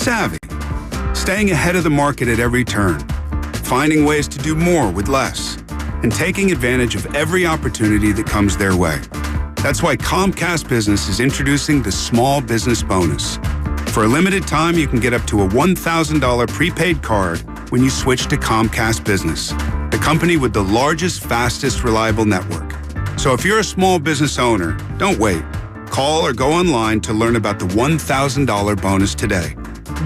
savvy, staying ahead of the market at every turn, finding ways to do more with less, and taking advantage of every opportunity that comes their way. That's why Comcast Business is introducing the Small Business Bonus. For a limited time, you can get up to a $1,000 prepaid card when you switch to Comcast Business, the company with the largest, fastest, reliable network. So if you're a small business owner, don't wait. Call or go online to learn about the $1,000 bonus today.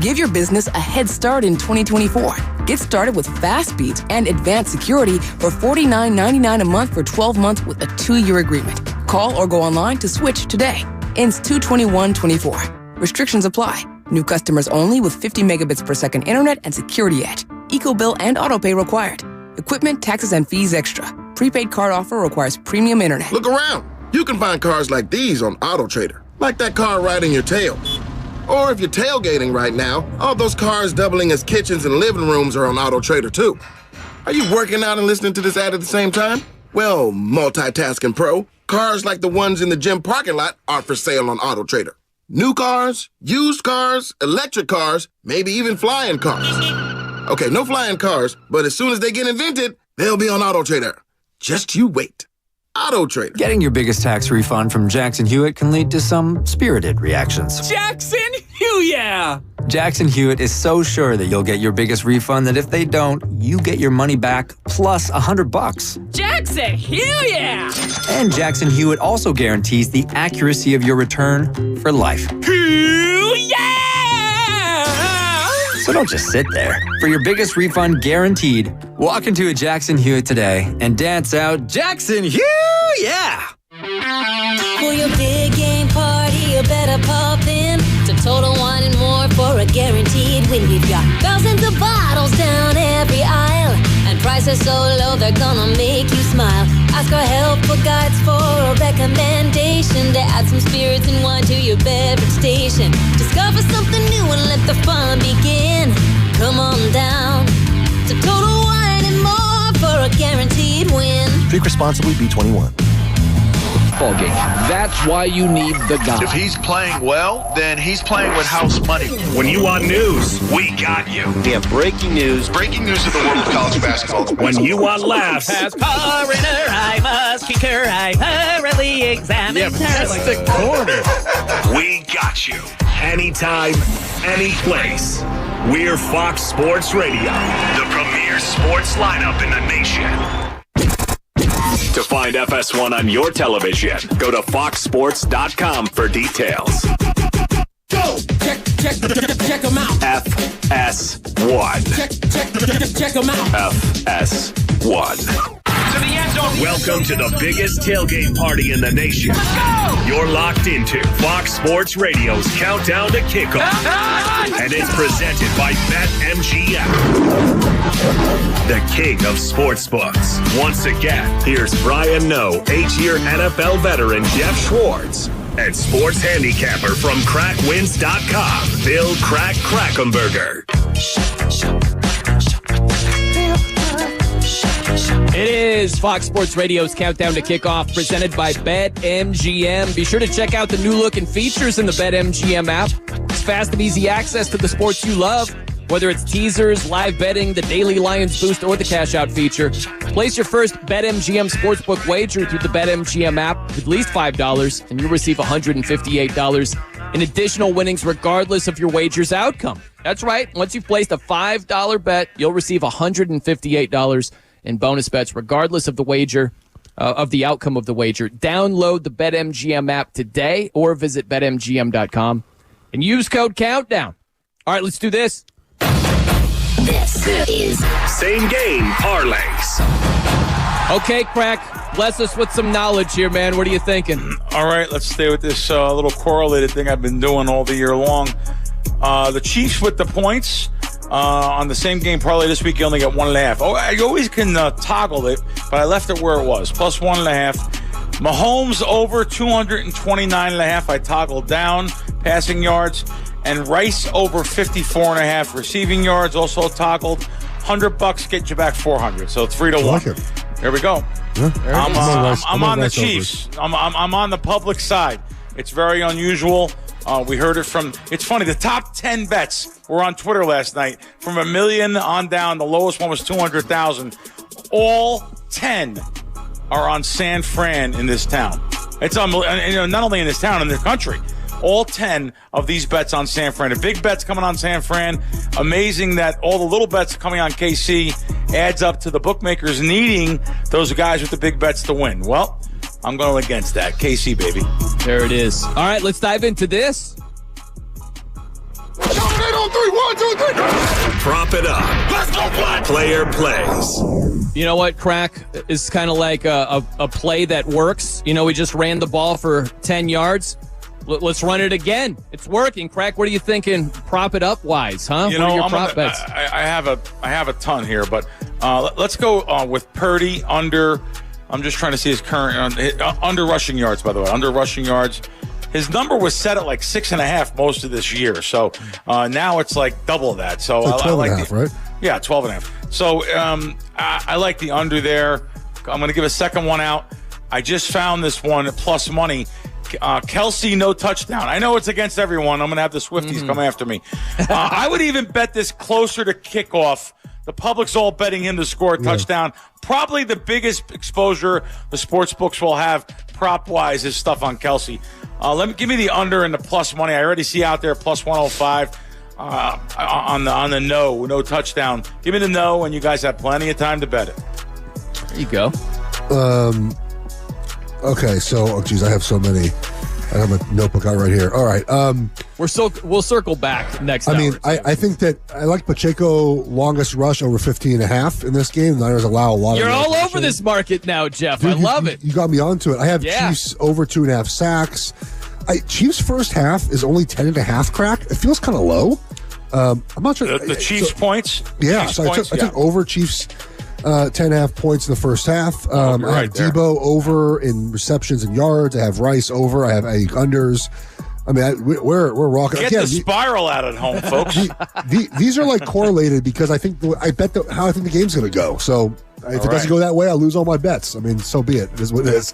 Give your business a head start in 2024. Get started with fast speeds and advanced security for $49.99 a month for 12 months with a 2-year agreement. Call or go online to switch today. Ends 2/21/24. Restrictions apply. New customers only with 50 megabits per second internet and security edge. EcoBill and autopay required. Equipment, taxes, and fees extra. Prepaid card offer requires premium internet. Look around. You can find cars like these on AutoTrader. Like that car riding your tail. Or if you're tailgating right now, all those cars doubling as kitchens and living rooms are on AutoTrader too. Are you working out and listening to this ad at the same time? Well, multitasking pro, cars like the ones in the gym parking lot are for sale on AutoTrader. New cars, used cars, electric cars, maybe even flying cars. Okay, no flying cars, but as soon as they get invented, they'll be on AutoTrader. Just you wait. AutoTrader. Getting your biggest tax refund from Jackson Hewitt can lead to some spirited reactions. Jackson Hewitt! Jackson Hewitt is so sure that you'll get your biggest refund that if they don't, you get your money back plus $100. Jackson Hewitt! And Jackson Hewitt also guarantees the accuracy of your return for life. Hewitt! So don't just sit there. For your biggest refund guaranteed, walk into a Jackson Hewitt today and dance out Jackson Hewitt! For your big game party, you better pop in to Total Wine and More for a guaranteed win. We've got thousands of bottles down every aisle, and prices so low they're gonna make you smile. Ask our helpful guides for a recommendation to add some spirits and wine to your beverage station. Discover something new and let the fun begin. Come on down to Total Wine and More for a guaranteed win. Drink responsibly, B21. Ball game. That's why you need the guy. If he's playing well, then he's playing with house money. When you want news, we got you. We have breaking news. Breaking news of the world of college basketball. When you want laughs. As coroner, I must concur. I thoroughly examine. Yeah, that's the corner. We got you. Anytime, any place. We're Fox Sports Radio, the premier sports lineup in the nation. To find FS1 on your television, go to foxsports.com for details. Go! Check them out. FS1. Check them out. FS1. To the end zone. Welcome to the biggest tailgate party in the nation. Let's go! You're locked into Fox Sports Radio's Countdown to Kickoff. And it's presented by BetMGM, the king of sportsbooks. Once again, here's Brian Noe, 8-year NFL veteran Jeff Schwartz, and sports handicapper from crackwins.com, Bill Crack Krackomberger. It is Fox Sports Radio's Countdown to Kickoff, presented by BetMGM. Be sure to check out the new look and features in the BetMGM app. It's fast and easy access to the sports you love, whether it's teasers, live betting, the Daily Lions Boost, or the Cash Out feature. Place your first BetMGM sportsbook wager through the BetMGM app with at least $5, and you'll receive $158 in additional winnings regardless of your wager's outcome. That's right. Once you've placed a $5 bet, you'll receive $158 in bonus bets regardless of the wager, of the outcome of the wager. Download the BetMGM app today or visit BetMGM.com and use code COUNTDOWN. All right, let's do this. This is Same game parlays. Okay, Crack, bless us with some knowledge here, man. What are you thinking? All right, let's stay with this little correlated thing I've been doing all the year long. The Chiefs with the points on the same game parlay this week. You only got 1.5. Oh, I always can toggle it, but I left it where it was, plus 1.5. Mahomes over 229.5. I toggled down passing yards, and Rice over 54.5 receiving yards. Also toggled. $100 get you back 400. So 3-1. like it. There we go. Yeah. I'm on the Chiefs. I'm on the public side. It's very unusual. We heard it from, it's funny, the top 10 bets were on Twitter last night. From $1 million on down, the lowest one was 200,000. All 10 are on San Fran in this town. It's not only in this town, in the country. All 10 of these bets on San Fran. The big bets coming on San Fran. Amazing that all the little bets coming on KC adds up to the bookmakers needing those guys with the big bets to win. Well, I'm going against that. KC, baby. There it is. All right, let's dive into this. On 3, 1, 2, 3. Prop it up. Let's go play. Player plays. You know what, Crack is kind of like a play that works. We just ran the ball for 10 yards. Let's run it again. It's working. Crack, what are you thinking prop it up wise, huh? What are your prop bets? I have a ton here, but let's go with Purdy under. I'm just trying to see his current under rushing yards, by the way. Under rushing yards. His number was set at like 6.5 most of this year. So now it's like double that. So I like 12.5, right? Yeah, 12.5. So I like the under there. I'm going to give a second one out. I just found this one at plus money. Kelsey, no touchdown. I know it's against everyone. I'm going to have the Swifties come after me. I would even bet this closer to kickoff. The public's all betting him to score a touchdown. Probably the biggest exposure the sports books will have prop-wise is stuff on Kelsey. Give me the under and the plus money. I already see out there plus 105 on the no touchdown. Give me the no, and you guys have plenty of time to bet it. There you go. Okay, so I have so many. I have my notebook out right here. All right. We'll circle back next hour. I think that I like Pacheco longest rush over 15.5 in this game. The Niners allow a lot. You're all over this market now, Jeff. Dude, I love it. You got me onto it. I have Chiefs over 2.5 sacks. Chiefs first half is only 10.5. Crack. It feels kind of low. I'm not sure. The Chiefs points? Yeah, so I took over Chiefs 10.5 points in the first half. I have Debo over in receptions and yards. I have Rice over. I have unders. I mean, we're rocking. Get the spiral out at home, folks. These are like correlated because I bet how I think the game's going to go. So if it doesn't go that way, I'll lose all my bets. I mean, so be it. It is what it is.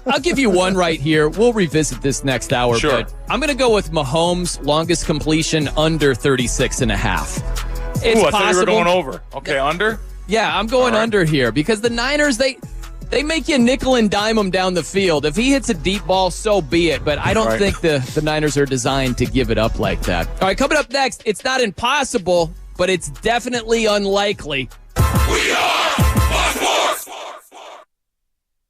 I'll give you one right here. We'll revisit this next hour. Sure. But I'm going to go with Mahomes' longest completion under 36.5. It's I thought possible. you were going over. Okay, under? Yeah, I'm going under here because the Niners, they make you nickel and dime them down the field. If he hits a deep ball, so be it. But I don't think the Niners are designed to give it up like that. All right, coming up next, it's not impossible, but it's definitely unlikely. We are Fox Sports.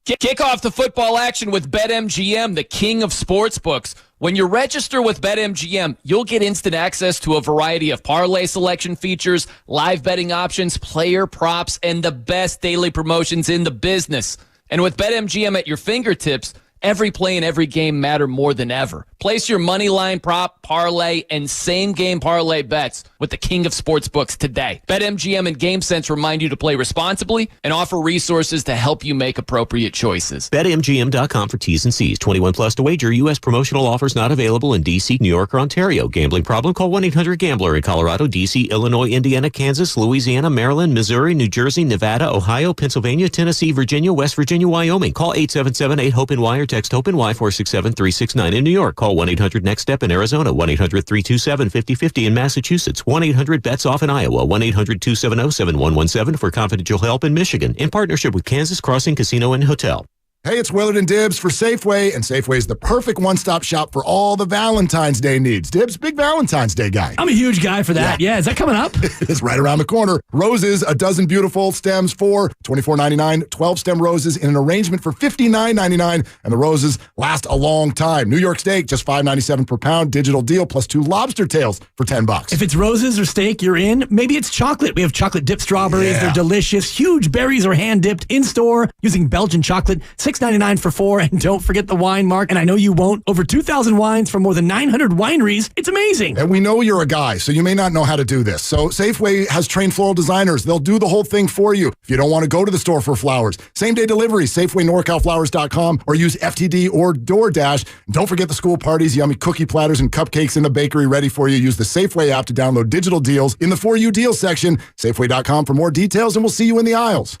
Kick off the football action with BetMGM, the king of sportsbooks. When you register with BetMGM, you'll get instant access to a variety of parlay selection features, live betting options, player props, and the best daily promotions in the business. And with BetMGM at your fingertips, every play and every game matter more than ever. Place your money line prop, parlay, and same-game parlay bets with the king of sportsbooks today. BetMGM and GameSense remind you to play responsibly and offer resources to help you make appropriate choices. BetMGM.com for T's and C's. 21 plus to wager. U.S. promotional offers not available in D.C., New York, or Ontario. Gambling problem? Call 1-800-GAMBLER in Colorado, D.C., Illinois, Indiana, Kansas, Louisiana, Maryland, Missouri, New Jersey, Nevada, Ohio, Pennsylvania, Tennessee, Virginia, West Virginia, Wyoming. Call 877-8-HOPE-NY or text HOPE-NY 467-369 in New York. Call 1-800-NEXT-STEP in Arizona, 1-800-327-5050 in Massachusetts, 1-800-BETS-OFF in Iowa, 1-800-270-7117 for confidential help in Michigan, in partnership with Kansas Crossing Casino and Hotel. Hey, it's Willard and Dibbs for Safeway, and Safeway is the perfect one-stop shop for all the Valentine's Day needs. Dibbs, big Valentine's Day guy. I'm a huge guy for that. Yeah, is that coming up? It's right around the corner. Roses, a dozen beautiful stems for $24.99, 12-stem roses in an arrangement for $59.99, and the roses last a long time. New York steak, just $5.97 per pound, digital deal, plus 2 lobster tails for $10. If it's roses or steak, you're in. Maybe it's chocolate. We have chocolate-dipped strawberries. Yeah. They're delicious. Huge berries are hand-dipped in-store using Belgian chocolate. $6.99 for 4, and don't forget the wine, Mark, and I know you won't. Over 2,000 wines from more than 900 wineries. It's amazing. And we know you're a guy, so you may not know how to do this. So Safeway has trained floral designers. They'll do the whole thing for you. If you don't want to go to the store for flowers, same-day delivery, SafewayNorCalFlowers.com, or use FTD or DoorDash. And don't forget the school parties, yummy cookie platters, and cupcakes in the bakery ready for you. Use the Safeway app to download digital deals in the For You Deals section. Safeway.com for more details, and we'll see you in the aisles.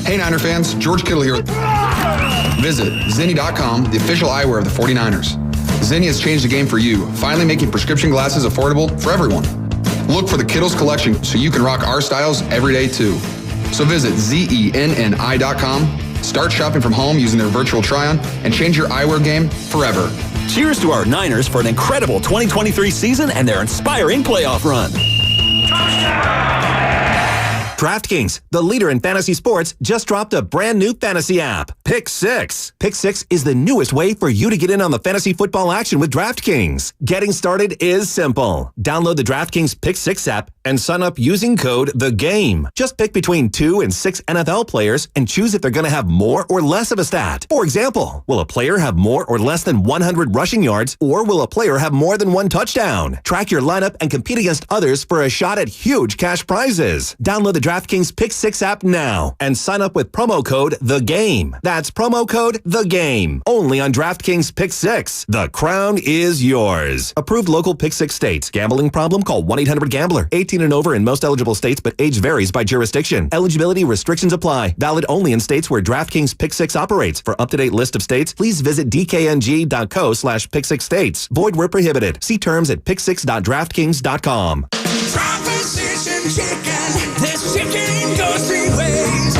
Hey, Niner fans, George Kittle here. Visit Zenni.com, the official eyewear of the 49ers. Zenni has changed the game for you, finally making prescription glasses affordable for everyone. Look for the Kittles collection so you can rock our styles every day too. So visit zenni.com, start shopping from home using their virtual try-on, and change your eyewear game forever. Cheers to our Niners for an incredible 2023 season and their inspiring playoff run. DraftKings, the leader in fantasy sports, just dropped a brand new fantasy app, Pick Six. Pick Six is the newest way for you to get in on the fantasy football action with DraftKings. Getting started is simple. Download the DraftKings Pick Six app and sign up using code THEGAME. Just pick between 2 and 6 NFL players and choose if they're going to have more or less of a stat. For example, will a player have more or less than 100 rushing yards, or will a player have more than 1 touchdown? Track your lineup and compete against others for a shot at huge cash prizes. Download the DraftKings Pick Six app now and sign up with promo code THEGAME. That's promo code THEGAME. Only on DraftKings Pick Six. The crown is yours. Approved local Pick Six states. Gambling problem? Call 1-800-GAMBLER. 18 and over in most eligible states, but age varies by jurisdiction. Eligibility restrictions apply. Valid only in states where DraftKings Pick Six operates. For up-to-date list of states, please visit dkng.co/pick6states. Void where prohibited. See terms at pick6.draftkings.com. Proposition Chicken. This chicken goes 3 ways.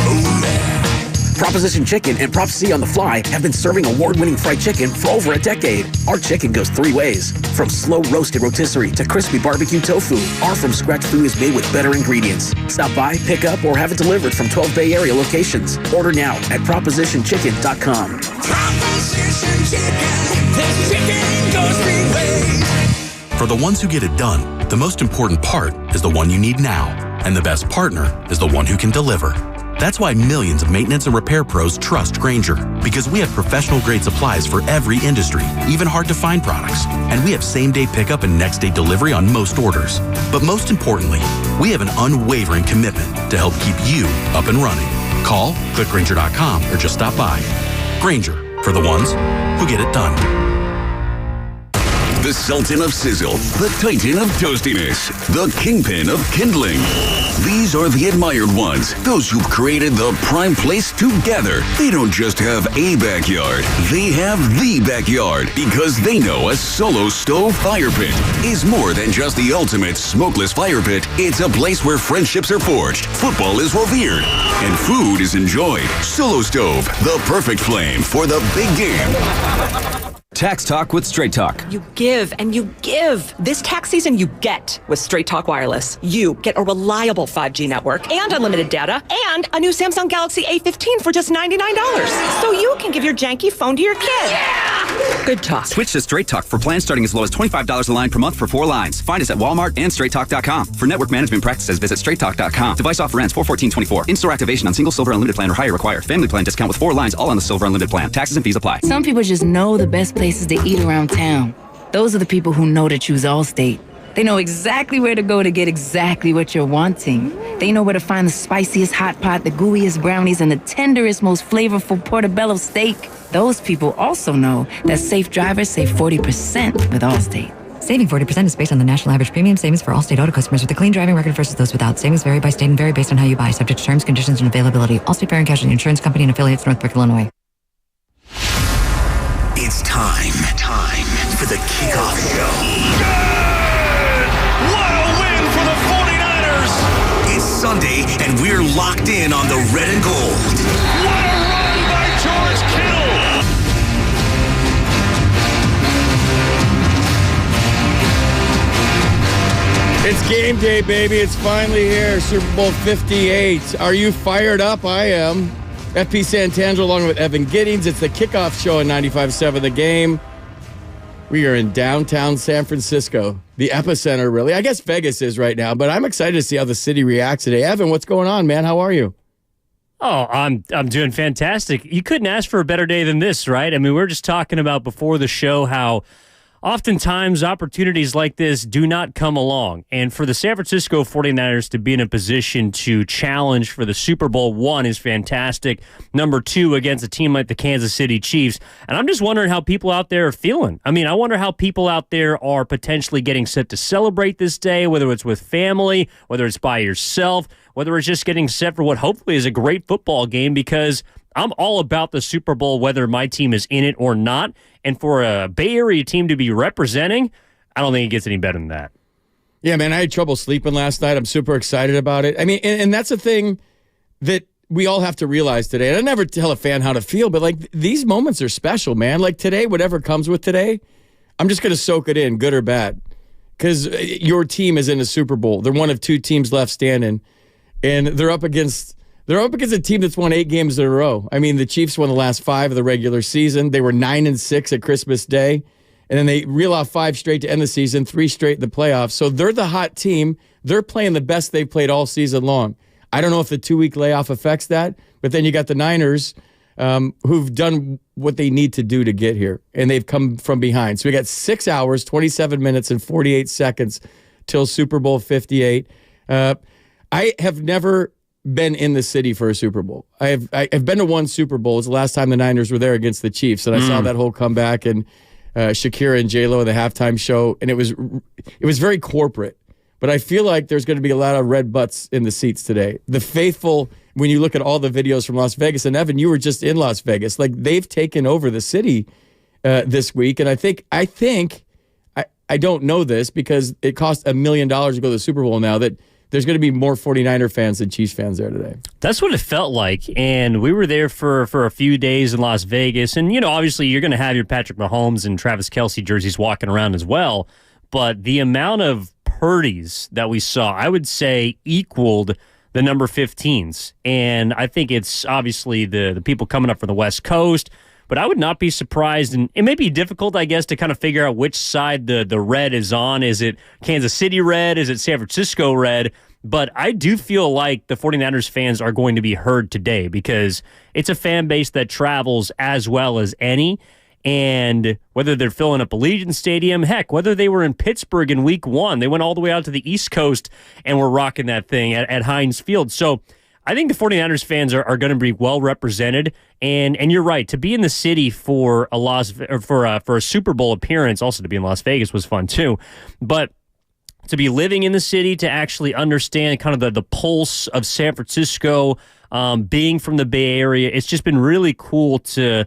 Proposition Chicken and Prop C on the Fly have been serving award-winning fried chicken for over a decade. Our chicken goes 3 ways. From slow-roasted rotisserie to crispy barbecue tofu, our from-scratch food is made with better ingredients. Stop by, pick up, or have it delivered from 12 Bay Area locations. Order now at propositionchicken.com. Proposition Chicken. This chicken goes 3 ways. For the ones who get it done, the most important part is the one you need now. And the best partner is the one who can deliver. That's why millions of maintenance and repair pros trust Grainger, because we have professional-grade supplies for every industry, even hard-to-find products. And we have same-day pickup and next-day delivery on most orders. But most importantly, we have an unwavering commitment to help keep you up and running. Call, click Grainger.com, or just stop by. Grainger, for the ones who get it done. The Sultan of Sizzle, the Titan of Toastiness, the Kingpin of Kindling. These are the admired ones, those who've created the prime place to gather. They don't just have a backyard, they have the backyard, because they know a Solo Stove fire pit is more than just the ultimate smokeless fire pit. It's a place where friendships are forged, football is revered, and food is enjoyed. Solo Stove, the perfect flame for the big game. Tax Talk with Straight Talk. You give and you give. This tax season, you get with Straight Talk Wireless. You get a reliable 5G network and unlimited data and a new Samsung Galaxy A15 for just $99. So you can give your janky phone to your kid. Yeah! Good talk. Switch to Straight Talk for plans starting as low as $25 a line per month for 4 lines. Find us at Walmart and StraightTalk.com. For network management practices, visit StraightTalk.com. Device offer ends 4/14/24. In-store activation on single Silver Unlimited plan or higher required. Family plan discount with 4 lines, all on the Silver Unlimited plan. Taxes and fees apply. Some people just know the best places to eat around town. Those are the people who know to choose Allstate. They know exactly where to go to get exactly what you're wanting. They know where to find the spiciest hot pot, the gooeyest brownies, and the tenderest, most flavorful portobello steak. Those people also know that safe drivers save 40% with Allstate. Saving 40% is based on the national average premium savings for Allstate auto customers with a clean driving record versus those without. Savings vary by state and vary based on how you buy, subject to terms, conditions, and availability. Allstate Fire and Casualty Insurance Company and affiliates, Northbrook, Illinois. It's time for the Kickoff Show. What a win for the 49ers! It's Sunday, and we're locked in on the red and gold. What a run by George Kittle! It's game day, baby. It's finally here. Super Bowl 58. Are you fired up? I am. FP Santangelo along with Evan Giddings. It's the Kickoff Show on 95.7 The Game. We are in downtown San Francisco, the epicenter, really. I guess Vegas is right now, but I'm excited to see how the city reacts today. Evan, what's going on, man? How are you? Oh, I'm doing fantastic. You couldn't ask for a better day than this, right? I mean, we were just talking about before the show how oftentimes opportunities like this do not come along. And for the San Francisco 49ers to be in a position to challenge for the Super Bowl, 1 is fantastic. Number 2, against a team like the Kansas City Chiefs. And I'm just wondering how people out there are feeling. I mean, I wonder how people out there are potentially getting set to celebrate this day, whether it's with family, whether it's by yourself, whether it's just getting set for what hopefully is a great football game, because I'm all about the Super Bowl, whether my team is in it or not. And for a Bay Area team to be representing, I don't think it gets any better than that. Yeah, man, I had trouble sleeping last night. I'm super excited about it. I mean, and that's a thing that we all have to realize today. And I never tell a fan how to feel, but like these moments are special, man. Like today, whatever comes with today, I'm just going to soak it in, good or bad, because your team is in a Super Bowl. They're one of 2 teams left standing, and they're up against a team that's won 8 games in a row. I mean, the Chiefs won the last 5 of the regular season. They were 9-6 at Christmas Day, and then they reel off 5 straight to end the season, 3 straight in the playoffs. So they're the hot team. They're playing the best they've played all season long. I don't know if the 2-week layoff affects that, but then you got the Niners who've done what they need to do to get here, and they've come from behind. So we got 6 hours, 27 minutes, and 48 seconds till Super Bowl 58. I have never been in the city for a Super Bowl. I've been to 1 Super Bowl. It was the last time the Niners were there against the Chiefs, and I saw that whole comeback and Shakira and J-Lo at the halftime show, and it was very corporate. But I feel like there's going to be a lot of red butts in the seats today. The faithful, when you look at all the videos from Las Vegas, and Evan, you were just in Las Vegas, like they've taken over the city this week, and I think I don't know this because it cost $1 million to go to the Super Bowl now, that there's going to be more 49er fans than Chiefs fans there today. That's what it felt like, and we were there for a few days in Las Vegas, and obviously you're going to have your Patrick Mahomes and Travis Kelce jerseys walking around as well, but the amount of Purdy's that we saw, I would say, equaled the number 15s, and I think it's obviously the people coming up from the West Coast, but I would not be surprised, and it may be difficult, I guess, to kind of figure out which side the red is on. Is it Kansas City red? Is it San Francisco red? But I do feel like the 49ers fans are going to be heard today because it's a fan base that travels as well as any. And whether they're filling up Allegiant Stadium, heck, whether they were in Pittsburgh in week 1, they went all the way out to the East Coast and were rocking that thing at Heinz Field. So I think the 49ers fans are going to be well represented. And you're right, to be in the city for a Super Bowl appearance, also to be in Las Vegas was fun too. But to be living in the city, to actually understand kind of the pulse of San Francisco, being from the Bay Area, it's just been really cool to,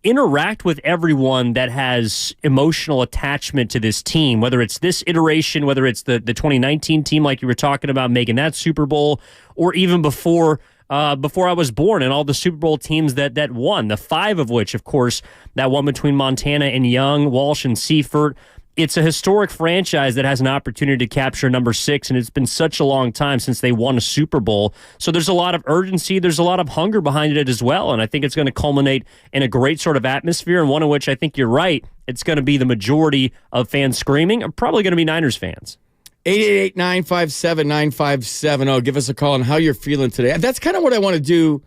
interact with everyone that has emotional attachment to this team, whether it's this iteration, whether it's the 2019 team like you were talking about making that Super Bowl, or even before I was born and all the Super Bowl teams that won, the 5 of which, of course, that one between Montana and Young, Walsh and Seifert. It's a historic franchise that has an opportunity to capture number 6, and it's been such a long time since they won a Super Bowl. So there's a lot of urgency, there's a lot of hunger behind it as well, and I think it's going to culminate in a great sort of atmosphere, and one of which I think you're right, it's going to be the majority of fans screaming are probably going to be Niners fans. 888-957-9570. Give us a call on how you're feeling today. That's kind of what I want to do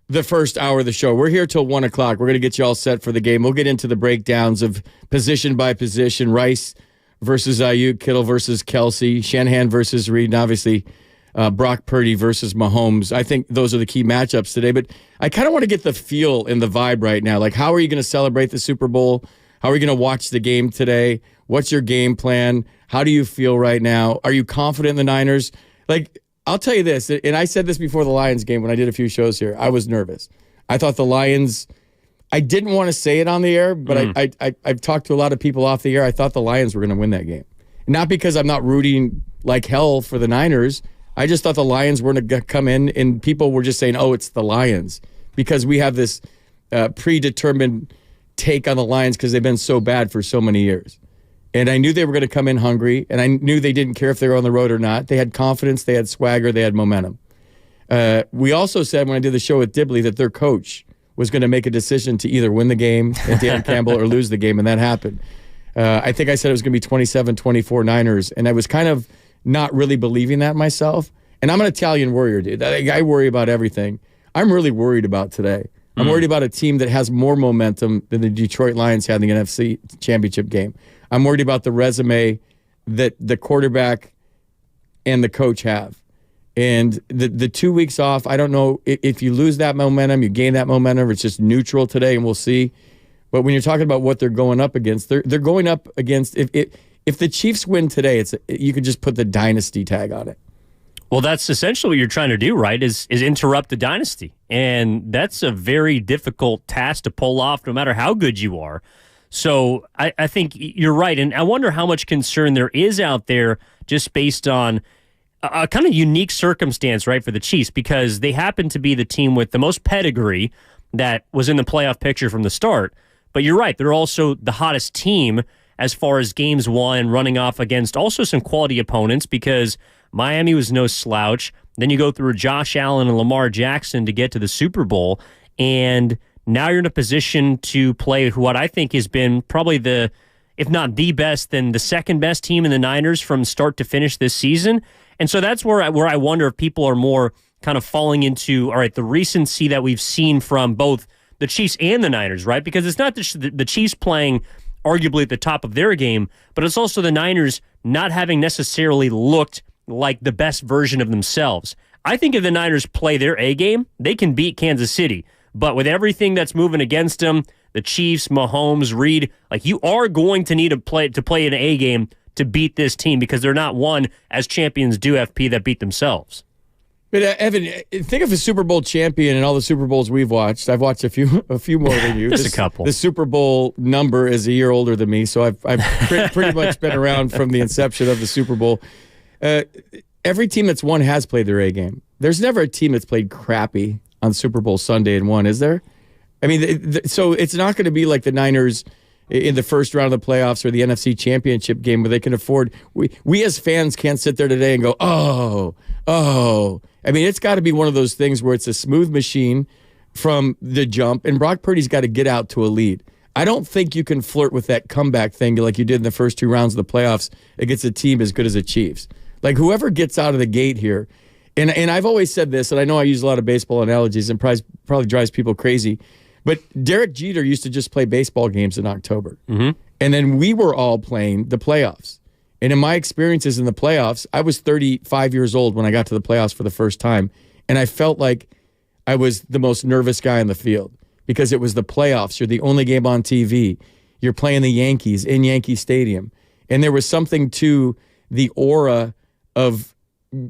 the first hour of the show. We're here till 1 o'clock. We're going to get you all set for the game. We'll get into the breakdowns of position by position, Rice versus Ayuk, Kittle versus Kelce, Shanahan versus Reed, and obviously Brock Purdy versus Mahomes. I think those are the key matchups today, but I kind of want to get the feel and the vibe right now. Like, how are you going to celebrate the Super Bowl? How are you going to watch the game today? What's your game plan? How do you feel right now? Are you confident in the Niners? Like, I'll tell you this, and I said this before the Lions game when I did a few shows here. I was nervous. I thought the Lions, I didn't want to say it on the air, but I've talked to a lot of people off the air. I thought the Lions were going to win that game. Not because I'm not rooting like hell for the Niners. I just thought the Lions were going to come in, and people were just saying, oh, it's the Lions, because we have this predetermined take on the Lions because they've been so bad for so many years. And I knew they were going to come in hungry, and I knew they didn't care if they were on the road or not. They had confidence, they had swagger, they had momentum. We also said when I did the show with Dibley that their coach was going to make a decision to either win the game at Dan Campbell or lose the game, and that happened. I think I said it was going to be 27-24 Niners, and I was kind of not really believing that myself. And I'm an Italian warrior, dude. I worry about everything. I'm really worried about today. I'm worried about a team that has more momentum than the Detroit Lions had in the NFC Championship game. I'm worried about the resume that the quarterback and the coach have. And the 2 weeks off, I don't know if you lose that momentum, you gain that momentum, or it's just neutral today, and we'll see. But when you're talking about what they're going up against, they're going up against, if the Chiefs win today, you could just put the dynasty tag on it. Well, that's essentially what you're trying to do, right, is interrupt the dynasty. And that's a very difficult task to pull off no matter how good you are. So I think you're right. And I wonder how much concern there is out there just based on a kind of unique circumstance, right, for the Chiefs, because they happen to be the team with the most pedigree that was in the playoff picture from the start. But you're right, they're also the hottest team as far as games won, running off against also some quality opponents, because Miami was no slouch. Then you go through Josh Allen and Lamar Jackson to get to the Super Bowl, and now you're in a position to play what I think has been probably the, if not the best, then the second best team in the Niners from start to finish this season. And so that's where I wonder if people are more kind of falling into, all right, the recency that we've seen from both the Chiefs and the Niners, right? Because it's not the Chiefs playing arguably at the top of their game, but it's also the Niners not having necessarily looked like the best version of themselves. I think if the Niners play their A game, they can beat Kansas City. But with everything that's moving against them, the Chiefs, Mahomes, Reed, like, you are going to need to play an A game to beat this team, because they're not one, as champions do, FP, that beat themselves. But Evan, think of a Super Bowl champion and all the Super Bowls we've watched. I've watched a few more than you. Just a couple. The Super Bowl number is a year older than me, so I've pretty much been around from the inception of the Super Bowl. Every team that's won has played their A game. There's never a team that's played crappy on Super Bowl Sunday and won, is there? I mean, so it's not going to be like the Niners in the first round of the playoffs or the NFC Championship game where they can afford. We as fans can't sit there today and go, oh. I mean, it's got to be one of those things where it's a smooth machine from the jump, and Brock Purdy's got to get out to a lead. I don't think you can flirt with that comeback thing like you did in the first two rounds of the playoffs against a team as good as the Chiefs. Like, whoever gets out of the gate here, and I've always said this, and I know I use a lot of baseball analogies and probably drives people crazy, but Derek Jeter used to just play baseball games in October. Mm-hmm. And then we were all playing the playoffs. And in my experiences in the playoffs, I was 35 years old when I got to the playoffs for the first time. And I felt like I was the most nervous guy in the field because it was the playoffs. You're the only game on TV. You're playing the Yankees in Yankee Stadium. And there was something to the aura of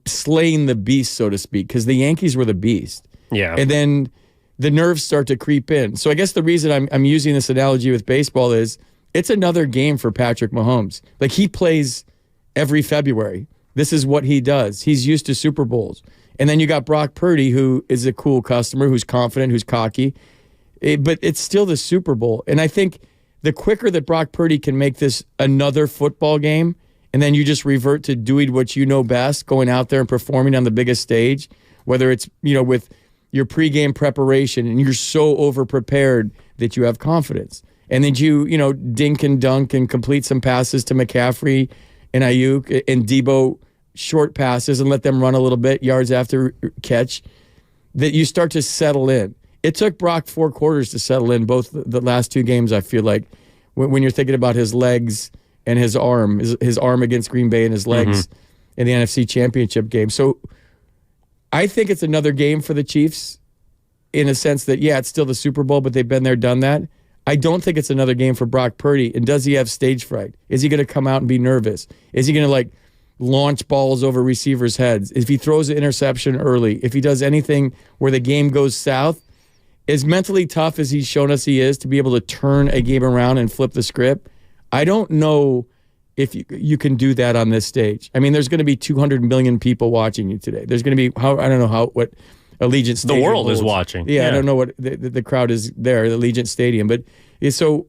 slaying the beast, so to speak, because the Yankees were the beast. Yeah. And then the nerves start to creep in. So I guess the reason I'm using this analogy with baseball is it's another game for Patrick Mahomes. Like, he plays every February. This is what he does. He's used to Super Bowls. And then you got Brock Purdy, who is a cool customer, who's confident, who's cocky. But it's still the Super Bowl. And I think the quicker that Brock Purdy can make this another football game, and then you just revert to doing what you know best, going out there and performing on the biggest stage, whether it's, with your pregame preparation and you're so over-prepared that you have confidence. And then you dink and dunk and complete some passes to McCaffrey and Ayuk and Debo, short passes, and let them run a little bit, yards after catch, that you start to settle in. It took Brock 4 quarters to settle in, both the last two games, I feel like, when you're thinking about his legs and his arm against Green Bay and his legs in the NFC Championship game. So I think it's another game for the Chiefs in a sense that, yeah, it's still the Super Bowl, but they've been there, done that. I don't think it's another game for Brock Purdy. And does he have stage fright? Is he going to come out and be nervous? Is he going to launch balls over receivers' heads? If he throws an interception early, if he does anything where the game goes south, as mentally tough as he's shown us he is to be able to turn a game around and flip the script, I don't know if you can do that on this stage. I mean, there's going to be 200 million people watching you today. There's going to be, I don't know what Allegiant Stadium the world holds. Is watching. Yeah, I don't know what the crowd is there, the Allegiant Stadium. But so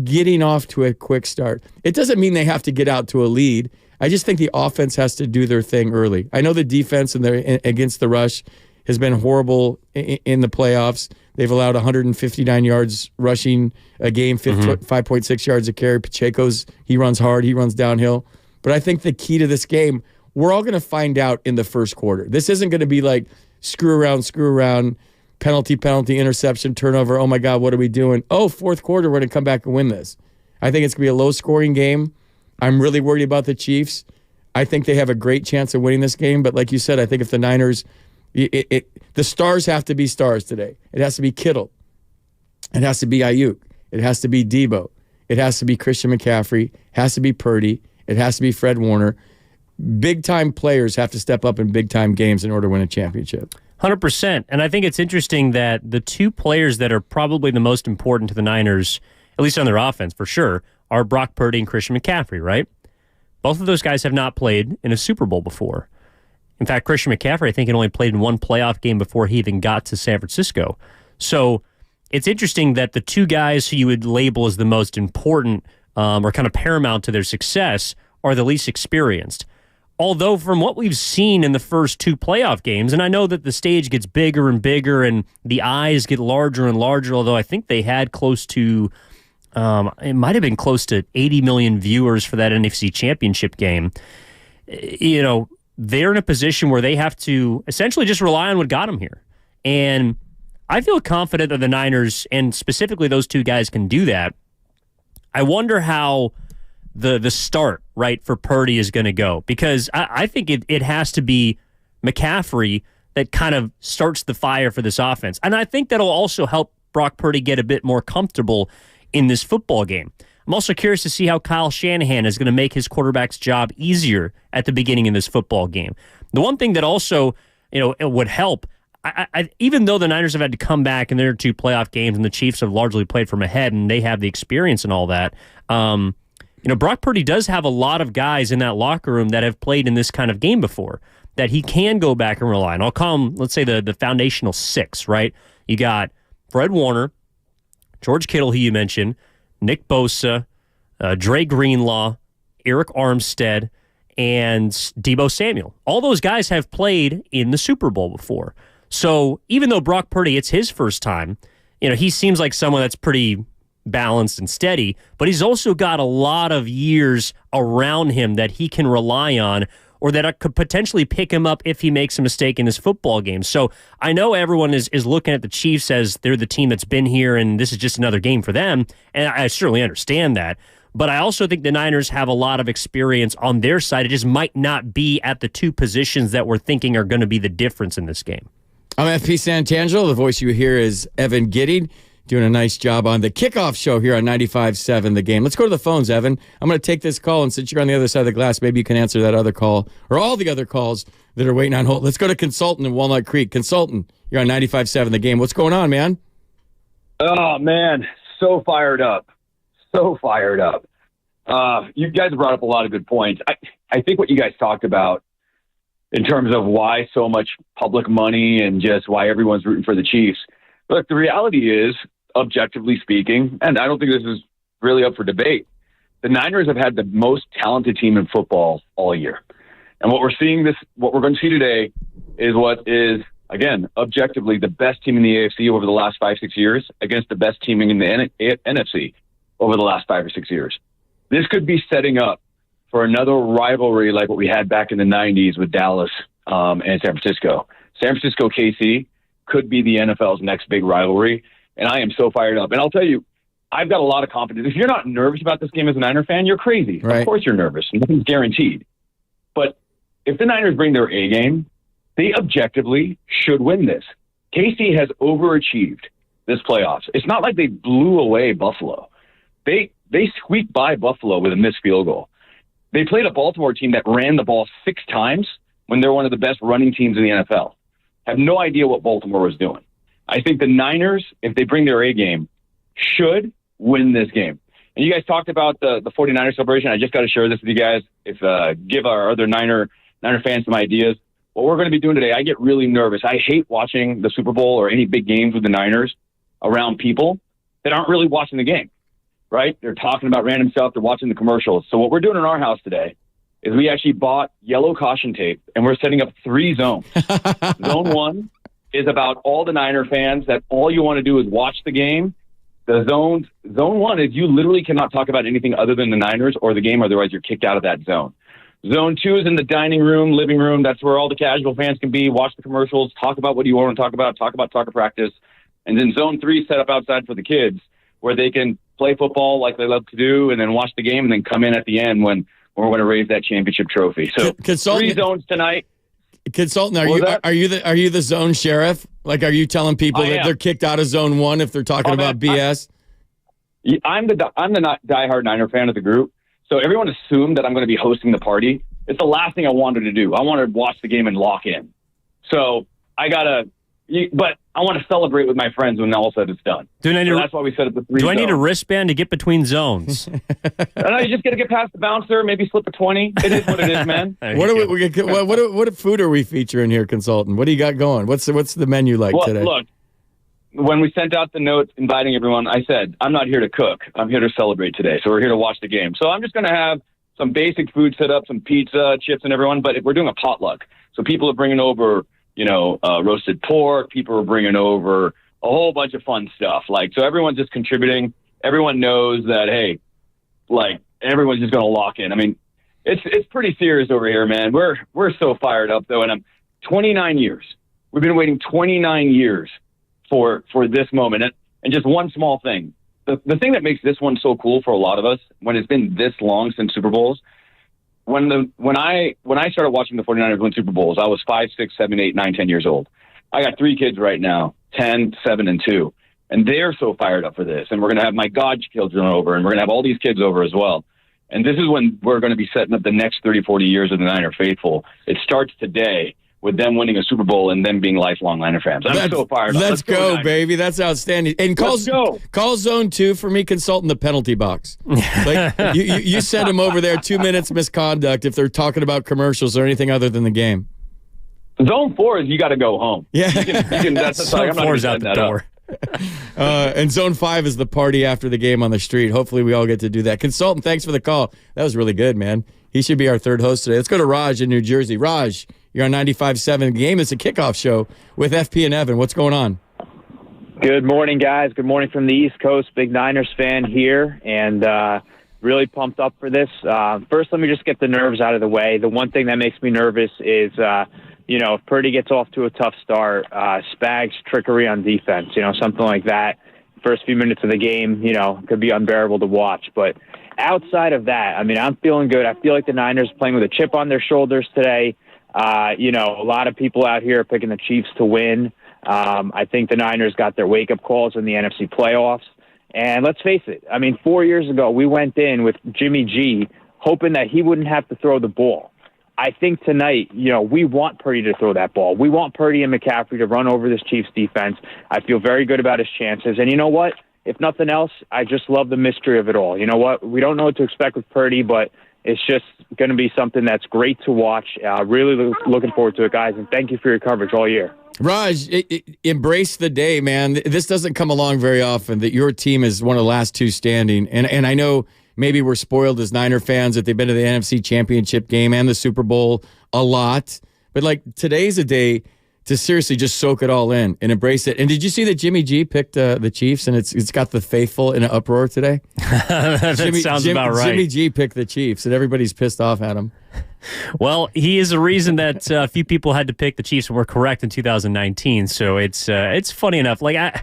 getting off to a quick start, it doesn't mean they have to get out to a lead. I just think the offense has to do their thing early. I know the defense against the rush has been horrible in the playoffs. They've allowed 159 yards rushing a game, 5.6 yards a carry. Pacheco's, he runs hard, he runs downhill. But I think the key to this game, we're all going to find out in the first quarter. This isn't going to be like screw around, penalty, interception, turnover. Oh my God, what are we doing? Oh, fourth quarter, we're going to come back and win this. I think it's going to be a low-scoring game. I'm really worried about the Chiefs. I think they have a great chance of winning this game. But like you said, I think if the Niners, the stars have to be stars today. It has to be Kittle. It has to be Ayuk. It has to be Debo. It has to be Christian McCaffrey. It has to be Purdy. It has to be Fred Warner. big-time players have to step up in big-time games in order to win a championship. 100%. And I think it's interesting that the two players that are probably the most important to the Niners, at least on their offense for sure, are Brock Purdy and Christian McCaffrey, right? Both of those guys have not played in a Super Bowl before. In fact, Christian McCaffrey, I think, had only played in one playoff game before he even got to San Francisco. So it's interesting that the two guys who you would label as the most important or kind of paramount to their success are the least experienced. Although from what we've seen in the first two playoff games, and I know that the stage gets bigger and bigger and the eyes get larger and larger, although I think they had close to, it might have been close to 80 million viewers for that NFC Championship game. You know, they're in a position where they have to essentially just rely on what got them here. And I feel confident that the Niners, and specifically those two guys, can do that. I wonder how the start, right, for Purdy is going to go, because I think it has to be McCaffrey that kind of starts the fire for this offense. And I think that'll also help Brock Purdy get a bit more comfortable in this football game. I'm also curious to see how Kyle Shanahan is going to make his quarterback's job easier at the beginning of this football game. The one thing that also, it would help, even though the Niners have had to come back in their two playoff games and the Chiefs have largely played from ahead and they have the experience and all that, Brock Purdy does have a lot of guys in that locker room that have played in this kind of game before that he can go back and rely on. I'll call them, let's say, the foundational six, right? You got Fred Warner, George Kittle, who you mentioned, Nick Bosa, Dre Greenlaw, Eric Armstead, and Deebo Samuel. All those guys have played in the Super Bowl before. So even though Brock Purdy, it's his first time, he seems like someone that's pretty balanced and steady, but he's also got a lot of years around him that he can rely on, or that could potentially pick him up if he makes a mistake in this football game. So I know everyone is looking at the Chiefs as they're the team that's been here and this is just another game for them, and I certainly understand that. But I also think the Niners have a lot of experience on their side. It just might not be at the two positions that we're thinking are going to be the difference in this game. I'm FP Santangelo. The voice you hear is Evan Gidding, doing a nice job on the kickoff show here on 95.7 The Game. Let's go to the phones, Evan. I'm going to take this call, and since you're on the other side of the glass, maybe you can answer that other call or all the other calls that are waiting on hold. Let's go to Consultant in Walnut Creek. Consultant, you're on 95.7 The Game. What's going on, man? Oh, man, so fired up. So fired up. You guys brought up a lot of good points. I think what you guys talked about in terms of why so much public money and just why everyone's rooting for the Chiefs. Look, the reality is, objectively speaking, and I don't think this is really up for debate, the Niners have had the most talented team in football all year. And what we're going to see today is what is, again, objectively the best team in the AFC over the last 5-6 years against the best team in the NFC over the last 5 or 6 years. This could be setting up for another rivalry like what we had back in the 90s with Dallas and San Francisco. San Francisco KC could be the NFL's next big rivalry, and I am so fired up. And I'll tell you, I've got a lot of confidence. If you're not nervous about this game as a Niner fan, you're crazy. Right. Of course you're nervous. Nothing's guaranteed. But if the Niners bring their A game, they objectively should win this. KC has overachieved this playoffs. It's not like they blew away Buffalo. They squeaked by Buffalo with a missed field goal. They played a Baltimore team that ran the ball 6 times when they're one of the best running teams in the NFL. Have no idea what Baltimore was doing. I think the Niners, if they bring their A game, should win this game. And you guys talked about the 49ers celebration. I just got to share this with you guys. Give our other Niner fans some ideas. What we're going to be doing today, I get really nervous. I hate watching the Super Bowl or any big games with the Niners around people that aren't really watching the game, right? They're talking about random stuff. They're watching the commercials. So what we're doing in our house today is we actually bought yellow caution tape, and we're setting up 3 zones. Zone 1 is about all the Niner fans that all you want to do is watch the game. Zone 1 is you literally cannot talk about anything other than the Niners or the game, otherwise you're kicked out of that zone. Zone 2 is in the dining room, living room. That's where all the casual fans can be, watch the commercials, talk about what you want to talk about soccer practice. And then Zone 3 is set up outside for the kids, where they can play football like they love to do, and then watch the game, and then come in at the end when we're going to raise that championship trophy. So 3 zones tonight. Consultant, are you the zone sheriff? Like, are you telling people that they're kicked out of Zone 1 if they're talking about BS? I'm the diehard Niner fan of the group, so everyone assumed that I'm going to be hosting the party it's the last thing I wanted to do. I wanted to watch the game and lock in. So but I want to celebrate with my friends when all said it's done. That's why we set up the 3 Do I need a wristband to get between zones? No, you just got to get past the bouncer, maybe slip a 20. It is what it is, man. What food are we featuring here, consultant? What do you got going? What's the menu like today? Look, when we sent out the note inviting everyone, I said, I'm not here to cook. I'm here to celebrate today. So we're here to watch the game. So I'm just going to have some basic food set up, some pizza, chips, and everyone. But we're doing a potluck. So people are bringing over, roasted pork. People are bringing over a whole bunch of fun stuff. So everyone's just contributing. Everyone knows that, hey, everyone's just going to lock in. I mean, it's pretty serious over here, man. We're so fired up, though. And I'm 29 years. We've been waiting 29 years for this moment. And just one small thing. The thing that makes this one so cool for a lot of us, when it's been this long since Super Bowls, when I started watching the 49ers win Super Bowls, I was 5, 6, 7, 8, 9, 10 years old. I got 3 kids right now, 10, 7, and 2. And they're so fired up for this. And we're going to have my godchildren over, and we're going to have all these kids over as well. And this is when we're going to be setting up the next 30, 40 years of the Niner faithful. It starts today with them winning a Super Bowl and them being lifelong Niner fans. I'm so fired up. Let's go, baby. That's outstanding. And call Zone 2 for me, consulting the penalty box. You send them over there, 2 minutes misconduct if they're talking about commercials or anything other than the game. Zone 4 is you got to go home. Yeah. Zone 4 is out the door. And Zone 5 is the party after the game on the street. Hopefully we all get to do that. Consultant, thanks for the call. That was really good, man. He should be our third host today. Let's go to Raj in New Jersey. Raj, you're on 95.7 The Game. It's a kickoff show with FP and Evan. What's going on? Good morning, guys. Good morning from the East Coast. Big Niners fan here, and really pumped up for this. First, let me just get the nerves out of the way. The one thing that makes me nervous is, if Purdy gets off to a tough start, Spags' trickery on defense, something like that. First few minutes of the game, could be unbearable to watch. But outside of that, I mean, I'm feeling good. I feel like the Niners playing with a chip on their shoulders today. A lot of people out here are picking the Chiefs to win. I think the Niners got their wake-up calls in the NFC playoffs. And let's face it, I mean, 4 years ago, we went in with Jimmy G hoping that he wouldn't have to throw the ball. I think tonight, we want Purdy to throw that ball. We want Purdy and McCaffrey to run over this Chiefs defense. I feel very good about his chances. And you know what? If nothing else, I just love the mystery of it all. You know what? We don't know what to expect with Purdy, but it's just going to be something that's great to watch. Really looking forward to it, guys, and thank you for your coverage all year. Raj, embrace the day, man. This doesn't come along very often that your team is one of the last two standing. And I know maybe we're spoiled as Niner fans that they've been to the NFC Championship game and the Super Bowl a lot. But, today's a day to seriously just soak it all in and embrace it. And did you see that Jimmy G picked the Chiefs, and it's got the faithful in an uproar today? That sounds about right. Jimmy G picked the Chiefs, and everybody's pissed off at him. Well, he is the reason that a few people had to pick the Chiefs and were correct in 2019. So it's funny enough. I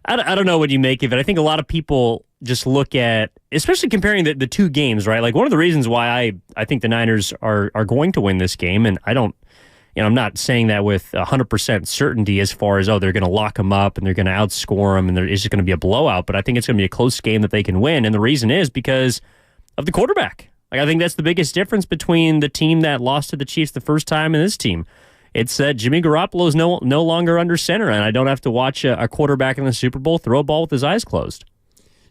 don't know what you make of it. I think a lot of people just look at, especially comparing the two games, right? One of the reasons why I think the Niners are going to win this game, and I'm not saying that with 100% certainty as far as, they're going to lock them up and they're going to outscore them and it's just going to be a blowout, but I think it's going to be a close game that they can win. And the reason is because of the quarterback. I think that's the biggest difference between the team that lost to the Chiefs the first time and this team. It's that Jimmy Garoppolo is no longer under center, and I don't have to watch a quarterback in the Super Bowl throw a ball with his eyes closed.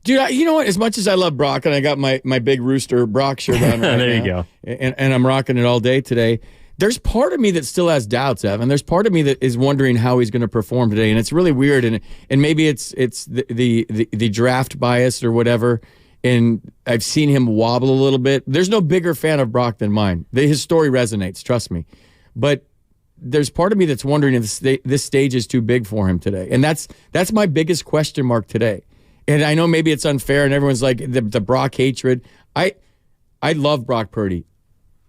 Dude, you know what? As much as I love Brock, and I got my big Rooster Brock shirt on right there you now, go. And I'm rocking it all day today. There's part of me that still has doubts, Evan. There's part of me that is wondering how he's going to perform today, and it's really weird. And maybe it's the draft bias or whatever. And I've seen him wobble a little bit. There's no bigger fan of Brock than mine. His story resonates, trust me. But there's part of me that's wondering if this stage is too big for him today, and that's my biggest question mark today. And I know maybe it's unfair, and everyone's like the Brock hatred. I love Brock Purdy.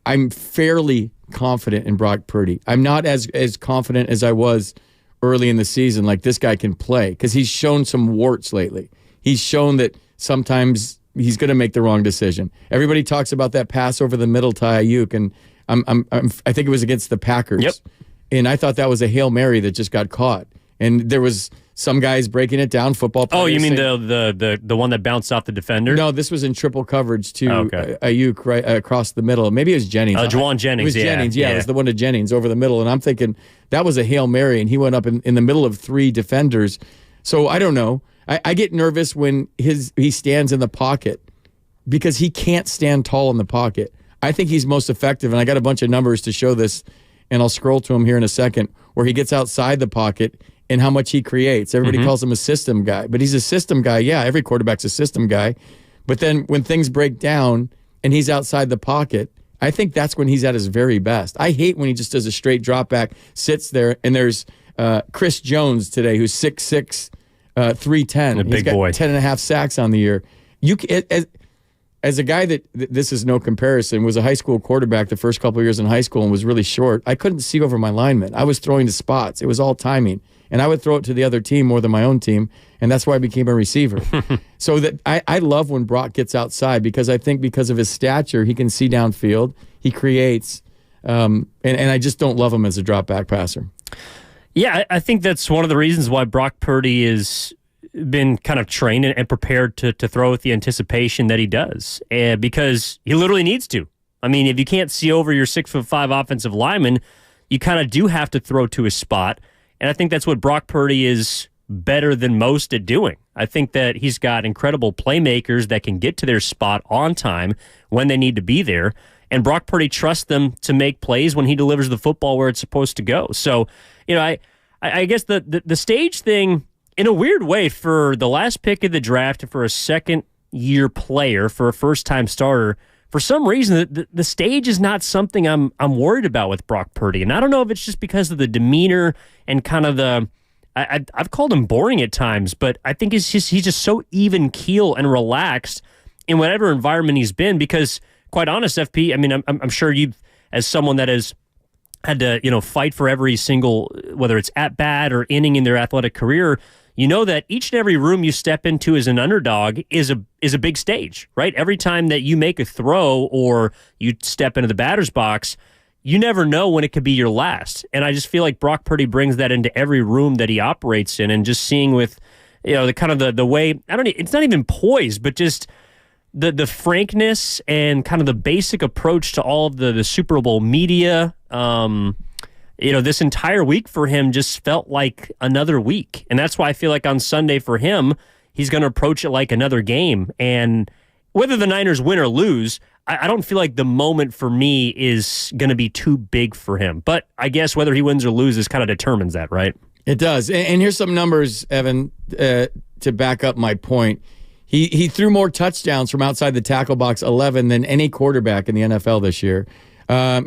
I'm fairly confident in Brock Purdy. I'm not as confident as I was early in the season. This guy can play because he's shown some warts lately. He's shown that sometimes he's going to make the wrong decision. Everybody talks about that pass over the middle to Ayuk, and I think it was against the Packers. Yep. And I thought that was a Hail Mary that just got caught. And there was some guys breaking it down. Football players. Oh, you mean the one that bounced off the defender? No, this was in triple coverage to Okay. Ayuk right across the middle. Maybe it was Jennings. Juwan Jennings. It was yeah, Jennings. Yeah, it was the one to Jennings over the middle. And I'm thinking that was a Hail Mary, and he went up in the middle of 3 defenders. So I don't know. I get nervous when he stands in the pocket because he can't stand tall in the pocket. I think he's most effective, and I got a bunch of numbers to show this, and I'll scroll to him here in a second, where he gets outside the pocket and how much he creates. Everybody calls him a system guy, but he's a system guy. Yeah, every quarterback's a system guy. But then when things break down and he's outside the pocket, I think that's when he's at his very best. I hate when he just does a straight drop back, sits there, and there's Chris Jones today, who's 6'6", 310. A big He's got boy. 10.5 sacks on the year. As a guy that this is no comparison, was a high school quarterback the first couple of years in high school and was really short, I couldn't see over my linemen. I was throwing to spots. It was all timing. And I would throw it to the other team more than my own team, and that's why I became a receiver. So that I love when Brock gets outside because I think because of his stature, he can see downfield, he creates, and I just don't love him as a drop back passer. Yeah, I think that's one of the reasons why Brock Purdy has been kind of trained and prepared to throw with the anticipation that he does, because he literally needs to. I mean, if you can't see over your 6'5" offensive lineman, you kind of do have to throw to his spot, and I think that's what Brock Purdy is better than most at doing. I think that he's got incredible playmakers that can get to their spot on time when they need to be there, and Brock Purdy trusts them to make plays when he delivers the football where it's supposed to go. So, I guess the stage thing, in a weird way, for the last pick of the draft and for a second-year player, for a first-time starter, for some reason, the stage is not something I'm worried about with Brock Purdy. And I don't know if it's just because of the demeanor and kind of I've called him boring at times, but I think he's just so even keel and relaxed in whatever environment he's been. Because, quite honest, FP, I mean, I'm sure you, as someone that has had to fight for every single, whether it's at bat or inning in their athletic career, you know that each and every room you step into as an underdog is a big stage, right? Every time that you make a throw or you step into the batter's box, you never know when it could be your last. And I just feel like Brock Purdy brings that into every room that he operates in, and just seeing with, the kind of the way, it's not even poised, but just the frankness and kind of the basic approach to all of the Super Bowl media. This entire week for him just felt like another week. And that's why I feel like on Sunday for him, he's going to approach it like another game. And whether the Niners win or lose, I don't feel like the moment for me is going to be too big for him. But I guess whether he wins or loses kind of determines that, right? It does. And here's some numbers, Evan, to back up my point. He threw more touchdowns from outside the tackle box, 11, than any quarterback in the NFL this year.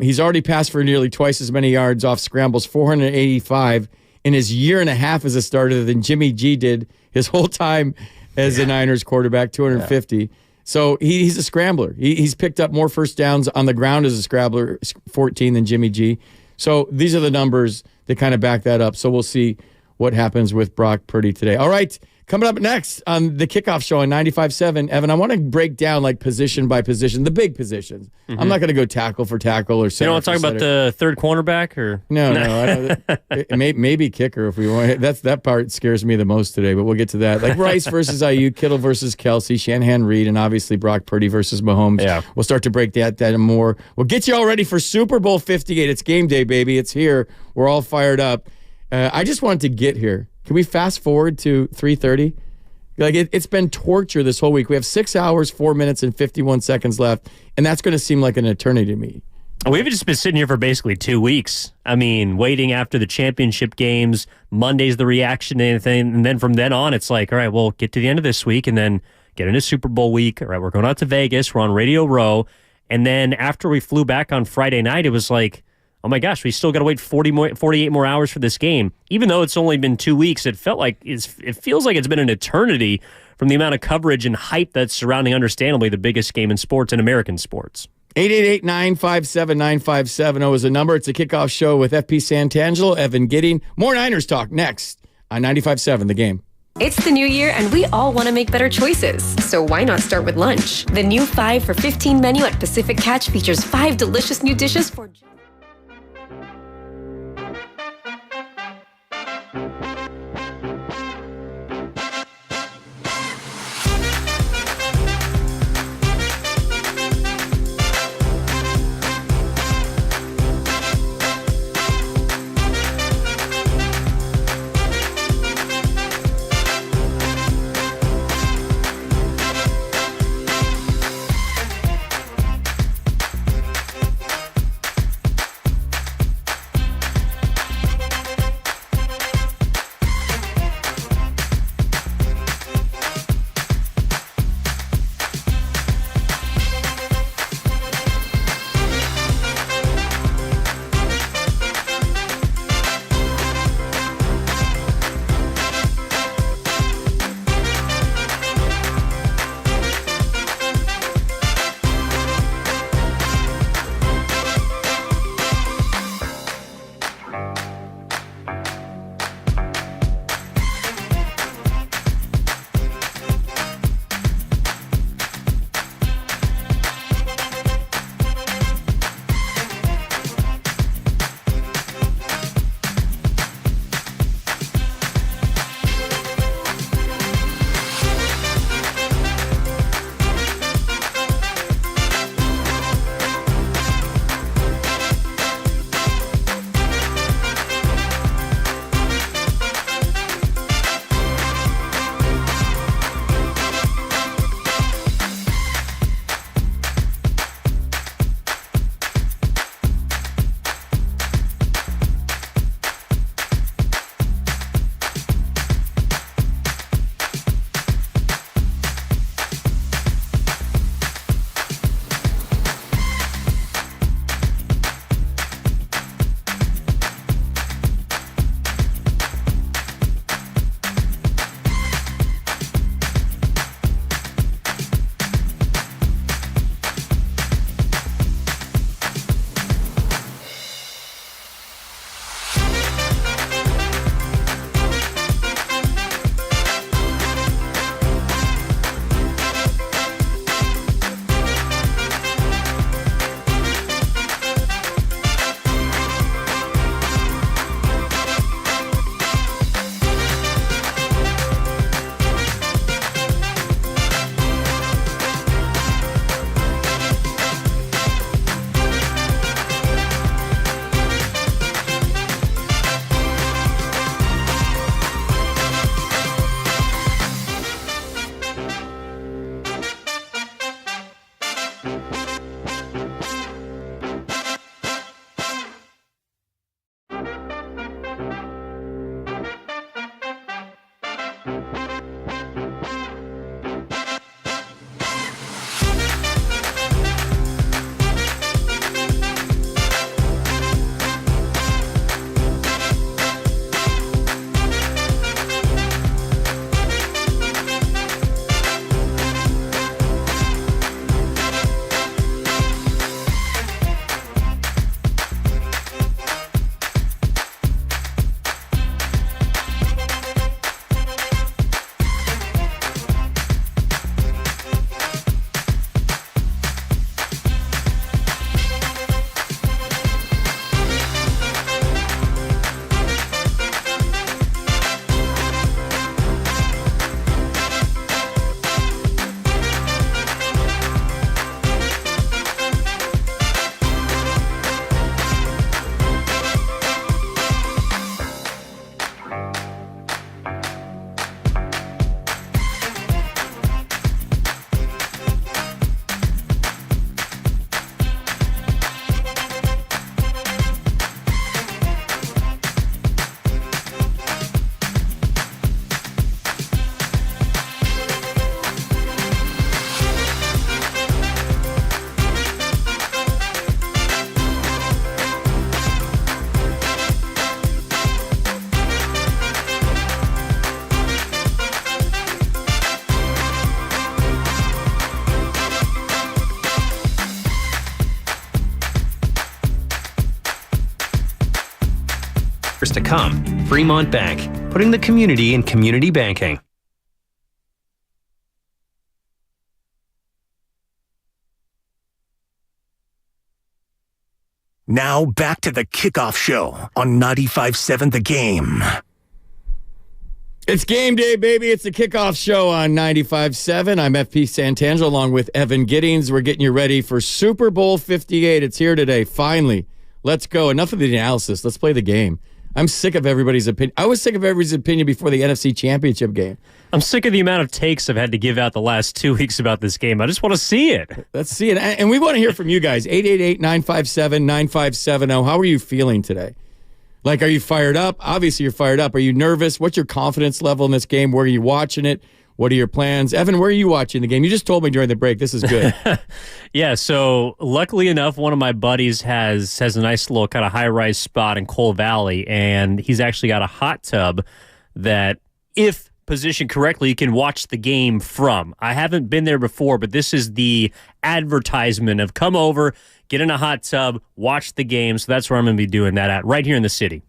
He's already passed for nearly twice as many yards off scrambles, 485 in his year and a half as a starter than Jimmy G did his whole time as a Niners quarterback, 250. Yeah. So he's a scrambler. He's picked up more first downs on the ground as a scrambler, 14, than Jimmy G. So these are the numbers that kind of back that up. So we'll see what happens with Brock Purdy today. All right. Coming up next on the Kickoff Show on 95.7, Evan, I want to break down like position by position, the big positions. Mm-hmm. I'm not going to go tackle for tackle or center. You don't want to talk about the third cornerback? Or No. I don't, maybe kicker if we want. That part scares me the most today, but we'll get to that. Like Rice versus Ayuk, Kittle versus Kelsey, Shanahan Reed, and obviously Brock Purdy versus Mahomes. Yeah. We'll start to break that and more. We'll get you all ready for Super Bowl 58. It's game day, baby. It's here. We're all fired up. I just wanted to get here. Can we fast forward to 3:30? Like it's been torture this whole week. We have 6 hours, 4 minutes, and 51 seconds left, and that's going to seem like an eternity to me. We've just been sitting here for basically 2 weeks. I mean, waiting after the championship games. Monday's the reaction to anything, and then from then on, it's like, all right, we'll get to the end of this week, and then get into Super Bowl week. All right, we're going out to Vegas. We're on Radio Row, and then after we flew back on Friday night, it was like, oh my gosh, we still got to wait 48 more hours for this game. Even though it's only been 2 weeks, it feels like it's been an eternity from the amount of coverage and hype that's surrounding, understandably, the biggest game in sports and American sports. 888-957-9570 is the number. It's a Kickoff Show with FP Santangelo, Evan Gidding. More Niners talk next on 95.7 The Game. It's the new year and we all want to make better choices. So why not start with lunch? The new 5 for 15 menu at Pacific Catch features 5 delicious new dishes for... years to come. Fremont Bank, putting the community in community banking. Now back to the Kickoff Show on 95.7 The Game. It's game day, baby. It's the Kickoff Show on 95.7. I'm FP Santangelo along with Evan Giddings. We're getting you ready for Super Bowl 58. It's here today, finally. Let's go. Enough of the analysis. Let's play the game. I'm sick of everybody's opinion. I was sick of everybody's opinion before the NFC Championship game. I'm sick of the amount of takes I've had to give out the last 2 weeks about this game. I just want to see it. Let's see it. And we want to hear from you guys. 888-957-9570. How are you feeling today? Like, are you fired up? Obviously, you're fired up. Are you nervous? What's your confidence level in this game? Where are you watching it? What are your plans? Evan, where are you watching the game? You just told me during the break. This is good. Yeah, so luckily enough, one of my buddies has a nice little kind of high-rise spot in Coal Valley, and he's actually got a hot tub that, if positioned correctly, you can watch the game from. I haven't been there before, but this is the advertisement of come over, get in a hot tub, watch the game. So that's where I'm going to be doing that at, right here in the city.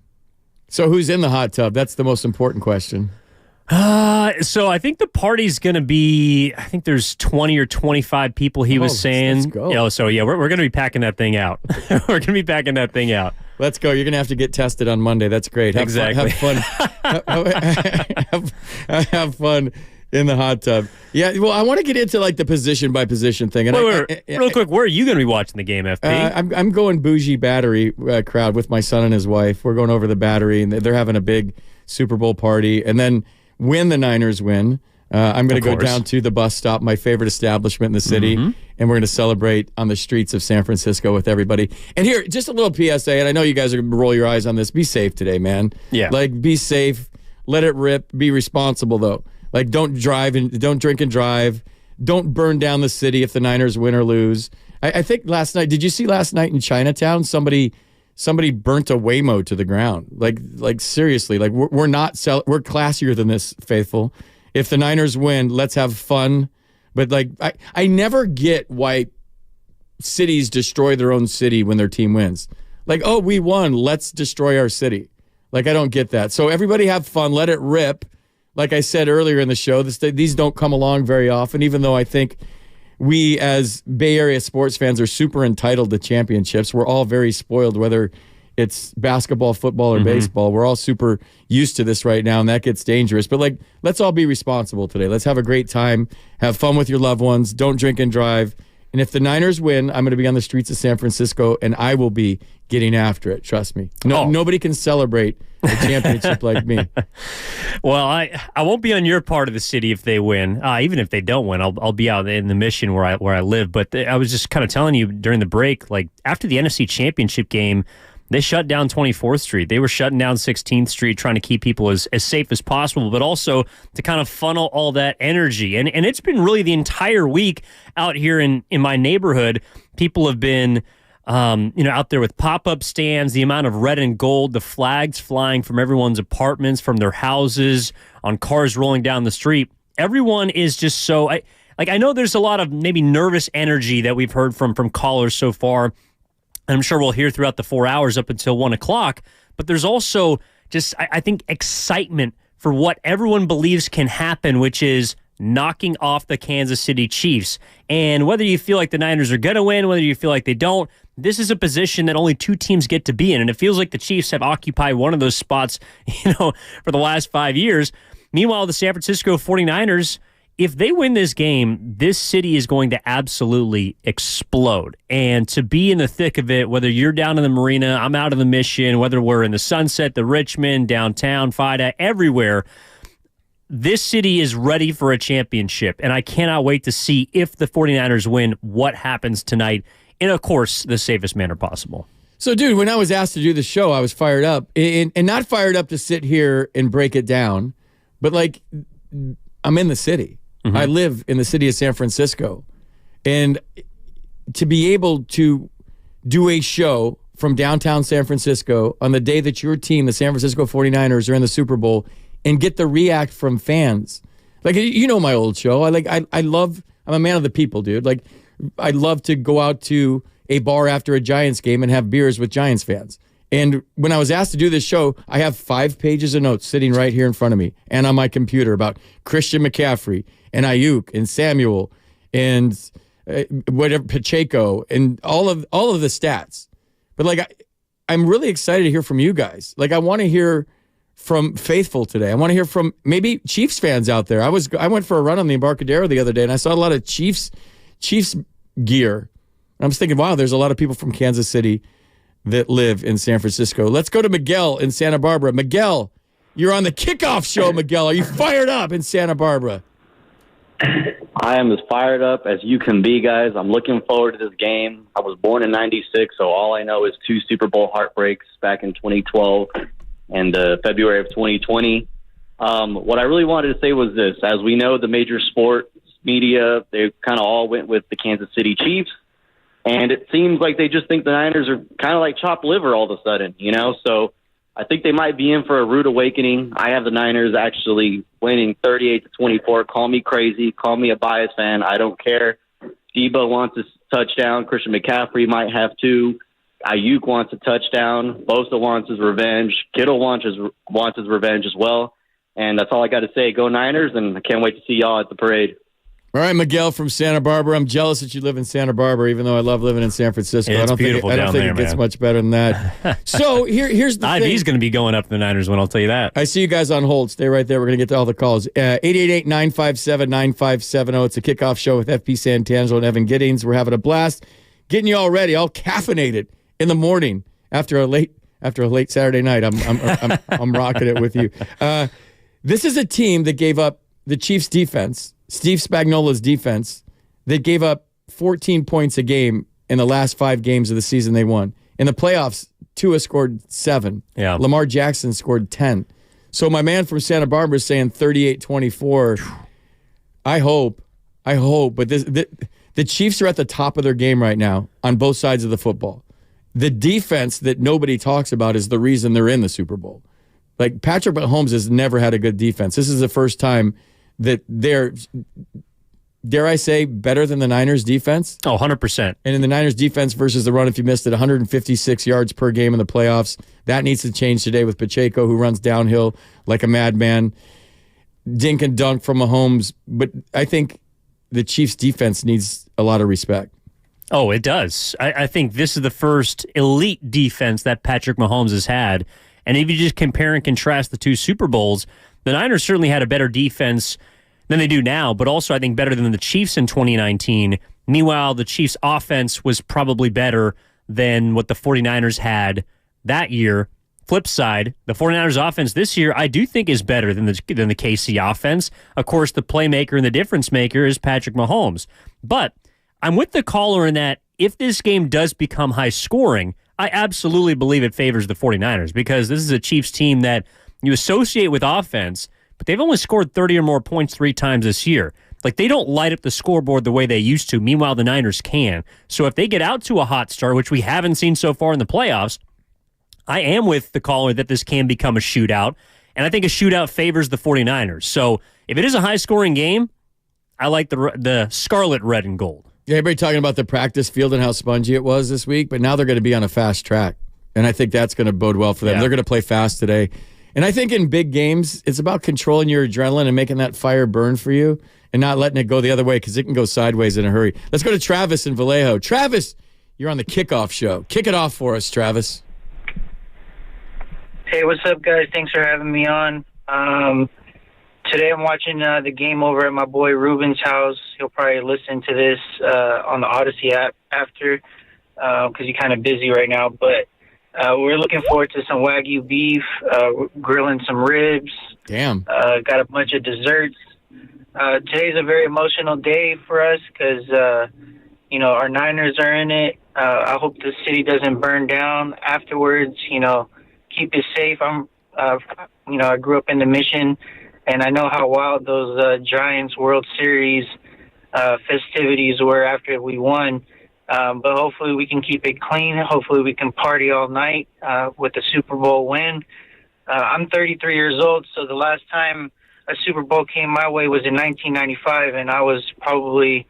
So who's in the hot tub? That's the most important question. So I think the party's going to be, I think there's 20 or 25 people he was saying. Let's go. You know, so yeah, we're going to be packing that thing out. We're going to be packing that thing out. Let's go. You're going to have to get tested on Monday. That's great. Exactly. Have fun. have fun in the hot tub. Yeah, well, I want to get into like the position by position thing. And real quick, where are you going to be watching the game, FP? I'm going bougie Battery crowd with my son and his wife. We're going over the Battery, and they're having a big Super Bowl party. And then when the Niners win, I'm going to go down to the bus stop, my favorite establishment in the city, and we're going to celebrate on the streets of San Francisco with everybody. And here, just a little PSA, and I know you guys are going to roll your eyes on this. Be safe today, man. Yeah. Like, be safe. Let it rip. Be responsible, though. Like, don't drink and drive. Don't burn down the city if the Niners win or lose. I think last night, did you see last night in Chinatown, somebody burnt a Waymo to the ground? Like seriously, like we're classier than this, faithful. If the Niners win, let's have fun. But like, I never get why cities destroy their own city when their team wins. Like, oh, we won, let's destroy our city. Like, I don't get that. So everybody have fun, let it rip. Like I said earlier in the show, these don't come along very often, even though I think we as Bay Area sports fans are super entitled to championships. We're all very spoiled, whether it's basketball, football, or baseball. We're all super used to this right now, and that gets dangerous. But like, let's all be responsible today. Let's have a great time. Have fun with your loved ones. Don't drink and drive. And if the Niners win, I'm going to be on the streets of San Francisco, and I will be getting after it. Trust me. Nobody can celebrate a championship like me. Well, I won't be on your part of the city if they win. Even if they don't win, I'll be out in the Mission where I live. But I was just kind of telling you during the break, like after the NFC Championship game, they shut down 24th Street. They were shutting down 16th Street, trying to keep people as safe as possible, but also to kind of funnel all that energy. And it's been really the entire week out here in my neighborhood. People have been out there with pop-up stands, the amount of red and gold, the flags flying from everyone's apartments, from their houses, on cars rolling down the street. Everyone is just so... I know there's a lot of maybe nervous energy that we've heard from callers so far, and I'm sure we'll hear throughout the 4 hours up until 1 o'clock, but there's also just, I think, excitement for what everyone believes can happen, which is knocking off the Kansas City Chiefs. And whether you feel like the Niners are going to win, whether you feel like they don't, this is a position that only two teams get to be in. And it feels like the Chiefs have occupied one of those spots, for the last 5 years. Meanwhile, the San Francisco 49ers, if they win this game, this city is going to absolutely explode. And to be in the thick of it, whether you're down in the marina, I'm out in the Mission, whether we're in the Sunset, the Richmond, downtown, FIDA, everywhere, this city is ready for a championship. And I cannot wait to see, if the 49ers win, what happens tonight in, of course, the safest manner possible. So, dude, when I was asked to do the show, I was fired up. And not fired up to sit here and break it down, but like, I'm in the city. Mm-hmm. I live in the city of San Francisco. And to be able to do a show from downtown San Francisco on the day that your team, the San Francisco 49ers, are in the Super Bowl, and get the react from fans. Like, you know my old show. I'm a man of the people, dude. Like, I love to go out to a bar after a Giants game and have beers with Giants fans. And when I was asked to do this show, I have 5 pages of notes sitting right here in front of me and on my computer about Christian McCaffrey and Ayuk and Samuel and whatever Pacheco and all of the stats. But like I'm really excited to hear from you guys. Like I want to hear from Faithful today. I want to hear from maybe Chiefs fans out there. I went for a run on the Embarcadero the other day and I saw a lot of Chiefs gear. I was thinking, wow, there's a lot of people from Kansas City that live in San Francisco. Let's go to Miguel in Santa Barbara. Miguel, you're on the Kickoff Show, Miguel. Are you fired up in Santa Barbara? I am as fired up as you can be, guys. I'm looking forward to this game. I was born in 96, so all I know is 2 Super Bowl heartbreaks back in 2012 and February of 2020. What I really wanted to say was this. As we know, the major sports media, they kind of all went with the Kansas City Chiefs. And it seems like they just think the Niners are kind of like chopped liver all of a sudden, you know? So I think they might be in for a rude awakening. I have the Niners actually winning 38-24. Call me crazy. Call me a biased fan. I don't care. Debo wants a touchdown. Christian McCaffrey might have 2. Ayuk wants a touchdown. Bosa wants his revenge. Kittle wants his revenge as well. And that's all I got to say. Go Niners, and I can't wait to see y'all at the parade. All right, Miguel from Santa Barbara. I'm jealous that you live in Santa Barbara, even though I love living in San Francisco. Yeah, I don't think it gets much better than that. So here's the thing. IV's going to be going up to the Niners when I'll tell you that. I see you guys on hold. Stay right there. We're going to get to all the calls. 888-957-9570. It's a Kickoff Show with FP Santangelo and Evan Giddings. We're having a blast, getting you all ready, all caffeinated in the morning after a late Saturday night. I'm rocking it with you. This is a team that gave up the Chiefs' defense. Steve Spagnuolo's defense, that gave up 14 points a game in the last 5 games of the season they won. In the playoffs, Tua scored 7. Yeah. Lamar Jackson scored 10. So my man from Santa Barbara is saying 38-24. I hope, but the Chiefs are at the top of their game right now on both sides of the football. The defense that nobody talks about is the reason they're in the Super Bowl. Like Patrick Mahomes has never had a good defense. This is the first time that they're, dare I say, better than the Niners defense? Oh, 100%. And in the Niners defense versus the run, if you missed it, 156 yards per game in the playoffs. That needs to change today with Pacheco, who runs downhill like a madman. Dink and dunk from Mahomes. But I think the Chiefs defense needs a lot of respect. Oh, it does. I think this is the first elite defense that Patrick Mahomes has had. And if you just compare and contrast the 2 Super Bowls, the Niners certainly had a better defense than they do now, but also I think better than the Chiefs in 2019. Meanwhile, the Chiefs' offense was probably better than what the 49ers had that year. Flip side, the 49ers' offense this year I do think is better than the KC offense. Of course, the playmaker and the difference maker is Patrick Mahomes. But I'm with the caller in that if this game does become high scoring, I absolutely believe it favors the 49ers because this is a Chiefs team that you associate with offense, but they've only scored 30 or more points 3 times this year. Like, they don't light up the scoreboard the way they used to. Meanwhile, the Niners can. So if they get out to a hot start, which we haven't seen so far in the playoffs, I am with the caller that this can become a shootout, and I think a shootout favors the 49ers. So if it is a high-scoring game, I like the scarlet, red, and gold. Yeah, everybody talking about the practice field and how spongy it was this week, but now they're going to be on a fast track, and I think that's going to bode well for them. Yeah. They're going to play fast today. And I think in big games, it's about controlling your adrenaline and making that fire burn for you and not letting it go the other way because it can go sideways in a hurry. Let's go to Travis in Vallejo. Travis, you're on the Kickoff Show. Kick it off for us, Travis. Hey, what's up, guys? Thanks for having me on. Today I'm watching the game over at my boy Ruben's house. He'll probably listen to this on the Odyssey app after because he's kind of busy right now. But we're looking forward to some Wagyu beef, grilling some ribs. Damn. Got a bunch of desserts. Today's a very emotional day for us because, our Niners are in it. I hope the city doesn't burn down afterwards. Keep it safe. I grew up in the Mission, and I know how wild those Giants World Series festivities were after we won. But hopefully we can keep it clean. Hopefully we can party all night with the Super Bowl win. I'm 33 years old, so the last time a Super Bowl came my way was in 1995, and I was probably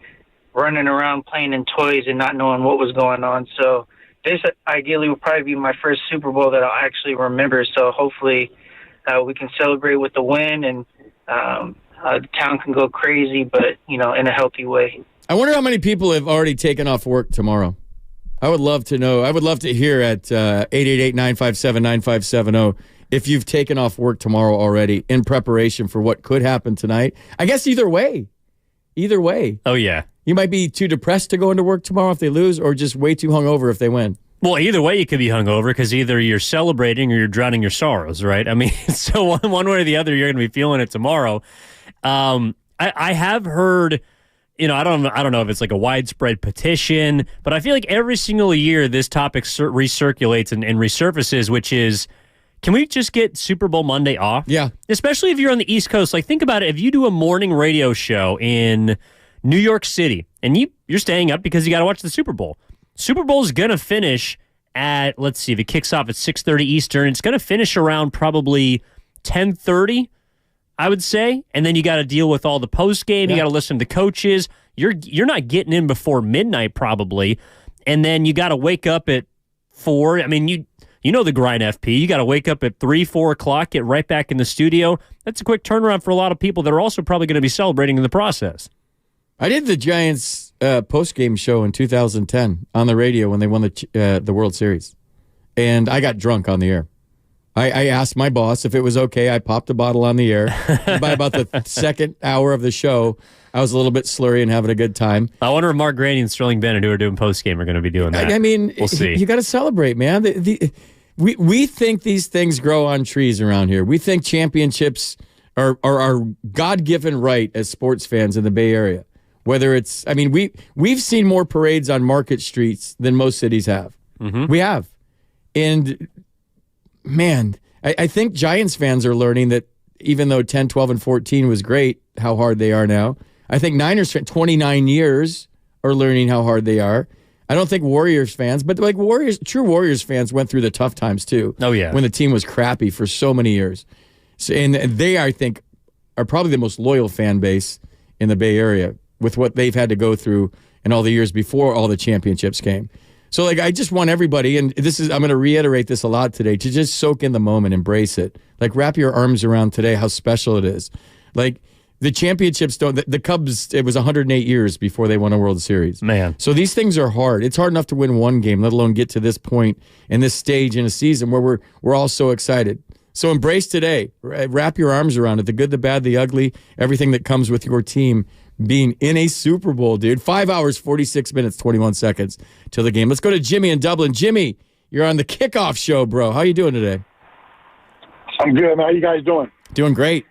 running around playing in toys and not knowing what was going on. So this ideally will probably be my first Super Bowl that I'll actually remember. So hopefully we can celebrate with the win, and the town can go crazy, but, in a healthy way. I wonder how many people have already taken off work tomorrow. I would love to know. I would love to hear at 888-957-9570 if you've taken off work tomorrow already in preparation for what could happen tonight. I guess either way. Either way. Oh, yeah. You might be too depressed to go into work tomorrow if they lose, or just way too hungover if they win. Well, either way, you could be hungover because either you're celebrating or you're drowning your sorrows, right? I mean, so one way or the other, you're going to be feeling it tomorrow. I have heard, I don't know if it's like a widespread petition, but I feel like every single year this topic recirculates and resurfaces, which is, can we just get Super Bowl Monday off? Yeah. Especially if you're on the East Coast. Like, think about it. If you do a morning radio show in New York City and you're staying up because you got to watch the Super Bowl. Super Bowl is going to finish at, let's see, if it kicks off at 6:30 Eastern, it's going to finish around probably 10:30, I would say. And then you got to deal with all the post game. You got to listen to coaches. You're not getting in before midnight probably. And then you got to wake up at 4. I mean, you know the grind, FP. You got to wake up at 3, 4 o'clock, get right back in the studio. That's a quick turnaround for a lot of people that are also probably going to be celebrating in the process. I did the Giants post-game show in 2010 on the radio when they won the World Series. And I got drunk on the air. I asked my boss if it was okay. I popped a bottle on the air. By about the second hour of the show, I was a little bit slurry and having a good time. I wonder if Mark Grady and Sterling Bennett, who are doing post-game, are going to be doing that. I mean, we'll see. You got to celebrate, man. We think these things grow on trees around here. We think championships are our God-given right as sports fans in the Bay Area. Whether it's, I mean, we've seen more parades on Market Streets than most cities have. Mm-hmm. We have. And, man, I think Giants fans are learning that even though 10, 12, and 14 was great, how hard they are now. I think Niners fans, 29 years, are learning how hard they are. I don't think Warriors fans, but like true Warriors fans went through the tough times too. Oh, yeah. When the team was crappy for so many years. So, and they, I think, are probably the most loyal fan base in the Bay Area with what they've had to go through in all the years before all the championships came. So, like, I just want everybody, and I'm going to reiterate this a lot today, to just soak in the moment, embrace it. Like, wrap your arms around today how special it is. Like, the championships the Cubs, it was 108 years before they won a World Series. Man. So these things are hard. It's hard enough to win one game, let alone get to this point in this stage in a season where we're all so excited. So embrace today. Wrap your arms around it. The good, the bad, the ugly, everything that comes with your team being in a Super Bowl, dude. 5 hours, 46 minutes, 21 seconds till the game. Let's go to Jimmy in Dublin. Jimmy, you're on the Kickoff Show, bro. How you doing today? I'm good, man. How you guys doing? Doing great.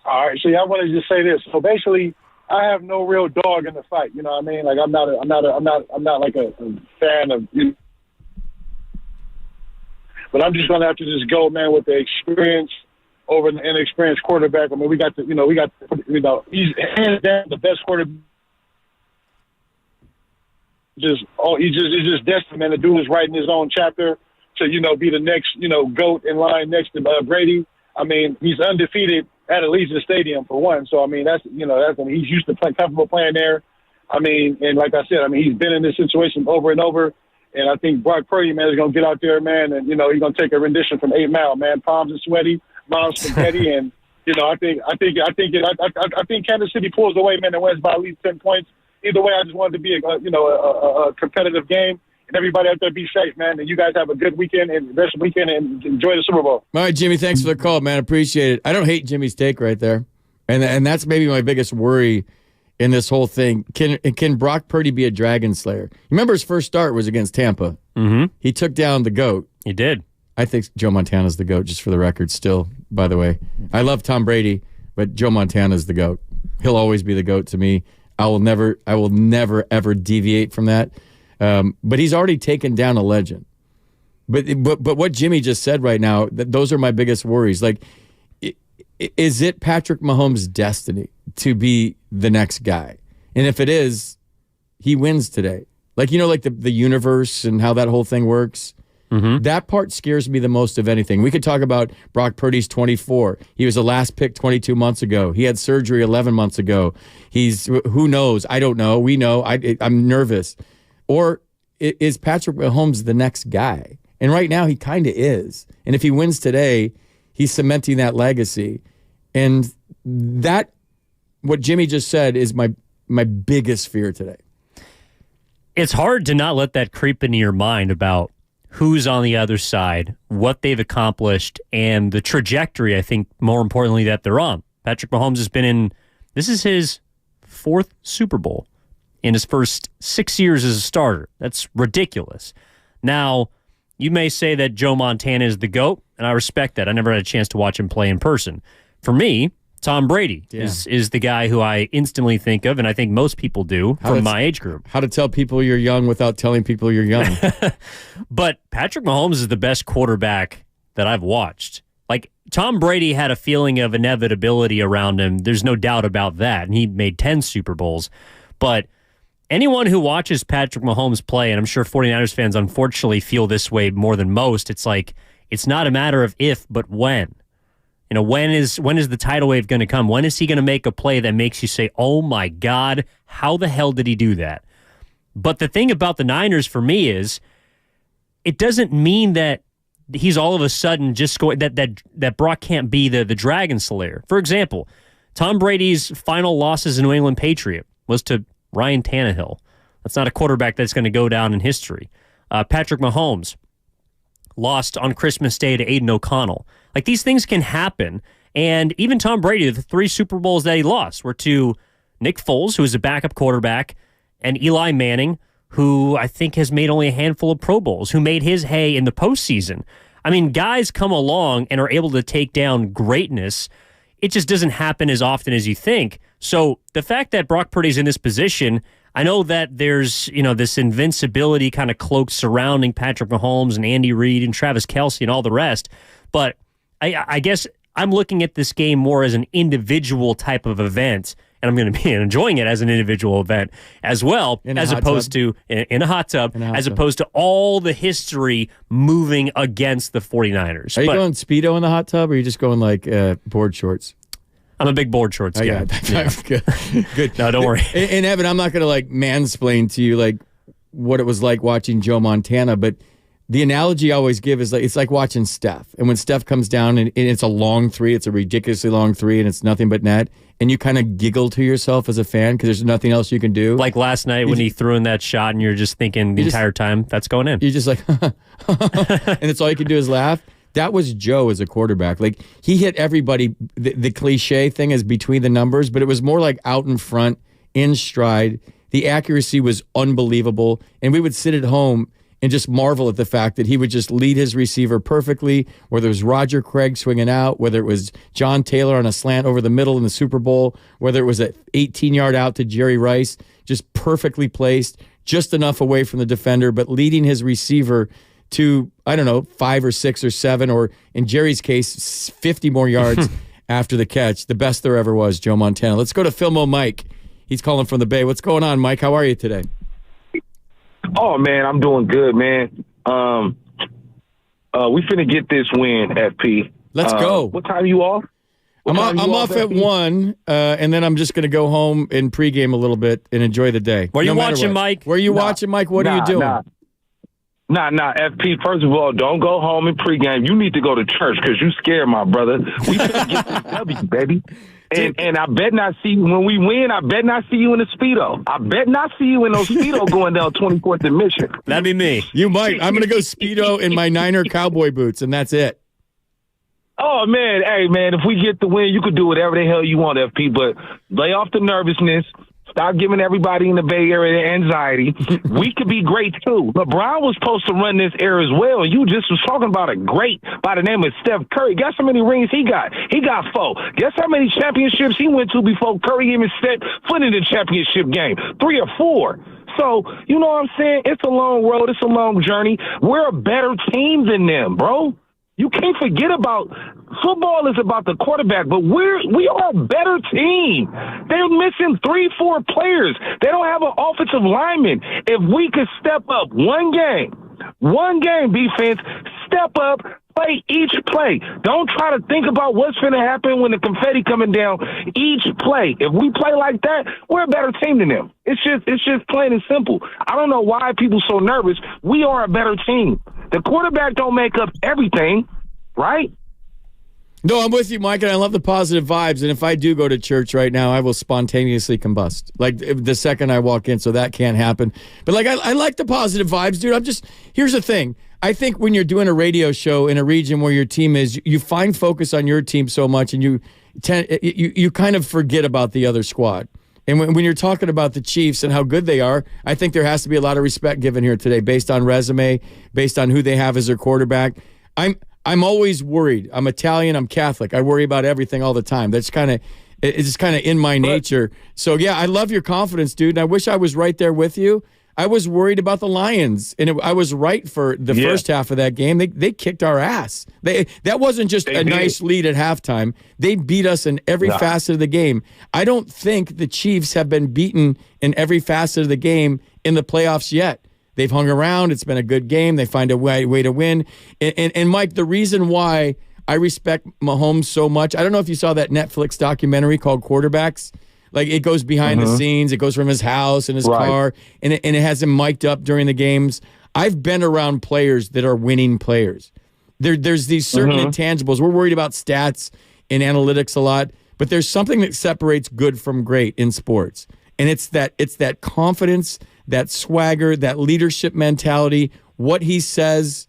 All right. See, I wanted to just say this. So basically, I have no real dog in the fight. You know what I mean? Like I'm not like a fan of you. But I'm just gonna have to just go, man, with the experience over an inexperienced quarterback. I mean, he's hands down the best quarterback. He's just destined, man. The dude is writing his own chapter to, be the next, GOAT in line next to Brady. I mean, he's undefeated at Allegiant Stadium for one. So I mean, he's used to comfortable playing there. I mean, and like I said, I mean, he's been in this situation over and over. And I think Brock Purdy, man, is going to get out there, man, and, he's going to take a rendition from 8 Mile, man. Palms are sweaty, mom's spaghetti, and, I think Kansas City pulls away, man, and wins by at least 10 points. Either way, I just wanted to be a competitive game, and everybody out there be safe, man. And you guys have a good weekend and rest of the weekend and enjoy the Super Bowl. All right, Jimmy, thanks for the call, man. Appreciate it. I don't hate Jimmy's take right there, and that's maybe my biggest worry in this whole thing. Can Brock Purdy be a Dragon Slayer? Remember his first start was against Tampa. Mm-hmm. He took down the GOAT. He did. I think Joe Montana's the GOAT, just for the record still, by the way. I love Tom Brady, but Joe Montana's the GOAT. He'll always be the GOAT to me. I will never, ever deviate from that. But he's already taken down a legend. But what Jimmy just said right now, those are my biggest worries. Like, is it Patrick Mahomes' destiny to be the next guy? And if it is, he wins today. Like, like the universe and how that whole thing works. Mm-hmm. That part scares me the most of anything. We could talk about Brock Purdy's 24. He was the last pick 22 months ago. He had surgery 11 months ago. Who knows? I don't know. We know. I'm nervous. Or is Patrick Mahomes the next guy? And right now he kind of is. And if he wins today, he's cementing that legacy. And that, what Jimmy just said, is my biggest fear today. It's hard to not let that creep into your mind about who's on the other side, what they've accomplished, and the trajectory, I think, more importantly, that they're on. Patrick Mahomes has been in, this is his 4th Super Bowl in his first 6 years as a starter. That's ridiculous. Now, you may say that Joe Montana is the GOAT, and I respect that. I never had a chance to watch him play in person. For me, Tom Brady is the guy who I instantly think of, and I think most people do from my age group. How to tell people you're young without telling people you're young. But Patrick Mahomes is the best quarterback that I've watched. Like, Tom Brady had a feeling of inevitability around him. There's no doubt about that, and he made 10 Super Bowls. But anyone who watches Patrick Mahomes play, and I'm sure 49ers fans unfortunately feel this way more than most, it's like, it's not a matter of if, but when. You know, when is the tidal wave going to come? When is he going to make a play that makes you say, oh my God, how the hell did he do that? But the thing about the Niners for me is, it doesn't mean that he's all of a sudden just going, that Brock can't be the Dragon Slayer. For example, Tom Brady's final losses in New England Patriot was to Ryan Tannehill. That's not a quarterback that's going to go down in history. Patrick Mahomes lost on Christmas Day to Aiden O'Connell. Like, these things can happen. And even Tom Brady, the 3 Super Bowls that he lost were to Nick Foles, who is a backup quarterback, and Eli Manning, who I think has made only a handful of Pro Bowls, who made his hay in the postseason. I mean, guys come along and are able to take down greatness. It just doesn't happen as often as you think. So the fact that Brock Purdy's in this position, I know that there's, this invincibility kind of cloak surrounding Patrick Mahomes and Andy Reid and Travis Kelce and all the rest, but I guess I'm looking at this game more as an individual type of event, and I'm going to be enjoying it as an individual event as well, as opposed to in a hot tub, as opposed to all the history moving against the 49ers. Are you going Speedo in the hot tub, or are you just going like board shorts? I'm a big board shorts guy. Good. No, don't worry. And Evan, I'm not going to like mansplain to you like what it was like watching Joe Montana, but the analogy I always give is like, it's like watching Steph. And when Steph comes down and it's a long 3, it's a ridiculously long 3, and it's nothing but net, and you kind of giggle to yourself as a fan because there's nothing else you can do. Like last night when he threw in that shot and you're just thinking the entire time, that's going in. You're just like, and it's all you can do is laugh. That was Joe as a quarterback. Like, he hit everybody. The cliche thing is between the numbers, but it was more like out in front, in stride. The accuracy was unbelievable. And we would sit at home and just marvel at the fact that he would just lead his receiver perfectly, whether it was Roger Craig swinging out, whether it was John Taylor on a slant over the middle in the Super Bowl, whether it was an 18-yard out to Jerry Rice, just perfectly placed, just enough away from the defender, but leading his receiver to, 5 or 6 or 7, or in Jerry's case, 50 more yards after the catch. The best there ever was, Joe Montana. Let's go to Filmo Mike. He's calling from the Bay. What's going on, Mike? How are you today? Oh, man, I'm doing good, man. We finna get this win, FP. Let's go. What time you off? I'm off at 1, and then I'm just going to go home and pregame a little bit and enjoy the day. Where are you watching, Mike? Where are you watching, Mike? What are you doing? Nah, FP, first of all, don't go home and pregame. You need to go to church because you scared, my brother. We finna get this W, baby. And I bet not see you when we win. I bet not see you in the Speedo. I bet not see you in those Speedo going down 24th and Mission. That'd be me. You might. I'm going to go Speedo in my Niner cowboy boots, and that's it. Oh, man. Hey, man, if we get the win, you could do whatever the hell you want, FP, but lay off the nervousness. Stop giving everybody in the Bay Area anxiety. We could be great, too. LeBron was supposed to run this era as well. You just was talking about a great by the name of Steph Curry. Guess how many rings he got? He got 4. Guess how many championships he went to before Curry even set foot in the championship game? 3 or 4. So, you know what I'm saying? It's a long road. It's a long journey. We're a better team than them, bro. You can't forget about football is about the quarterback, but we are a better team. They're missing 3-4 players. They don't have an offensive lineman. If we could step up one game defense, step up, play Play each play. Don't try to think about what's going to happen when the confetti coming down. Each play. If we play like that, we're a better team than them. It's just plain and simple. I don't know why people so nervous. We are a better team. The quarterback don't make up everything, right? No, I'm with you, Mike, and I love the positive vibes. And if I do go to church right now, I will spontaneously combust. Like the second I walk in, so that can't happen. But like I like the positive vibes, dude. Here's the thing. I think when you're doing a radio show in a region where your team is, you find focus on your team so much, and you kind of forget about the other squad. And when you're talking about the Chiefs and how good they are, I think there has to be a lot of respect given here today based on resume, based on who they have as their quarterback. I'm always worried. I'm Italian. I'm Catholic. I worry about everything all the time. It's kind of in my nature. So, yeah, I love your confidence, dude. And I wish I was right there with you. I was worried about the Lions, and I was right for the first half of that game. They kicked our ass. That wasn't just a nice lead at halftime. They beat us in every facet of the game. I don't think the Chiefs have been beaten in every facet of the game in the playoffs yet. They've hung around. It's been a good game. They find a way to win. And Mike, the reason why I respect Mahomes so much, I don't know if you saw that Netflix documentary called Quarterbacks. Like, it goes behind the scenes. It goes from his house and his car, and it has him mic'd up during the games. I've been around players that are winning players. There's these certain intangibles. We're worried about stats and analytics a lot, but there's something that separates good from great in sports. And it's that confidence, that swagger, that leadership mentality. What he says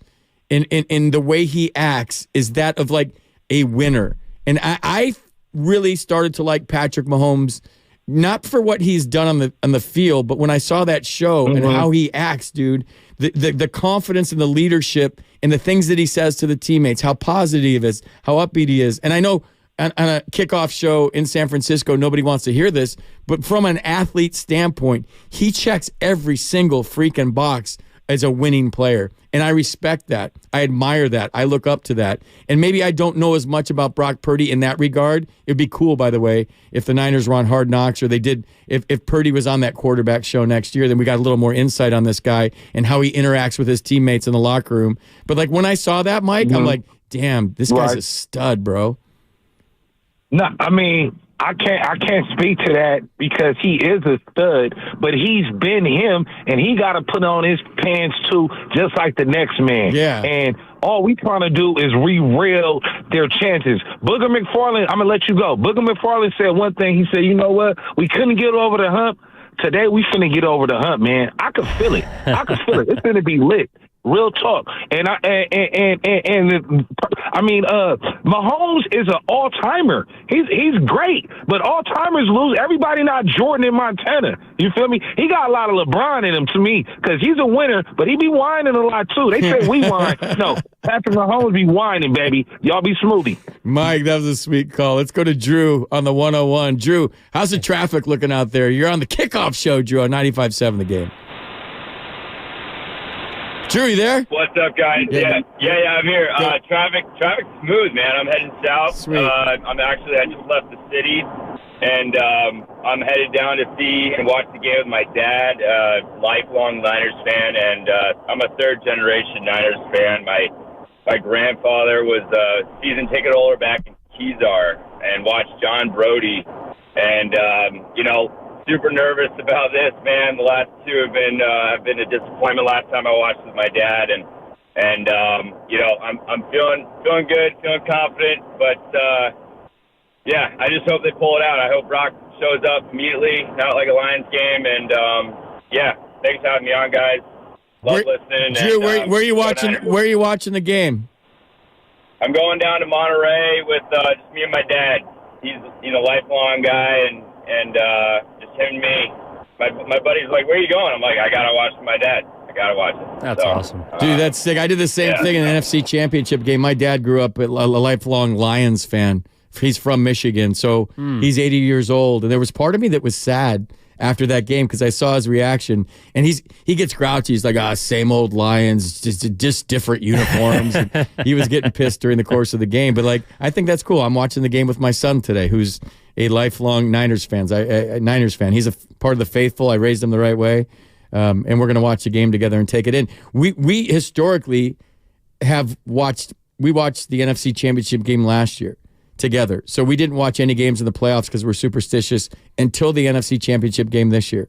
in the way he acts is that of like a winner. And I really started to like Patrick Mahomes, not for what he's done on the field, but when I saw that show and how he acts, dude, the confidence and the leadership and the things that he says to the teammates, how positive he is, how upbeat he is. And I know on a kickoff show in San Francisco, nobody wants to hear this, but from an athlete standpoint, he checks every single freaking box as a winning player. And I respect that. I admire that. I look up to that. And maybe I don't know as much about Brock Purdy in that regard. It'd be cool, by the way, if the Niners were on Hard Knocks, or they did, if Purdy was on that quarterback show next year, then we got a little more insight on this guy and how he interacts with his teammates in the locker room. But like when I saw that, Mike, I'm like, damn, this guy's a stud, bro. No, I mean, I can't speak to that because he is a stud, but he's been him, and he got to put on his pants too, just like the next man. Yeah. And all we trying to do is re-rail their chances. Booger McFarland, I'm going to let you go. Booger McFarland said one thing. He said, you know what? We couldn't get over the hump. Today we finna get over the hump, man. I can feel it. It's finna be lit. Real talk. And Mahomes is an all-timer. He's great, but all-timers lose. Everybody not Jordan in Montana. You feel me? He got a lot of LeBron in him to me because he's a winner, but he be whining a lot too. They say we whine. No, Patrick Mahomes be whining, baby. Y'all be smoothie. Mike, that was a sweet call. Let's go to Drew on the 101. Drew, how's the traffic looking out there? You're on the kickoff show, Drew, on 95.7 The Game. Drew, you there? What's up, guys? Yeah, I'm here. Traffic's smooth, man. I'm heading south. Sweet. I just left the city, and I'm headed down to see and watch the game with my dad, lifelong Niners fan, and I'm a third-generation Niners fan. My grandfather was a season ticket holder back in Kezar and watched John Brody, and super nervous about this, man. The last two have been a disappointment. Last time I watched with my dad, and I'm feeling good, feeling confident. But I just hope they pull it out. I hope Brock shows up immediately, not like a Lions game. And thanks for having me on, guys. Love listening. Drew, where are you watching? Where are you watching the game? I'm going down to Monterey with just me and my dad. He's a lifelong guy, and just him and me. My buddy's like, where are you going? I'm like, I got to watch my dad. I got to watch it. That's awesome. Dude, that's sick. I did the same thing in the NFC Championship game. My dad grew up a lifelong Lions fan. He's from Michigan, so he's 80 years old. And there was part of me that was sad after that game because I saw his reaction. And he gets grouchy. He's like, same old Lions, just different uniforms. And he was getting pissed during the course of the game. But, like, I think that's cool. I'm watching the game with my son today, who's a lifelong Niners fan. He's a part of the faithful. I raised him the right way. And we're going to watch the game together and take it in. We historically have watched we watched the NFC Championship game last year together. So we didn't watch any games in the playoffs because we're superstitious until the NFC Championship game this year.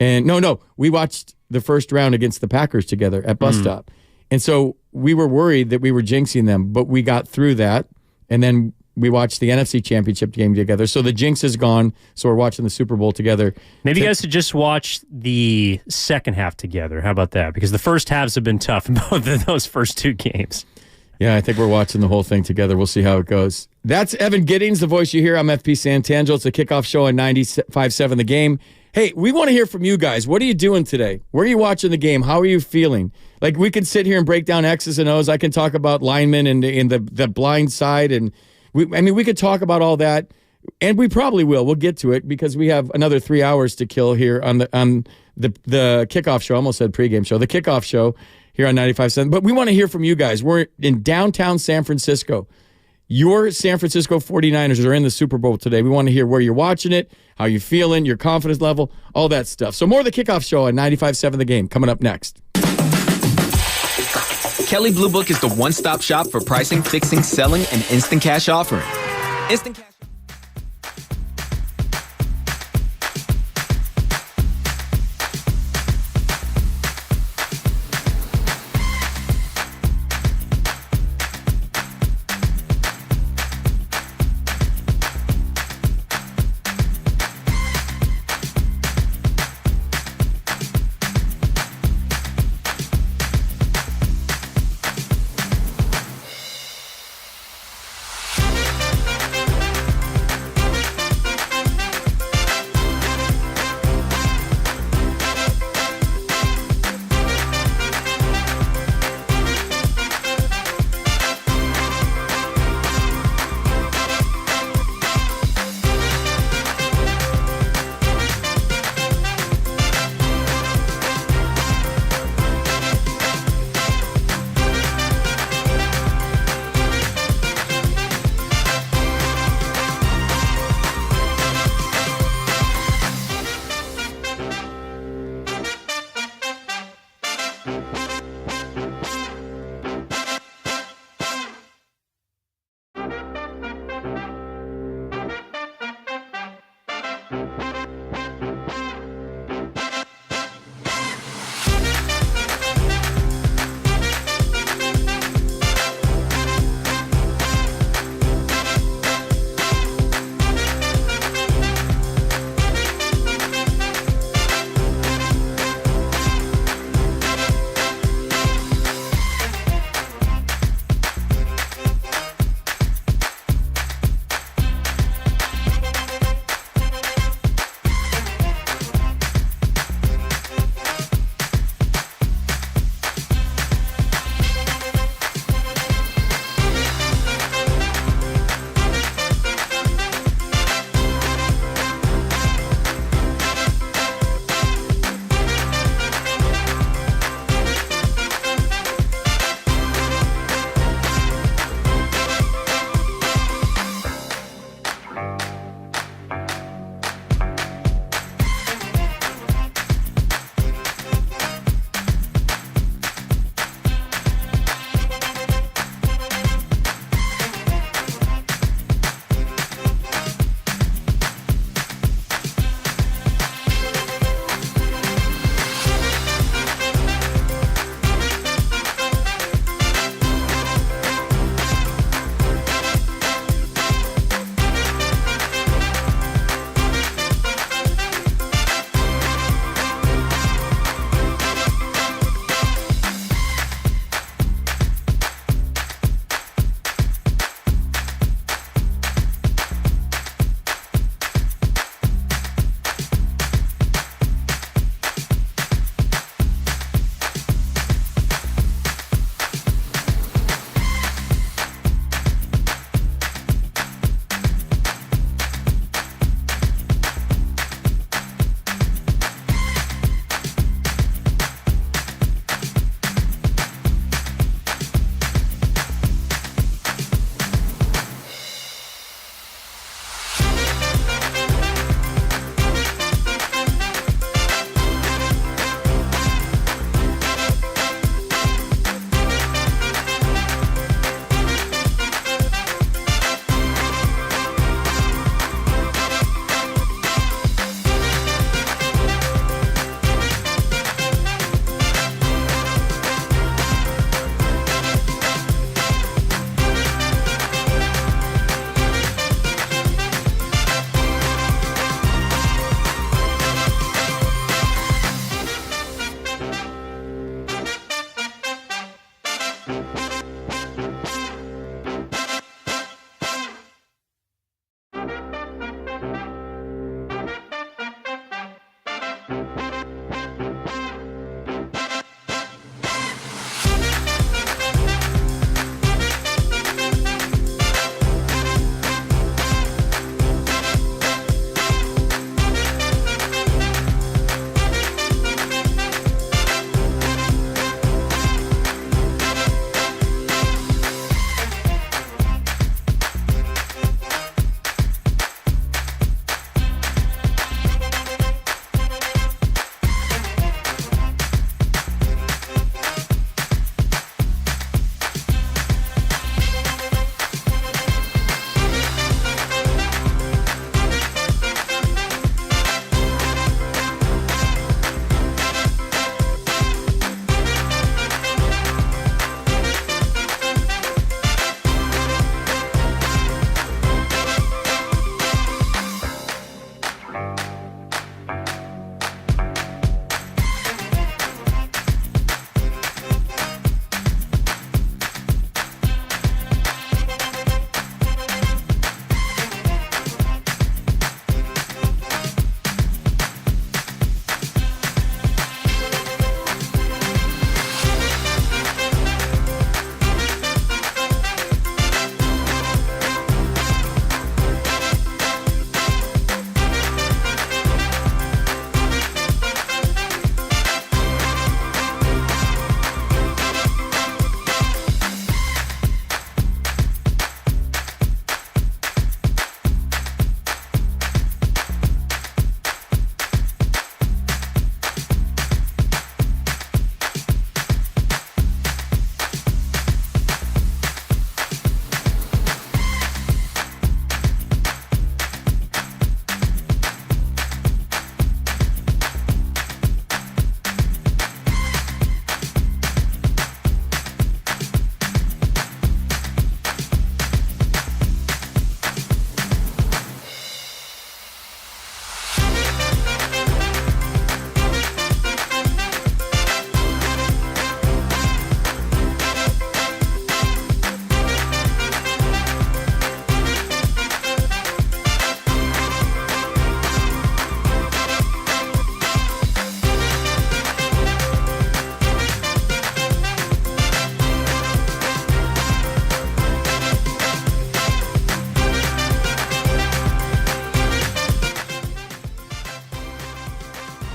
And no, we watched the first round against the Packers together at Bus Stop. And so we were worried that we were jinxing them, but we got through that. And then we watched the NFC Championship game together. So the jinx is gone. So we're watching the Super Bowl together. Maybe you guys should just watch the second half together. How about that? Because the first halves have been tough in both of those first two games. Yeah, I think we're watching the whole thing together. We'll see how it goes. That's Evan Giddings, the voice you hear. I'm FP Santangelo. It's the Kickoff Show on 95.7 The Game. Hey, we want to hear from you guys. What are you doing today? Where are you watching the game? How are you feeling? Like, we can sit here and break down X's and O's. I can talk about linemen and in the blind side. And we could talk about all that. And we probably will. We'll get to it because we have another 3 hours to kill here on the Kickoff Show. I almost said pregame show. The Kickoff Show here on 95.7. But we want to hear from you guys. We're in downtown San Francisco. Your San Francisco 49ers are in the Super Bowl today. We want to hear where you're watching it, how you're feeling, your confidence level, all that stuff. So more of the Kickoff Show on 95.7 The Game coming up next. Kelley Blue Book is the one-stop shop for pricing, fixing, selling, and instant cash offering. Instant cash.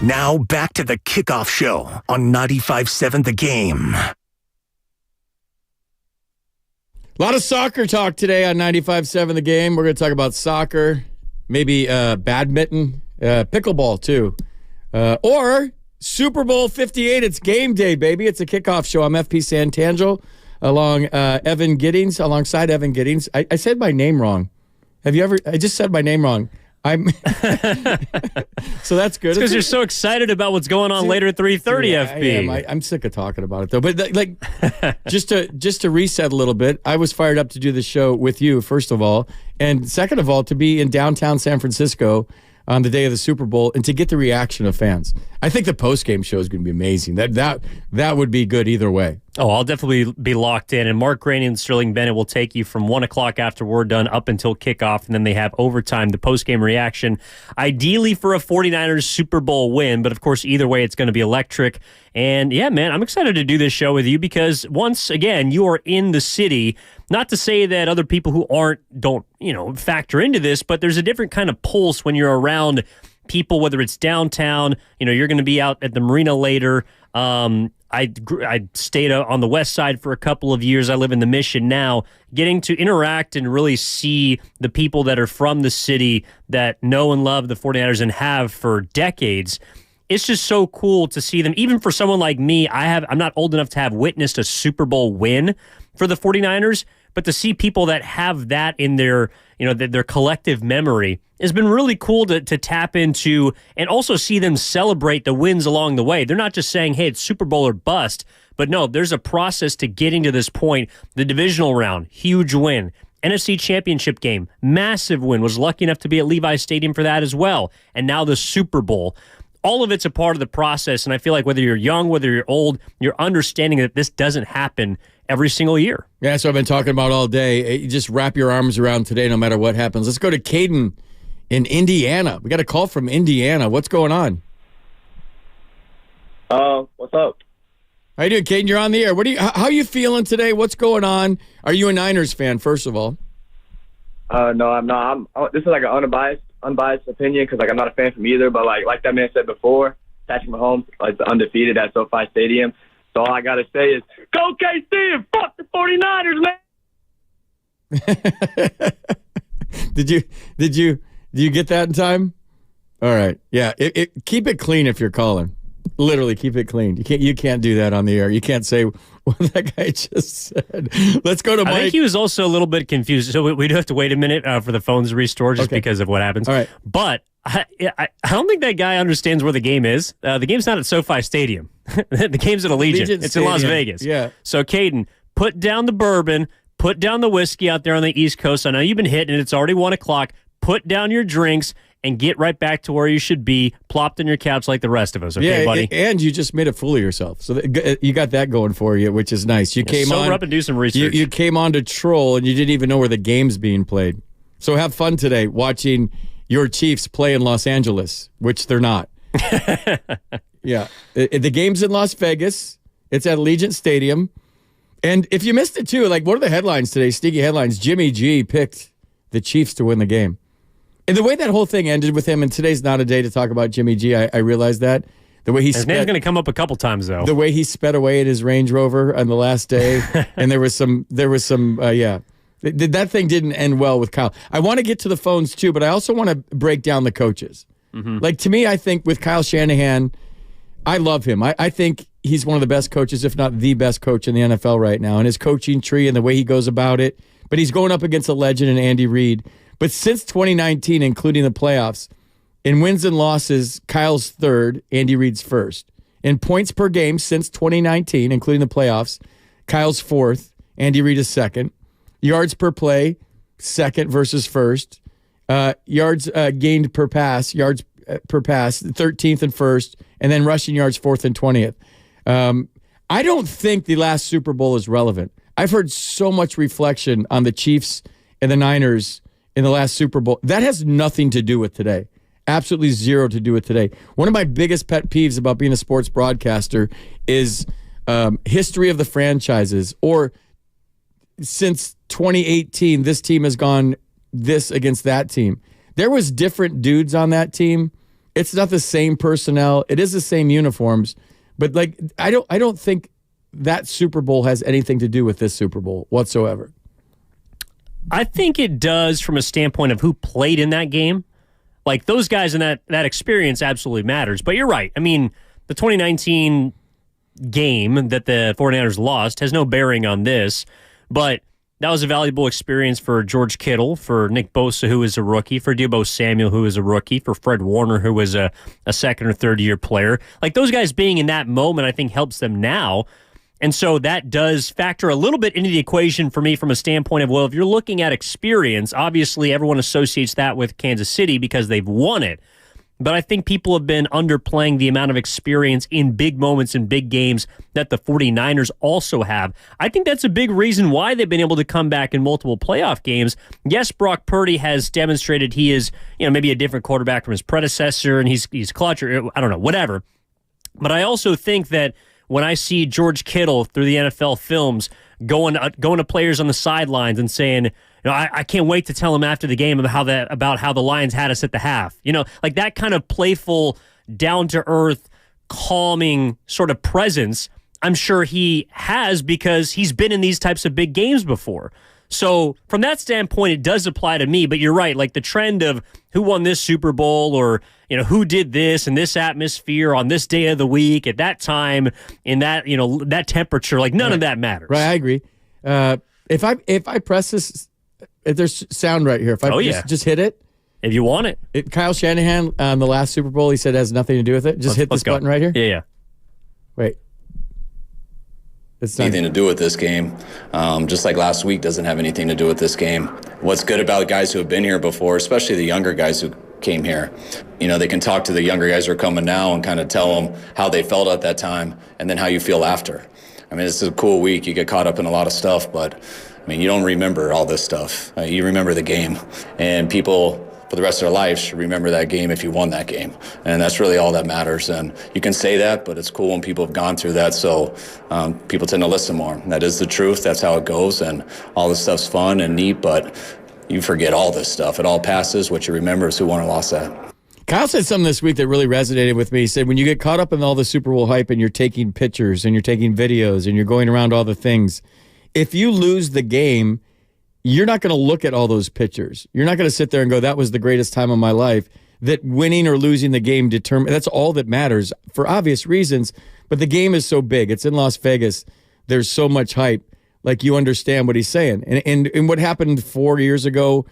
Now back to the Kickoff Show on 95.7 The Game. A lot of soccer talk today on 95.7 The Game. We're going to talk about soccer, maybe badminton, pickleball too, or Super Bowl 58. It's game day, baby. It's a kickoff show. I'm FP Santangelo alongside Evan Giddings. I said my name wrong. Have you ever? I just said my name wrong. So that's good. Because you're so excited about what's going on later at 3:30, FP. I'm sick of talking about it though. But like, just to reset a little bit, I was fired up to do the show with you, first of all, and second of all, to be in downtown San Francisco on the day of the Super Bowl and to get the reaction of fans. I think the post-game show is going to be amazing. That would be good either way. Oh, I'll definitely be locked in. And Mark Graney and Sterling Bennett will take you from 1 o'clock after we're done up until kickoff. And then they have overtime, the post-game reaction, ideally for a 49ers Super Bowl win. But, of course, either way, it's going to be electric. And, yeah, man, I'm excited to do this show with you because, once again, you are in the city. Not to say that other people who don't factor into this, but there's a different kind of pulse when you're around people, whether it's downtown, you're going to be out at the marina later. I stayed on the west side for a couple of years. I live in the Mission now. Getting to interact and really see the people that are from the city that know and love the 49ers and have for decades, it's just so cool to see them. Even for someone like me, I'm not old enough to have witnessed a Super Bowl win for the 49ers, but to see people that have that in their collective memory has been really cool to tap into and also see them celebrate the wins along the way. They're not just saying, hey, it's Super Bowl or bust, but no, there's a process to getting to this point. The divisional round, huge win. NFC Championship game, massive win. Was lucky enough to be at Levi's Stadium for that as well. And now the Super Bowl. All of it's a part of the process, and I feel like whether you're young, whether you're old, you're understanding that this doesn't happen every single year. Yeah, that's what I've been talking about all day. You just wrap your arms around today no matter what happens. Let's go to Caden in Indiana. We got a call from Indiana. What's going on? What's up? How you doing, Caden? You're on the air. How are you feeling today? What's going on? Are you a Niners fan, first of all? No, I'm not. This is like an unbiased opinion because I'm not a fan from either. But like that man said before, Patrick Mahomes is undefeated at SoFi Stadium. So all I gotta say is, go KC and fuck the 49ers, man. Did you get that in time? All right. Yeah. Keep it clean if you're calling. Literally keep it clean. You can't do that on the air. You can't say what that guy just said. Let's go to Mike. I think he was also a little bit confused. So we do have to wait a minute for the phones to restore just because of what happens. All right. But I don't think that guy understands where the game is. The game's not at SoFi Stadium. The game's at Allegiant. It's in Las Vegas. Yeah. So, Caden, put down the bourbon, put down the whiskey out there on the East Coast. I know you've been hitting it. It's already 1 o'clock. Put down your drinks and get right back to where you should be, plopped on your couch like the rest of us. Okay, buddy? And you just made a fool of yourself. So you got that going for you, which is nice. You came on. Sober up and do some research. You came on to troll, and you didn't even know where the game's being played. So have fun today watching your Chiefs play in Los Angeles, which they're not. Yeah. The game's in Las Vegas. It's at Allegiant Stadium. And if you missed it, too, what are the headlines today? Sneaky headlines. Jimmy G picked the Chiefs to win the game. And the way that whole thing ended with him, and today's not a day to talk about Jimmy G, I realize that. The way his name's going to come up a couple times, though. The way he sped away in his Range Rover on the last day. And there was some, yeah. That thing didn't end well with Kyle. I want to get to the phones, too, but I also want to break down the coaches. Mm-hmm. To me, I think with Kyle Shanahan, I love him. I think he's one of the best coaches, if not the best coach in the NFL right now. And his coaching tree and the way he goes about it. But he's going up against a legend in Andy Reid. But since 2019, including the playoffs, in wins and losses, Kyle's third, Andy Reid's first. In points per game since 2019, including the playoffs, Kyle's fourth, Andy Reid is second. Yards per play, second versus first. Yards gained per pass, 13th and first. And then rushing yards, 4th and 20th. I don't think the last Super Bowl is relevant. I've heard so much reflection on the Chiefs and the Niners in the last Super Bowl. That has nothing to do with today. Absolutely zero to do with today. One of my biggest pet peeves about being a sports broadcaster is history of the franchises. Or since 2018, this team has gone this against that team. There was different dudes on that team, It's not the same personnel. It is the same uniforms, but like I don't think that Super Bowl has anything to do with this Super Bowl whatsoever. I think it does from a standpoint of who played in that game. Like those guys in that experience absolutely matters. But you're right. I mean, the 2019 game that the 49ers lost has no bearing on this, but that was a valuable experience for George Kittle, for Nick Bosa, who is a rookie, for Deebo Samuel, who is a rookie, for Fred Warner, who was a second or third year player. Like those guys being in that moment, I think helps them now. And so that does factor a little bit into the equation for me from a standpoint of, well, if you're looking at experience, obviously everyone associates that with Kansas City because they've won it. But I think people have been underplaying the amount of experience in big moments in big games that the 49ers also have. I think that's a big reason why they've been able to come back in multiple playoff games. Yes, Brock Purdy has demonstrated he is, maybe a different quarterback from his predecessor, and he's clutch, or I don't know, whatever. But I also think that when I see George Kittle through the NFL films going to players on the sidelines and saying, I can't wait to tell him after the game about how the Lions had us at the half. Like that kind of playful, down-to-earth, calming sort of presence, I'm sure he has because he's been in these types of big games before. So from that standpoint, it does apply to me. But you're right, like the trend of who won this Super Bowl or who did this in this atmosphere on this day of the week at that time in that that temperature, like none of that matters. Right, I agree. If I press this, if there's sound right here, if I just hit it, if you want it. Kyle Shanahan on the last Super Bowl, he said it has nothing to do with it. Just hit this button right here. Yeah. Wait. It's anything to do with this game. Just like last week doesn't have anything to do with this game. What's good about guys who have been here before, especially the younger guys who came here, they can talk to the younger guys who are coming now and kind of tell them how they felt at that time and then how you feel after. I mean, it's a cool week. You get caught up in a lot of stuff, but you don't remember all this stuff. You remember the game, and people for the rest of their lives should remember that game if you won that game. And that's really all that matters. And you can say that, but it's cool when people have gone through that, so people tend to listen more. That is the truth. That's how it goes, and all this stuff's fun and neat, but you forget all this stuff. It all passes. What you remember is who won or lost that. Kyle said something this week that really resonated with me. He said, when you get caught up in all the Super Bowl hype and you're taking pictures and you're taking videos and you're going around all the things, if you lose the game, you're not going to look at all those pictures. You're not going to sit there and go, that was the greatest time of my life. That winning or losing the game that's all that matters for obvious reasons. But the game is so big. It's in Las Vegas. There's so much hype. Like, you understand what he's saying. And what happened 4 years ago,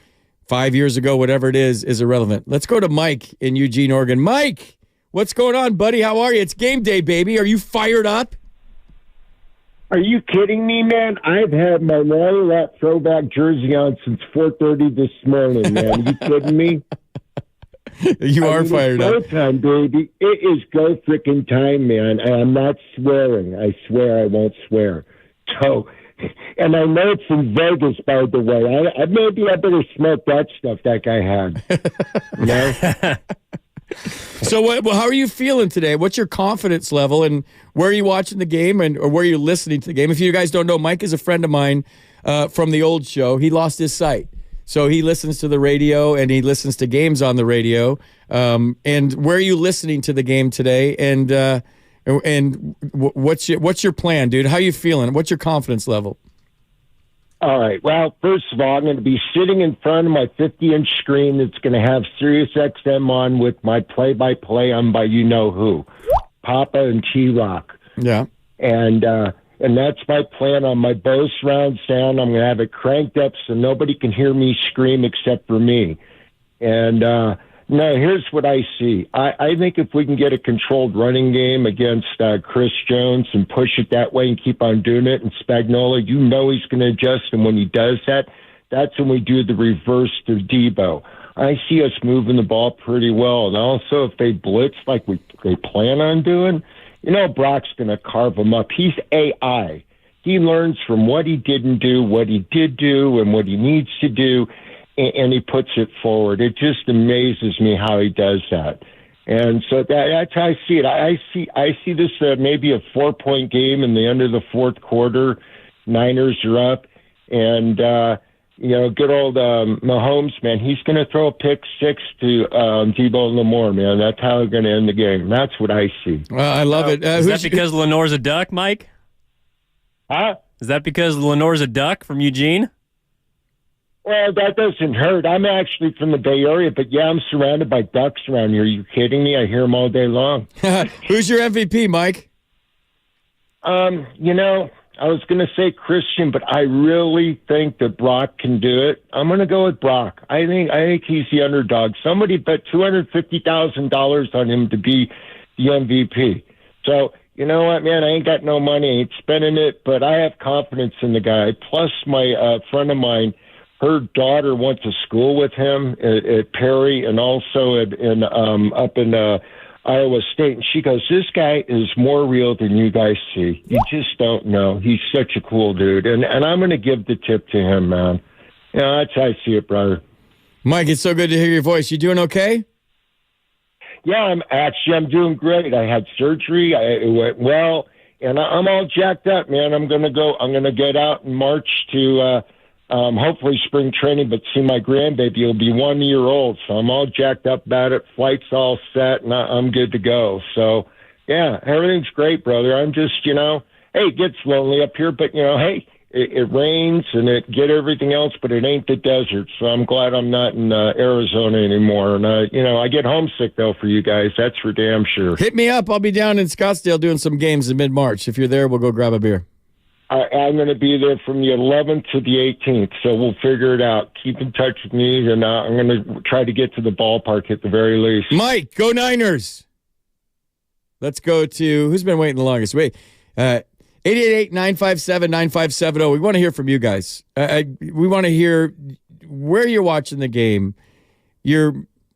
5 years ago, whatever it is irrelevant. Let's go to Mike in Eugene, Oregon. Mike, what's going on, buddy? How are you? It's game day, baby. Are you fired up? Are you kidding me, man? I've had my Rat throwback jersey on since 4:30 this morning, man. Are you kidding me? You are fired up. It's go time, baby. It is go freaking time, man. And I'm not swearing. I swear I won't swear. So, and I know it's in Vegas, by the way. Maybe I better smoke that stuff that guy had. You know? So, how are you feeling today? What's your confidence level, and where are you watching the game, or where are you listening to the game? If you guys don't know, Mike is a friend of mine from the old show. He lost his sight, so he listens to the radio and he listens to games on the radio. And where are you listening to the game today? And what's your plan, dude? How are you feeling? What's your confidence level? All right. Well, first of all, I'm going to be sitting in front of my 50-inch screen that's going to have Sirius XM on with my play-by-play on by you-know-who, Papa and T-Rock. Yeah. And that's my plan on my Bose surround sound. I'm going to have it cranked up so nobody can hear me scream except for me. And no, here's what I see. I think if we can get a controlled running game against Chris Jones and push it that way and keep on doing it, and Spagnuolo, he's going to adjust, and when he does that, that's when we do the reverse to Debo. I see us moving the ball pretty well, and also if they blitz like they plan on doing, Brock's going to carve them up. He's AI. He learns from what he didn't do, what he did do, and what he needs to do, and he puts it forward. It just amazes me how he does that. And so that's how I see it. I see this maybe a 4-point game in the end of the fourth quarter. Niners are up, and good old Mahomes, man, he's going to throw a pick six to Debo Lamore, man. That's how they're going to end the game. That's what I see. I love it. Is that because Lenore's a duck, Mike? Huh? Is that because Lenore's a duck from Eugene? Well, that doesn't hurt. I'm actually from the Bay Area, but yeah, I'm surrounded by ducks around here. Are you kidding me? I hear them all day long. Who's your MVP, Mike? I was going to say Christian, but I really think that Brock can do it. I'm going to go with Brock. I think he's the underdog. Somebody bet $250,000 on him to be the MVP. So, you know what, man? I ain't got no money. I ain't spending it, but I have confidence in the guy. Plus, my friend of mine, her daughter went to school with him at Perry and also up in Iowa State. And she goes, this guy is more real than you guys see. You just don't know. He's such a cool dude. And I'm going to give the tip to him, man. That's how I see it, brother. Mike, it's so good to hear your voice. You doing okay? Yeah, I'm doing great. I had surgery. It went well. And I'm all jacked up, man. I'm going to get out in March to hopefully spring training, but see my grandbaby. He'll be 1 year old, so I'm all jacked up about it. Flight's all set, and I'm good to go. So, yeah, everything's great, brother. I'm just, hey, it gets lonely up here, but, hey, it rains and it get everything else, but it ain't the desert. So I'm glad I'm not in Arizona anymore. And, I get homesick, though, for you guys. That's for damn sure. Hit me up. I'll be down in Scottsdale doing some games in mid-March. If you're there, we'll go grab a beer. I'm going to be there from the 11th to the 18th, so we'll figure it out. Keep in touch with me, and I'm going to try to get to the ballpark at the very least. Mike, go Niners. Let's go to, who's been waiting the longest? Wait, 888-957-9570. We want to hear from you guys. We want to hear where you're watching the game.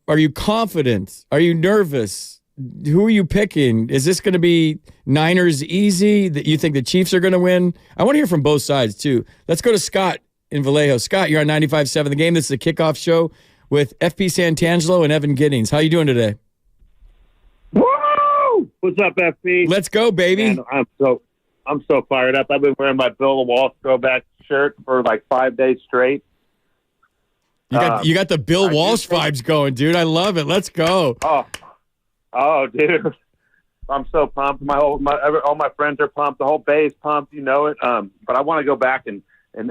Are you confident? Are you nervous? Who are you picking? Is this going to be Niners easy? That you think the Chiefs are going to win? I want to hear from both sides, too. Let's go to Scott in Vallejo. Scott, you're on 95.7 The Game. This is the kickoff show with FP Santangelo and Evan Giddings. How you doing today? Woo! What's up, FP? Let's go, baby. Man, I'm so fired up. I've been wearing my Bill Walsh throwback shirt for like 5 days straight. You got the Bill Walsh vibes going, dude. I love it. Let's go. Oh, dude, I'm so pumped. All my friends are pumped. The whole Bay is pumped. You know it. But I want to go back and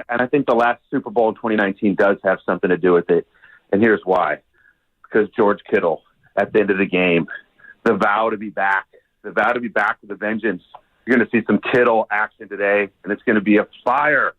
I think the last Super Bowl in 2019 does have something to do with it. And here's why: because George Kittle, at the end of the game, the vow to be back with a vengeance. You're going to see some Kittle action today, and it's going to be a fire.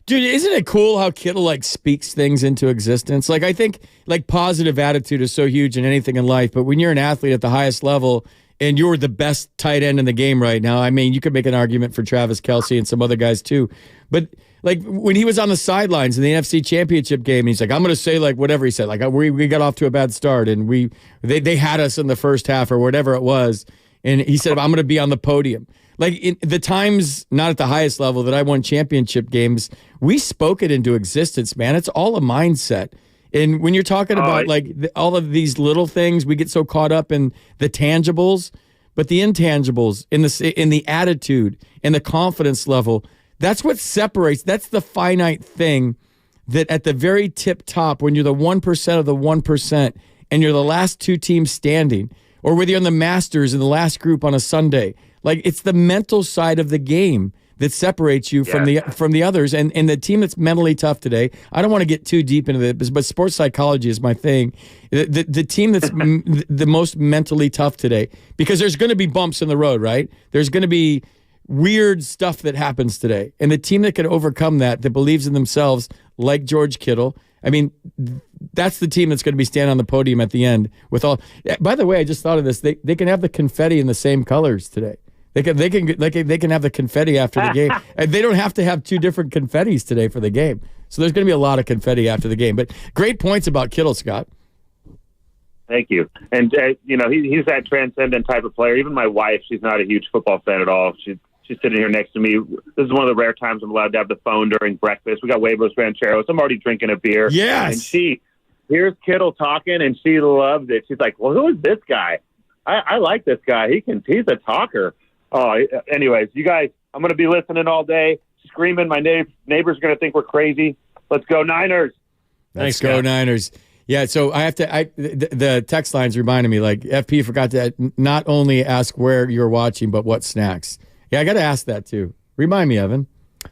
Dude, isn't it cool how Kittle speaks things into existence? I think positive attitude is so huge in anything in life, but when you're an athlete at the highest level and you're the best tight end in the game right now, I mean, you could make an argument for Travis Kelce and some other guys too. But when he was on the sidelines in the NFC Championship game, and he's like, I'm going to say whatever he said, we got off to a bad start and they had us in the first half or whatever it was, and he said, I'm going to be on the podium. In the times, not at the highest level, that I won championship games, we spoke it into existence, man. It's all a mindset. And when you're talking about all of these little things, we get so caught up in the tangibles, but the intangibles, in the attitude, in the confidence level, that's what separates. That's the finite thing that at the very tip top, when you're the 1% of the 1% and you're the last two teams standing, or whether you're on the Masters in the last group on a Sunday, it's the mental side of the game that separates you from the others. And the team that's mentally tough today, I don't want to get too deep into this, but sports psychology is my thing. The team that's the most mentally tough today, because there's going to be bumps in the road, right? There's going to be weird stuff that happens today. And the team that can overcome that believes in themselves, like George Kittle, I mean, that's the team that's going to be standing on the podium at the end with all. By the way, I just thought of this. They can have the confetti in the same colors today. They can have the confetti after the game. And they don't have to have two different confettis today for the game. So there's going to be a lot of confetti after the game. But great points about Kittle, Scott. Thank you. And he's that transcendent type of player. Even my wife, she's not a huge football fan at all. She's sitting here next to me. This is one of the rare times I'm allowed to have the phone during breakfast. We got Huevos Rancheros. I'm already drinking a beer. Yes. And she hears Kittle talking, and she loves it. She's like, well, who is this guy? I like this guy. He's a talker. Oh, anyways, you guys, I'm going to be listening all day, screaming. My neighbors are going to think we're crazy. Let's go Niners. Let's go Niners. Yeah, so I have to. The text lines reminded me, like, FP forgot to not only ask where you're watching, but what snacks. Yeah, I got to ask that too. Remind me, Evan.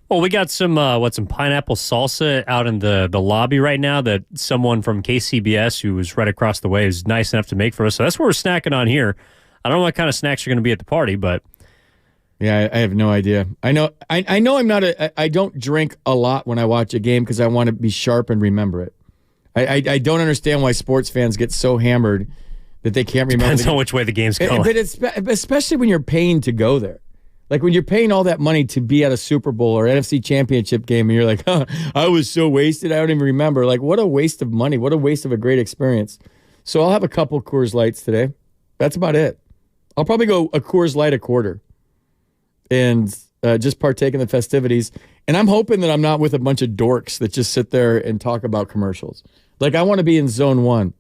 Well, we got some pineapple salsa out in the lobby right now that someone from KCBS, who was right across the way, is nice enough to make for us. So that's what we're snacking on here. I don't know what kind of snacks are going to be at the party, but yeah, I have no idea. I know I'm not I don't drink a lot when I watch a game because I want to be sharp and remember it. I don't understand why sports fans get so hammered that they can't remember. Depends on which way the game's going. But it's especially when you're paying to go there. Like when you're paying all that money to be at a Super Bowl or NFC Championship game and you're like, I was so wasted, I don't even remember. Like, what a waste of money. What a waste of a great experience. So I'll have a couple Coors Lights today. That's about it. I'll probably go a Coors Light a quarter and just partake in the festivities. And I'm hoping that I'm not with a bunch of dorks that just sit there and talk about commercials. Like, I want to be in zone one.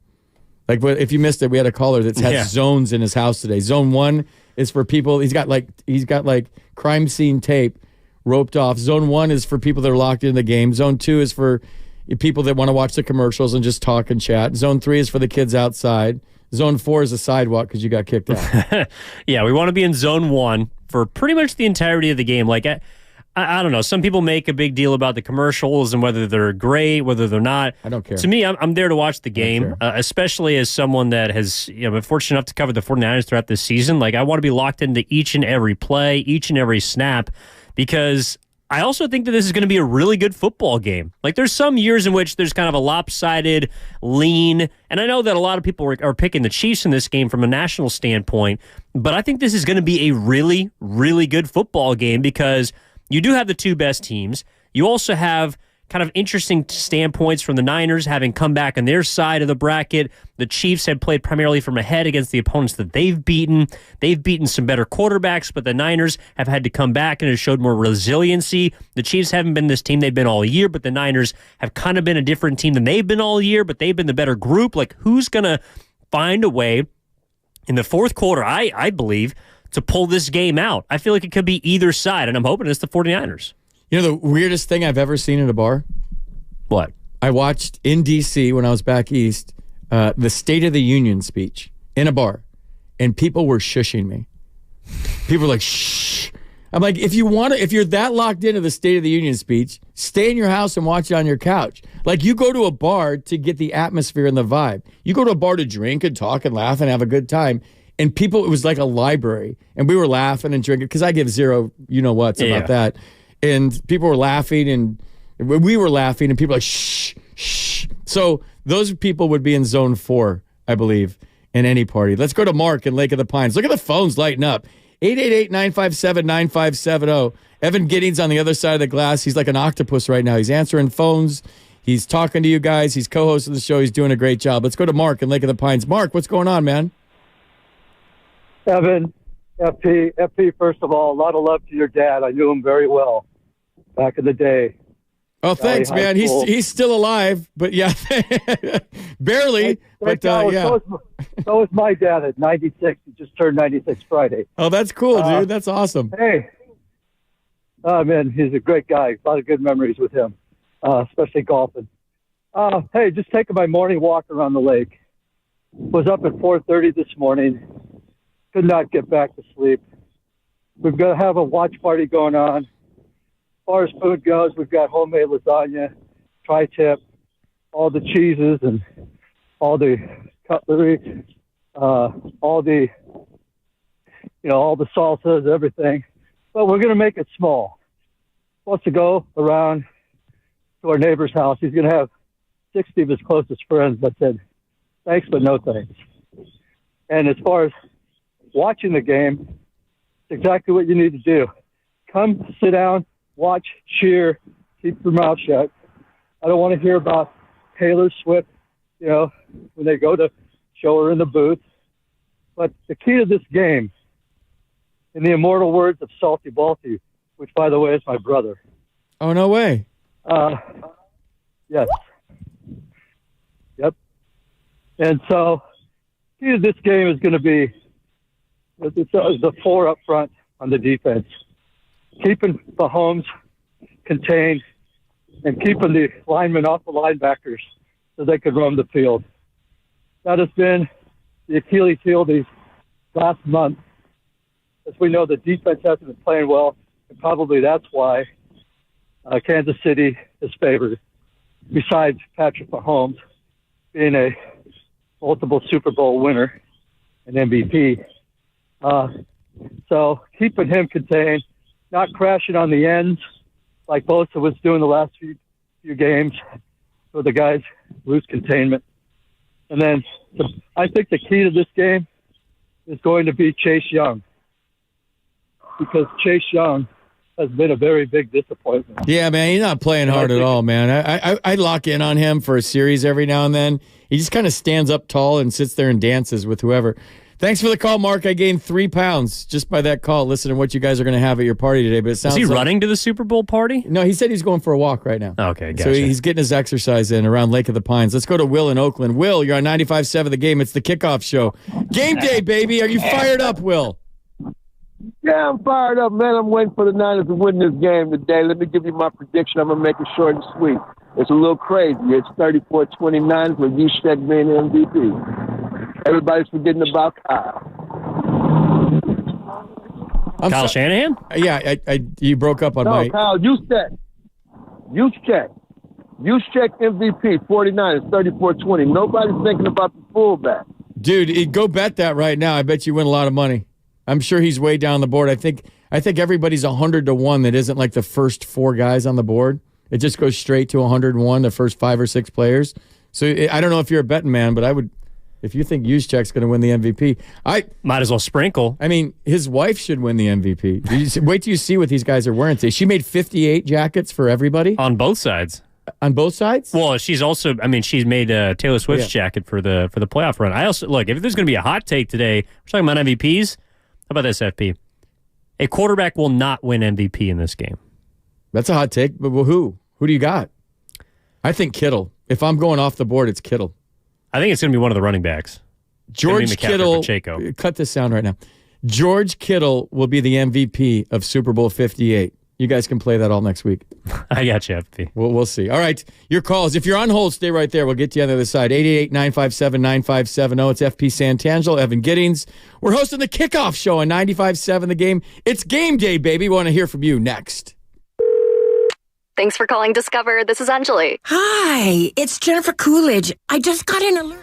Like, if you missed it, we had a caller that has zones in his house today. Zone one is for people. He's got like crime scene tape roped off. Zone one is for people that are locked in the game. Zone two is for people that want to watch the commercials and just talk and chat. Zone three is for the kids outside. Zone four is a sidewalk because you got kicked out. Yeah, we want to be in zone one for pretty much the entirety of the game. Like, I don't know. Some people make a big deal about the commercials and whether they're great, whether they're not. I don't care. To me, I'm there to watch the game, especially as someone that has been fortunate enough to cover the 49ers throughout this season. Like, I want to be locked into each and every play, each and every snap, because I also think that this is going to be a really good football game. Like, there's some years in which there's kind of a lopsided lean, and I know that a lot of people are picking the Chiefs in this game from a national standpoint, but I think this is going to be a really, really good football game because you do have the two best teams. You also have kind of interesting standpoints from the Niners having come back on their side of the bracket. The Chiefs have played primarily from ahead against the opponents that they've beaten. They've beaten some better quarterbacks, but the Niners have had to come back and have showed more resiliency. The Chiefs haven't been this team they've been all year, but the Niners have kind of been a different team than they've been all year, but they've been the better group. Like, who's going to find a way in the fourth quarter, I believe, to pull this game out? I feel like it could be either side, and I'm hoping it's the 49ers. You know the weirdest thing I've ever seen at a bar? What? I watched in D.C. when I was back east, the State of the Union speech in a bar, and people were shushing me. People were like, shh. I'm like, if you're that locked into the State of the Union speech, stay in your house and watch it on your couch. Like, you go to a bar to get the atmosphere and the vibe. You go to a bar to drink and talk and laugh and have a good time. And people, it was like a library, and we were laughing and drinking because I give zero you-know-whats about that. And people were laughing, and we were laughing, and people were like, shh, shh. So those people would be in zone 4, I believe, in any party. Let's go to Mark in Lake of the Pines. Look at the phones lighting up. 888-957-9570. Evan Giddings on the other side of the glass. He's like an octopus right now. He's answering phones. He's talking to you guys. He's co-hosting the show. He's doing a great job. Let's go to Mark in Lake of the Pines. Mark, what's going on, man? Evan, FP, first of all, a lot of love to your dad. I knew him very well back in the day. Oh, thanks, man. He's still alive, but yeah, barely. So is my dad at 96. He just turned 96 Friday. Oh, that's cool, dude. That's awesome. Hey, man, he's a great guy. A lot of good memories with him, especially golfing. Hey, just taking my morning walk around the lake. Was up at 4:30 this morning. Could not get back to sleep. We've got to have a watch party going on. As far as food goes, we've got homemade lasagna, tri-tip, all the cheeses and all the cutlery, all the salsas, everything. But we're going to make it small. Wants to go around to our neighbor's house. He's going to have 60 of his closest friends, but said, thanks, but no thanks. And as far as watching the game, it's exactly what you need to do. Come sit down, watch, cheer, keep your mouth shut. I don't want to hear about Taylor Swift, when they go to show her in the booth. But the key to this game, in the immortal words of Salty Balty, which, by the way, is my brother. Oh, no way. Yes. Yep. And so, key to this game is going to be the 4 up front on the defense. Keeping Mahomes contained, and keeping the linemen off the linebackers so they could roam the field. That has been the Achilles heel these last month. As we know, the defense hasn't been playing well, and probably that's why Kansas City is favored, besides Patrick Mahomes being a multiple Super Bowl winner and MVP. So keeping him contained, not crashing on the ends like Bosa was doing the last few games, so the guys lose containment. And then I think the key to this game is going to be Chase Young, because Chase Young has been a very big disappointment. Yeah, man, he's not playing hard at all, man. I lock in on him for a series every now and then. He just kind of stands up tall and sits there and dances with whoever. Thanks for the call, Mark. I gained 3 pounds just by that call. Listen to what you guys are going to have at your party today. But it sounds Is he running to the Super Bowl party? No, he said he's going for a walk right now. Okay, gotcha. So he's getting his exercise in around Lake of the Pines. Let's go to Will in Oakland. Will, you're on 95.7 The Game. It's the kickoff show. Game day, baby. Are you fired up, Will? Yeah, I'm fired up, man. I'm waiting for the Niners to win this game today. Let me give you my prediction. I'm going to make it short and sweet. It's a little crazy. It's 34-29 with Juszczyk being the MVP. Everybody's forgetting about Kyle. Kyle Shanahan? Yeah, you broke up on my... Kyle Juszczyk. Juszczyk MVP, 49 is 34-20. Nobody's thinking about the fullback. Dude, go bet that right now. I bet you win a lot of money. I'm sure he's way down the board. I think everybody's 100-1 that isn't like the first 4 guys on the board. It just goes straight to 101, the first 5 or 6 players. So I don't know if you're a betting man, but I would, if you think Juszczyk's going to win the MVP, I might as well sprinkle. I mean, his wife should win the MVP. Wait till you see what these guys are wearing today. She made 58 jackets for everybody on both sides. On both sides? Well, she's also, I mean, she's made Taylor Swift's jacket for the playoff run. I also look, if there's going to be a hot take today, we're talking about MVPs. How about this, FP? A quarterback will not win MVP in this game. That's a hot take, but who? Who do you got? I think Kittle. If I'm going off the board, it's Kittle. I think it's going to be one of the running backs. George Kittle. Cut this sound right now. George Kittle will be the MVP of Super Bowl 58. You guys can play that all next week. I got you, FP. We'll see. All right, your calls. If you're on hold, stay right there. We'll get to you on the other side. 888-957-9570. It's FP Santangelo, Evan Giddings. We're hosting the kickoff show on 95.7 The Game. It's game day, baby. We want to hear from you next. Thanks for calling Discover. This is Anjali. Hi, it's Jennifer Coolidge. I just got an alert.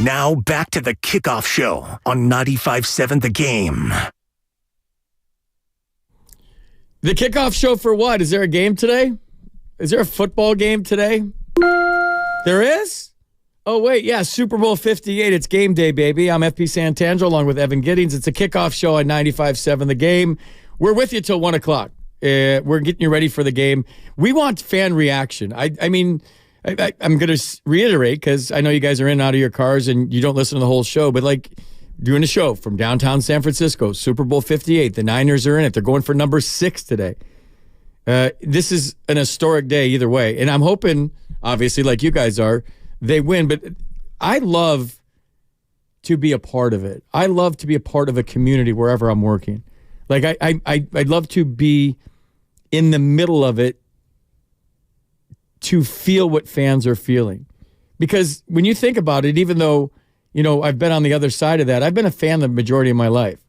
Now back to the Kickoff Show on 95.7 The Game. The Kickoff Show for what? Is there a game today? Is there a football game today? There is? Oh, wait. Yeah, Super Bowl 58. It's game day, baby. I'm FP Santangelo along with Evan Giddings. It's a Kickoff Show on 95.7 The Game. We're with you till 1 o'clock. We're getting you ready for the game. We want fan reaction. I'm going to reiterate because I know you guys are in and out of your cars and you don't listen to the whole show, but like doing a show from downtown San Francisco, Super Bowl 58. The Niners are in it. They're going for number 6 today. This is an historic day either way. And I'm hoping, obviously, like you guys are, they win. But I love to be a part of it. I love to be a part of a community wherever I'm working. Like I'd love to be in the middle of it to feel what fans are feeling. Because when you think about it, even though, you know, I've been on the other side of that, I've been a fan the majority of my life.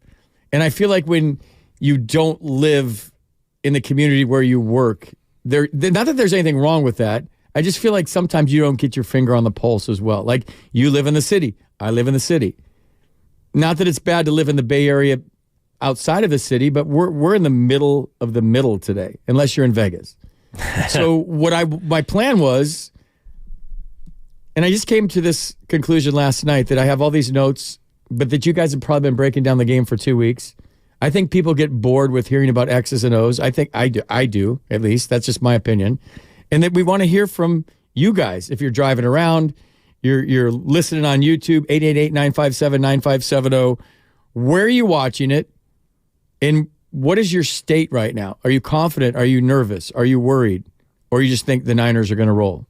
And I feel like when you don't live in the community where you work, not that there's anything wrong with that. I just feel like sometimes you don't get your finger on the pulse as well. Like you live in the city. I live in the city. Not that it's bad to live in the Bay Area outside of the city, but we're in the middle of the middle today, unless you're in Vegas. So my plan was, and I just came to this conclusion last night that I have all these notes, but that you guys have probably been breaking down the game for 2 weeks. I think people get bored with hearing about X's and O's. I think I do, at least. That's just my opinion. And that we want to hear from you guys. If you're driving around, you're listening on YouTube, 888-957-9570. Where are you watching it? And what is your state right now? Are you confident? Are you nervous? Are you worried? Or you just think the Niners are going to roll?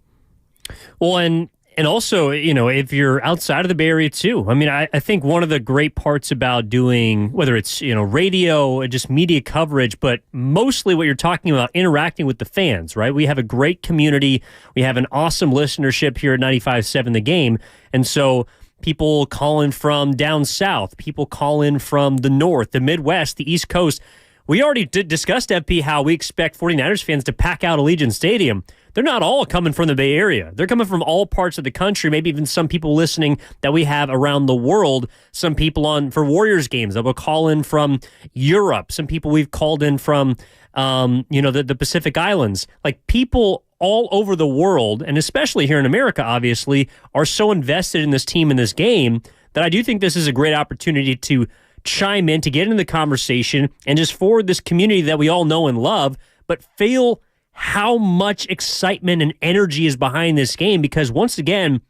Well, and also, you know, if you're outside of the Bay Area too, I mean, I think one of the great parts about doing, whether it's, you know, radio, just media coverage, but mostly what you're talking about, interacting with the fans, right? We have a great community. We have an awesome listenership here at 95.7 The Game. And so people call in from down south, people call in from the north, the Midwest, the East Coast. We already discussed, FP, how we expect 49ers fans to pack out Allegiant Stadium. They're not all coming from the Bay Area. They're coming from all parts of the country, maybe even some people listening that we have around the world. Some people on for Warriors games that will call in from Europe. Some people we've called in from, the Pacific Islands. Like people all over the world, and especially here in America, obviously, are so invested in this team and this game that I do think this is a great opportunity to chime in, to get into the conversation, and just forward this community that we all know and love, but feel how much excitement and energy is behind this game, because once again,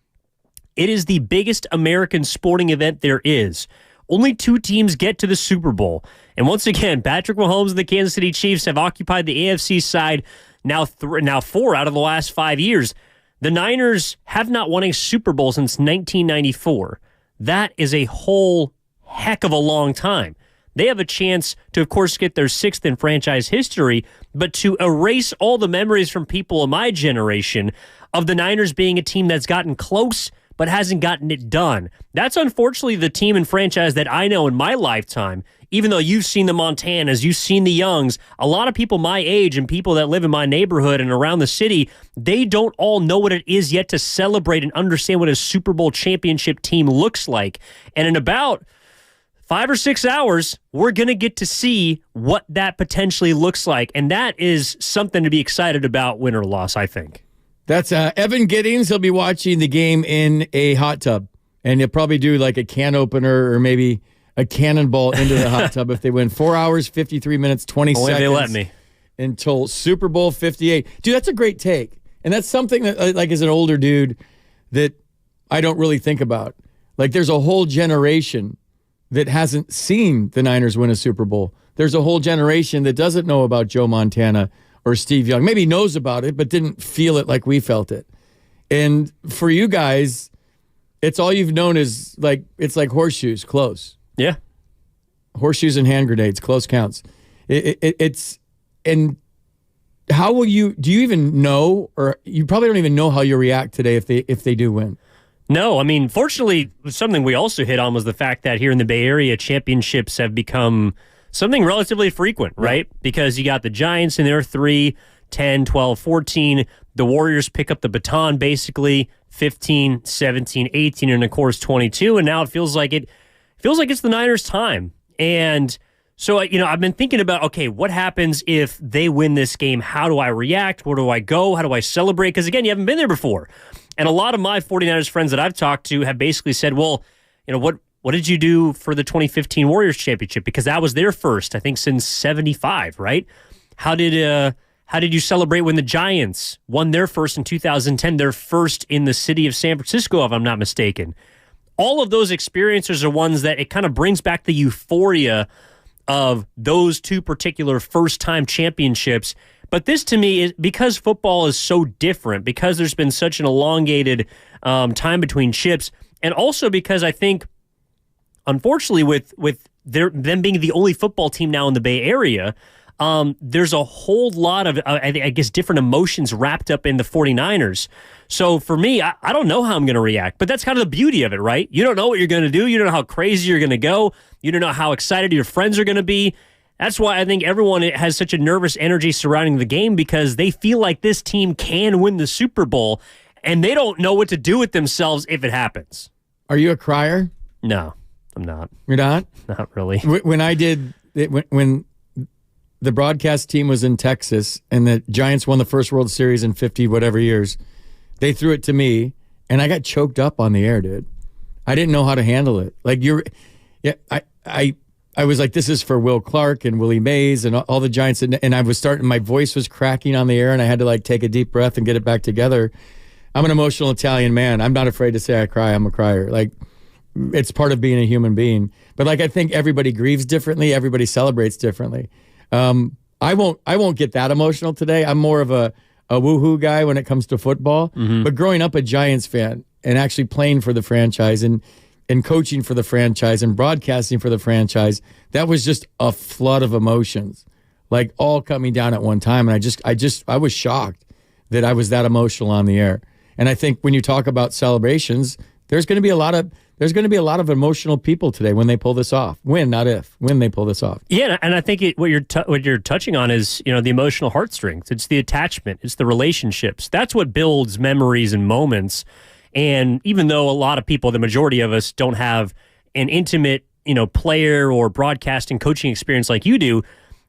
it is the biggest American sporting event there is. Only 2 teams get to the Super Bowl. And once again, Patrick Mahomes and the Kansas City Chiefs have occupied the AFC side now 4 out of the last 5 years. The Niners have not won a Super Bowl since 1994. That is a whole heck of a long time. They have a chance to, of course, get their 6th in franchise history, but to erase all the memories from people of my generation of the Niners being a team that's gotten close but hasn't gotten it done. That's unfortunately the team and franchise that I know in my lifetime. Even though you've seen the Montanas, you've seen the Youngs, a lot of people my age and people that live in my neighborhood and around the city, they don't all know what it is yet to celebrate and understand what a Super Bowl championship team looks like. And in about 5 or 6 hours, we're going to get to see what that potentially looks like. And that is something to be excited about, win or loss, I think. That's Evan Giddings. He'll be watching the game in a hot tub. And he'll probably do like a can opener or maybe a cannonball into the hot tub if they win. 4 hours, 53 minutes, 20 seconds. They let me. Until Super Bowl 58. Dude, that's a great take. And that's something that, like, as an older dude, that I don't really think about. Like, there's a whole generation that hasn't seen the Niners win a Super Bowl. There's a whole generation that doesn't know about Joe Montana or Steve Young. Maybe knows about it, but didn't feel it like we felt it. And for you guys, it's all you've known is like, it's like horseshoes, close. Yeah. Horseshoes and hand grenades, close counts. It's, and how will you, do you even know, or you probably don't even know how you react today if they do win? No, I mean, fortunately, something we also hit on was the fact that here in the Bay Area, championships have become something relatively frequent, right? Yeah. Because you got the Giants in their 3, 10, 12, 14. The Warriors pick up the baton, basically, 15, 17, 18, and of course 22, and now it feels like it's the Niners' time. And so, I've been thinking about, okay, what happens if they win this game? How do I react? Where do I go? How do I celebrate? Because, again, you haven't been there before. And a lot of my 49ers friends that I've talked to have basically said, well, what did you do for the 2015 Warriors championship? Because that was their first, I think, since 75, right? How did you celebrate when the Giants won their first in 2010, their first in the city of San Francisco, if I'm not mistaken? All of those experiences are ones that it kind of brings back the euphoria of those two particular first-time championships. But this, to me, is because football is so different, because there's been such an elongated time between chips, and also because I think, unfortunately, with them being the only football team now in the Bay Area, there's a whole lot of, I guess, different emotions wrapped up in the 49ers. So for me, I don't know how I'm going to react, but that's kind of the beauty of it, right? You don't know what you're going to do. You don't know how crazy you're going to go. You don't know how excited your friends are going to be. That's why I think everyone has such a nervous energy surrounding the game, because they feel like this team can win the Super Bowl, and they don't know what to do with themselves if it happens. Are you a crier? No, I'm not. You're not? Not really. When I did it, when the broadcast team was in Texas and the Giants won the first World Series in 50 whatever years, they threw it to me and I got choked up on the air, dude. I didn't know how to handle it. I was like, this is for Will Clark and Willie Mays and all the Giants, and I was starting, my voice was cracking on the air, and I had to take a deep breath and get it back together. I'm an emotional Italian man. I'm not afraid to say I cry. I'm a crier. It's part of being a human being. But I think everybody grieves differently. Everybody celebrates differently. I won't get that emotional today. I'm more of a woohoo guy when it comes to football. Mm-hmm. But growing up a Giants fan and actually playing for the franchise and coaching for the franchise and broadcasting for the franchise, that was just a flood of emotions, all coming down at one time. And I was shocked that I was that emotional on the air. And I think when you talk about celebrations, there's going to be a lot of emotional people today when they pull this off. When, not if, when they pull this off. Yeah, and I think what you're touching on is, the emotional heartstrings. It's the attachment. It's the relationships. That's what builds memories and moments. And even though a lot of people, the majority of us, don't have an intimate, player or broadcasting coaching experience like you do,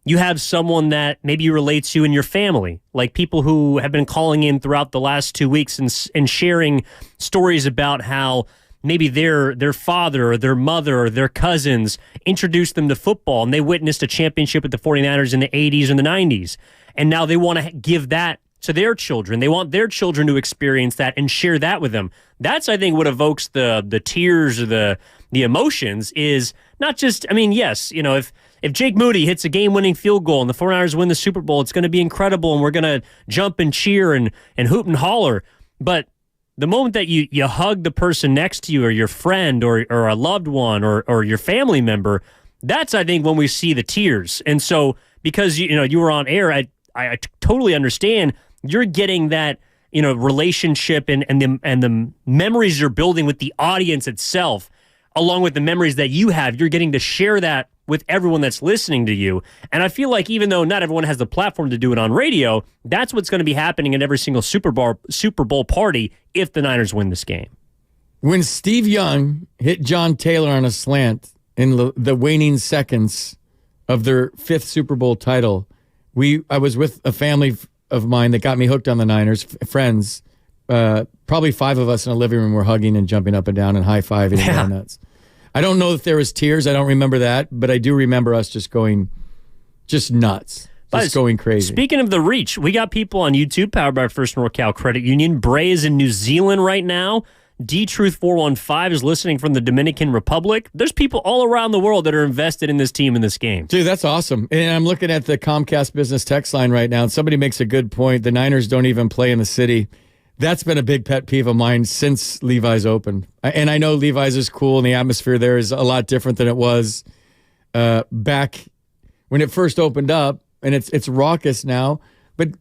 you have someone that maybe you relate to in your family, like people who have been calling in throughout the last 2 weeks and sharing stories about how maybe their father or their mother or their cousins introduced them to football, and they witnessed a championship with the 49ers in the 80s and the 90s. And now they want to give that to their children. They want their children to experience that and share that with them. That's, I think, what evokes the tears or the emotions, is not just, yes, if Jake Moody hits a game-winning field goal and the 49ers win the Super Bowl, it's going to be incredible, and we're going to jump and cheer and hoot and holler. But the moment that you hug the person next to you, or your friend, or a loved one, or your family member, that's, I think, when we see the tears. And so, because you were on air, I totally understand. You're getting that relationship and the memories you're building with the audience itself, along with the memories that you have. You're getting to share that with everyone that's listening to you. And I feel like, even though not everyone has the platform to do it on radio, that's what's going to be happening in every single Super Bowl party if the Niners win this game. When Steve Young hit John Taylor on a slant in the waning seconds of their 5th Super Bowl title, I was with a family of mine that got me hooked on the Niners, friends. Probably 5 of us in a living room were hugging and jumping up and down and high-fiving and going nuts. I don't know if there was tears. I don't remember that, but I do remember us just going nuts. Just going crazy. Speaking of the reach, we got people on YouTube, powered by First NorCal Credit Union. Bray is in New Zealand right now. D-Truth415 is listening from the Dominican Republic. There's people all around the world that are invested in this team in this game. Dude, that's awesome. And I'm looking at the Comcast Business text line right now, and somebody makes a good point. The Niners don't even play in the city. That's been a big pet peeve of mine since Levi's opened. And I know Levi's is cool, and the atmosphere there is a lot different than it was back when it first opened up, and it's raucous now. But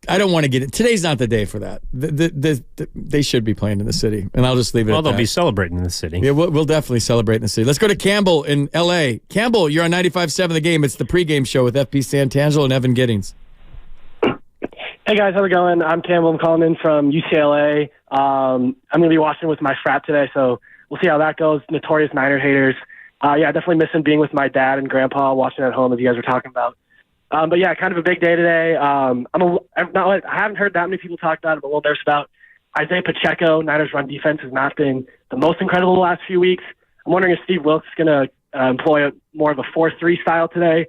I don't want to get it. Today's not the day for that. They should be playing in the city, and I'll just leave it at that. Well, they'll be celebrating in the city. Yeah, we'll definitely celebrate in the city. Let's go to Campbell in L.A. Campbell, you're on 95.7 The Game. It's the pregame show with FP Santangelo and Evan Giddings. Hey guys, how's it going? I'm Campbell. I'm calling in from UCLA. I'm going to be watching with my frat today, so we'll see how that goes. Notorious Niner haters. Yeah, definitely missing being with my dad and grandpa watching at home as you guys were talking about. But yeah, kind of a big day today. I haven't heard that many people talk about it, but a little nervous about Isaiah Pacheco. Niners run defense has not been the most incredible the last few weeks. I'm wondering if Steve Wilkes is going to employ more of a 4-3 style today.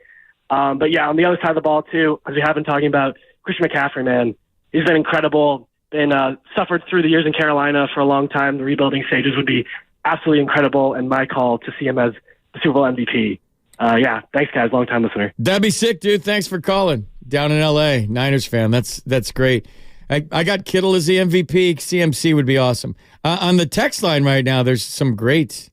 But yeah, on the other side of the ball too, as we have been talking about, Christian McCaffrey, man, he's been incredible. Been suffered through the years in Carolina for a long time. The rebuilding stages would be absolutely incredible, and my call to see him as the Super Bowl MVP. Yeah, thanks guys, long time listener. That'd be sick, dude. Thanks for calling. Down in L.A., Niners fan. That's great. I got Kittle as the MVP. CMC would be awesome. On the text line right now, there's some great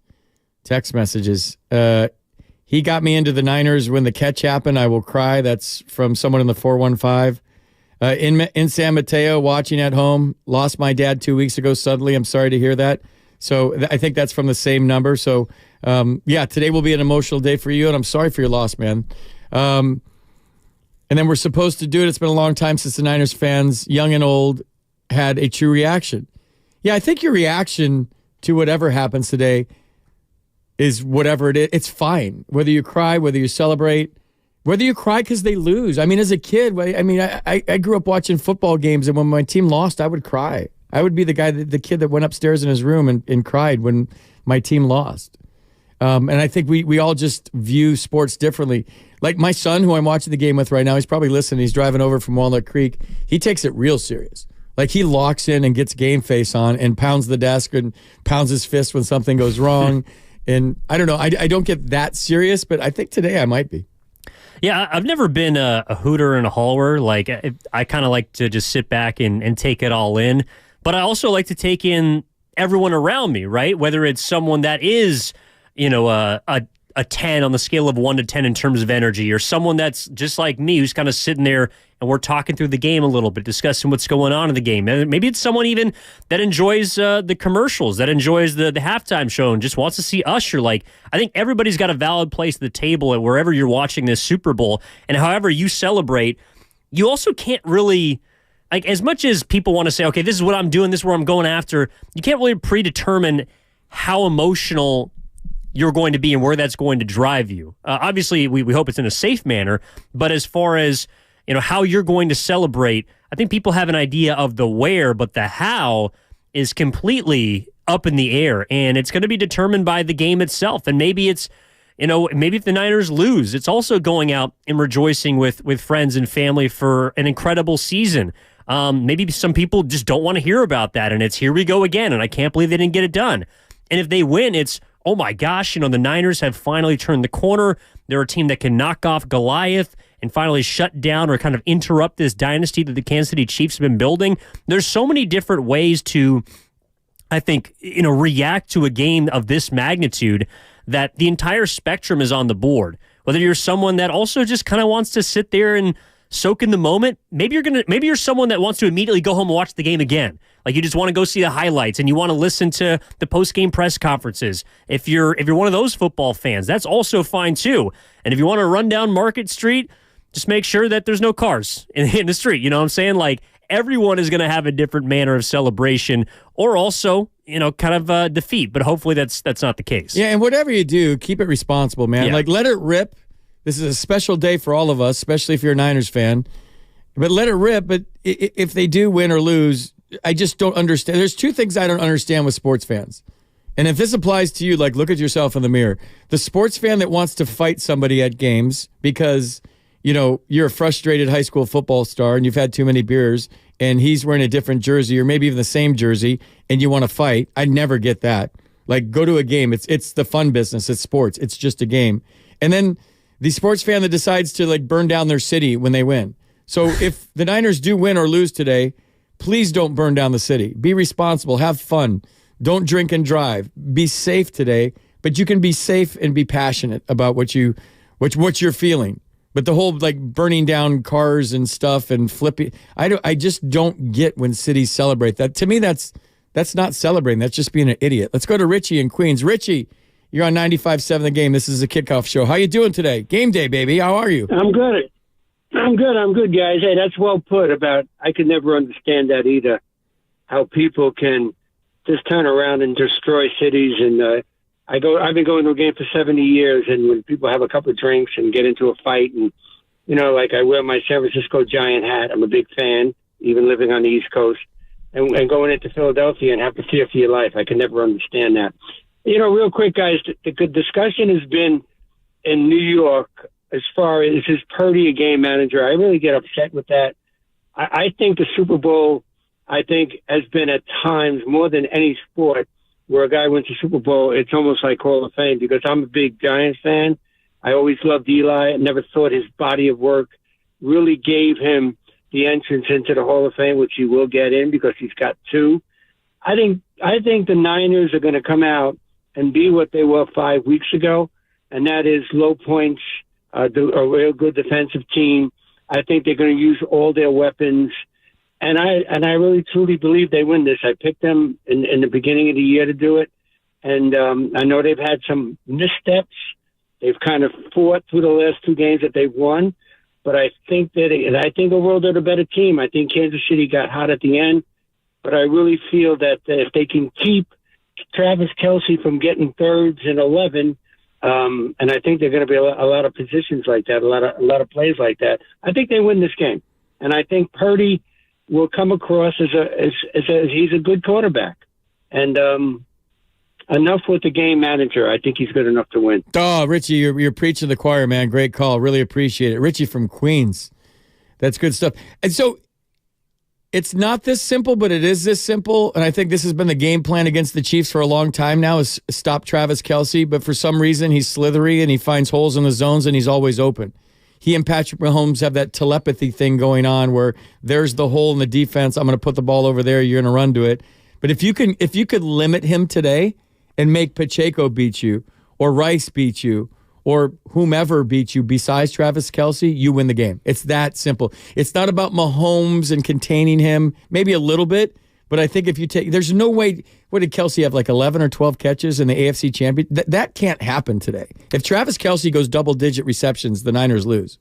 text messages. He got me into the Niners when the catch happened. I will cry. That's from someone in the 415. In San Mateo, watching at home. Lost my dad 2 weeks ago suddenly. I'm sorry to hear that. So I think that's from the same number. So, yeah, today will be an emotional day for you, and I'm sorry for your loss, man. And then we're supposed to do it. It's been a long time since the Niners fans, young and old, had a true reaction. Yeah, I think your reaction to whatever happens today is whatever it is. It's fine. Whether you cry, whether you celebrate, whether you cry because they lose. I mean, as a kid, I grew up watching football games, and when my team lost, I would cry. I would be the kid that went upstairs in his room and cried when my team lost. And I think we all just view sports differently. Like my son, who I'm watching the game with right now, he's probably listening. He's driving over from Walnut Creek. He takes it real serious. Like he locks in and gets game face on and pounds the desk and pounds his fist when something goes wrong. And I don't know. I don't get that serious, but I think today I might be. Yeah, I've never been a hooter and a holler. Like I kind of like to just sit back and take it all in. But I also like to take in everyone around me, right? Whether it's someone that is, a 10 on the scale of 1 to 10 in terms of energy, or someone that's just like me who's kind of sitting there and we're talking through the game a little bit, discussing what's going on in the game. Maybe it's someone even that enjoys the commercials, that enjoys the halftime show and just wants to see Usher. Like, I think everybody's got a valid place at the table at wherever you're watching this Super Bowl. And however you celebrate, you also can't really, like, as much as people want to say, okay, this is what I'm doing, this is where I'm going after, you can't really predetermine how emotional you're going to be and where that's going to drive you. Obviously, we hope it's in a safe manner, but as far as how you're going to celebrate, I think people have an idea of the where, but the how is completely up in the air, and it's going to be determined by the game itself. And maybe it's, maybe if the Niners lose, it's also going out and rejoicing with friends and family for an incredible season. Maybe some people just don't want to hear about that, and it's here we go again, and I can't believe they didn't get it done. And if they win, it's, oh my gosh, the Niners have finally turned the corner. They're a team that can knock off Goliath and finally shut down or kind of interrupt this dynasty that the Kansas City Chiefs have been building. There's so many different ways to, I think, react to a game of this magnitude that the entire spectrum is on the board. Whether you're someone that also just kind of wants to sit there and soak in the moment, maybe you're someone that wants to immediately go home and watch the game again. Like you just want to go see the highlights and you want to listen to the post-game press conferences. If you're one of those football fans, that's also fine too. And if you want to run down Market Street, just make sure that there's no cars in the street. You know what I'm saying? Like everyone is going to have a different manner of celebration or also, kind of defeat. But hopefully that's not the case. Yeah, and whatever you do, keep it responsible, man. Yeah. Like let it rip. This is a special day for all of us, especially if you're a Niners fan. But let it rip. But if they do win or lose, I just don't understand. There's two things I don't understand with sports fans. And if this applies to you, like look at yourself in the mirror. The sports fan that wants to fight somebody at games because, you're a frustrated high school football star and you've had too many beers and he's wearing a different jersey or maybe even the same jersey and you want to fight. I never get that. Like go to a game. It's the fun business. It's sports. It's just a game. And then the sports fan that decides to like burn down their city when they win. So if the Niners do win or lose today, please don't burn down the city. Be responsible. Have fun. Don't drink and drive. Be safe today, but you can be safe and be passionate about what you're feeling. But the whole like burning down cars and stuff and flipping, I just don't get when cities celebrate that. To me, that's not celebrating. That's just being an idiot. Let's go to Richie in Queens. Richie, you're on 95.7 The Game. This is a kickoff show. How you doing today? Game day, baby. How are you? I'm good. I'm good, guys. Hey, that's well put about, I could never understand that either, how people can just turn around and destroy cities. And I've been going to a game for 70 years, and when people have a couple of drinks and get into a fight, and, like I wear my San Francisco Giant hat, I'm a big fan, even living on the East Coast, and going into Philadelphia and have to fear for your life. I can never understand that. Real quick, guys, the discussion has been in New York as far as is Purdy a game manager. I really get upset with that. I think the Super Bowl, has been at times more than any sport where a guy wins the Super Bowl, it's almost like Hall of Fame, because I'm a big Giants fan. I always loved Eli. I never thought his body of work really gave him the entrance into the Hall of Fame, which he will get in because he's got 2. I think the Niners are going to come out and be what they were 5 weeks ago, and that is low points, a real good defensive team. I think they're going to use all their weapons, and I really truly believe they win this. I picked them in the beginning of the year to do it, and I know they've had some missteps. They've kind of fought through the last 2 games that they've won, but I think overall they're the better team. I think Kansas City got hot at the end, but I really feel that if they can keep Travis Kelce from getting thirds and 11, and I think they're going to be a lot of positions like that, a lot of plays like that. I think they win this game, and I think Purdy will come across as he's a good quarterback, and enough with the game manager. I think he's good enough to win. Oh, Richie, you're preaching the choir, man. Great call. Really appreciate it. Richie from Queens. That's good stuff. And so it's not this simple, but it is this simple. And I think this has been the game plan against the Chiefs for a long time now, is stop Travis Kelce. But for some reason, he's slithery and he finds holes in the zones and he's always open. He and Patrick Mahomes have that telepathy thing going on where there's the hole in the defense. I'm going to put the ball over there. You're going to run to it. But if you could limit him today and make Pacheco beat you or Rice beat you or whomever beat you besides Travis Kelce, you win the game. It's that simple. It's not about Mahomes and containing him, maybe a little bit, but I think if you take, there's no way, what did Kelce have, like 11 or 12 catches in the AFC champion? That can't happen today. If Travis Kelce goes double-digit receptions, the Niners lose.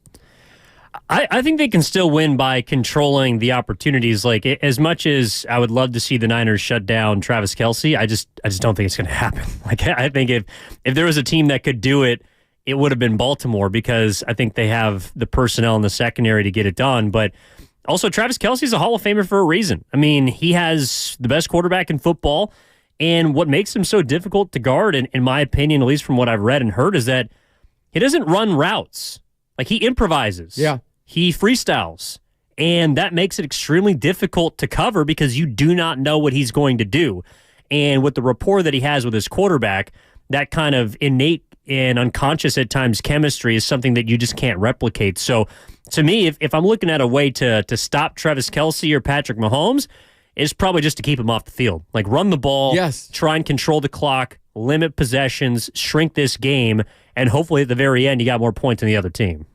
I think they can still win by controlling the opportunities. Like, as much as I would love to see the Niners shut down Travis Kelce, I just don't think it's going to happen. Like, I think if there was a team that could do it, it would have been Baltimore, because I think they have the personnel in the secondary to get it done. But also, Travis Kelce is a Hall of Famer for a reason. I mean, he has the best quarterback in football, and what makes him so difficult to guard, in my opinion, at least from what I've read and heard, is that he doesn't run routes. Like, he improvises. Yeah. He freestyles. And that makes it extremely difficult to cover because you do not know what he's going to do. And with the rapport that he has with his quarterback, that kind of innate and unconscious at times chemistry is something that you just can't replicate. So to me, if I'm looking at a way to stop Travis Kelce or Patrick Mahomes, it's probably just to keep him off the field. Like, run the ball, yes, try and control the clock, limit possessions, shrink this game, and hopefully at the very end you got more points than the other team.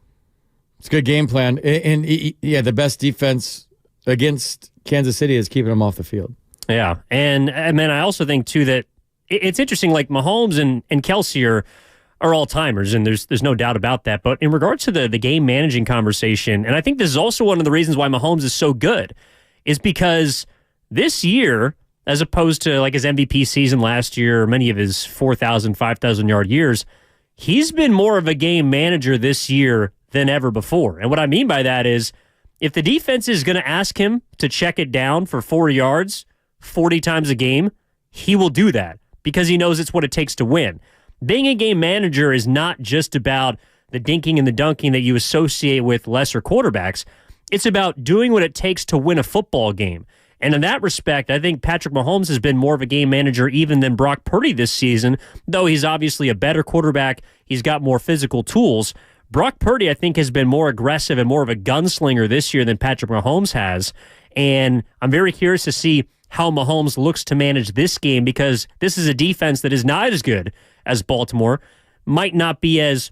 It's a good game plan. And yeah, the best defense against Kansas City is keeping them off the field. Yeah. And man, I also think, too, that it's interesting, like Mahomes and Kelce are all-timers, and there's no doubt about that. But in regards to the game-managing conversation, and I think this is also one of the reasons why Mahomes is so good, is because this year, as opposed to like his MVP season last year, or many of his 4,000, 5,000-yard years, he's been more of a game manager this year than ever before. And what I mean by that is, if the defense is going to ask him to check it down for 4 yards 40 times a game, he will do that because he knows it's what it takes to win. Being a game manager is not just about the dinking and the dunking that you associate with lesser quarterbacks. It's about doing what it takes to win a football game. And in that respect, I think Patrick Mahomes has been more of a game manager even than Brock Purdy this season, though he's obviously a better quarterback. He's got more physical tools. Brock Purdy, I think, has been more aggressive and more of a gunslinger this year than Patrick Mahomes has. And I'm very curious to see how Mahomes looks to manage this game, because this is a defense that is not as good as Baltimore, might not be as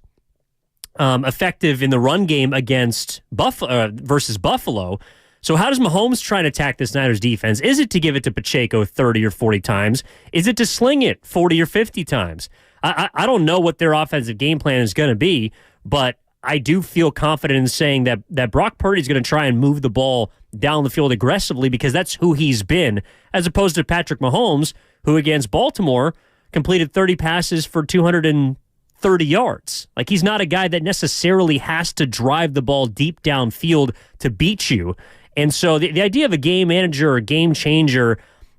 effective in the run game against versus Buffalo. So how does Mahomes try to attack this Niners defense? Is it to give it to Pacheco 30 or 40 times? Is it to sling it 40 or 50 times? I don't know what their offensive game plan is going to be, but I do feel confident in saying that Brock Purdy's going to try and move the ball down the field aggressively because that's who he's been, as opposed to Patrick Mahomes, who against Baltimore completed 30 passes for 230 yards. Like, he's not a guy that necessarily has to drive the ball deep downfield to beat you. And so the idea of a game manager or game changer,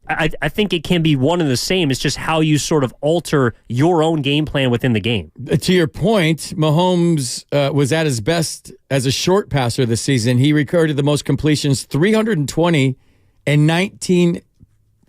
I think it can be one and the same. It's just how you sort of alter your own game plan within the game. To your point, Mahomes was at his best as a short passer this season. He recorded the most completions, 320 and 19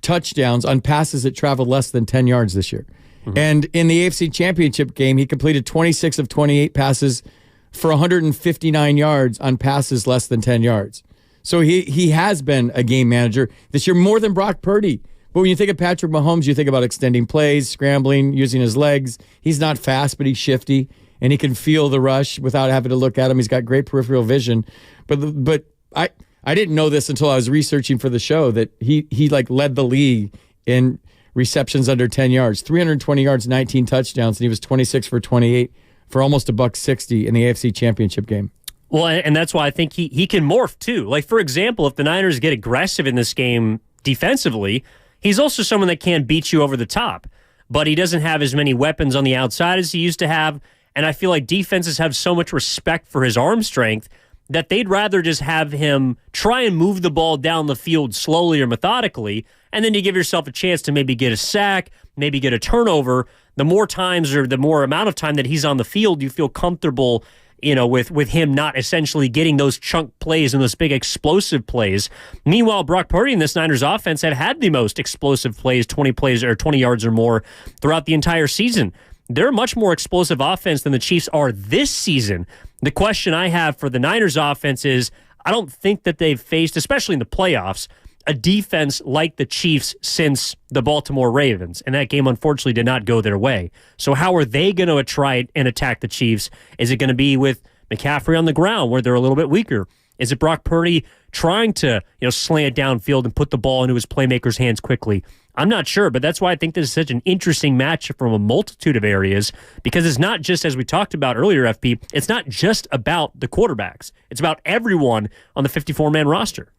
touchdowns on passes that traveled less than 10 yards this year. Mm-hmm. And in the AFC Championship game, he completed 26 of 28 passes for 159 yards on passes less than 10 yards. So he has been a game manager this year, more than Brock Purdy. But when you think of Patrick Mahomes, you think about extending plays, scrambling, using his legs. He's not fast, but he's shifty, and he can feel the rush without having to look at him. He's got great peripheral vision. But I didn't know this until I was researching for the show, that he like led the league in receptions under 10 yards, 320 yards, 19 touchdowns, and he was 26 for 28 for almost $160 in the AFC Championship game. Well, and that's why I think he can morph, too. Like, for example, if the Niners get aggressive in this game defensively, he's also someone that can beat you over the top. But he doesn't have as many weapons on the outside as he used to have, and I feel like defenses have so much respect for his arm strength that they'd rather just have him try and move the ball down the field slowly or methodically, and then you give yourself a chance to maybe get a sack, maybe get a turnover. The more times or the more amount of time that he's on the field, you feel comfortable, with him not essentially getting those chunk plays and those big explosive plays. Meanwhile, Brock Purdy and this Niners offense have had the most explosive plays, 20 plays or 20 yards or more throughout the entire season. They're a much more explosive offense than the Chiefs are this season. The question I have for the Niners offense is, I don't think that they've faced, especially in the playoffs, a defense like the Chiefs since the Baltimore Ravens, and that game unfortunately did not go their way. So how are they going to try and attack the Chiefs? Is it going to be with McCaffrey on the ground where they're a little bit weaker? Is it Brock Purdy trying to slant it downfield and put the ball into his playmakers' hands quickly? I'm not sure, but that's why I think this is such an interesting matchup from a multitude of areas, because it's not just, as we talked about earlier, FP, it's not just about the quarterbacks. It's about everyone on the 54-man roster.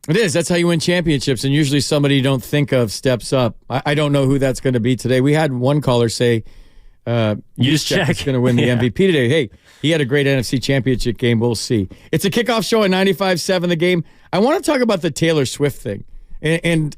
It is. That's how you win championships, and usually somebody you don't think of steps up. I don't know who that's going to be today. We had one caller say, Juszczyk is going to win the MVP today. Hey, he had a great NFC Championship game. We'll see. It's a kickoff show at 95.7 The Game. I want to talk about the Taylor Swift thing, and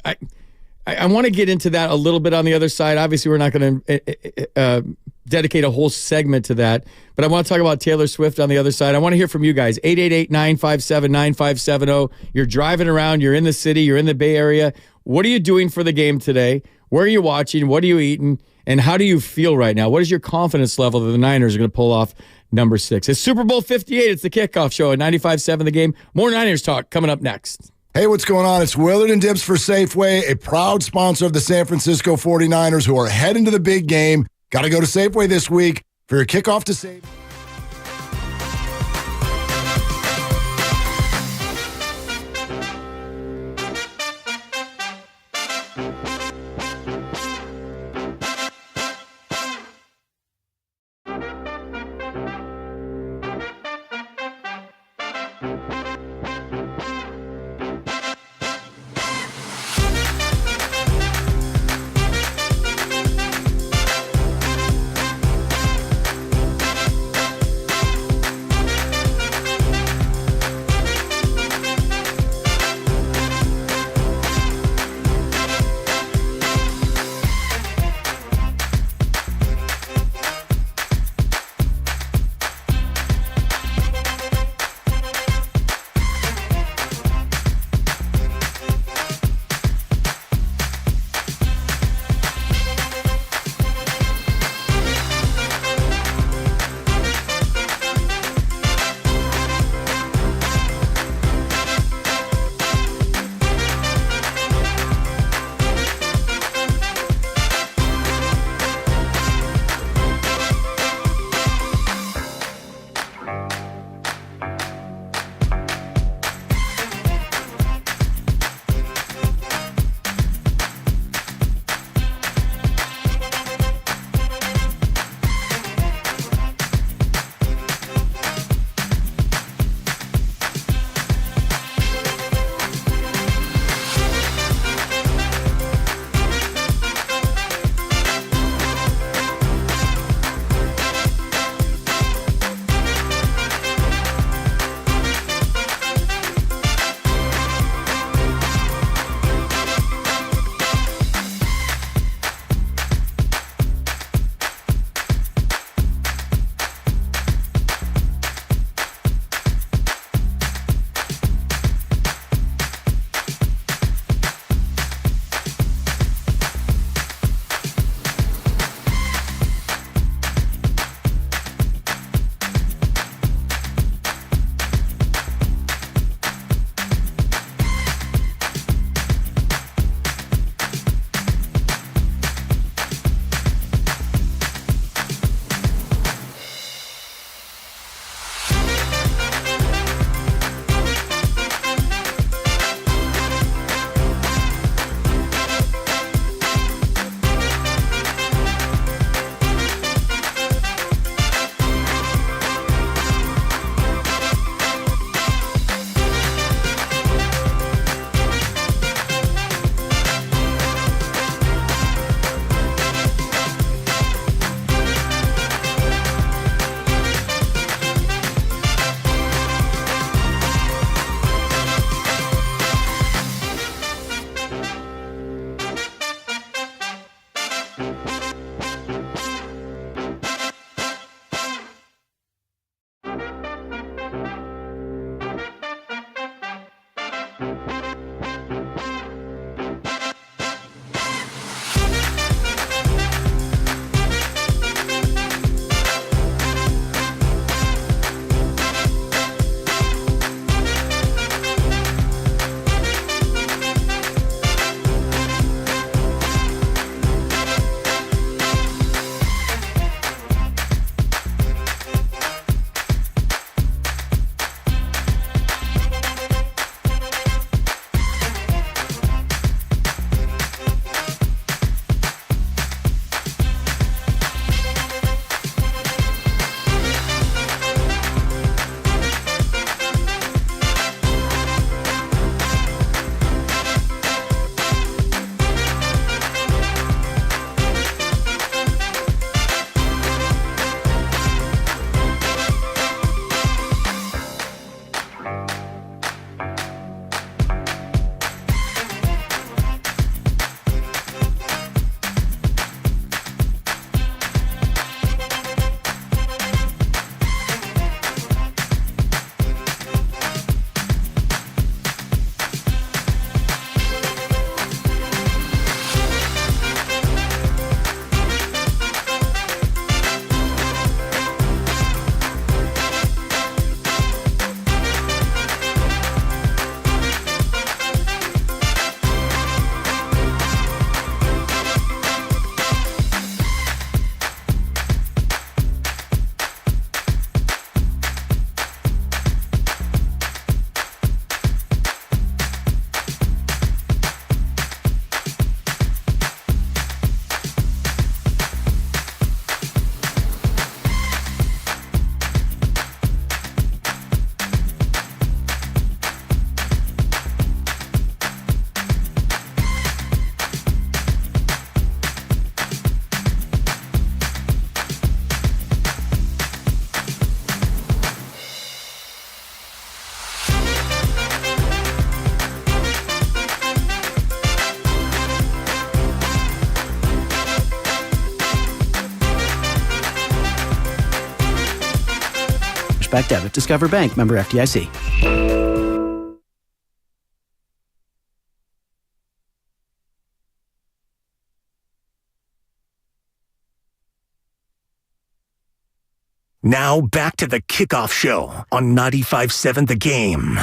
I want to get into that a little bit on the other side. Obviously, we're not going to dedicate a whole segment to that, but I want to talk about Taylor Swift on the other side. I want to hear from you guys. 888-957-9570. You're driving around. You're in the city. You're in the Bay Area. What are you doing for the game today? Where are you watching? What are you eating? And how do you feel right now? What is your confidence level that the Niners are going to pull off number 6? It's Super Bowl 58. It's the kickoff show at 95.7 The Game. More Niners talk coming up next. Hey, what's going on? It's Willard and Dibbs for Safeway, a proud sponsor of the San Francisco 49ers who are heading to the big game. Got to go to Safeway this week for your kickoff to save. Cashback Debit. Discover Bank, member FDIC. Now back to the Kickoff Show on 95.7 The Game.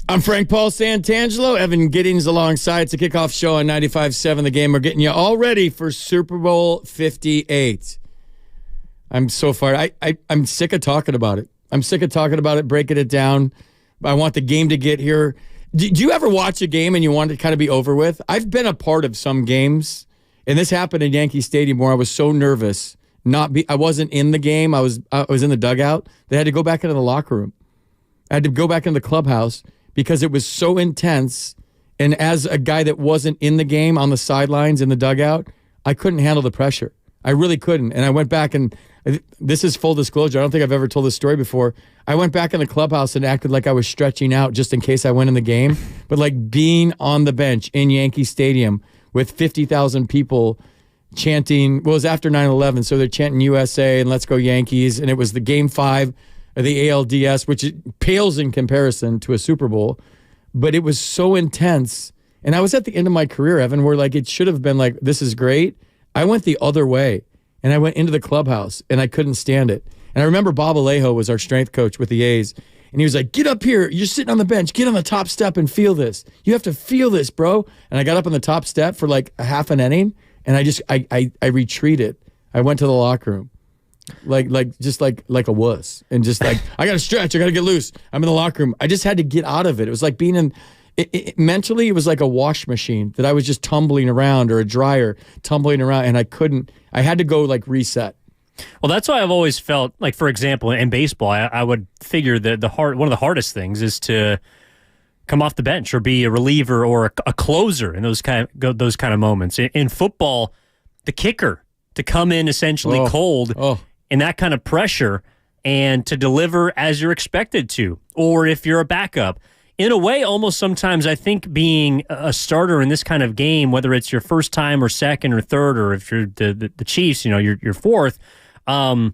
I'm Frank Paul Santangelo. Evan Giddings alongside. It's a Kickoff Show on 95.7 The Game. We're getting you all ready for Super Bowl 58. I'm so fired. I'm sick of talking about it. I'm sick of talking about it, breaking it down. I want the game to get here. Do you ever watch a game and you want it to kind of be over with? I've been a part of some games, and this happened in Yankee Stadium where I was so nervous. I wasn't in the game. I was in the dugout. They had to go back into the locker room. I had to go back into the clubhouse because it was so intense. And as a guy that wasn't in the game on the sidelines in the dugout, I couldn't handle the pressure. I really couldn't. And I went back and this is full disclosure. I don't think I've ever told this story before. I went back in the clubhouse and acted like I was stretching out just in case I went in the game. But like being on the bench in Yankee Stadium with 50,000 people chanting, well, it was after 9/11, so they're chanting USA and Let's Go Yankees. And it was the Game 5 of the ALDS, which pales in comparison to a Super Bowl. But it was so intense. And I was at the end of my career, Evan, where like it should have been like, this is great. I went the other way. And I went into the clubhouse, and I couldn't stand it. And I remember Bob Alejo was our strength coach with the A's, and he was like, get up here. You're sitting on the bench. Get on the top step and feel this. You have to feel this, bro. And I got up on the top step for like a half an inning, and I retreated. I went to the locker room like a wuss, and just like, I got to stretch. I got to get loose. I'm in the locker room. I just had to get out of it. It was like being in... mentally, it was like a wash machine that I was just tumbling around, or a dryer tumbling around, and I had to go like reset. Well, that's why I've always felt like, for example, in baseball, I would figure that one of the hardest things is to come off the bench or be a reliever or a closer in those kind of moments. In football, the kicker to come in essentially cold in that kind of pressure and to deliver as you're expected to, or if you're a backup. In a way, almost sometimes I think being a starter in this kind of game, whether it's your first time or second or third, or if you're the Chiefs, you're fourth, in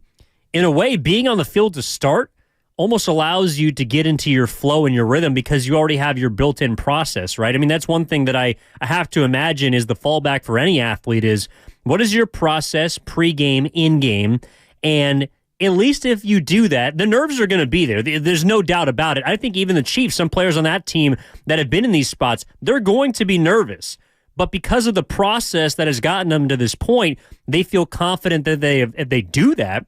a way, being on the field to start almost allows you to get into your flow and your rhythm because you already have your built-in process, right? I mean, that's one thing that I have to imagine is the fallback for any athlete is, what is your process pre-game, in-game, and at least if you do that, the nerves are going to be there. There's no doubt about it. I think even the Chiefs, some players on that team that have been in these spots, they're going to be nervous. But because of the process that has gotten them to this point, they feel confident that if they do that,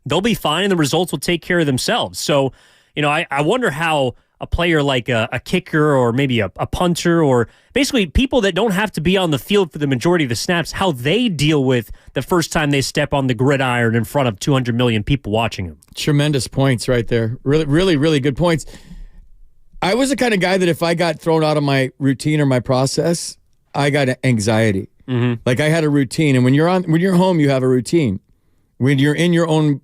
they'll be fine and the results will take care of themselves. So, I wonder how a player like a kicker or maybe a punter, or basically people that don't have to be on the field for the majority of the snaps, how they deal with the first time they step on the gridiron in front of 200 million people watching them. Tremendous points right there. Really, really, really good points. I was the kind of guy that if I got thrown out of my routine or my process, I got anxiety. Mm-hmm. Like I had a routine, and when you're home, you have a routine. When you're in your own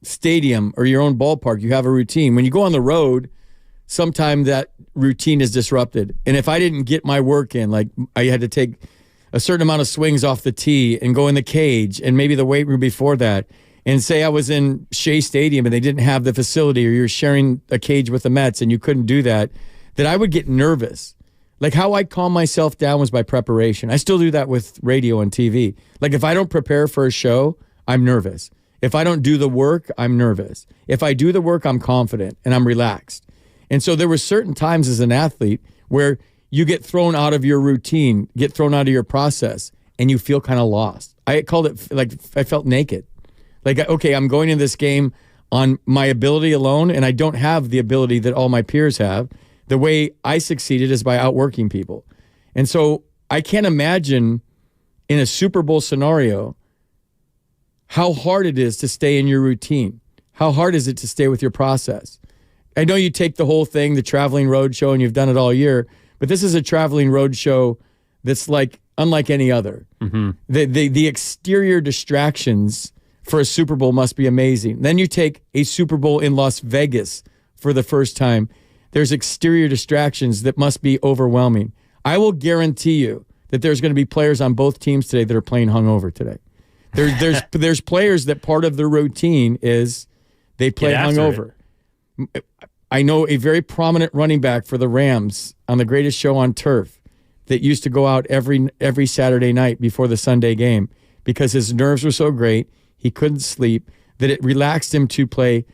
stadium or your own ballpark, you have a routine. When you go on the road, sometimes that routine is disrupted. And if I didn't get my work in, like I had to take a certain amount of swings off the tee and go in the cage and maybe the weight room before that, and say I was in Shea Stadium and they didn't have the facility, or you're sharing a cage with the Mets and you couldn't do that I would get nervous. Like how I calm myself down was by preparation. I still do that with radio and TV. Like if I don't prepare for a show, I'm nervous. If I don't do the work, I'm nervous. If I do the work, I'm confident and I'm relaxed. And so there were certain times as an athlete where you get thrown out of your routine, get thrown out of your process, and you feel kind of lost. I called it like I felt naked. Like, okay, I'm going in this game on my ability alone, and I don't have the ability that all my peers have. The way I succeeded is by outworking people. And so I can't imagine in a Super Bowl scenario how hard it is to stay in your routine. How hard is it to stay with your process? I know you take the whole thing, the traveling road show, and you've done it all year, but this is a traveling road show that's like unlike any other. Mm-hmm. The exterior distractions for a Super Bowl must be amazing. Then you take a Super Bowl in Las Vegas for the first time. There's exterior distractions that must be overwhelming. I will guarantee you that there's going to be players on both teams today that are playing hungover today. There's players that part of their routine is they play hungover. I know a very prominent running back for the Rams on the Greatest Show on Turf that used to go out every Saturday night before the Sunday game because his nerves were so great, he couldn't sleep, that it relaxed him to play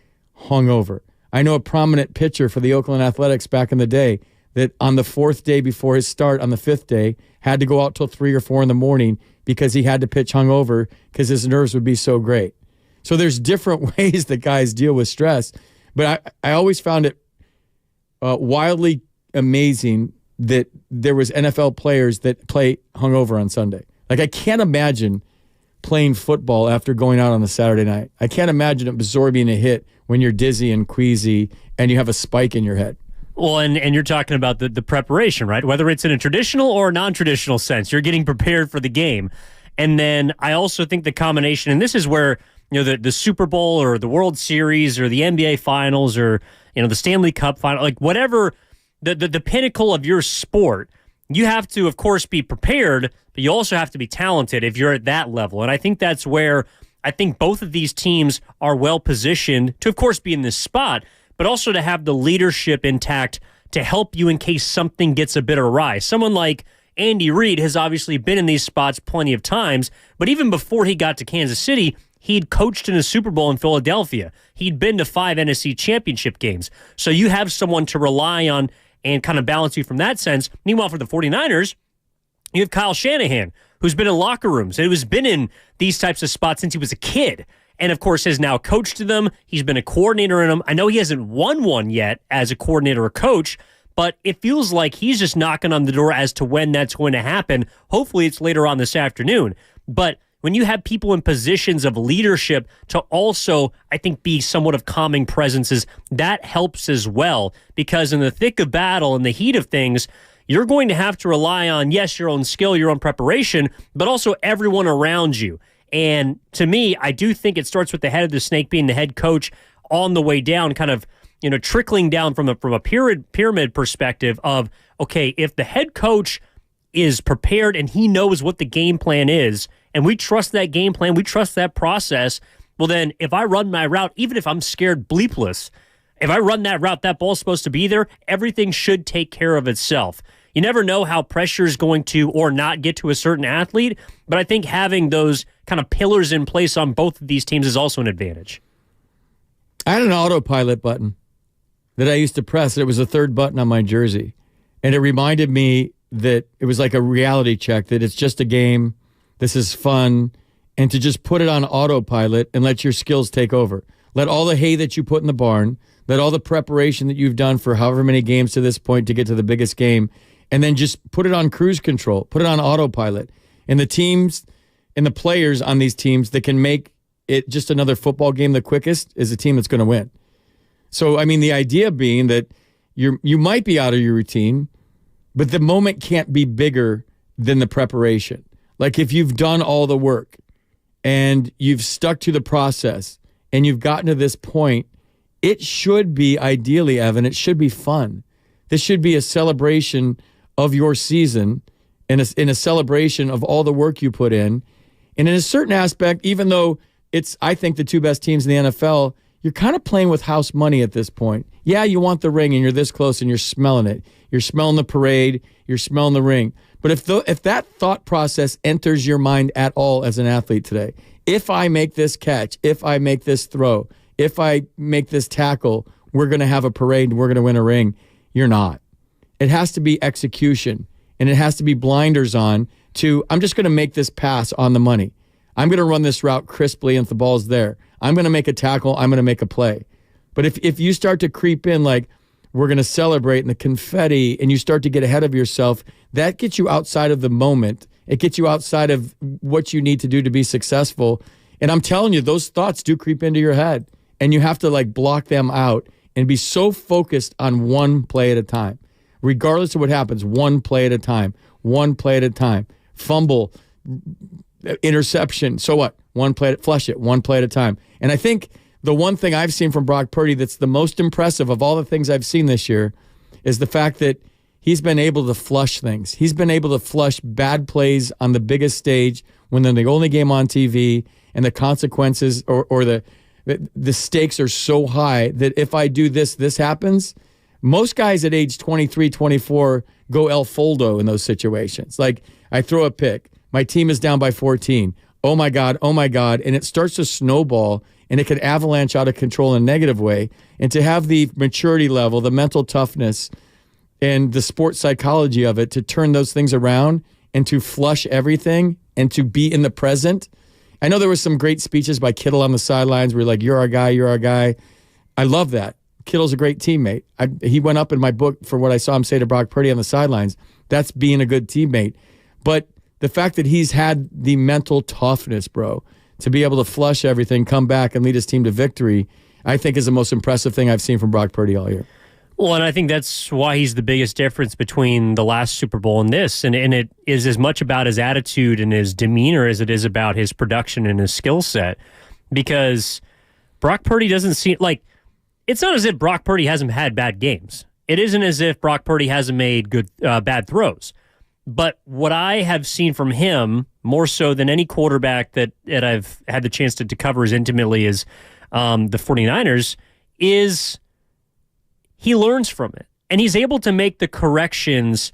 hungover. I know a prominent pitcher for the Oakland Athletics back in the day that on the 4th day before his start, on the 5th day, had to go out till 3 or 4 in the morning because he had to pitch hungover because his nerves would be so great. So there's different ways that guys deal with stress. But I always found it wildly amazing that there was NFL players that play hungover on Sunday. Like, I can't imagine playing football after going out on a Saturday night. I can't imagine absorbing a hit when you're dizzy and queasy and you have a spike in your head. Well, and you're talking about the preparation, right? Whether it's in a traditional or non-traditional sense, you're getting prepared for the game. And then I also think the combination, and this is where, the Super Bowl or the World Series or the NBA Finals or, the Stanley Cup Final, like whatever the pinnacle of your sport, you have to, of course, be prepared, but you also have to be talented if you're at that level. And I think that's where I think both of these teams are well positioned to, of course, be in this spot, but also to have the leadership intact to help you in case something gets a bit awry. Someone like Andy Reid has obviously been in these spots plenty of times, but even before he got to Kansas City, he'd coached in a Super Bowl in Philadelphia. He'd been to 5 NFC championship games. So you have someone to rely on and kind of balance you from that sense. Meanwhile, for the 49ers, you have Kyle Shanahan, who's been in locker rooms and who's been in these types of spots since he was a kid. And, of course, has now coached them. He's been a coordinator in them. I know he hasn't won one yet as a coordinator or coach, but it feels like he's just knocking on the door as to when that's going to happen. Hopefully it's later on this afternoon. But when you have people in positions of leadership to also, I think, be somewhat of calming presences, that helps as well. Because in the thick of battle, in the heat of things, you're going to have to rely on, yes, your own skill, your own preparation, but also everyone around you. And to me, I do think it starts with the head of the snake being the head coach on the way down, kind of, trickling down from a pyramid perspective of, okay, if the head coach is prepared and he knows what the game plan is, and we trust that game plan, we trust that process, well then, if I run my route, even if I'm scared bleepless, if I run that route, that ball's supposed to be there, everything should take care of itself. You never know how pressure is going to or not get to a certain athlete, but I think having those kind of pillars in place on both of these teams is also an advantage. I had an autopilot button that I used to press. It was the third button on my jersey, and it reminded me that it was like a reality check, that it's just a game, this is fun, and to just put it on autopilot and let your skills take over. Let all the hay that you put in the barn, let all the preparation that you've done for however many games to this point to get to the biggest game, and then just put it on cruise control, put it on autopilot. And the teams and the players on these teams that can make it just another football game the quickest is the team that's going to win. So, I mean, the idea being that you might be out of your routine, but the moment can't be bigger than the preparation. Like if you've done all the work and you've stuck to the process and you've gotten to this point, it should be, ideally, Evan, it should be fun. This should be a celebration of your season and in a celebration of all the work you put in. And in a certain aspect, even though it's, I think, the two best teams in the NFL, you're kind of playing with house money at this point. Yeah, you want the ring and you're this close and you're smelling it. You're smelling the parade. You're smelling the ring. But if that thought process enters your mind at all as an athlete today, if I make this catch, if I make this throw, if I make this tackle, we're going to have a parade and we're going to win a ring. You're not. It has to be execution, and it has to be blinders on to, I'm just going to make this pass on the money. I'm going to run this route crisply and if the ball's there. I'm going to make a tackle. I'm going to make a play. But if you start to creep in like, we're going to celebrate and the confetti, and you start to get ahead of yourself, that gets you outside of the moment. It gets you outside of what you need to do to be successful. And I'm telling you, those thoughts do creep into your head, and you have to like block them out and be so focused on one play at a time. Regardless of what happens, one play at a time, one play at a time. Fumble, interception, so what? One play, flush it, one play at a time. And I think the one thing I've seen from Brock Purdy that's the most impressive of all the things I've seen this year is the fact that he's been able to flush things. He's been able to flush bad plays on the biggest stage when they're the only game on TV, and the consequences or the stakes are so high that if I do this, this happens. Most guys at age 23, 24 go El Foldo in those situations. Like, I throw a pick. My team is down by 14. Oh, my God. And it starts to snowball, and it can avalanche out of control in a negative way. And to have the maturity level, the mental toughness, and the sports psychology of it to turn those things around and to flush everything and to be in the present. I know there were some great speeches by Kittle on the sidelines where like, you're our guy. I love that. Kittle's a great teammate. He went up in my book for what I saw him say to Brock Purdy on the sidelines. That's being a good teammate. But the fact that he's had the mental toughness, bro, to be able to flush everything, come back, and lead his team to victory, I think is the most impressive thing I've seen from Brock Purdy all year. Well, and I think that's why he's the biggest difference between the last Super Bowl and this. And it is as much about his attitude and his demeanor as it is about his production and his skill set. Because Brock Purdy doesn't seem like, it's not as if Brock Purdy hasn't had bad games. It isn't as if Brock Purdy hasn't made bad throws. But what I have seen from him, more so than any quarterback that I've had the chance to cover as intimately as the 49ers, is he learns from it. And he's able to make the corrections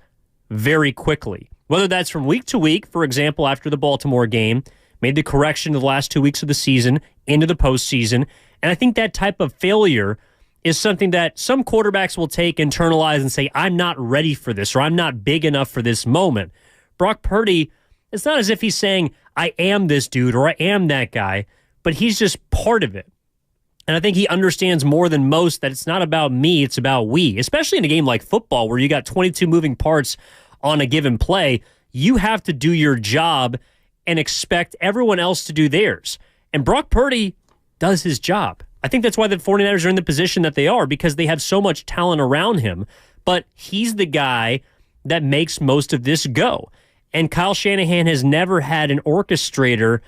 very quickly. Whether that's from week to week, for example, after the Baltimore game, made the correction to the last 2 weeks of the season, into the postseason. And I think that type of failure is something that some quarterbacks will take, internalize, and say, I'm not ready for this, or I'm not big enough for this moment. Brock Purdy, it's not as if he's saying, I am this dude, or I am that guy, but he's just part of it. And I think he understands more than most that it's not about me, it's about we. Especially in a game like football where you got 22 moving parts on a given play, you have to do your job and expect everyone else to do theirs. And Brock Purdy does his job. I think that's why the 49ers are in the position that they are, because they have so much talent around him. But he's the guy that makes most of this go. And Kyle Shanahan has never had an orchestrator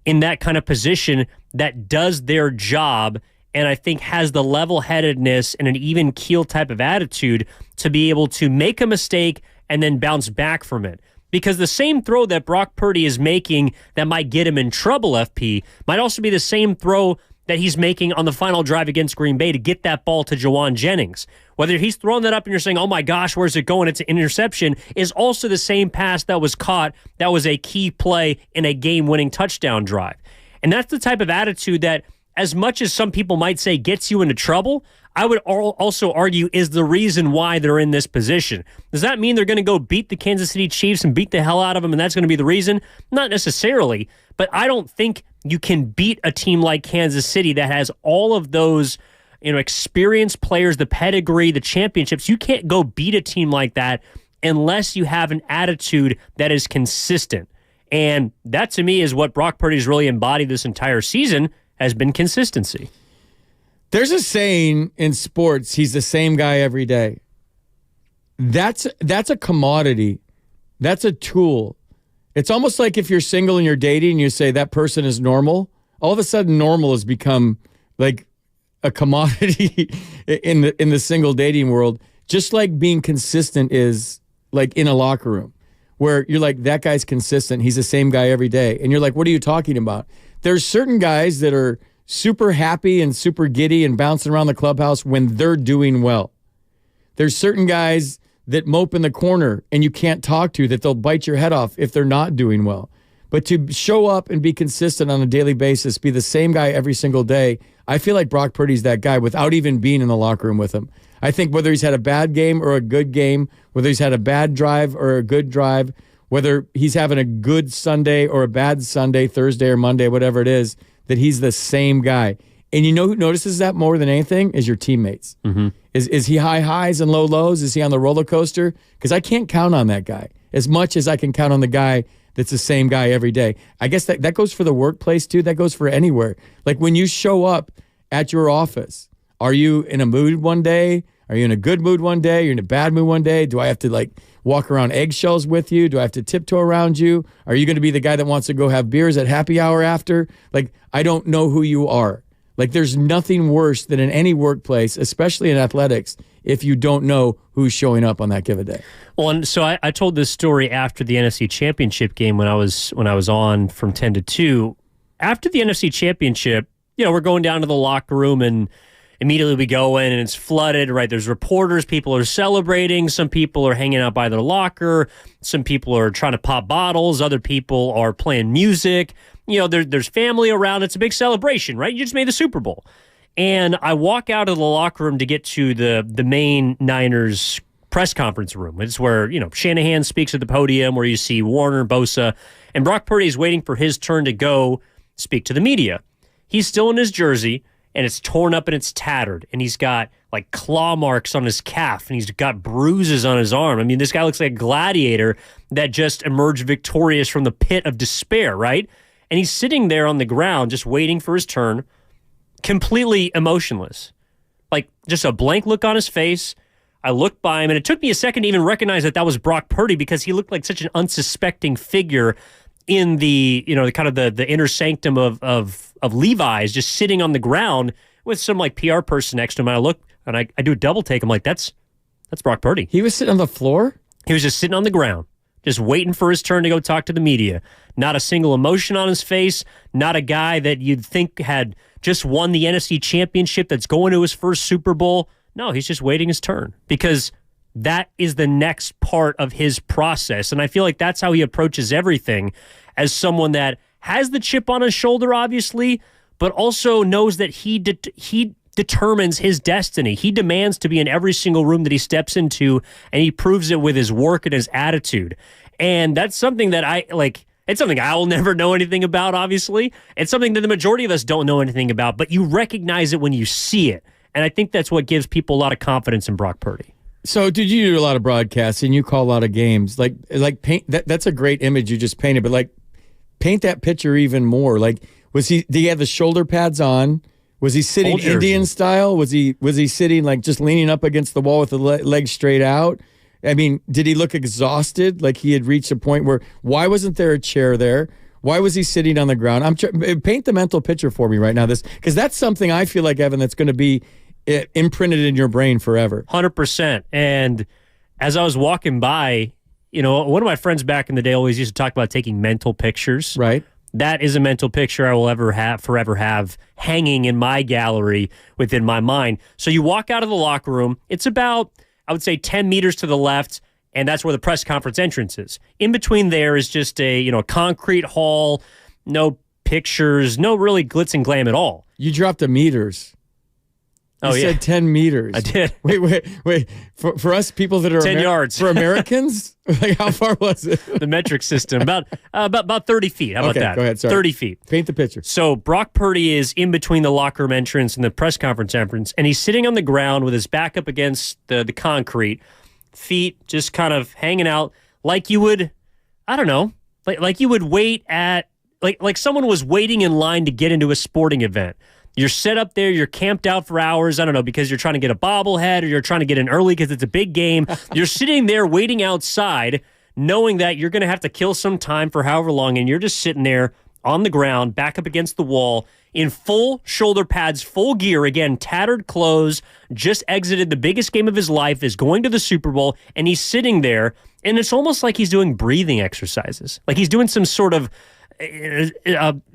in that kind of position that does their job, and I think has the level-headedness and an even keel type of attitude to be able to make a mistake and then bounce back from it. Because the same throw that Brock Purdy is making that might get him in trouble, FP, might also be the same throw that he's making on the final drive against Green Bay to get that ball to Jawan Jennings. Whether he's throwing that up and you're saying, oh my gosh, where's it going? It's an interception, is also the same pass that was caught that was a key play in a game-winning touchdown drive. And that's the type of attitude that, as much as some people might say gets you into trouble, I would also argue is the reason why they're in this position. Does that mean they're going to go beat the Kansas City Chiefs and beat the hell out of them, and that's going to be the reason? Not necessarily, but I don't think you can beat a team like Kansas City that has all of those, experienced players, the pedigree, the championships. You can't go beat a team like that unless you have an attitude that is consistent. And that, to me, is what Brock Purdy's really embodied this entire season, has been consistency. There's a saying in sports, he's the same guy every day. That's a commodity. That's a tool. It's almost like if you're single and you're dating and you say that person is normal, all of a sudden normal has become like a commodity in the single dating world, just like being consistent is like in a locker room where you're like, that guy's consistent. He's the same guy every day. And you're like, what are you talking about? There's certain guys that are super happy and super giddy and bouncing around the clubhouse when they're doing well. There's certain guys that mope in the corner and you can't talk to, that they'll bite your head off if they're not doing well. But to show up and be consistent on a daily basis, be the same guy every single day, I feel like Brock Purdy's that guy without even being in the locker room with him. I think whether he's had a bad game or a good game, whether he's had a bad drive or a good drive, whether he's having a good Sunday or a bad Sunday, Thursday or Monday, whatever it is, that he's the same guy. And you know who notices that more than anything is your teammates. Mm-hmm. Is he high highs and low lows? Is he on the roller coaster? Because I can't count on that guy as much as I can count on the guy that's the same guy every day. I guess that goes for the workplace too. That goes for anywhere. Like when you show up at your office, are you in a mood one day? Are you in a good mood one day? You're in a bad mood one day? Do I have to like walk around eggshells with you? Do I have to tiptoe around you? Are you going to be the guy that wants to go have beers at happy hour after? Like, I don't know who you are. Like, there's nothing worse than in any workplace, especially in athletics, if you don't know who's showing up on that given day. Well, and so I told this story after the NFC Championship game when I was on from 10 to 2. After the NFC Championship, we're going down to the locker room, and immediately we go in, and it's flooded, right? There's reporters. People are celebrating. Some people are hanging out by their locker. Some people are trying to pop bottles. Other people are playing music. There's family around. It's a big celebration, right? You just made the Super Bowl. And I walk out of the locker room to get to the main Niners press conference room. It's where, Shanahan speaks at the podium, where you see Warner, Bosa, and Brock Purdy is waiting for his turn to go speak to the media. He's still in his jersey, and it's torn up and it's tattered, and he's got like claw marks on his calf, and he's got bruises on his arm. I mean, this guy looks like a gladiator that just emerged victorious from the pit of despair, right? And he's sitting there on the ground just waiting for his turn, completely emotionless. Like, just a blank look on his face. I looked by him, and it took me a second to even recognize that was Brock Purdy, because he looked like such an unsuspecting figure in the, the inner sanctum of Levi's, just sitting on the ground with some like PR person next to him. And I look, and I do a double take. I'm like, that's Brock Purdy. He was sitting on the floor? He was just sitting on the ground, just waiting for his turn to go talk to the media. Not a single emotion on his face. Not a guy that you'd think had just won the NFC Championship that's going to his first Super Bowl. No, he's just waiting his turn, because that is the next part of his process. And I feel like that's how he approaches everything, as someone that has the chip on his shoulder, obviously, but also knows that he determines his destiny. He demands to be in every single room that he steps into, and he proves it with his work and his attitude. And that's something that it's something I will never know anything about, obviously. It's something that the majority of us don't know anything about, but you recognize it when you see it. And I think that's what gives people a lot of confidence in Brock Purdy. So, did you do a lot of broadcasting? You call a lot of games. Like paint. That's a great image you just painted. But like, paint that picture even more. Like, did he have the shoulder pads on? Was he sitting Indian style? Was he sitting like just leaning up against the wall with the legs straight out? I mean, did he look exhausted? Like he had reached a point where, why wasn't there a chair there? Why was he sitting on the ground? Paint the mental picture for me right now. Because that's something I feel like, Evan, that's going to be imprinted in your brain forever. 100%. And as I was walking by, one of my friends back in the day always used to talk about taking mental pictures. Right. That is a mental picture I will forever have hanging in my gallery within my mind. So you walk out of the locker room. It's about, I would say, 10 meters to the left, and that's where the press conference entrance is. In between there is just a concrete hall, no pictures, no really glitz and glam at all. You dropped the meters. You said 10 meters. I did. Wait. For us people that are 10 yards. For Americans, like how far was it? The metric system, about 30 feet. How about that? Go ahead. Sorry. 30 feet. Paint the picture. So Brock Purdy is in between the locker room entrance and the press conference entrance, and he's sitting on the ground with his back up against the concrete, feet just kind of hanging out, like you would, I don't know, like you would wait at, like someone was waiting in line to get into a sporting event. You're set up there, you're camped out for hours, I don't know, because you're trying to get a bobblehead or you're trying to get in early because it's a big game. You're sitting there waiting outside, knowing that you're going to have to kill some time for however long, and you're just sitting there on the ground, back up against the wall, in full shoulder pads, full gear, again, tattered clothes, just exited the biggest game of his life, is going to the Super Bowl, and he's sitting there, and it's almost like he's doing breathing exercises. Like he's doing some sort of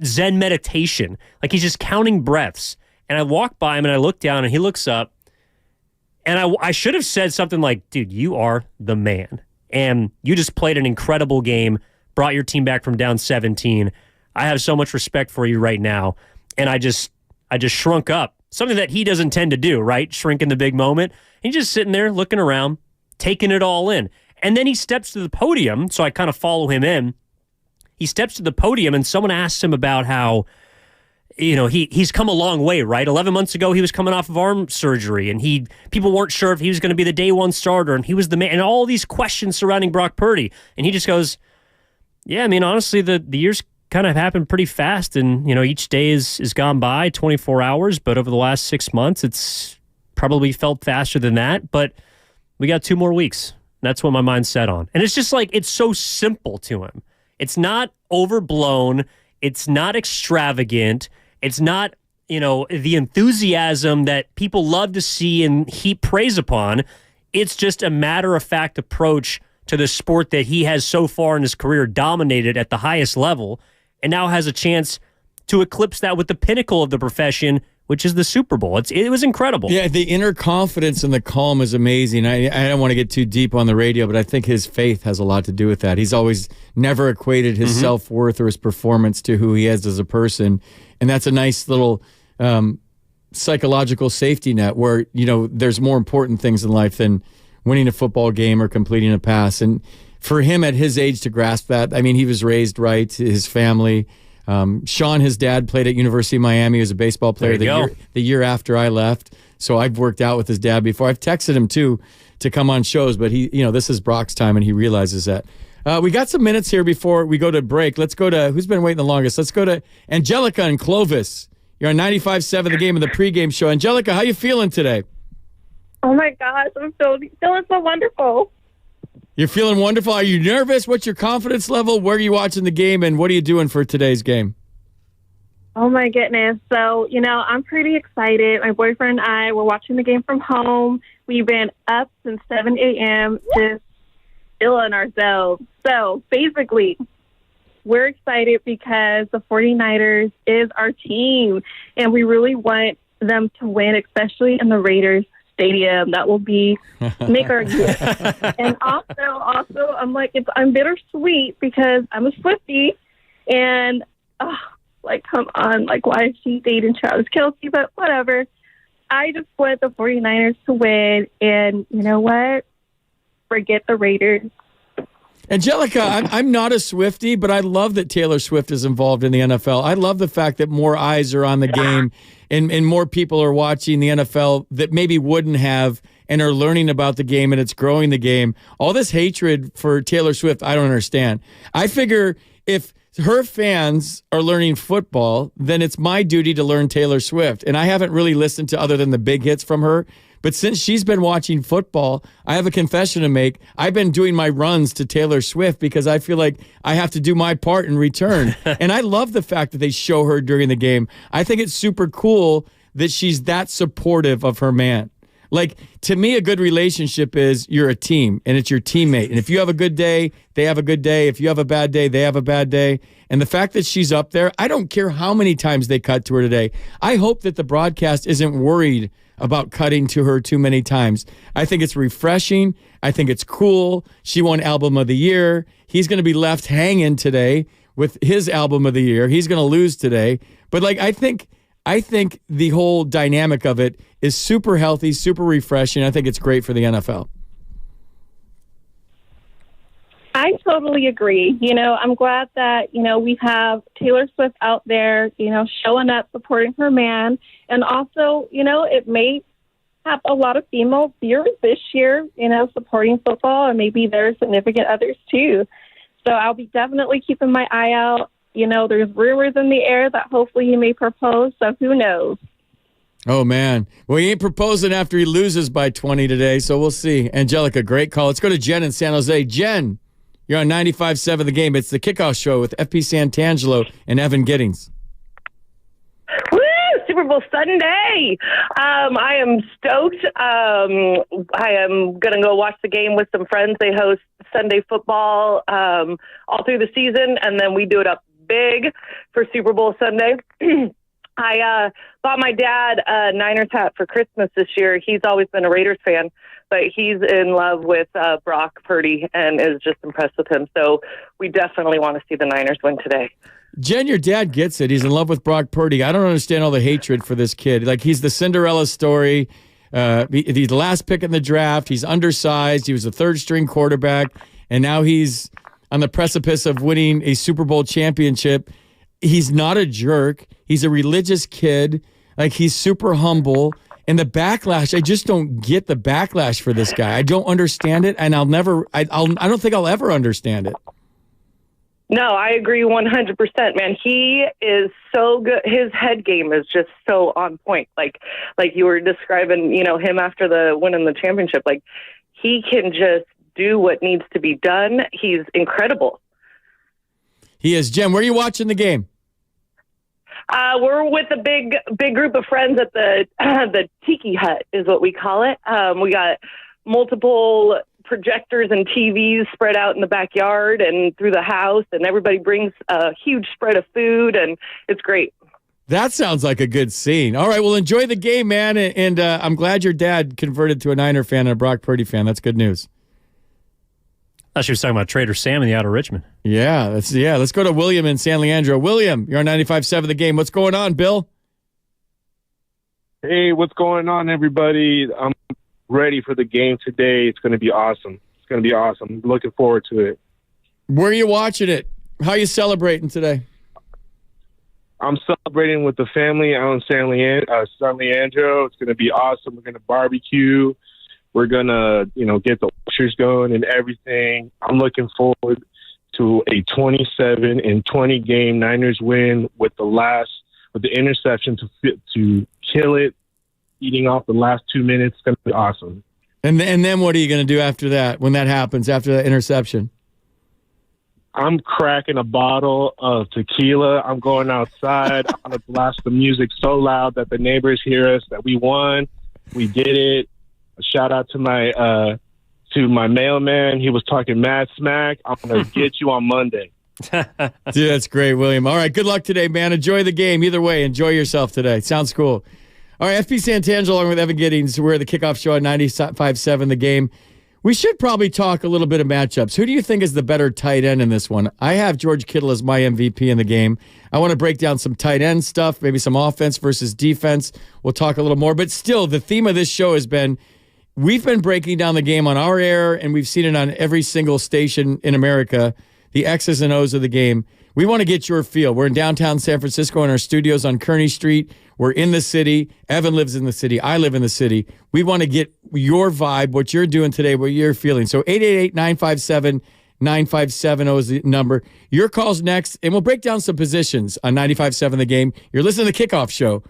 Zen meditation. Like he's just counting breaths. And I walk by him and I look down and he looks up, and I should have said something like, dude, you are the man. And you just played an incredible game, brought your team back from down 17. I have so much respect for you right now. And I just shrunk up. Something that he doesn't tend to do, right? Shrink in the big moment. And he's just sitting there looking around, taking it all in. And then he steps to the podium, so I kind of follow him in. He steps to the podium, and someone asks him about how, he's come a long way, right? 11 months ago, he was coming off of arm surgery, and people weren't sure if he was going to be the day one starter, and he was the man, and all these questions surrounding Brock Purdy. And he just goes, yeah, I mean, honestly, the years kind of happened pretty fast, and, each day is gone by, 24 hours, but over the last 6 months, it's probably felt faster than that, but we got 2 more weeks. That's what my mind's set on. And it's just like, it's so simple to him. It's not overblown. It's not extravagant. It's not the enthusiasm that people love to see and heap praise upon. It's just a matter-of-fact approach to the sport that he has so far in his career dominated at the highest level, and now has a chance to eclipse that with the pinnacle of the profession, which is the Super Bowl. It was incredible. Yeah, the inner confidence and the calm is amazing. I don't want to get too deep on the radio, but I think his faith has a lot to do with that. He's always never equated his self-worth or his performance to who he is as a person, and that's a nice little psychological safety net where, there's more important things in life than winning a football game or completing a pass. And for him at his age to grasp that, he was raised right, his family. Sean, his dad, played at University of Miami as a baseball player the year after I left. So I've worked out with his dad before. I've texted him too to come on shows, but he, this is Brock's time and he realizes that. We got some minutes here before we go to break. Let's go to who's been waiting the longest. Let's go to Angelica and Clovis. You're on 95.7 The Game of the pregame show. Angelica, how you feeling today? Oh my gosh, I'm feeling so wonderful. You're feeling wonderful. Are you nervous? What's your confidence level? Where are you watching the game, and what are you doing for today's game? Oh, my goodness. So, I'm pretty excited. My boyfriend and I were watching the game from home. We've been up since 7 a.m. just feeling ourselves. So, basically, we're excited because the 49ers is our team, and we really want them to win, especially in the Raiders stadium. That will make our year. And also, I'm bittersweet because I'm a Swiftie, and come on, why is she dating Travis Kelce? But whatever. I just want the 49ers to win, and you know what? Forget the Raiders. Angelica, I'm not a Swiftie, but I love that Taylor Swift is involved in the NFL. I love the fact that more eyes are on the game and more people are watching the NFL that maybe wouldn't have and are learning about the game, and it's growing the game. All this hatred for Taylor Swift, I don't understand. I figure if her fans are learning football, then it's my duty to learn Taylor Swift. And I haven't really listened to other than the big hits from her. But since she's been watching football, I have a confession to make. I've been doing my runs to Taylor Swift because I feel like I have to do my part in return. And I love the fact that they show her during the game. I think it's super cool that she's that supportive of her man. To me, a good relationship is you're a team, and it's your teammate. And if you have a good day, they have a good day. If you have a bad day, they have a bad day. And the fact that she's up there, I don't care how many times they cut to her today. I hope that the broadcast isn't worried about cutting to her too many times. I think it's refreshing. I think it's cool. She won Album of the Year. He's going to be left hanging today with his Album of the Year. He's going to lose today. But I think the whole dynamic of it is super healthy, super refreshing. I think it's great for the NFL. I totally agree. I'm glad that, we have Taylor Swift out there, showing up, supporting her man. And also, it may have a lot of female viewers this year, supporting football, and maybe their significant others too. So I'll be definitely keeping my eye out. There's rumors in the air that hopefully he may propose, so who knows? Oh, man. Well, he ain't proposing after he loses by 20 today, so we'll see. Angelica, great call. Let's go to Jen in San Jose. Jen, you're on 95.7 The Game. It's the Kickoff Show with FP Santangelo and Evan Giddings. Woo! Super Bowl Sunday. I am stoked. I am going to go watch the game with some friends. They host Sunday football all through the season, and then we do it up big for Super Bowl Sunday. I bought my dad a Niners hat for Christmas this year. He's always been a Raiders fan, but he's in love with Brock Purdy and is just impressed with him. So we definitely want to see the Niners win today. Jen, your dad gets it. He's in love with Brock Purdy. I don't understand all the hatred for this kid. He's the Cinderella story. He's the last pick in the draft. He's undersized. He was a third-string quarterback, and now he's on the precipice of winning a Super Bowl championship. He's not a jerk. He's a religious kid. He's super humble. And the backlash, I just don't get the backlash for this guy. I don't understand it, and I don't think I'll ever understand it. No, I agree 100%, man. He is so good. His head game is just so on point. Like you were describing, him after the winning the championship. He can just do what needs to be done. He's incredible. He is. Jen, where are you watching the game? We're with a big group of friends at the Tiki Hut is what we call it. We got multiple projectors and TVs spread out in the backyard and through the house, and everybody brings a huge spread of food, and it's great. That sounds like a good scene. All right, well, enjoy the game, man, and I'm glad your dad converted to a Niner fan and a Brock Purdy fan. That's good news. I thought she was talking about Trader Sam in the outer Richmond. Yeah, let's go to William in San Leandro. William, you're on 95.7 The Game. What's going on, Bill? Hey, what's going on, everybody? I'm ready for the game today. It's going to be awesome. I'm looking forward to it. Where are you watching it? How are you celebrating today? I'm celebrating with the family out in San Leandro. It's going to be awesome. We're going to barbecue. We're going to, get the ushers going and everything. I'm looking forward to a 27-20 game Niners win with the interception to kill it, eating off the last 2 minutes. It's going to be awesome. And then what are you going to do after that, when that happens, after that interception? I'm cracking a bottle of tequila. I'm going outside. I'm going to blast the music so loud that the neighbors hear us, that we won. We did it. A shout out to my mailman. He was talking mad smack. I'm going to get you on Monday. Dude, that's great, William. All right, good luck today, man. Enjoy the game. Either way, enjoy yourself today. Sounds cool. All right, FP Santangelo along with Evan Giddings. We're at the Kickoff Show on 95.7 The Game. We should probably talk a little bit of matchups. Who do you think is the better tight end in this one? I have George Kittle as my MVP in the game. I want to break down some tight end stuff, maybe some offense versus defense. We'll talk a little more. But still, the theme of this show has been, we've been breaking down the game on our air, and we've seen it on every single station in America, the X's and O's of the game. We want to get your feel. We're in downtown San Francisco in our studios on Kearney Street. We're in the city. Evan lives in the city. I live in the city. We want to get your vibe, what you're doing today, what you're feeling. So 888-957-9570 is the number. Your call's next, and we'll break down some positions on 95.7 The Game. You're listening to the Kickoff Show.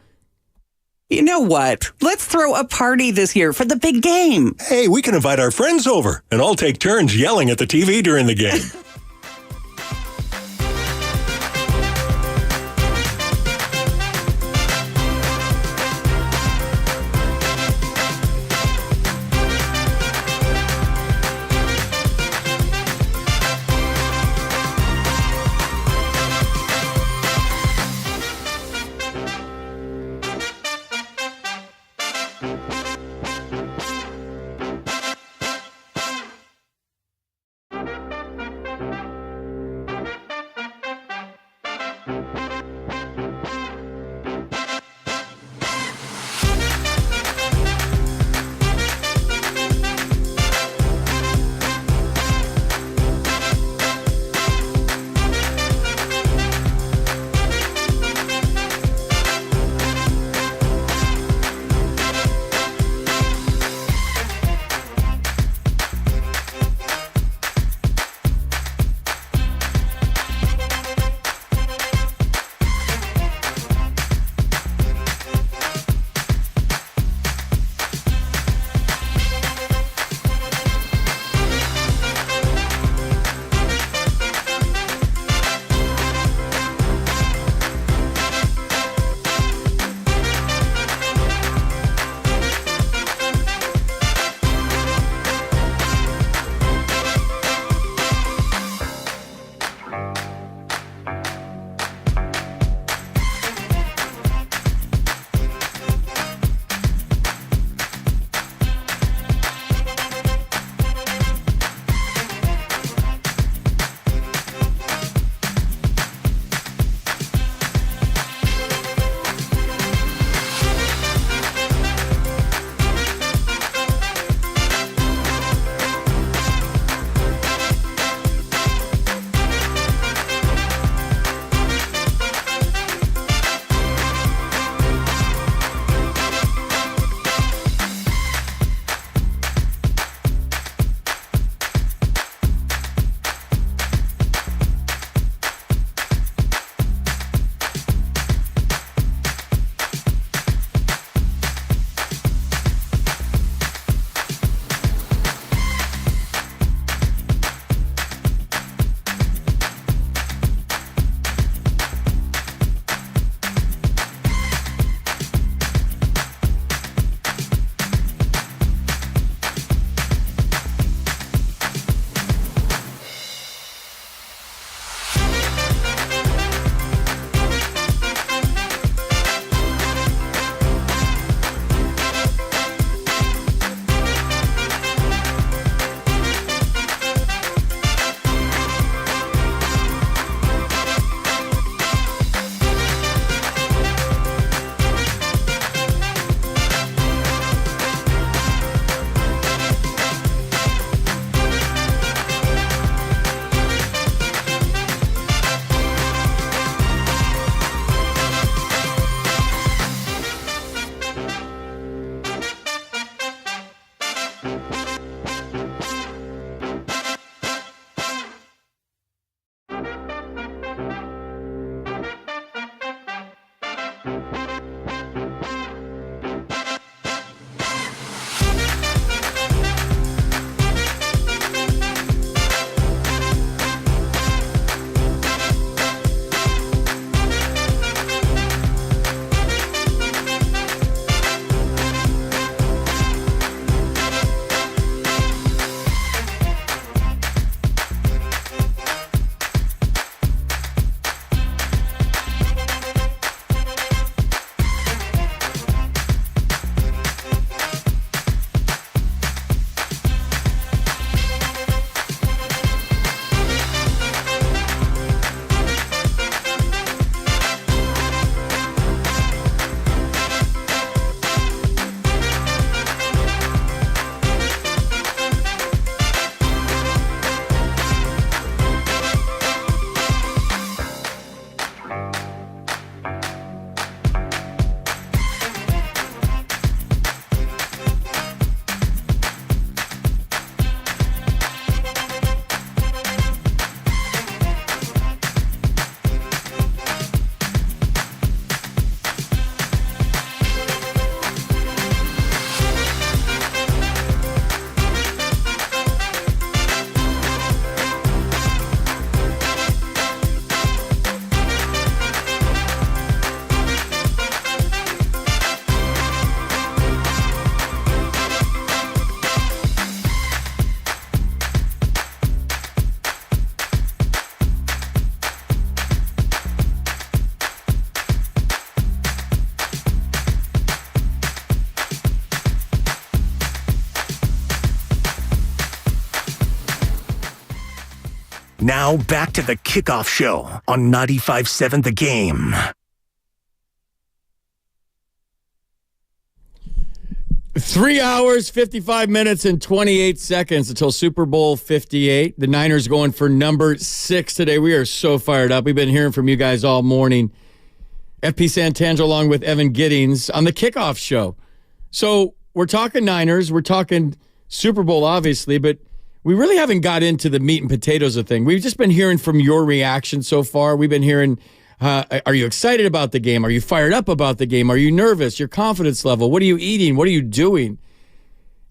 You know what? Let's throw a party this year for the big game. Hey, we can invite our friends over and all take turns yelling at the TV during the game. Now back to the Kickoff Show on 95.7 The Game. 3 hours, 55 minutes, and 28 seconds until Super Bowl 58. The Niners going for number 6 today. We are so fired up. We've been hearing from you guys all morning. FP Santangelo along with Evan Giddings on the Kickoff Show. So we're talking Niners. We're talking Super Bowl, obviously, but we really haven't got into the meat and potatoes of thing. We've just been hearing from your reaction so far. We've been hearing, are you excited about the game? Are you fired up about the game? Are you nervous? Your confidence level? What are you eating? What are you doing?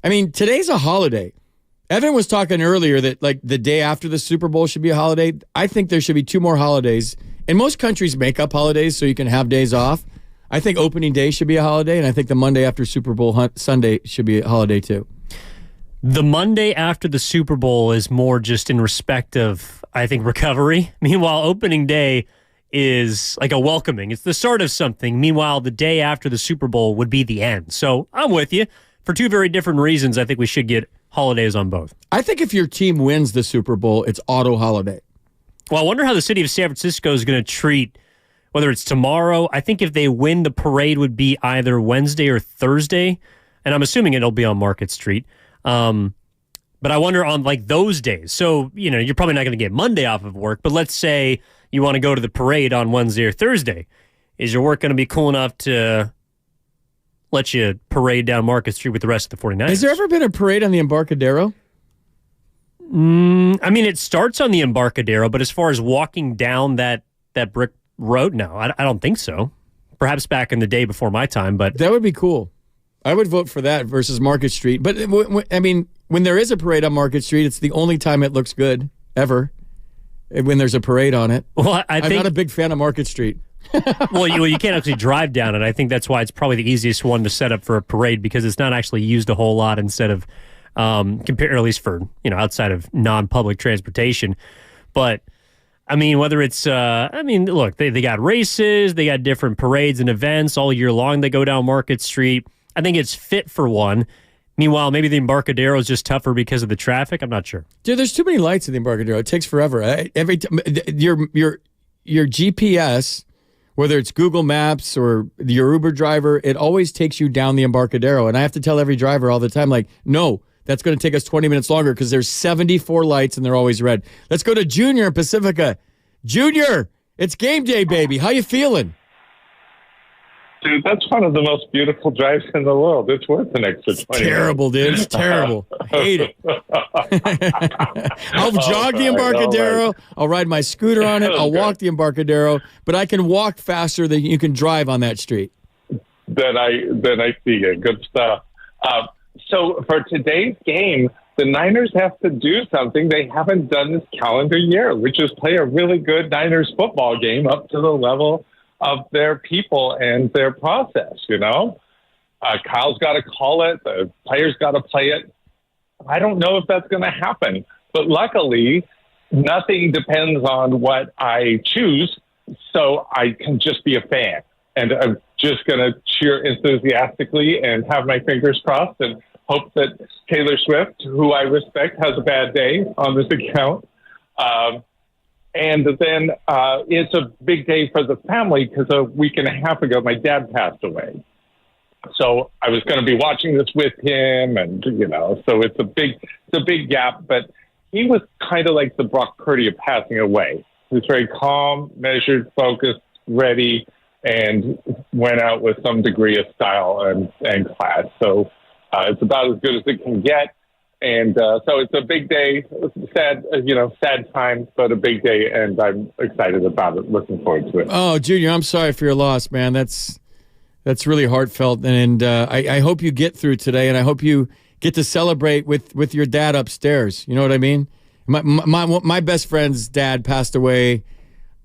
I mean, today's a holiday. Evan was talking earlier that like the day after the Super Bowl should be a holiday. I think there should be 2 more holidays. And most countries make up holidays so you can have days off. I think opening day should be a holiday, and I think the Monday after Super Bowl Sunday should be a holiday too. The Monday after the Super Bowl is more just in respect of, I think, recovery. Meanwhile, opening day is like a welcoming. It's the start of something. Meanwhile, the day after the Super Bowl would be the end. So I'm with you. For 2 very different reasons, I think we should get holidays on both. I think if your team wins the Super Bowl, it's auto holiday. Well, I wonder how the city of San Francisco is going to treat, whether it's tomorrow. I think if they win, the parade would be either Wednesday or Thursday. And I'm assuming it'll be on Market Street. But I wonder on like those days. So, you're probably not going to get Monday off of work, but let's say you want to go to the parade on Wednesday or Thursday. Is your work going to be cool enough to let you parade down Market Street with the rest of the 49ers? Has there ever been a parade on the Embarcadero? It starts on the Embarcadero, but as far as walking down that brick road, no, I don't think so. Perhaps back in the day before my time, but that would be cool. I would vote for that versus Market Street. But, when there is a parade on Market Street, it's the only time it looks good, ever, when there's a parade on it. Well, I'm not a big fan of Market Street. Well, you can't actually drive down it. I think that's why it's probably the easiest one to set up for a parade, because it's not actually used a whole lot instead of, or at least for, outside of non-public transportation. But, whether it's, look, they got races, they got different parades and events all year long. They go down Market Street. I think it's fit for one. Meanwhile, maybe the Embarcadero is just tougher because of the traffic. I'm not sure. Dude, there's too many lights in the Embarcadero. It takes forever. Every time your GPS, whether it's Google Maps or your Uber driver, it always takes you down the Embarcadero. And I have to tell every driver all the time, like, no, that's going to take us 20 minutes longer because there's 74 lights and they're always red. Let's go to Junior in Pacifica. Junior, it's game day, baby. How you feeling? Dude, that's one of the most beautiful drives in the world. It's worth an extra 20 terrible, dude. It's terrible. I hate it. I'll jog the Embarcadero. Right. I'll ride my scooter on it. I'll walk the Embarcadero. But I can walk faster than you can drive on that street. Then I see it. Good stuff. So for today's game, the Niners have to do something they haven't done this calendar year, which is play a really good Niners football game up to the level of their people and their process, Kyle's got to call it. The players got to play it. I don't know if that's going to happen. But luckily, nothing depends on what I choose, so I can just be a fan. And I'm just going to cheer enthusiastically and have my fingers crossed and hope that Taylor Swift, who I respect, has a bad day on this account. And then it's a big day for the family because a week and a half ago, my dad passed away. So I was going to be watching this with him, and so it's a big gap. But he was kind of like the Brock Purdy of passing away. He was very calm, measured, focused, ready, and went out with some degree of style and class. So it's about as good as it can get. And so it's a big day, sad time, but a big day, and I'm excited about it, looking forward to it. Oh, Junior, I'm sorry for your loss, man. That's really heartfelt, and I hope you get through today, and I hope you get to celebrate with your dad upstairs. You know what I mean? My best friend's dad passed away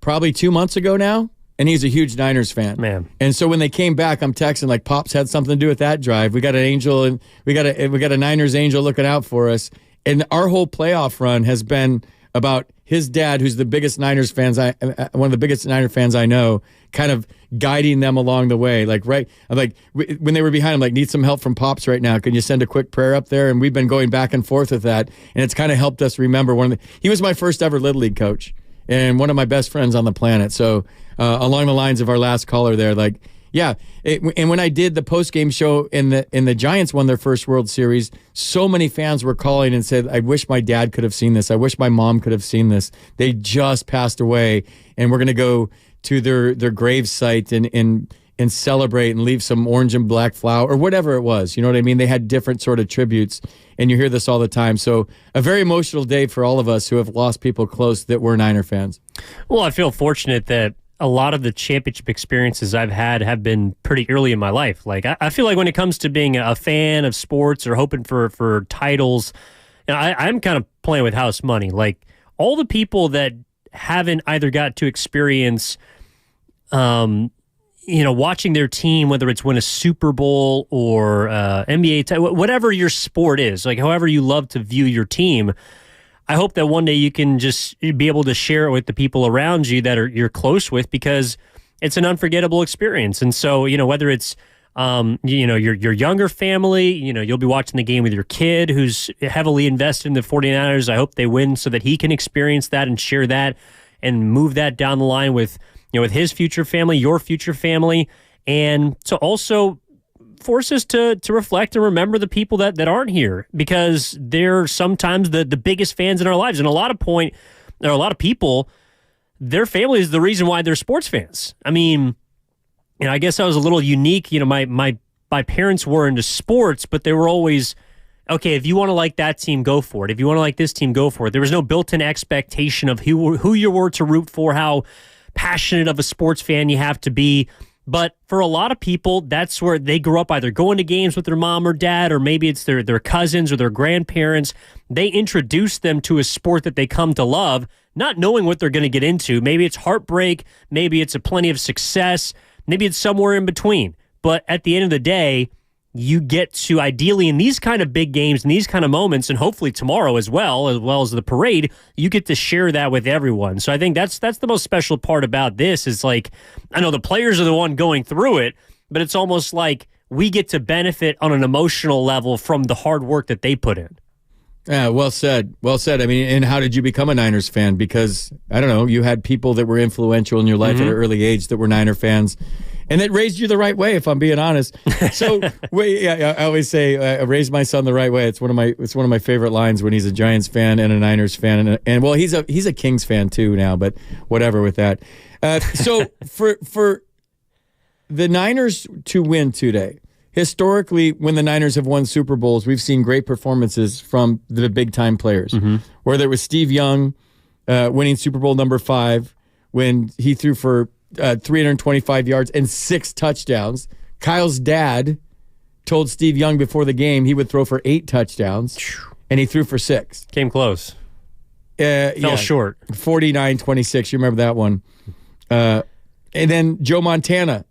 probably 2 months ago now, and he's a huge Niners fan. Man. And so when they came back, I'm texting like, Pops had something to do with that drive. We got an angel, and we got a Niners angel looking out for us. And our whole playoff run has been about his dad, who's the biggest Niners fans, one of the biggest Niner fans I know, kind of guiding them along the way. Like, right, like when they were behind, I'm like, need some help from Pops right now. Can you send a quick prayer up there? And we've been going back and forth with that, and it's kind of helped us remember he was my first ever Little League coach and one of my best friends on the planet. So along the lines of our last caller there, like, yeah. And when I did the post-game show in the Giants won their first World Series, so many fans were calling and said, I wish my dad could have seen this. I wish my mom could have seen this. They just passed away, and we're going to go to their grave site and celebrate and leave some orange and black flower or whatever it was. You know what I mean? They had different sort of tributes, and you hear this all the time. So a very emotional day for all of us who have lost people close that were Niner fans. Well, I feel fortunate that a lot of the championship experiences I've had have been pretty early in my life. Like, I feel like when it comes to being a fan of sports or hoping for titles, I'm kind of playing with house money. Like, all the people that haven't either got to experience, watching their team, whether it's win a Super Bowl or NBA title, whatever your sport is, like however you love to view your team, I hope that one day you can just be able to share it with the people around you that you're close with, because it's an unforgettable experience. And so, whether it's, your younger family, you'll be watching the game with your kid who's heavily invested in the 49ers. I hope they win so that he can experience that and share that and move that down the line with his future family, your future family. And to also force us to reflect and remember the people that aren't here, because they're sometimes the biggest fans in our lives. And a lot of people, their family is the reason why they're sports fans. I mean, I guess I was a little unique. My parents were into sports, but they were always, okay, if you want to like that team, go for it. If you want to like this team, go for it. There was no built-in expectation of who you were to root for, how passionate of a sports fan you have to be. But for a lot of people, that's where they grew up, either going to games with their mom or dad, or maybe it's their cousins or their grandparents. They introduce them to a sport that they come to love, not knowing what they're going to get into. Maybe it's heartbreak, maybe it's a plenty of success, maybe it's somewhere in between. But at the end of the day, you get to, ideally in these kind of big games and these kind of moments, and hopefully tomorrow as well as the parade, you get to share that with everyone. So I think that's the most special part about this, is like, I know the players are the one going through it, but it's almost like we get to benefit on an emotional level from the hard work that they put in. Yeah, well said. Well said. I mean, and how did you become a Niners fan? Because, I don't know, you had people that were influential in your life at an early age that were Niner fans. And it raised you the right way, if I'm being honest. So, I always say, I raised my son the right way. It's one of my favorite lines when he's a Giants fan and a Niners fan, and well, he's a Kings fan too now. But whatever with that. So for the Niners to win today, historically, when the Niners have won Super Bowls, we've seen great performances from the big time players. Whether it was Steve Young winning Super Bowl number 5 when he threw for 325 yards and 6 touchdowns. Kyle's dad told Steve Young before the game he would throw for 8 touchdowns, and he threw for 6. Came close. Fell short. 49-26. You remember that one. And then Joe Montana.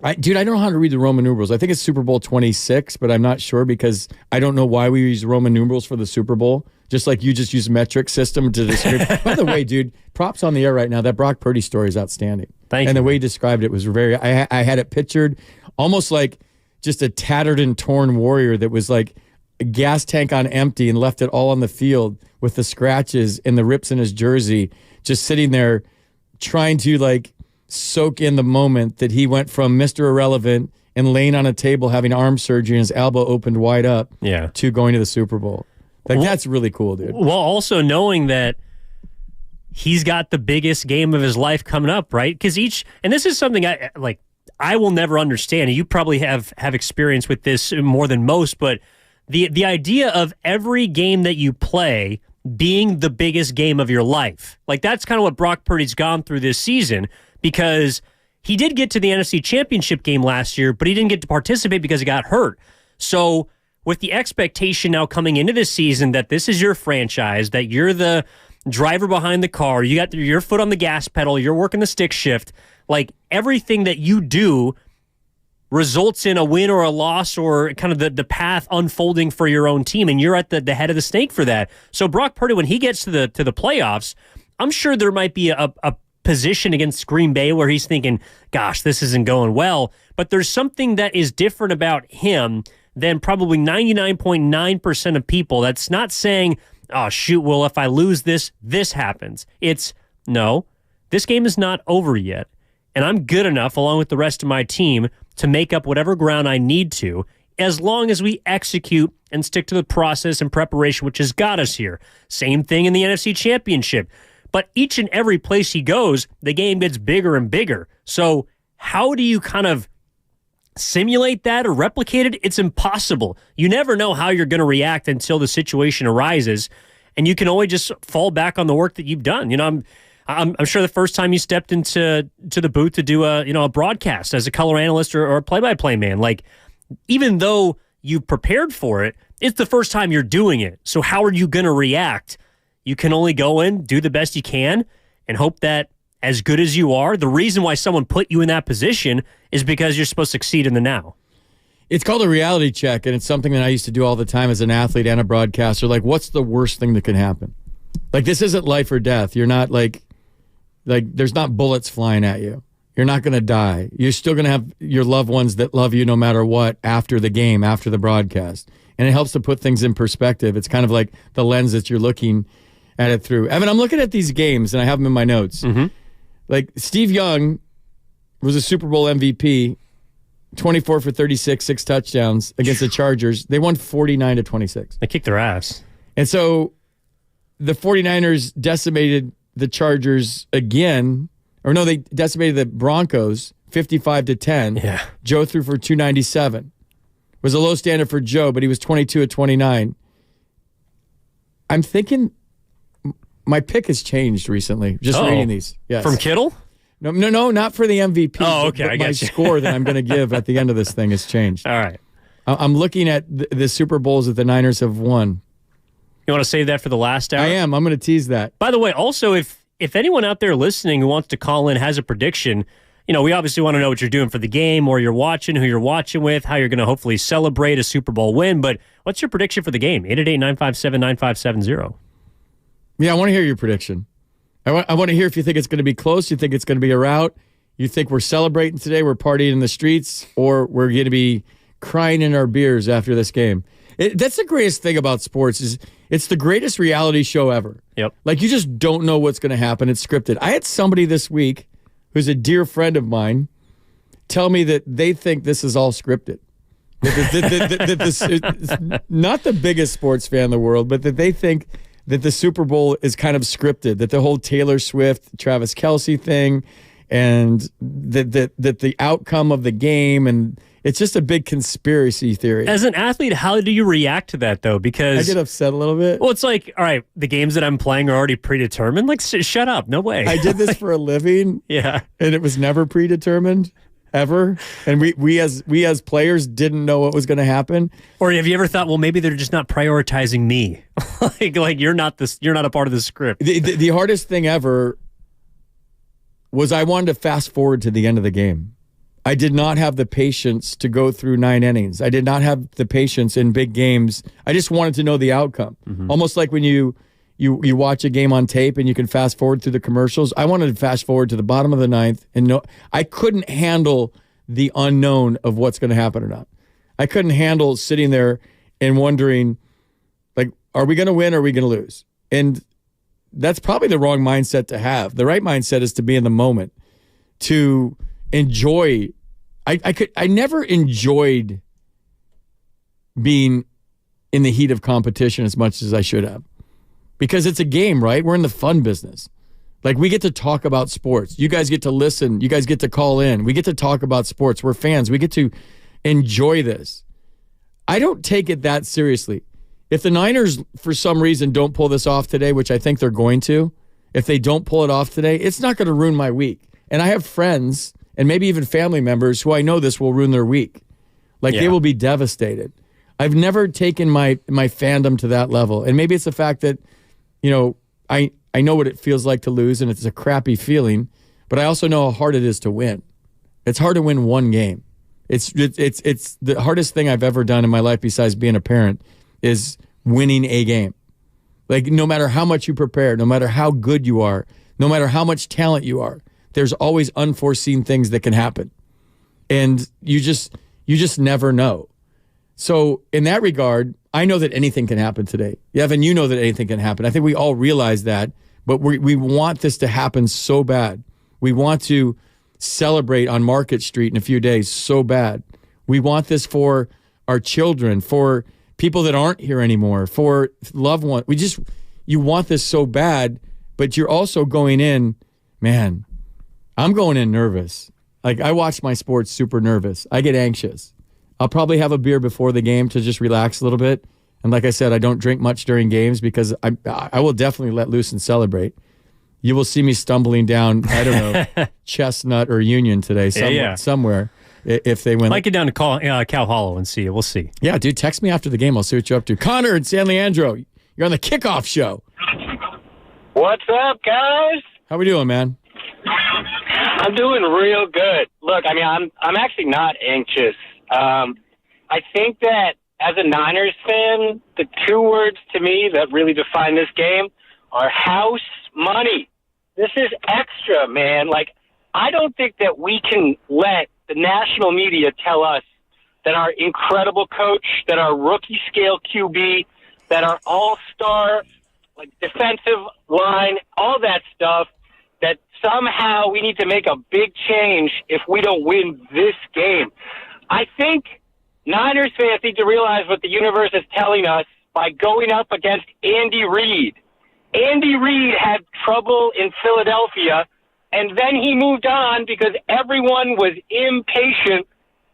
I don't know how to read the Roman numerals. I think it's Super Bowl 26, but I'm not sure because I don't know why we use Roman numerals for the Super Bowl. Just like you just use metric system to describe. By the way, dude, props on the air right now. That Brock Purdy story is outstanding. Thank you. And the way he described it was very, I had it pictured almost like just a tattered and torn warrior that was like a gas tank on empty and left it all on the field with the scratches and the rips in his jersey, just sitting there trying to like soak in the moment that he went from Mr. Irrelevant and laying on a table having arm surgery and his elbow opened wide up to going to the Super Bowl. Like, that's really cool, dude. Well, also knowing that he's got the biggest game of his life coming up, right? Because and this is something I will never understand. And you probably have experience with this more than most, but the idea of every game that you play being the biggest game of your life. Like, that's kind of what Brock Purdy's gone through this season, because he did get to the NFC Championship game last year, but he didn't get to participate because he got hurt. So with the expectation now coming into this season that this is your franchise, that you're the driver behind the car, you got your foot on the gas pedal, you're working the stick shift, like everything that you do results in a win or a loss or kind of the path unfolding for your own team, and you're at the head of the snake for that. So Brock Purdy, when he gets to the playoffs, I'm sure there might be a position against Green Bay where he's thinking, gosh, this isn't going well. But there's something that is different about him than probably 99.9% of people that's not saying, oh, shoot, well, if I lose this, this happens. It's, no, this game is not over yet. And I'm good enough, along with the rest of my team, to make up whatever ground I need to, as long as we execute and stick to the process and preparation, which has got us here. Same thing in the NFC Championship. But each and every place he goes, the game gets bigger and bigger. So how do you kind of simulate that or replicate it? It's impossible. You never know how you're going to react until the situation arises, and you can always just fall back on the work that you've done. You know, I'm sure the first time you stepped into the booth to do a broadcast as a color analyst or a play-by-play man, like, even though you prepared for it, it's the first time you're doing it. So how are you going to react? You can only go in, do the best you can, and hope that as good as you are, the reason why someone put you in that position is because you're supposed to succeed in the now. It's called a reality check, and it's something that I used to do all the time as an athlete and a broadcaster. Like, what's the worst thing that can happen? Like, this isn't life or death. You're not like there's not bullets flying at you. You're not going to die. You're still going to have your loved ones that love you no matter what after the game, after the broadcast. And it helps to put things in perspective. It's kind of like the lens that you're looking at it through. Evan, I'm looking at these games, and I have them in my notes. Mm-hmm. Like, Steve Young was a Super Bowl MVP, 24 for 36, 6 touchdowns against the Chargers. They won 49-26. They kicked their ass. And so the 49ers decimated the Chargers again. Or no, they decimated the Broncos 55-10. Yeah. Joe threw for 297. It was a low standard for Joe, but he was 22 of 29. I'm thinking my pick has changed recently. Just reading these. Yes. From Kittle? No, not for the MVP. Oh, okay. I my got you. score that I'm going to give at the end of this thing has changed. All right. I'm looking at the Super Bowls that the Niners have won. You want to save that for the last hour? I am. I'm going to tease that. By the way, also, if anyone out there listening who wants to call in has a prediction, you know, we obviously want to know what you're doing for the game, or you're watching, who you're watching with, how you're going to hopefully celebrate a Super Bowl win. But what's your prediction for the game? 888-957-9570. Yeah, I want to hear your prediction. I want to hear if you think it's going to be close, you think it's going to be a rout, you think we're celebrating today, we're partying in the streets, or we're going to be crying in our beers after this game. That's the greatest thing about sports is it's the greatest reality show ever. Yep. Like, you just don't know what's going to happen. It's scripted. I had somebody this week who's a dear friend of mine tell me that they think this is all scripted. Not the biggest sports fan in the world, but that they think that the Super Bowl is kind of scripted, that the whole Taylor Swift, Travis Kelce thing, and that the outcome of the game, and it's just a big conspiracy theory. As an athlete, how do you react to that, though? Because I get upset a little bit. Well, it's like, all right, the games that I'm playing are already predetermined. Like, shut up. No way. I did this for a living. Yeah. And it was never predetermined. Ever. And we as players didn't know what was going to happen. Or have you ever thought, well, maybe they're just not prioritizing me? like you're not a part of the script. The hardest thing ever was I wanted to fast forward to the end of the game. I did not have the patience to go through 9 innings. I did not have the patience in big games. I just wanted to know the outcome. Mm-hmm. Almost like when you watch a game on tape and you can fast forward through the commercials. I wanted to fast forward to the bottom of the 9th and know I couldn't handle the unknown of what's going to happen or not. I couldn't handle sitting there and wondering, like, are we going to win or are we going to lose? And that's probably the wrong mindset to have. The right mindset is to be in the moment, to enjoy. I never enjoyed being in the heat of competition as much as I should have. Because it's a game, right? We're in the fun business. Like, we get to talk about sports. You guys get to listen. You guys get to call in. We get to talk about sports. We're fans. We get to enjoy this. I don't take it that seriously. If the Niners, for some reason, don't pull this off today, which I think they're going to, if they don't pull it off today, it's not going to ruin my week. And I have friends and maybe even family members who I know this will ruin their week. Like, they will be devastated. I've never taken my fandom to that level. And maybe it's the fact that, you know, I know what it feels like to lose, and it's a crappy feeling, but I also know how hard it is to win. It's hard to win one game. It's the hardest thing I've ever done in my life besides being a parent is winning a game. Like, no matter how much you prepare, no matter how good you are, no matter how much talent you are, there's always unforeseen things that can happen. And you just never know. So in that regard, I know that anything can happen today. Evan, you know that anything can happen. I think we all realize that, but we want this to happen so bad. We want to celebrate on Market Street in a few days so bad. We want this for our children, for people that aren't here anymore, for loved ones. You want this so bad, but you're also going in, man, I'm going in nervous. Like, I watch my sports super nervous. I get anxious. I'll probably have a beer before the game to just relax a little bit. And like I said, I don't drink much during games because I will definitely let loose and celebrate. You will see me stumbling down, I don't know, Chestnut or Union today, somewhere if they win. Might get down to Cow Hollow and see you. We'll see. Yeah, dude, text me after the game. I'll see what you're up to. Connor and San Leandro, you're on the Kickoff Show. What's up, guys? How we doing, man? I'm doing real good. Look, I mean, I'm actually not anxious. I think that as a Niners fan, the two words to me that really define this game are house money. This is extra, man. Like, I don't think that we can let the national media tell us that our incredible coach, that our rookie scale QB, that our all-star like defensive line, all that stuff, that somehow we need to make a big change if we don't win this game. I think Niners fans need to realize what the universe is telling us by going up against Andy Reid. Andy Reid had trouble in Philadelphia, and then he moved on because everyone was impatient,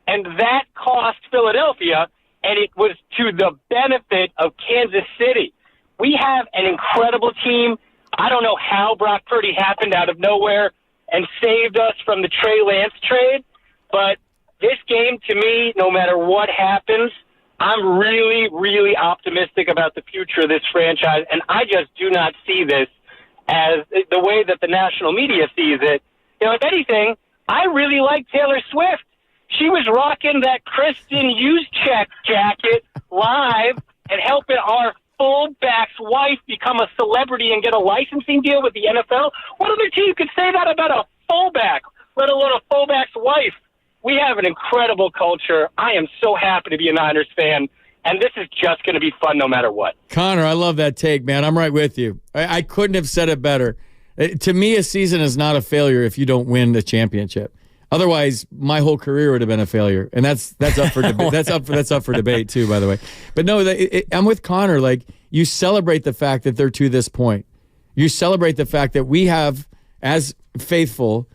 and that cost Philadelphia, and it was to the benefit of Kansas City. We have an incredible team. I don't know how Brock Purdy happened out of nowhere and saved us from the Trey Lance trade, but this game, to me, no matter what happens, I'm really, really optimistic about the future of this franchise, and I just do not see this as the way that the national media sees it. You know, if anything, I really like Taylor Swift. She was rocking that Kristen Juszczyk jacket live and helping our fullback's wife become a celebrity and get a licensing deal with the NFL. What other team could say that about a fullback, let alone a fullback's wife? We have an incredible culture. I am so happy to be a Niners fan, and this is just going to be fun no matter what. Connor, I love that take, man. I'm right with you. I couldn't have said it better. To me, a season is not a failure if you don't win the championship. Otherwise, my whole career would have been a failure, and that's up for debate. that's up for debate too, by the way. But no, I'm with Connor. Like, you celebrate the fact that they're to this point. You celebrate the fact that we have, as faithful,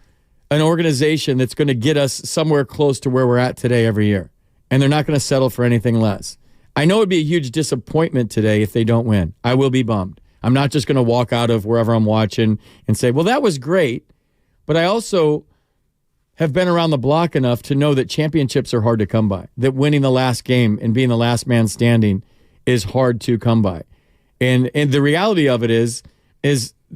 an organization that's going to get us somewhere close to where we're at today every year, and they're not going to settle for anything less. I know it'd be a huge disappointment today if they don't win. I will be bummed. I'm not just going to walk out of wherever I'm watching and say, well, that was great, but I also have been around the block enough to know that championships are hard to come by, that winning the last game and being the last man standing is hard to come by. And the reality of it is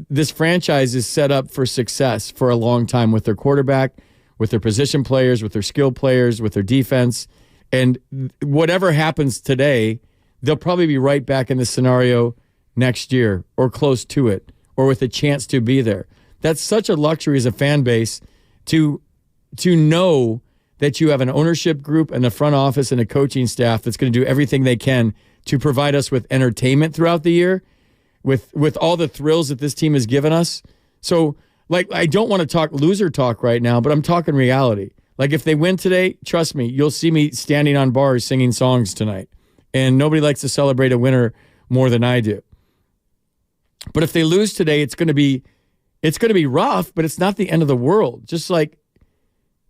this franchise is set up for success for a long time with their quarterback, with their position players, with their skill players, with their defense. And whatever happens today, they'll probably be right back in the scenario next year or close to it or with a chance to be there. That's such a luxury as a fan base to know that you have an ownership group and a front office and a coaching staff that's going to do everything they can to provide us with entertainment throughout the year, with all the thrills that this team has given us. So, like, I don't want to talk loser talk right now, but I'm talking reality. Like, if they win today, trust me, you'll see me standing on bars singing songs tonight. And nobody likes to celebrate a winner more than I do. But if they lose today, it's going to be rough, but it's not the end of the world. Just like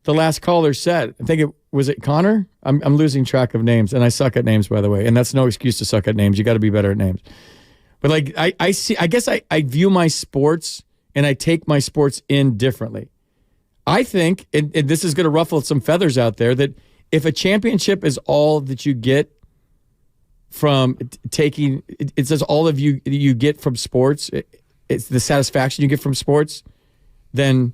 the last caller said. I think was it Connor? I'm losing track of names, and I suck at names, by the way. And that's no excuse to suck at names. You got to be better at names. But like I guess I view my sports and I take my sports in differently. I think, and this is going to ruffle some feathers out there, that if a championship is all that you get from taking, it says all of you get from sports, it's the satisfaction you get from sports, then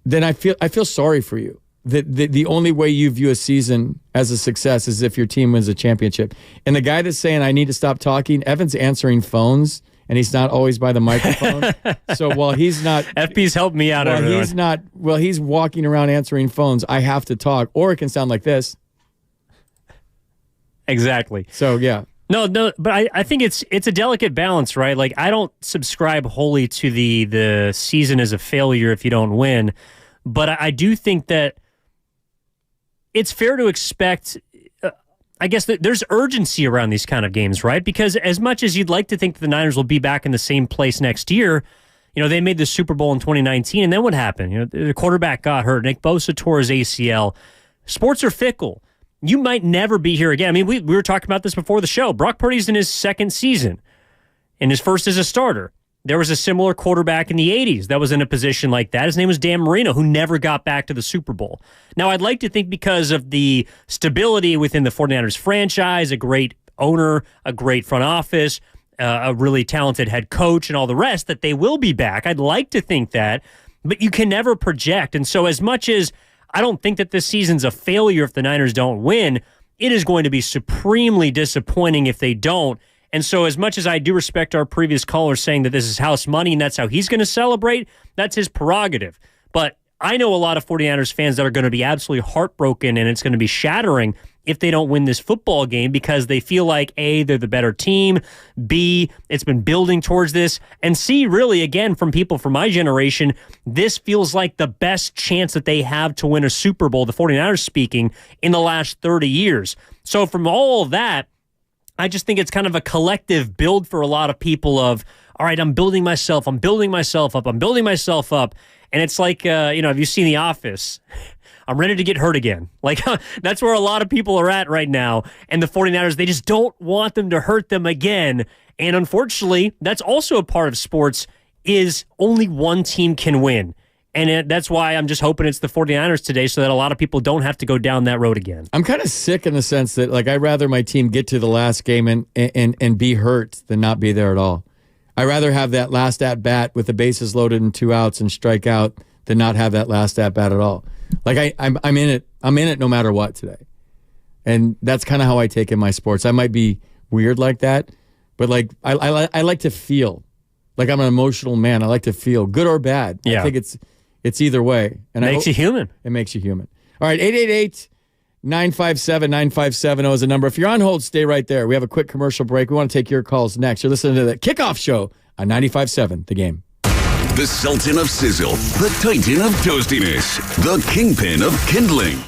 I feel sorry for you. the only way you view a season as a success is if your team wins a championship. And the guy that's saying, I need to stop talking, Evan's answering phones, and he's not always by the microphone. So while he's not... FP's helped me out, everyone. He's walking around answering phones, I have to talk, or it can sound like this. Exactly. So, yeah. No, but I think it's a delicate balance, right? Like, I don't subscribe wholly to the season as a failure if you don't win, but I do think that it's fair to expect... I guess that there's urgency around these kind of games, right? Because as much as you'd like to think that the Niners will be back in the same place next year, they made the Super Bowl in 2019, and then what happened? The quarterback got hurt. Nick Bosa tore his ACL. Sports are fickle. You might never be here again. I mean, we were talking about this before the show. Brock Purdy's in his second season, and his first as a starter. There was a similar quarterback in the 80s that was in a position like that. His name was Dan Marino, who never got back to the Super Bowl. Now, I'd like to think because of the stability within the 49ers franchise, a great owner, a great front office, a really talented head coach, and all the rest, that they will be back. I'd like to think that, but you can never project. And so as much as I don't think that this season's a failure if the Niners don't win, it is going to be supremely disappointing if they don't. And so as much as I do respect our previous caller saying that this is house money and that's how he's going to celebrate, that's his prerogative. But I know a lot of 49ers fans that are going to be absolutely heartbroken, and it's going to be shattering if they don't win this football game because they feel like, A, they're the better team, B, it's been building towards this, and C, really, again, from people from my generation, this feels like the best chance that they have to win a Super Bowl, the 49ers speaking, in the last 30 years. So from all of that, I just think it's kind of a collective build for a lot of people of, all right, I'm building myself up. And it's like, have you seen The Office? I'm ready to get hurt again. Like, that's where a lot of people are at right now. And the 49ers, they just don't want them to hurt them again. And unfortunately, that's also a part of sports, is only one team can win. And that's why I'm just hoping it's the 49ers today so that a lot of people don't have to go down that road again. I'm kind of sick in the sense that, like, I'd rather my team get to the last game and be hurt than not be there at all. I'd rather have that last at-bat with the bases loaded and 2 outs and strike out than not have that last at-bat at all. Like, I'm in it. I'm in it no matter what today. And that's kind of how I take in my sports. I might be weird like that, but, like, I like to feel. Like, I'm an emotional man. I like to feel, good or bad. Yeah. I think it's either way. And makes you human. It makes you human. All right, 888-957-9570 is the number. If you're on hold, stay right there. We have a quick commercial break. We want to take your calls next. You're listening to the Kickoff Show on 95.7 The Game. The Sultan of Sizzle, the Titan of Toastiness, the Kingpin of Kindling.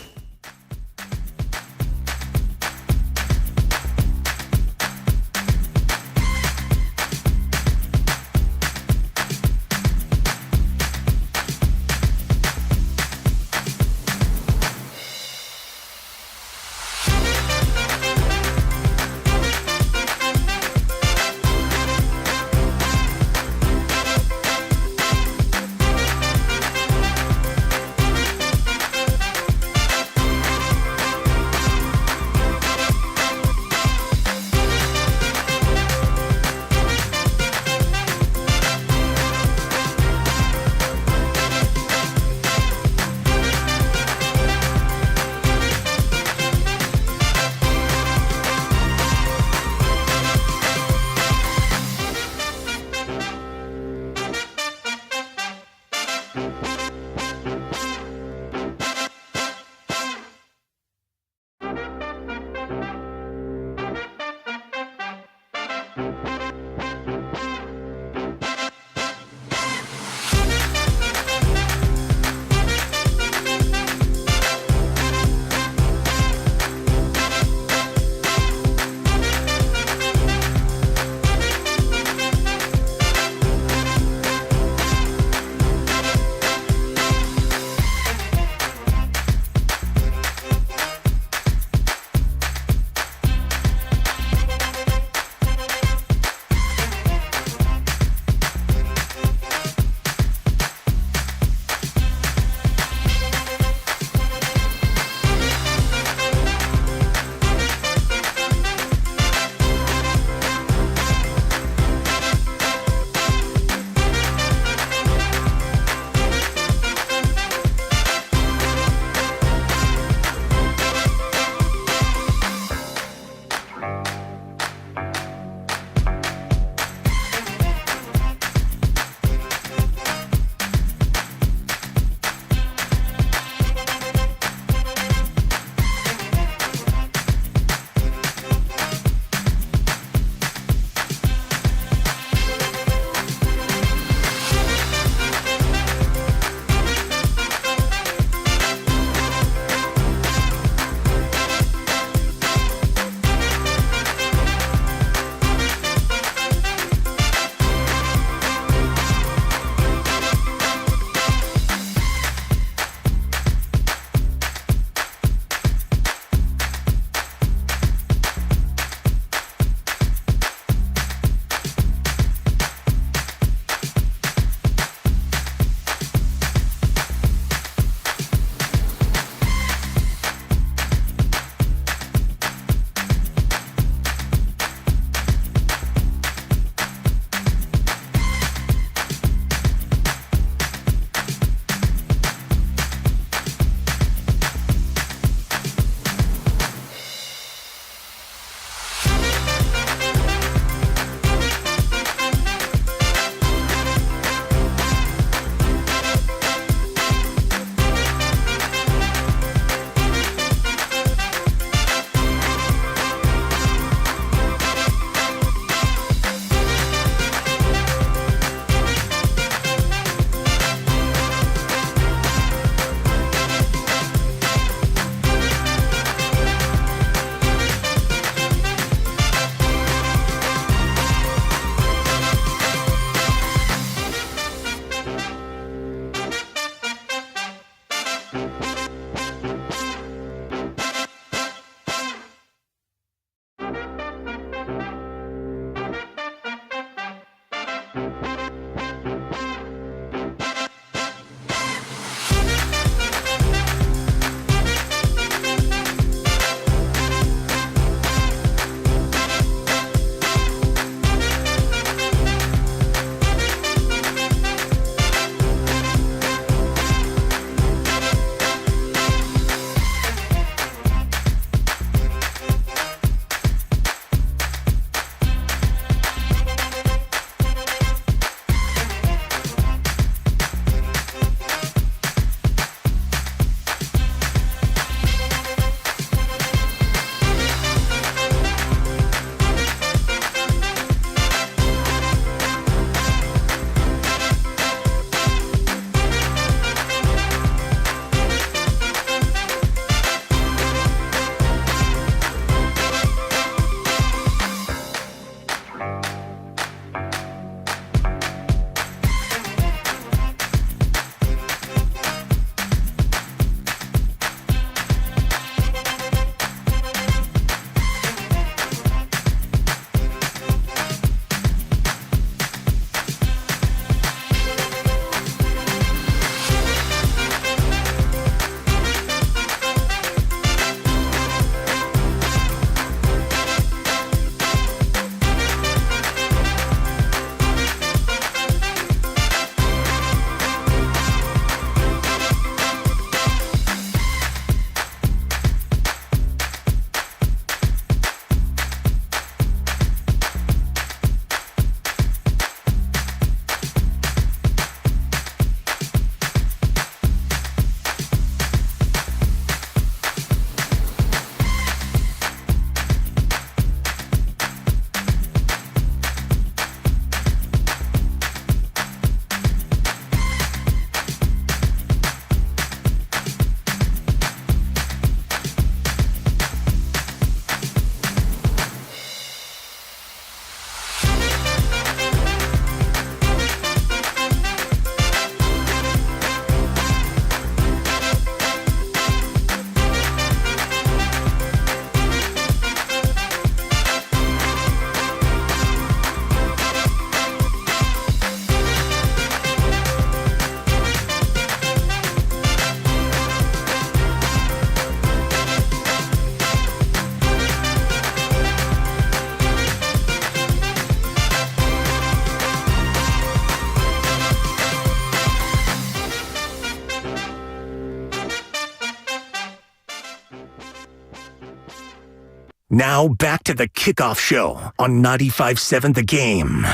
Now back to the Kickoff Show on 95.7 The Game.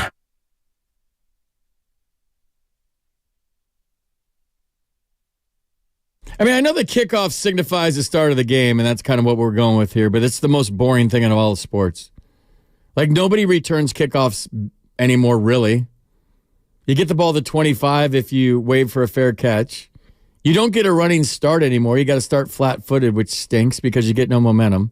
I mean, I know the kickoff signifies the start of the game, and that's kind of what we're going with here, but it's the most boring thing in all sports. Like, nobody returns kickoffs anymore, really. You get the ball to 25 if you wave for a fair catch. You don't get a running start anymore. You got to start flat-footed, which stinks because you get no momentum.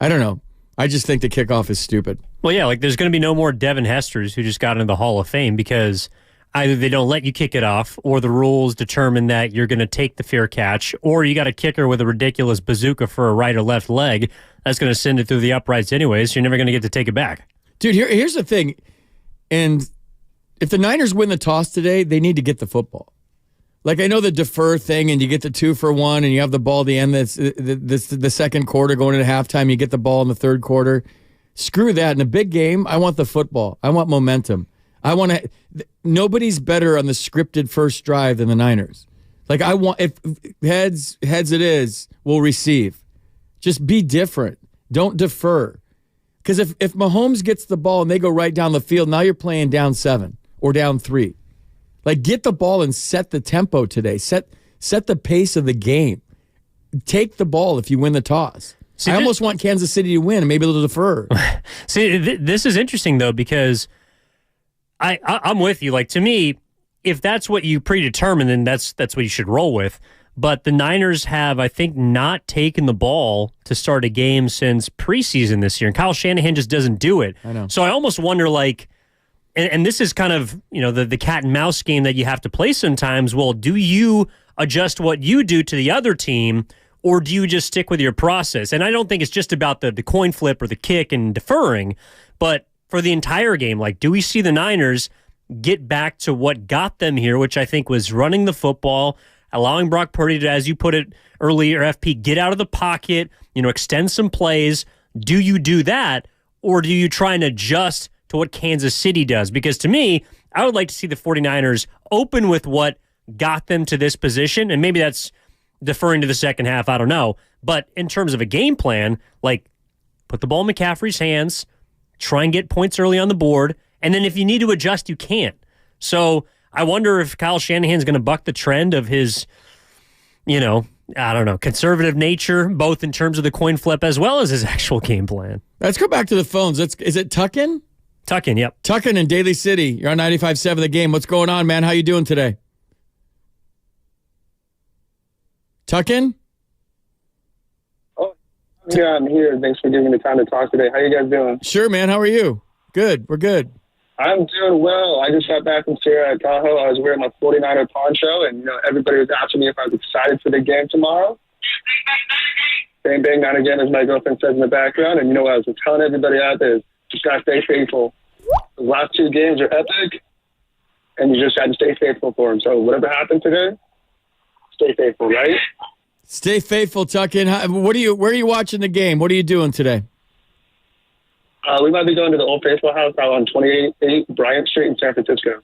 I don't know. I just think the kickoff is stupid. Well, yeah, like there's going to be no more Devin Hesters who just got into the Hall of Fame because either they don't let you kick it off or the rules determine that you're going to take the fair catch or you got a kicker with a ridiculous bazooka for a right or left leg that's going to send it through the uprights anyways, so you're never going to get to take it back. Dude, here's the thing. And if the Niners win the toss today, they need to get the football. Like, I know the defer thing, and you get the 2-for-1, and you have the ball at the end. That's the second quarter going into halftime. You get the ball in the third quarter. Screw that. In a big game, I want the football. I want momentum. I want to. Nobody's better on the scripted first drive than the Niners. Like, I want, if heads it is, we'll receive. Just be different. Don't defer. Because if Mahomes gets the ball and they go right down the field, now you're playing down 7 or down 3. Like, get the ball and set the tempo today. Set the pace of the game. Take the ball if you win the toss. See, I almost want Kansas City to win, and maybe they'll defer. See, this is interesting, though, because I'm with you. Like, to me, if that's what you predetermine, then that's what you should roll with. But the Niners have, I think, not taken the ball to start a game since preseason this year, and Kyle Shanahan just doesn't do it. I know. So I almost wonder, like, and this is kind of, the cat and mouse game that you have to play sometimes. Well, do you adjust what you do to the other team, or do you just stick with your process? And I don't think it's just about the coin flip or the kick and deferring, but for the entire game, like, do we see the Niners get back to what got them here, which I think was running the football, allowing Brock Purdy to, as you put it earlier, FP, get out of the pocket, extend some plays. Do you do that, or do you try and adjust to what Kansas City does? Because to me, I would like to see the 49ers open with what got them to this position, and maybe that's deferring to the second half, I don't know. But in terms of a game plan, like, put the ball in McCaffrey's hands, try and get points early on the board, and then if you need to adjust, you can. So I wonder if Kyle Shanahan's going to buck the trend of his, I don't know, conservative nature, both in terms of the coin flip as well as his actual game plan. Let's go back to the phones. Is it Tuckin? Tuckin, yep. Tuckin in Daly City. You're on 95.7 The Game. What's going on, man? How you doing today? Tuckin? Oh, yeah, I'm here. Thanks for giving me the time to talk today. How you guys doing? Sure, man. How are you? Good. We're good. I'm doing well. I just got back from Sierra at Tahoe. I was wearing my 49er poncho, and everybody was asking me if I was excited for the game tomorrow. Bang, bang, not again, as my girlfriend says in the background. And what I was telling everybody out there is just got to stay faithful. The last 2 games are epic, and you just got to stay faithful for them. So whatever happened today, stay faithful, right? Stay faithful, Tuckin. Where are you watching the game? What are you doing today? We might be going to the Old Faithful House out on 28 Bryant Street in San Francisco.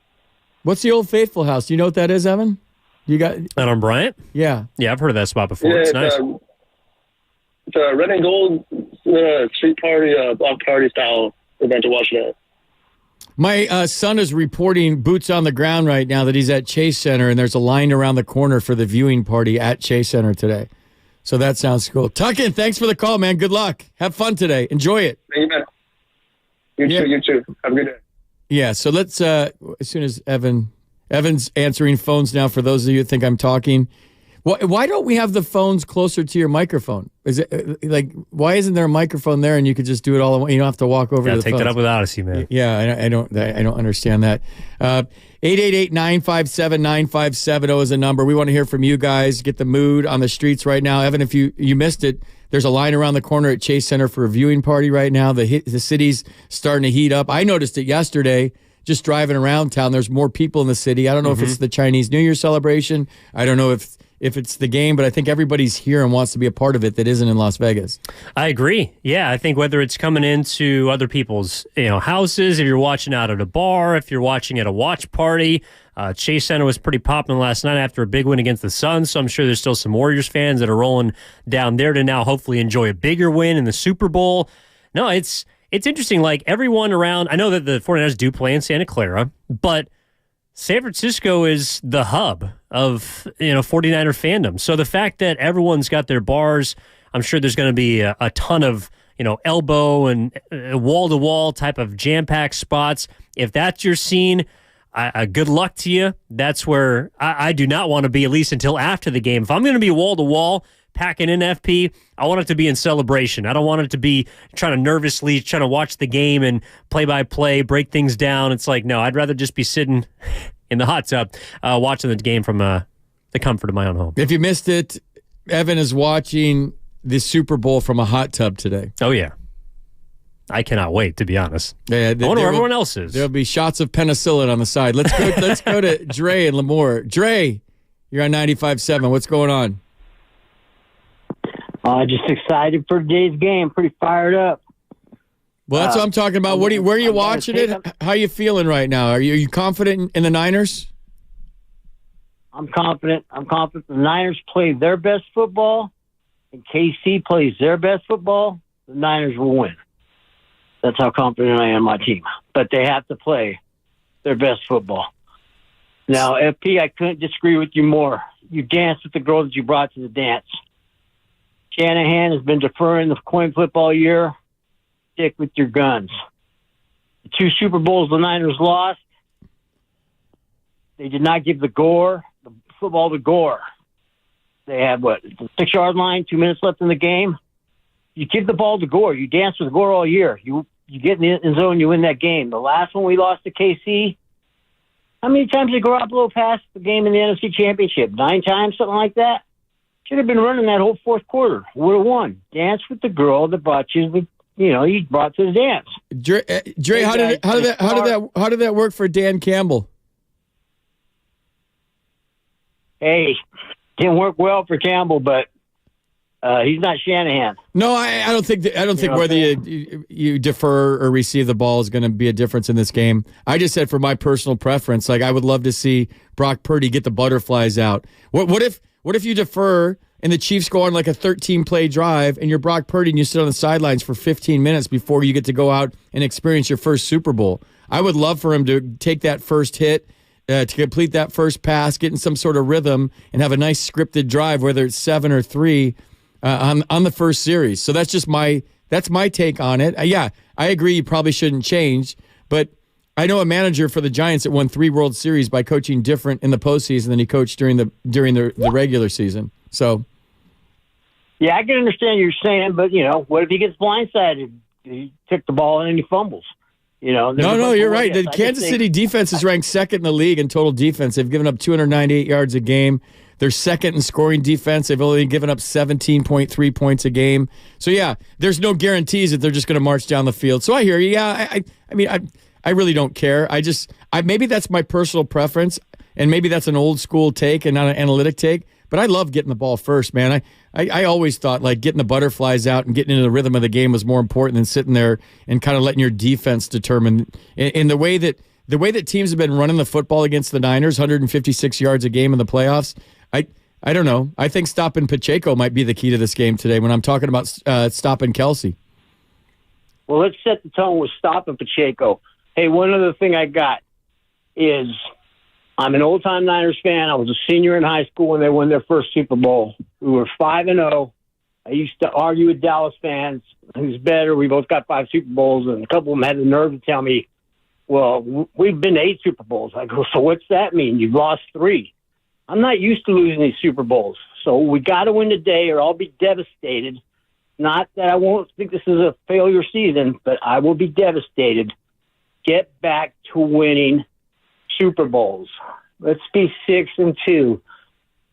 What's the Old Faithful House? Do you know what that is, Evan? You got out on Bryant? Yeah. Yeah, I've heard of that spot before. Yeah, it's nice. It's a red and gold street party, block party style event to watch that. My son is reporting boots on the ground right now that he's at Chase Center, and there's a line around the corner for the viewing party at Chase Center today. So that sounds cool. Tuckin, thanks for the call, man. Good luck. Have fun today. Enjoy it. Thank you, man. You too. Have a good day. Yeah, so let's, as soon as Evan's answering phones now for those of you who think I'm talking. Why don't we have the phones closer to your microphone? Is it why isn't there a microphone there and you could just do it all at once? You don't have to walk over to the take phones. that up with Odyssey, man. Yeah, I don't understand that. 888-957-9570 is a number. We want to hear from you guys. Get the mood on the streets right now. Evan, if you missed it, there's a line around the corner at Chase Center for a viewing party right now. The city's starting to heat up. I noticed it yesterday just driving around town. There's more people in the city. I don't know if it's the Chinese New Year celebration. I don't know if if it's the game, but I think everybody's here and wants to be a part of it that isn't in Las Vegas. I agree. Yeah, I think whether it's coming into other people's houses, if you're watching out at a bar, if you're watching at a watch party, Chase Center was pretty popping last night after a big win against the Suns, so I'm sure there's still some Warriors fans that are rolling down there to now hopefully enjoy a bigger win in the Super Bowl. No, it's interesting. Like, everyone around, I know that the 49ers do play in Santa Clara, but San Francisco is the hub of 49er fandom. So the fact that everyone's got their bars, I'm sure there's going to be a ton of elbow and wall-to-wall type of jam-packed spots. If that's your scene, good luck to you. That's where I do not want to be, at least until after the game. If I'm going to be wall-to-wall, packing in FP, I want it to be in celebration. I don't want it to be trying to watch the game and play-by-play, break things down. It's like, no, I'd rather just be sitting in the hot tub watching the game from the comfort of my own home. If you missed it, Evan is watching the Super Bowl from a hot tub today. Oh, yeah. I cannot wait, to be honest. Yeah, I wonder where everyone else is. There'll be shots of penicillin on the side. Let's go to Dre and Lemoore. Dre, you're on 95.7. What's going on? Just excited for today's game. Pretty fired up. Well, that's what I'm talking about. Where are you watching it? How are you feeling right now? Are you confident in the Niners? I'm confident. The Niners play their best football, and KC plays their best football. The Niners will win. That's how confident I am in my team. But they have to play their best football. Now, FP, I couldn't disagree with you more. You danced with the girl that you brought to the dance. Shanahan has been deferring the coin flip all year. Stick with your guns. The 2 Super Bowls the Niners lost, they did not give the football to Gore. They had, the 6-yard line, 2 minutes left in the game. You give the ball to Gore. You dance with Gore all year. You get in the end zone, you win that game. The last one we lost to KC, how many times did Garoppolo pass the game in the NFC Championship? 9 times, something like that? Should have been running that whole fourth quarter. Would have won. Dance with the girl that brought you, you brought to the dance. Dre, how did that work for Dan Campbell? Hey, didn't work well for Campbell, but he's not Shanahan. No, I don't think whether you defer or receive the ball is going to be a difference in this game. I just said for my personal preference, like, I would love to see Brock Purdy get the butterflies out. What if you defer and the Chiefs go on like a 13-play drive and you're Brock Purdy and you sit on the sidelines for 15 minutes before you get to go out and experience your first Super Bowl? I would love for him to take that first hit, to complete that first pass, get in some sort of rhythm, and have a nice scripted drive, whether it's 7 or 3 on the first series. So that's my take on it. Yeah, I agree you probably shouldn't change, but I know a manager for the Giants that won 3 World Series by coaching different in the postseason than he coached during the regular season. So, yeah, I can understand what you're saying, but what if he gets blindsided? He took the ball and he fumbles. No, you're right. The Kansas City defense is ranked second in the league in total defense. They've given up 298 yards a game. They're second in scoring defense. They've only given up 17.3 points a game. So, yeah, there's no guarantees that they're just going to march down the field. So I hear you. Yeah, I really don't care. Maybe that's my personal preference, and maybe that's an old school take and not an analytic take, but I love getting the ball first, man. I always thought, like, getting the butterflies out and getting into the rhythm of the game was more important than sitting there and kind of letting your defense determine. In the way that teams have been running the football against the Niners, 156 yards a game in the playoffs, I don't know. I think stopping Pacheco might be the key to this game today when I'm talking about stopping Kelsey. Well, let's set the tone with stopping Pacheco. Hey, one other thing I got is I'm an old-time Niners fan. I was a senior in high school when they won their first Super Bowl. We were 5-0. I used to argue with Dallas fans, who's better. We both got 5 Super Bowls, and a couple of them had the nerve to tell me, well, we've been to 8 Super Bowls. I go, so what's that mean? You've lost 3. I'm not used to losing these Super Bowls. So we got to win today or I'll be devastated. Not that I won't think this is a failure season, but I will be devastated. Get back to winning Super Bowls. Let's be 6-2.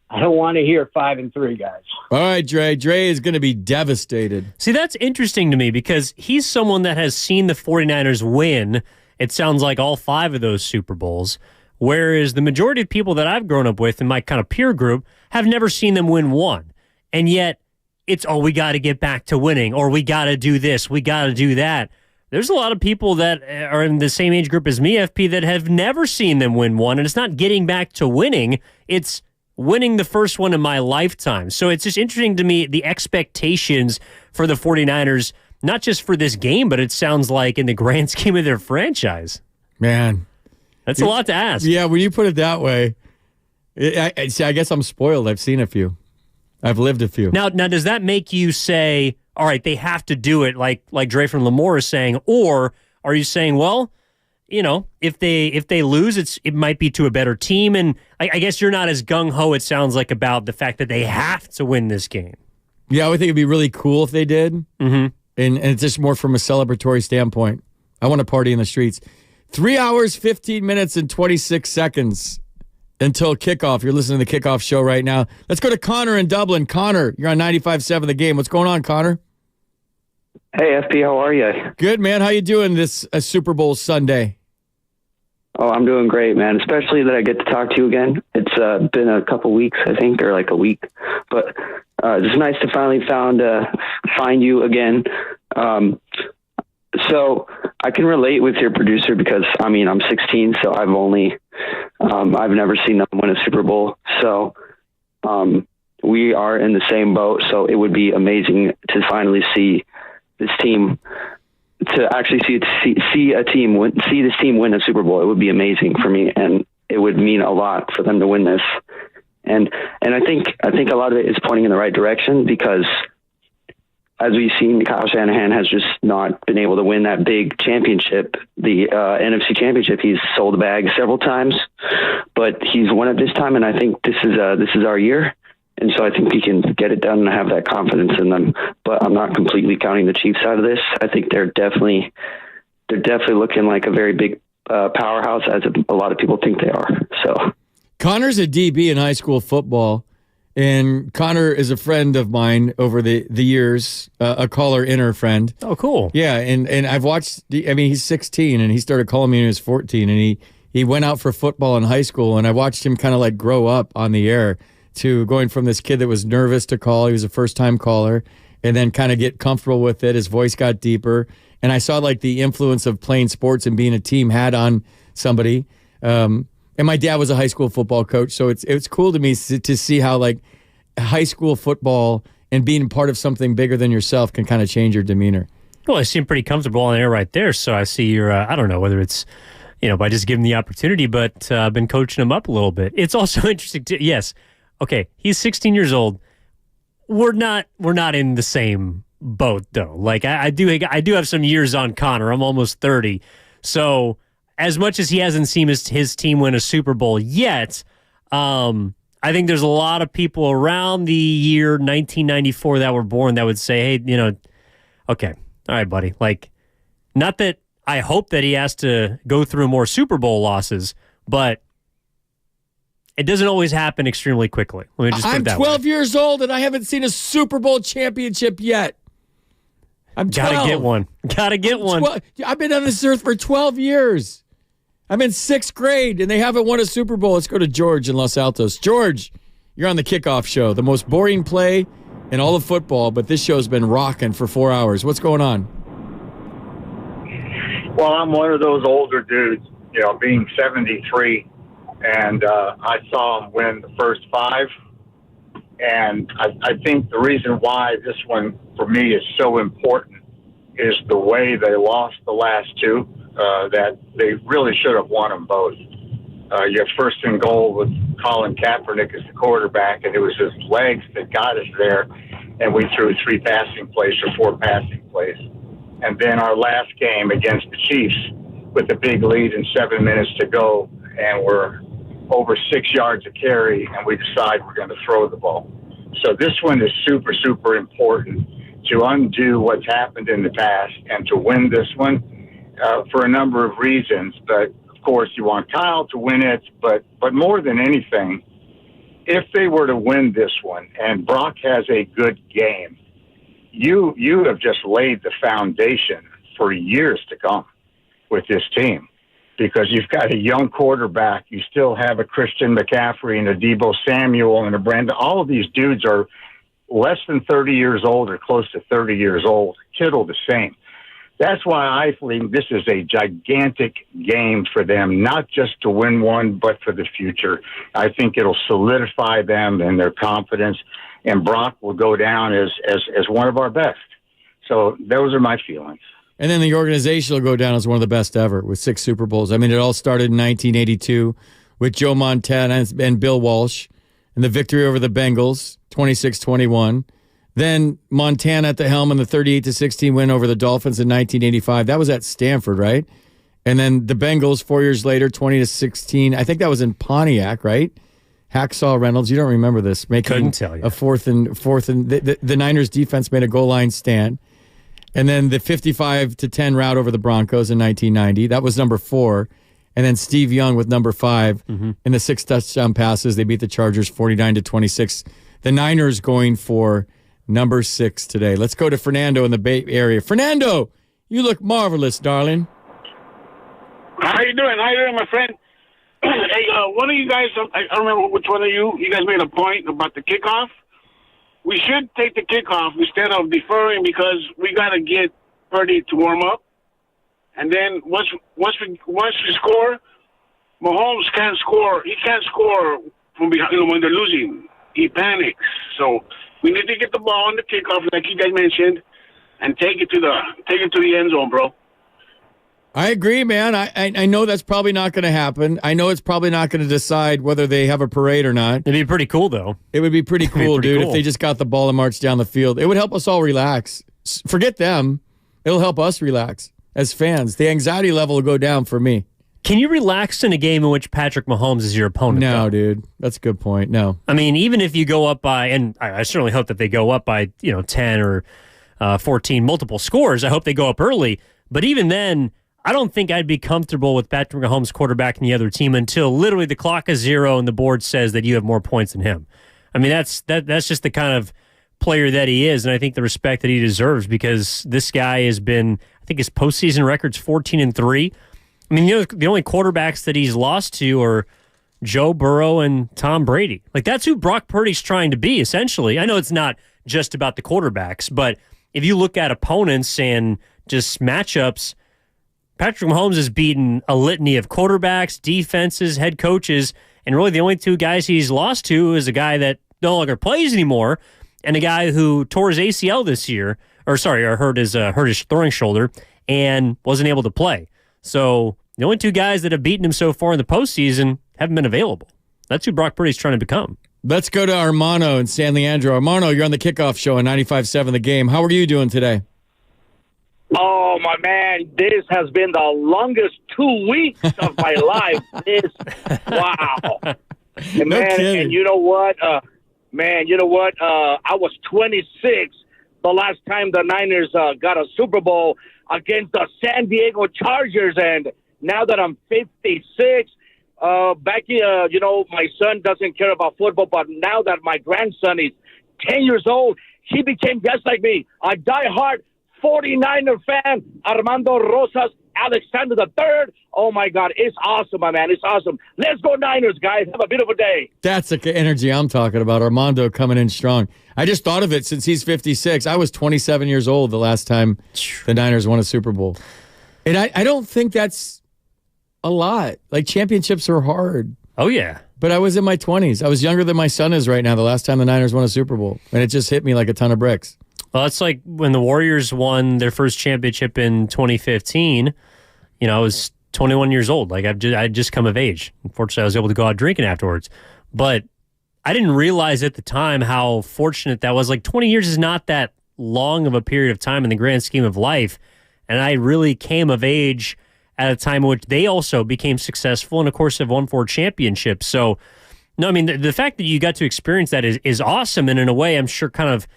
I don't want to hear 5-3, guys. All right, Dre. Dre is going to be devastated. See, that's interesting to me because he's someone that has seen the 49ers win, it sounds like, all 5 of those Super Bowls. whereas the majority of people that I've grown up with in my kind of peer group have never seen them win one. And yet it's, oh, we got to get back to winning, or we got to do this, we got to do that. There's a lot of people that are in the same age group as me, FP, that have never seen them win one. And it's not getting back to winning. It's winning the first one in my lifetime. So it's just interesting to me, the expectations for the 49ers, not just for this game, but it sounds like in the grand scheme of their franchise. Man. That's a lot to ask. Yeah, when you put it that way, I guess I'm spoiled. I've seen a few. I've lived a few. Now, does that make you say, all right, they have to do it like Dre from Lemoore is saying, or are you saying, well, you know, if they lose, it might be to a better team, and I guess you're not as gung-ho, it sounds like, about the fact that they have to win this game. Yeah, I would think it'd be really cool if they did, and it's just more from a celebratory standpoint. I want to party in the streets. 3 hours, 15 minutes, and 26 seconds until kickoff. You're listening to the Kickoff Show right now. Let's go to Connor in Dublin. Connor, you're on 95.7 The Game. What's going on, Connor? Hey, FP, how are you? Good, man. How you doing this Super Bowl Sunday? Oh, I'm doing great, man, especially that I get to talk to you again. It's been a couple weeks, I think, or like a week. But it's nice to finally find you again. So I can relate with your producer because, I mean, I'm 16, so I've never seen them win a Super Bowl. So we are in the same boat, so it would be amazing to finally see this team, to actually see this team win a Super Bowl. It would be amazing for me, and it would mean a lot for them to win this. And I think a lot of it is pointing in the right direction because, as we've seen, Kyle Shanahan has just not been able to win that big championship, the NFC Championship. He's sold the bag several times, but he's won it this time, and I think this is our year. And so I think we can get it done and have that confidence in them. But I'm not completely counting the Chiefs out of this. I think they're definitely looking like a very big powerhouse, as a lot of people think they are. So Connor's a DB in high school football, and Connor is a friend of mine over the years, a caller inner friend. Oh, cool. Yeah, and I've watched. He's 16, and he started calling me when he was 14, and he went out for football in high school, and I watched him kind of like grow up on the air, to going from this kid that was nervous to call. He was a first-time caller, and then kind of get comfortable with it. His voice got deeper, and I saw like the influence of playing sports and being a team had on somebody. And my dad was a high school football coach, so it's cool to me to see how like high school football and being part of something bigger than yourself can kind of change your demeanor. Well, I seem pretty comfortable on the air right there, so I see you're, I don't know whether it's, by just giving the opportunity, but I've been coaching him up a little bit. It's also interesting to, yes, okay, he's 16 years old. We're not in the same boat though. Like I do have some years on Connor. I'm almost 30. So as much as he hasn't seen his team win a Super Bowl yet, I think there's a lot of people around the year 1994 that were born that would say, hey, okay, all right, buddy. Like, not that I hope that he has to go through more Super Bowl losses, but it doesn't always happen extremely quickly. Let me just put it that way. I'm 12 years old, and I haven't seen a Super Bowl championship yet. I'm 12. Gotta get one. Gotta get one. I've been on this earth for 12 years. I'm in 6th grade, and they haven't won a Super Bowl. Let's go to George in Los Altos. George, you're on the Kickoff Show, the most boring play in all of football, but this show's been rocking for 4 hours. What's going on? Well, I'm one of those older dudes, being 73. And I saw them win the first 5. And I think the reason why this one, for me, is so important is the way they lost the last 2, that they really should have won them both. You have first and goal with Colin Kaepernick as the quarterback, and it was his legs that got us there, and we threw 3 passing plays or 4 passing plays. And then our last game against the Chiefs with a big lead and 7 minutes to go, and we're over 6 yards of carry, and we decide we're going to throw the ball. So this one is super, super important to undo what's happened in the past and to win this one for a number of reasons. But, of course, you want Kyle to win it, but more than anything, if they were to win this one and Brock has a good game, you have just laid the foundation for years to come with this team. because you've got a young quarterback. You still have a Christian McCaffrey and a Deebo Samuel and a Brandon. All of these dudes are less than 30 years old or close to 30 years old. Kittle the same. That's why I believe this is a gigantic game for them, not just to win one, but for the future. I think it'll solidify them and their confidence, and Brock will go down as one of our best. So those are my feelings. And then the organization will go down as one of the best ever with 6 Super Bowls. I mean, it all started in 1982 with Joe Montana and Bill Walsh and the victory over the Bengals, 26-21. Then Montana at the helm in the 38-16 win over the Dolphins in 1985. That was at Stanford, right? And then the Bengals 4 years later, 20-16. I think that was in Pontiac, right? Hacksaw Reynolds. You don't remember this? Couldn't tell you. A fourth and the Niners defense made a goal line stand. And then the 55-10 rout over the Broncos in 1990. That was number 4. And then Steve Young with number 5 in the 6 touchdown passes. They beat the Chargers 49-26. The Niners going for number 6 today. Let's go to Fernando in the Bay Area. Fernando, you look marvelous, darling. How you doing? My friend? Hey, one of you guys, I don't remember which one of you guys made a point about the kickoff. We should take the kickoff instead of deferring because we got to get Purdy to warm up. And then once we score, Mahomes can't score. He can't score from behind, when they're losing. He panics. So we need to get the ball on the kickoff, like you guys mentioned, and take it to the end zone, bro. I agree, man. I know that's probably not going to happen. I know it's probably not going to decide whether they have a parade or not. It'd be pretty cool, though. It would be pretty cool, dude, if they just got the ball and marched down the field. It would help us all relax. Forget them. It'll help us relax as fans. The anxiety level will go down for me. Can you relax in a game in which Patrick Mahomes is your opponent? No, dude. That's a good point. No. I mean, even if you go up by, and I certainly hope that they go up by, 10 or 14 multiple scores. I hope they go up early. But even then, I don't think I'd be comfortable with Patrick Mahomes quarterbacking the other team until literally the clock is 0 and the board says that you have more points than him. I mean, that's just the kind of player that he is, and I think the respect that he deserves because this guy has been, I think his postseason record's 14-3. I mean, the only quarterbacks that he's lost to are Joe Burrow and Tom Brady. Like, that's who Brock Purdy's trying to be, essentially. I know it's not just about the quarterbacks, but if you look at opponents and just matchups, Patrick Mahomes has beaten a litany of quarterbacks, defenses, head coaches, and really the only 2 guys he's lost to is a guy that no longer plays anymore and a guy who tore his ACL this year, or hurt his throwing shoulder and wasn't able to play. So the only 2 guys that have beaten him so far in the postseason haven't been available. That's who Brock Purdy's trying to become. Let's go to Armando and San Leandro. Armando, you're on the Kickoff Show on 95.7 The Game. How are you doing today? Oh, my man, this has been the longest 2 weeks of my life. Wow. And, No kidding. And you know what? I was 26 the last time the Niners got a Super Bowl against the San Diego Chargers. And now that I'm 56, my son doesn't care about football. But now that my grandson is 10 years old, he became just like me, a diehard 49er fan, Armando Rosas, Alexander III. Oh, my God. It's awesome, my man. It's awesome. Let's go Niners, guys. Have a beautiful day. That's the energy I'm talking about. Armando coming in strong. I just thought of it since he's 56. I was 27 years old the last time the Niners won a Super Bowl. And I don't think that's a lot. Like, championships are hard. Oh, yeah. But I was in my 20s. I was younger than my son is right now the last time the Niners won a Super Bowl. And it just hit me like a ton of bricks. Well, it's like when the Warriors won their first championship in 2015, I was 21 years old. Like, I'd just come of age. Unfortunately, I was able to go out drinking afterwards. But I didn't realize at the time how fortunate that was. Like, 20 years is not that long of a period of time in the grand scheme of life. And I really came of age at a time in which they also became successful and, of course, have won 4 championships. So, no, I mean, the fact that you got to experience that is awesome. And in a way, I'm sure kind of,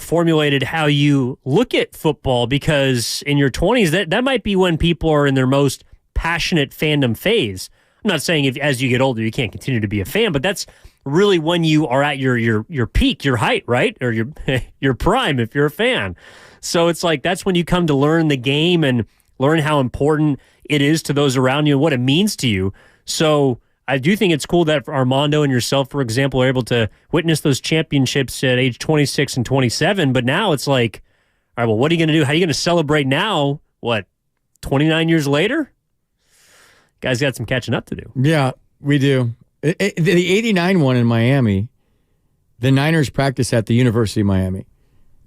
formulated how you look at football, because in your 20s, that might be when people are in their most passionate fandom phase. I'm not saying as you get older, you can't continue to be a fan, but that's really when you are at your peak, your height, right? Or your prime if you're a fan. So it's like that's when you come to learn the game and learn how important it is to those around you and what it means to you. So I do think it's cool that Armando and yourself, for example, are able to witness those championships at age 26 and 27. But now it's like, all right, well, what are you going to do? How are you going to celebrate now? What, 29 years later? Guys got some catching up to do. Yeah, we do. The 89 one in Miami, the Niners practice at the University of Miami.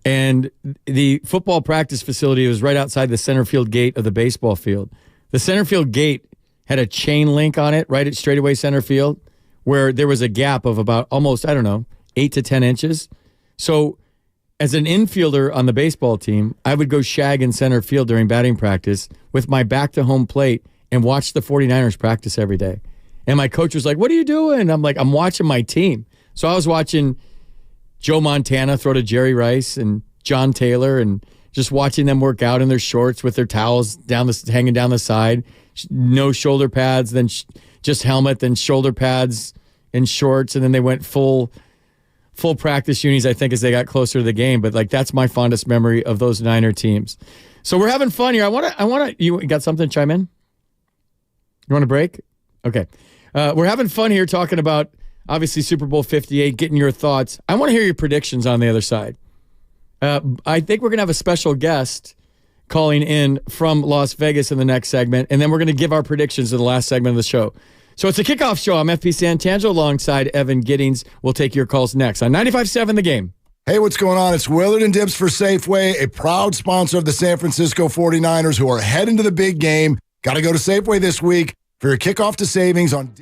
And the football practice facility was right outside the center field gate of the baseball field. The center field gate had a chain link on it right at straightaway center field where there was a gap of about almost, 8 to 10 inches. So as an infielder on the baseball team, I would go shag in center field during batting practice with my back to home plate and watch the 49ers practice every day. And my coach was like, "What are you doing?" I'm like, "I'm watching my team." So I was watching Joe Montana throw to Jerry Rice and John Taylor and just watching them work out in their shorts with their towels hanging down the side, no shoulder pads, then just helmet, then shoulder pads and shorts, and then they went full practice unis, I think, as they got closer to the game. But like that's my fondest memory of those Niner teams. So we're having fun here. I want to. You got something to chime in? You want a break? Okay. We're having fun here talking about, obviously, Super Bowl 58, getting your thoughts. I want to hear your predictions on the other side. I think we're going to have a special guest calling in from Las Vegas in the next segment, and then we're going to give our predictions in the last segment of the show. So it's a kickoff show. I'm FP Santangelo alongside Evan Giddings. We'll take your calls next on 95.7 The Game. Hey, what's going on? It's Willard and Dibs for Safeway, a proud sponsor of the San Francisco 49ers who are heading to the big game. Got to go to Safeway this week for your kickoff to savings on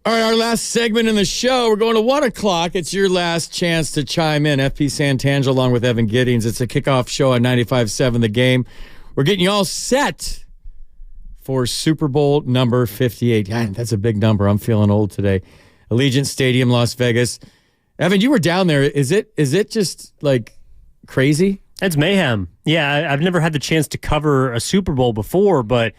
All right, our last segment in the show. We're going to 1 o'clock. It's your last chance to chime in. FP Santangelo along with Evan Giddings. It's a kickoff show on 95.7 The Game. We're getting you all set for Super Bowl number 58. God, that's a big number. I'm feeling old today. Allegiant Stadium, Las Vegas. Evan, you were down there. Is it just like crazy? It's mayhem. Yeah, I've never had the chance to cover a Super Bowl before, but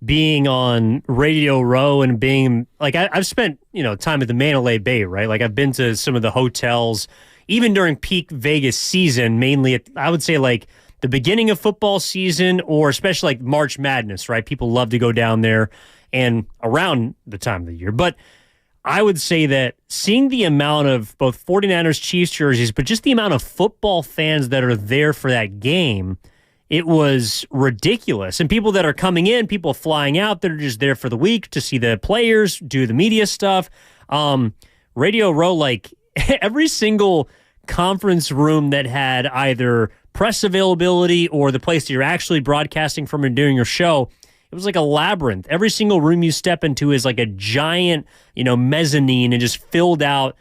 being on Radio Row and being like, I've spent, time at the Mandalay Bay, right? Like I've been to some of the hotels, even during peak Vegas season, mainly at, I would say like the beginning of football season or especially like March Madness, right? People love to go down there and around the time of the year. But I would say that seeing the amount of both 49ers Chiefs jerseys, but just the amount of football fans that are there for that game, it was ridiculous. And people that are coming in, people flying out that are just there for the week to see the players, do the media stuff. Radio Row, like every single conference room that had either press availability or the place that you're actually broadcasting from and doing your show, it was like a labyrinth. Every single room you step into is like a giant, mezzanine and just filled out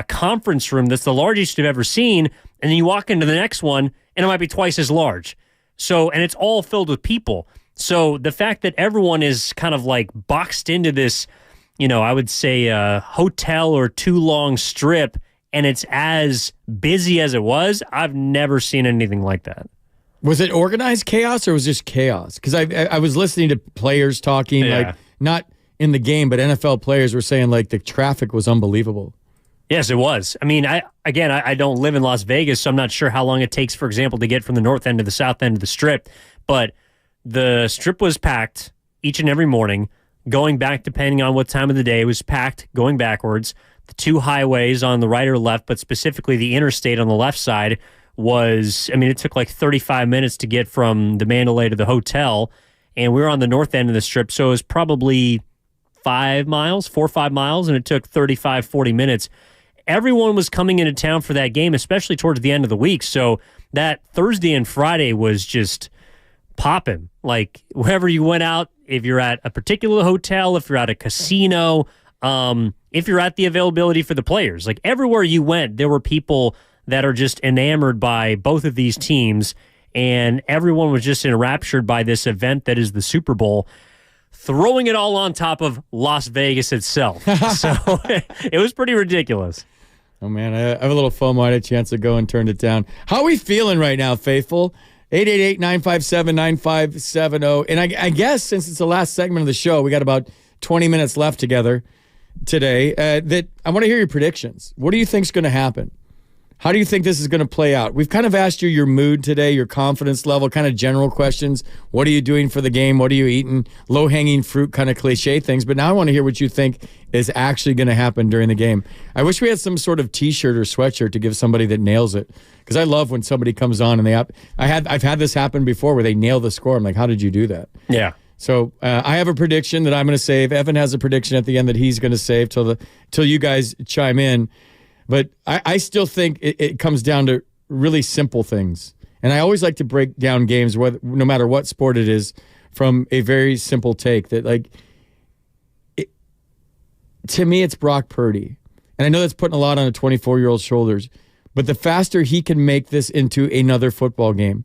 conference room that's the largest you've ever seen. And then you walk into the next one and it might be twice as large. So, and it's all filled with people. So the fact that everyone is kind of like boxed into this, I would say hotel or too long strip, and it's as busy as it was, I've never seen anything like that. Was it organized chaos or was it just chaos? Because I was listening to players talking, like not in the game, but NFL players were saying like the traffic was unbelievable. Yes, it was. I mean, I don't live in Las Vegas, so I'm not sure how long it takes, for example, to get from the north end to the south end of the strip. But the strip was packed each and every morning. Going back, depending on what time of the day, it was packed going backwards. The two highways on the right or left, but specifically the interstate on the left side was, it took like 35 minutes to get from the Mandalay to the hotel, and we were on the north end of the strip, so it was probably 4 or 5 miles, and it took 35, 40 minutes. Everyone was coming into town for that game, especially towards the end of the week, so that Thursday and Friday was just popping. Like, wherever you went out, if you're at a particular hotel, if you're at a casino, if you're at the availability for the players, like everywhere you went, there were people that are just enamored by both of these teams, and everyone was just enraptured by this event that is the Super Bowl, throwing it all on top of Las Vegas itself. So it was pretty ridiculous. Oh, man, I have a little FOMO. I had a chance to go and turn it down. How are we feeling right now, Faithful? 888-957-9570. And I guess since it's the last segment of the show, we got about 20 minutes left together today, that I want to hear your predictions. What do you think is going to happen? How do you think this is going to play out? We've kind of asked you your mood today, your confidence level, kind of general questions. What are you doing for the game? What are you eating? Low-hanging fruit kind of cliche things. But now I want to hear what you think is actually going to happen during the game. I wish we had some sort of T-shirt or sweatshirt to give somebody that nails it, because I love when somebody comes on and I've had this happen before where they nail the score. I'm like, how did you do that? Yeah. So I have a prediction that I'm going to save. Evan has a prediction at the end that he's going to save till you guys chime in. But I still think it comes down to really simple things. And I always like to break down games, no matter what sport it is, from a very simple take that, to me, it's Brock Purdy. And I know that's putting a lot on a 24-year-old's shoulders. But the faster he can make this into another football game,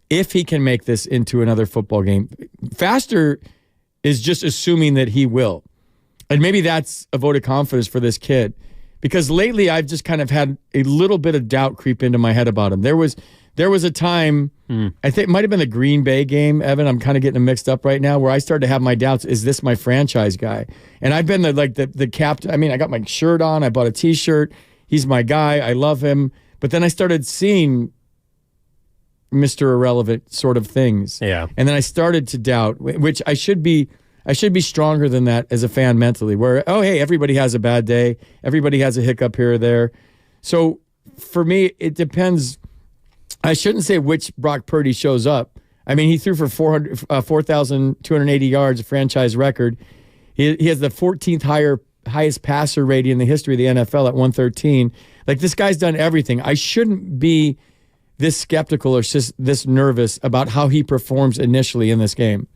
if he can make this into another football game, faster is just assuming that he will. And maybe that's a vote of confidence for this kid. Because lately I've just kind of had a little bit of doubt creep into my head about him. There was a time, I think it might have been the Green Bay game, Evan, I'm kind of getting them mixed up right now, where I started to have my doubts, is this my franchise guy? And I've been the captain. I got my shirt on, I bought a T-shirt, he's my guy, I love him. But then I started seeing Mr. Irrelevant sort of things. Yeah. And then I started to doubt, which I should be stronger than that as a fan mentally, where, oh, hey, everybody has a bad day. Everybody has a hiccup here or there. So for me, it depends. I shouldn't say which Brock Purdy shows up. He threw for 4,280 yards, a franchise record. He has the 14th highest passer rating in the history of the NFL at 113. Like, this guy's done everything. I shouldn't be this skeptical or just this nervous about how he performs initially in this game?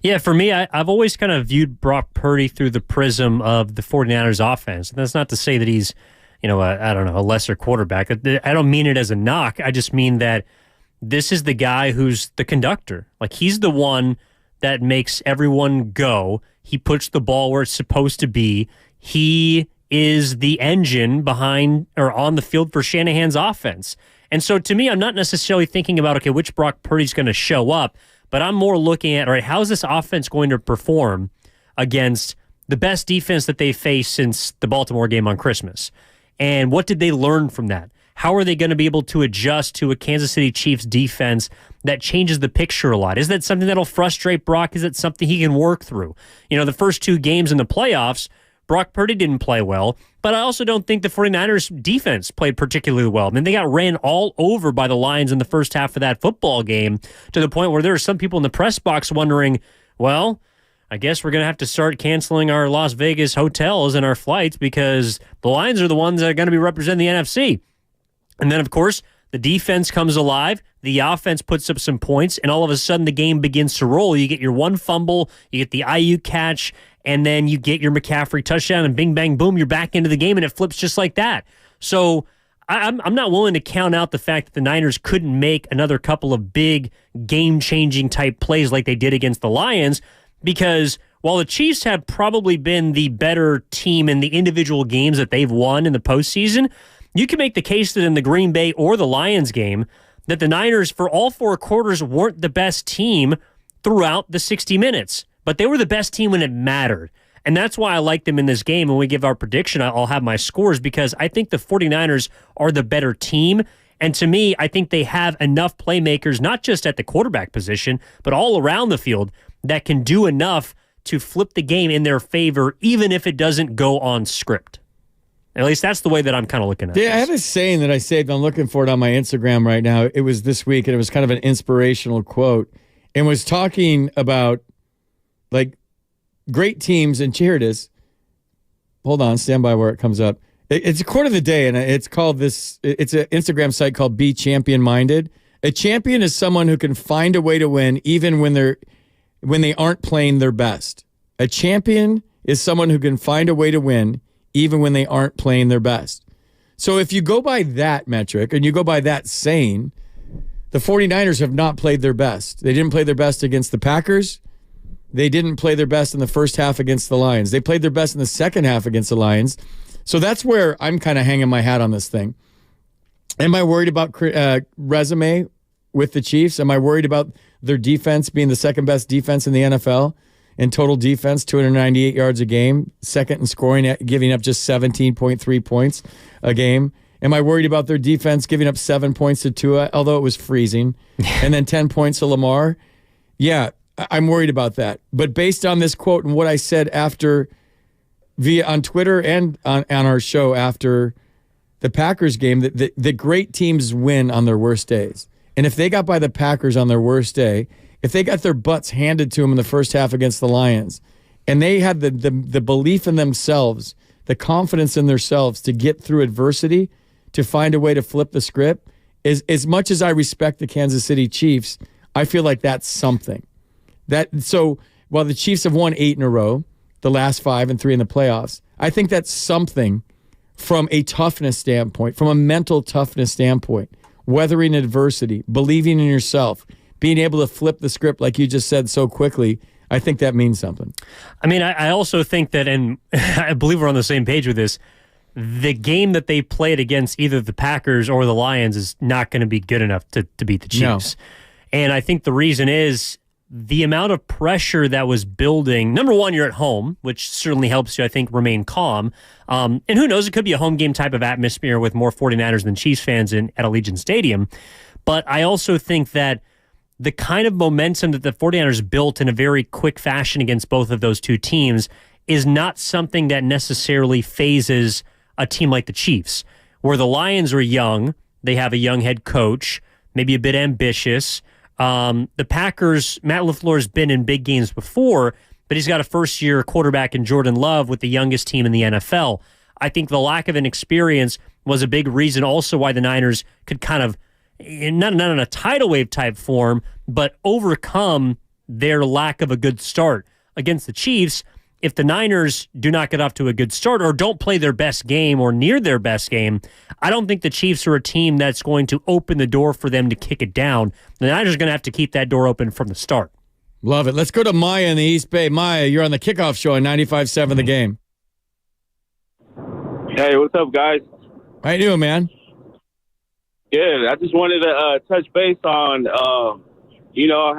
Yeah, for me, I've always kind of viewed Brock Purdy through the prism of the 49ers offense. And that's not to say that he's, a lesser quarterback. I don't mean it as a knock. I just mean that this is the guy who's the conductor. Like, he's the one that makes everyone go. He puts the ball where it's supposed to be. He is the engine behind or on the field for Shanahan's offense. And so to me, I'm not necessarily thinking about, okay, which Brock Purdy's going to show up, but I'm more looking at, all right, how's this offense going to perform against the best defense that they've faced since the Baltimore game on Christmas? And what did they learn from that? How are they going to be able to adjust to a Kansas City Chiefs defense that changes the picture a lot? Is that something that'll frustrate Brock? Is it something he can work through? The first 2 games in the playoffs, Brock Purdy didn't play well, but I also don't think the 49ers defense played particularly well. I mean, they got ran all over by the Lions in the first half of that football game to the point where there are some people in the press box wondering, well, I guess we're going to have to start canceling our Las Vegas hotels and our flights because the Lions are the ones that are going to be representing the NFC. And then, of course, the defense comes alive, the offense puts up some points, and all of a sudden the game begins to roll. You get your one fumble, you get the Ayuk catch, and then you get your McCaffrey touchdown, and bing, bang, boom, you're back into the game, and it flips just like that. So I'm not willing to count out the fact that the Niners couldn't make another couple of big game-changing type plays like they did against the Lions, because while the Chiefs have probably been the better team in the individual games that they've won in the postseason, you can make the case that in the Green Bay or the Lions game that the Niners, for all 4 quarters, weren't the best team throughout the 60 minutes. But they were the best team when it mattered. And that's why I like them in this game. When we give our prediction, I'll have my scores because I think the 49ers are the better team. And to me, I think they have enough playmakers, not just at the quarterback position, but all around the field that can do enough to flip the game in their favor, even if it doesn't go on script. At least that's the way that I'm kind of looking at it. Yeah, I have a saying that I saved. I'm looking for it on my Instagram right now. It was this week, and it was kind of an inspirational quote. And was talking about, like, great teams. And here it is. Hold on. Stand by where it comes up. It's a quote of the day, and it's called this. It's an Instagram site called Be Champion Minded. A champion is someone who can find a way to win even when they aren't playing their best. A champion is someone who can find a way to win even when they aren't playing their best. So if you go by that metric and you go by that saying, the 49ers have not played their best. They didn't play their best against the Packers. They didn't play their best in the first half against the Lions. They played their best in the second half against the Lions. So that's where I'm kind of hanging my hat on this thing. Am I worried about resume with the Chiefs? Am I worried about their defense being the second best defense in the NFL? In total defense, 298 yards a game, second in scoring, giving up just 17.3 points a game. Am I worried about their defense giving up 7 points to Tua, although it was freezing, and then 10 points to Lamar? Yeah, I'm worried about that. But based on this quote and what I said after on Twitter and on our show after the Packers game, that the great teams win on their worst days. And if they got by the Packers on their worst day, if they got their butts handed to them in the first half against the Lions, and they had the belief in themselves, the confidence in themselves to get through adversity, to find a way to flip the script, as much as I respect the Kansas City Chiefs, I feel like that's something. So while the Chiefs have won 8 in a row, the last 5 and 3 in the playoffs, I think that's something from a toughness standpoint, from a mental toughness standpoint, weathering adversity, believing in yourself, being able to flip the script like you just said so quickly. I think that means something. I mean, I also think that, and I believe we're on the same page with this, the game that they played against either the Packers or the Lions is not going to be good enough to beat the Chiefs. No. And I think the reason is the amount of pressure that was building. Number one, you're at home, which certainly helps you, I think, remain calm. And who knows, it could be a home game type of atmosphere with more 49ers than Chiefs fans at Allegiant Stadium. But I also think that the kind of momentum that the 49ers built in a very quick fashion against both of those two teams is not something that necessarily phases a team like the Chiefs, where the Lions are young, they have a young head coach, maybe a bit ambitious. The Packers, Matt LaFleur's been in big games before, but he's got a first-year quarterback in Jordan Love with the youngest team in the NFL. I think the lack of an experience was a big reason also why the Niners could kind of not in a tidal wave type form, but overcome their lack of a good start against the Chiefs. If the Niners do not get off to a good start or don't play their best game or near their best game, I don't think the Chiefs are a team that's going to open the door for them to kick it down. The Niners are going to have to keep that door open from the start. Love it. Let's go to Maya in the East Bay. Maya, you're on the Kickoff Show on 95.7 The Game. Hey, what's up, guys? How you doing, man? Good. I just wanted to touch base on,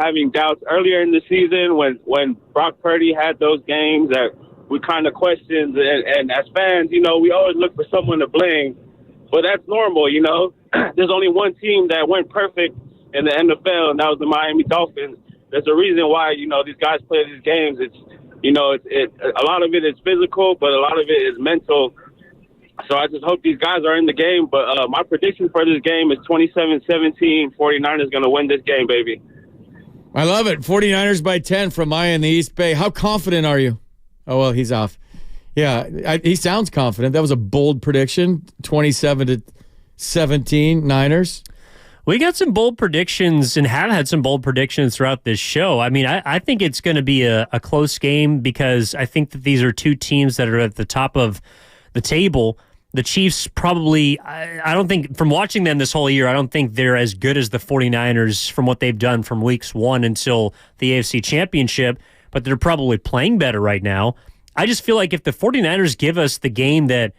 having doubts earlier in the season when Brock Purdy had those games that we kind of questioned. And as fans, we always look for someone to blame. But that's normal, There's only one team that went perfect in the NFL, and that was the Miami Dolphins. There's a reason why, these guys play these games. It's, a lot of it is physical, but a lot of it is mental. So I just hope these guys are in the game. But my prediction for this game is 27-17. 49ers going to win this game, baby. I love it. 49ers by 10 from Maya in the East Bay. How confident are you? Oh, well, he's off. Yeah, he sounds confident. That was a bold prediction, 27-17 Niners. We got some bold predictions and have had some bold predictions throughout this show. I mean, I think it's going to be a close game because I think that these are two teams that are at the top of the table. The Chiefs probably, I don't think, from watching them this whole year, I don't think they're as good as the 49ers from what they've done from weeks 1 until the AFC Championship, but they're probably playing better right now. I just feel like if the 49ers give us the game that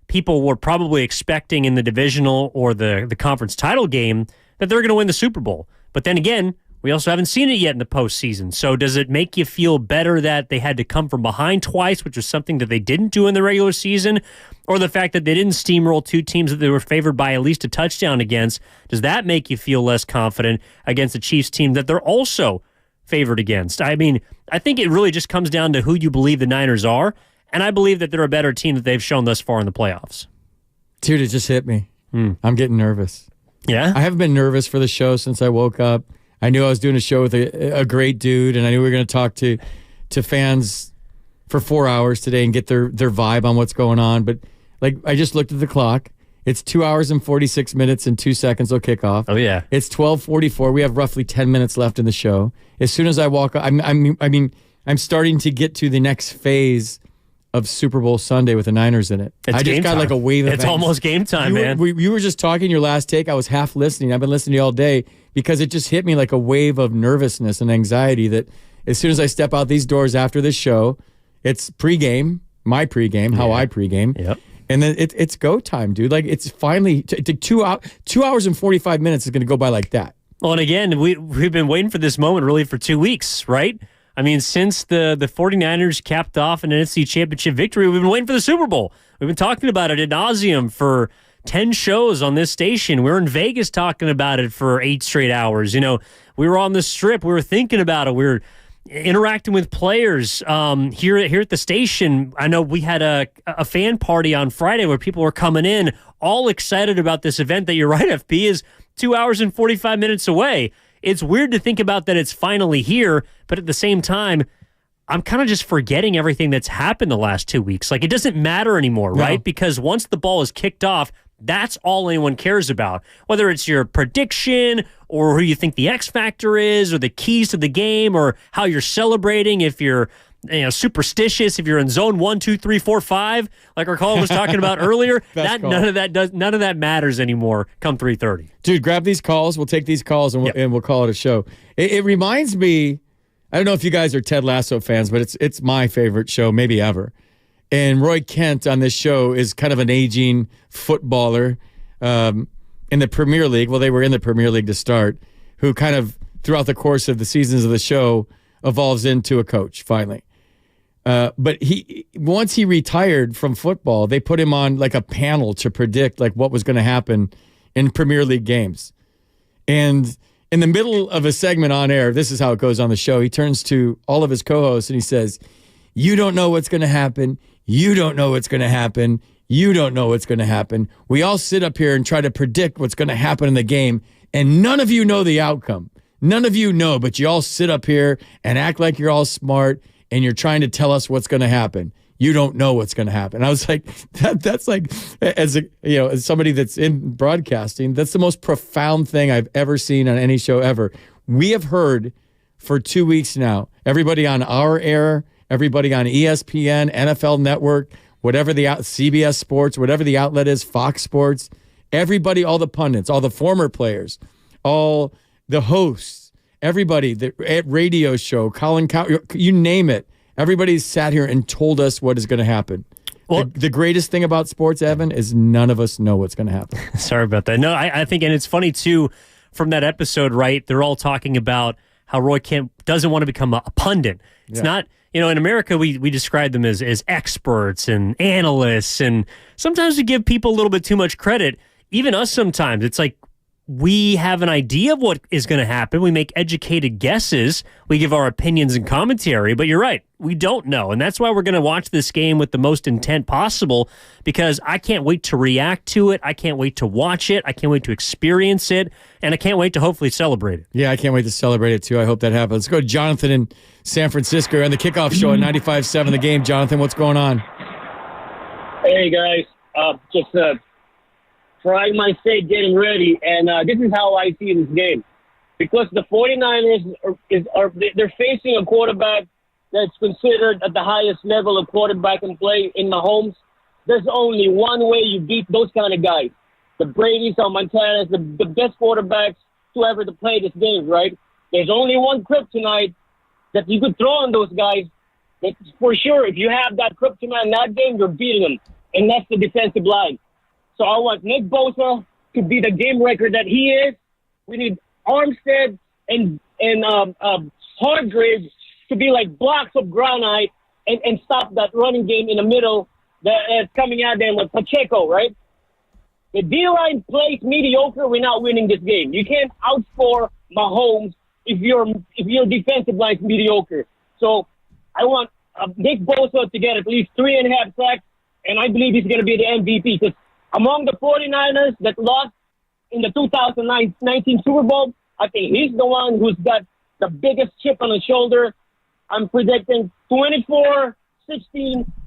people were probably expecting in the divisional or the conference title game, that they're going to win the Super Bowl. But then again, we also haven't seen it yet in the postseason. So does it make you feel better that they had to come from behind twice, which was something that they didn't do in the regular season, or the fact that they didn't steamroll two teams that they were favored by at least a touchdown against? Does that make you feel less confident against a Chiefs team that they're also favored against? I mean, I think it really just comes down to who you believe the Niners are, and I believe that they're a better team that they've shown thus far in the playoffs. Dude, it just hit me. I'm getting nervous. Yeah? I haven't been nervous for the show since I woke up. I knew I was doing a show with a great dude, and I knew we were going to talk to fans for 4 hours today and get their vibe on what's going on. But I just looked at the clock. It's 2 hours and 46 minutes and 2 seconds till kickoff. Oh yeah, it's 12:44. We have roughly 10 minutes left in the show. As soon as I walk, I'm starting to get to the next phase of Super Bowl Sunday with the Niners in it. It's I just got time. A wave of It's almost game time, man. You were just talking your last take. I was half listening. I've been listening to you all day because it just hit me like a wave of nervousness and anxiety that as soon as I step out these doors after this show, it's pregame, my pregame, how I pregame. Yep. And then it's go time, dude. It's finally 2 hours and 45 minutes is going to go by like that. Well, and again, we've been waiting for this moment really for 2 weeks, right? I mean, since the 49ers capped off an NFC Championship victory, we've been waiting for the Super Bowl. We've been talking about it ad nauseum for 10 shows on this station. We were in Vegas talking about it for 8 straight hours. We were on the Strip. We were thinking about it. We were interacting with players here at the station. I know we had a fan party on Friday where people were coming in all excited about this event that you're right, FP, is 2 hours and 45 minutes away. It's weird to think about that it's finally here, but at the same time, I'm kind of just forgetting everything that's happened the last 2 weeks. It doesn't matter anymore, right? Because once the ball is kicked off, that's all anyone cares about. Whether it's your prediction or who you think the X factor is or the keys to the game or how you're celebrating, if you're superstitious, if you're in zone 1, 2, 3, 4, 5, like our caller was talking about earlier, none of that matters anymore come 3:30. Dude, grab these calls. We'll take these calls and we'll call it a show. It reminds me, I don't know if you guys are Ted Lasso fans, but it's my favorite show maybe ever. And Roy Kent on this show is kind of an aging footballer in the Premier League. Well, they were in the Premier League to start, who kind of throughout the course of the seasons of the show evolves into a coach finally. But once he retired from football, they put him on a panel to predict what was going to happen in Premier League games. And in the middle of a segment on air, this is how it goes on the show. He turns to all of his co-hosts and he says, "You don't know what's going to happen. You don't know what's going to happen. You don't know what's going to happen. We all sit up here and try to predict what's going to happen in the game, and none of you know the outcome. None of you know, but you all sit up here and act like you're all smart, and you're trying to tell us what's going to happen. you don't know what's going to happen. I was like, that's like, as somebody that's in broadcasting, that's the most profound thing I've ever seen on any show ever. We have heard for 2 weeks now, everybody on our air, everybody on ESPN, NFL Network, whatever CBS Sports, whatever the outlet is, Fox Sports, everybody, all the pundits, all the former players, all the hosts, everybody, the radio show, Colin Cowherd, you name it. Everybody's sat here and told us what is going to happen. Well, the greatest thing about sports, Evan, is none of us know what's going to happen. Sorry about that. No, I think, and it's funny too, from that episode, right? They're all talking about how Roy Kent doesn't want to become a pundit. It's not, in America, we describe them as experts and analysts, and sometimes we give people a little bit too much credit. Even us sometimes. It's like we have an idea of what is going to happen. We make educated guesses. We give our opinions and commentary, but you're right. We don't know, and that's why we're going to watch this game with the most intent possible, because I can't wait to react to it. I can't wait to watch it. I can't wait to experience it, and I can't wait to hopefully celebrate it. Yeah, I can't wait to celebrate it, too. I hope that happens. Let's go to Jonathan in San Francisco on the Kickoff Show at 95.7 The Game. Jonathan, what's going on? Hey, guys. Just frying my steak, getting ready, and this is how I see this game. Because the 49ers they're facing a quarterback that's considered at the highest level of quarterback and play in Mahomes. There's only one way you beat those kind of guys. The Brady's or Montana's, the best quarterbacks to ever to play this game, right? There's only one kryptonite that you could throw on those guys. That's for sure, if you have that kryptonite in that game, you're beating them, and that's the defensive line. So I want Nick Bosa to be the game record that he is. We need Armstead and Hargrave to be like blocks of granite and stop that running game in the middle that's coming at them with Pacheco, right? The D-line plays mediocre, we're not winning this game. You can't outscore Mahomes if your defensive line's mediocre. So I want Nick Bosa to get at least 3.5 sacks, and I believe he's going to be the MVP. Because among the 49ers that lost in the 2019 Super Bowl, I think he's the one who's got the biggest chip on his shoulder. I'm predicting 24-16.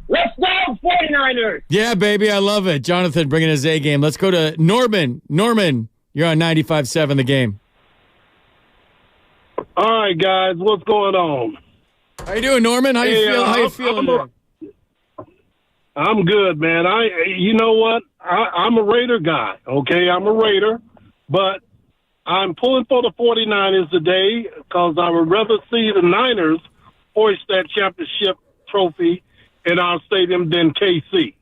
Let's go, 49ers! Yeah, baby, I love it. Jonathan bringing his A game. Let's go to Norman. Norman, you're on 95.7 The Game. All right, guys, what's going on? How you doing, Norman? How you feeling? I'm good, man. You know what? I'm a Raider guy, okay? I'm a Raider, but I'm pulling for the 49ers today because I would rather see the Niners hoist that championship trophy in our stadium than KC.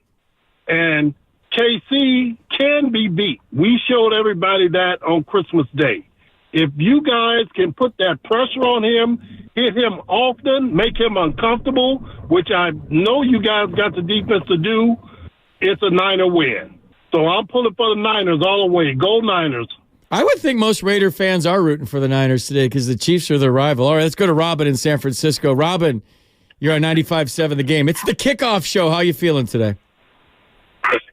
And KC can be beat. We showed everybody that on Christmas Day. If you guys can put that pressure on him, hit him often, make him uncomfortable, which I know you guys got the defense to do, it's a Niner win. So I'm pulling for the Niners all the way. Go Niners. I would think most Raider fans are rooting for the Niners today because the Chiefs are their rival. All right, let's go to Robin in San Francisco. Robin, you're on 95.7 The Game. It's the Kickoff Show. How are you feeling today?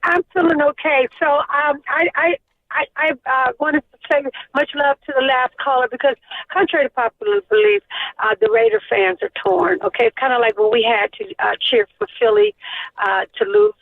I'm feeling okay. So I wanted to say much love to the last caller because, contrary to popular belief, the Raider fans are torn. Okay, it's kind of like when we had to cheer for Philly to lose,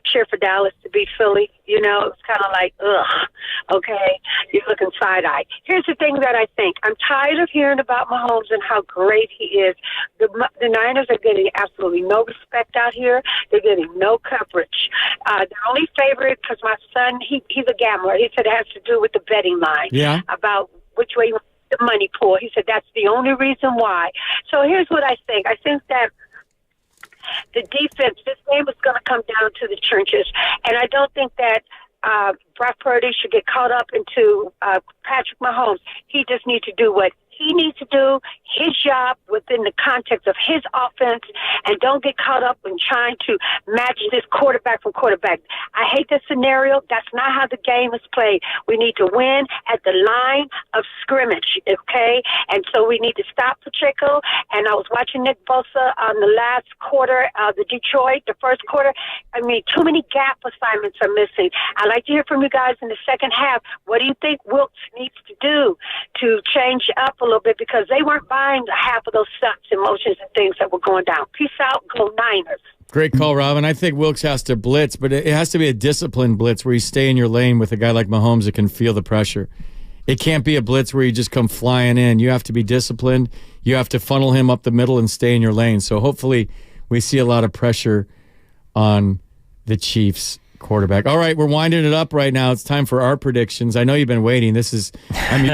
cheer for Dallas to beat Philly. You know, it's kind of like, ugh. Okay, you're looking side-eye. Here's the thing that I think. I'm tired of hearing about Mahomes and how great he is. The Niners are getting absolutely no respect out here. They're getting no coverage. The only favorite, because my son, he's a gambler. He said it has to do with the betting line. Yeah. About which way the money pool. He said that's the only reason why. So here's what I think. I think that the defense, this game is going to come down to the trenches. And I don't think that Brock Purdy should get caught up into Patrick Mahomes. He just needs to do what he needs to do, his job within the context of his offense, and don't get caught up in trying to match this quarterback from quarterback. I hate this scenario. That's not how the game is played. We need to win at the line of scrimmage, okay? And so we need to stop Pacheco. And I was watching Nick Bosa on the last quarter of the Detroit, the first quarter. I mean, too many gap assignments are missing. I'd like to hear from you guys in the second half. What do you think Wilkes needs to do to change up a little bit because they weren't buying half of those stunts and motions and things that were going down. Peace out, go Niners. Great call, Robin. I think Wilkes has to blitz, but it has to be a disciplined blitz where you stay in your lane with a guy like Mahomes that can feel the pressure. It can't be a blitz where you just come flying in. You have to be disciplined. You have to funnel him up the middle and stay in your lane. So hopefully we see a lot of pressure on the Chiefs quarterback. All right, we're winding it up right now. It's time for our predictions. I know you've been waiting. This is,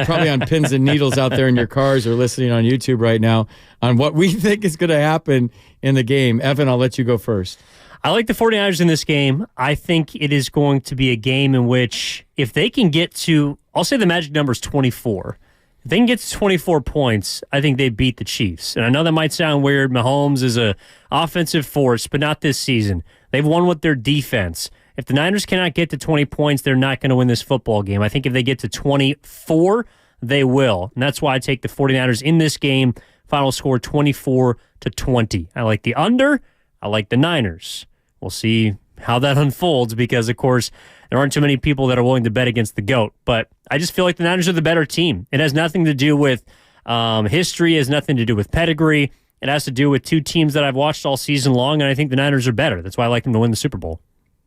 probably on pins and needles out there in your cars or listening on YouTube right now on what we think is going to happen in the game. Evan, I'll let you go first. I like the 49ers in this game. I think it is going to be a game in which if they can get to, I'll say the magic number is 24. If they can get to 24 points, I think they beat the Chiefs. And I know that might sound weird. Mahomes is an offensive force, but not this season. They've won with their defense. If the Niners cannot get to 20 points, they're not going to win this football game. I think if they get to 24, they will. And that's why I take the 49ers in this game. Final score 24-20. I like the under. I like the Niners. We'll see how that unfolds because, of course, there aren't too many people that are willing to bet against the GOAT. But I just feel like the Niners are the better team. It has nothing to do with history. It has nothing to do with pedigree. It has to do with two teams that I've watched all season long, and I think the Niners are better. That's why I like them to win the Super Bowl.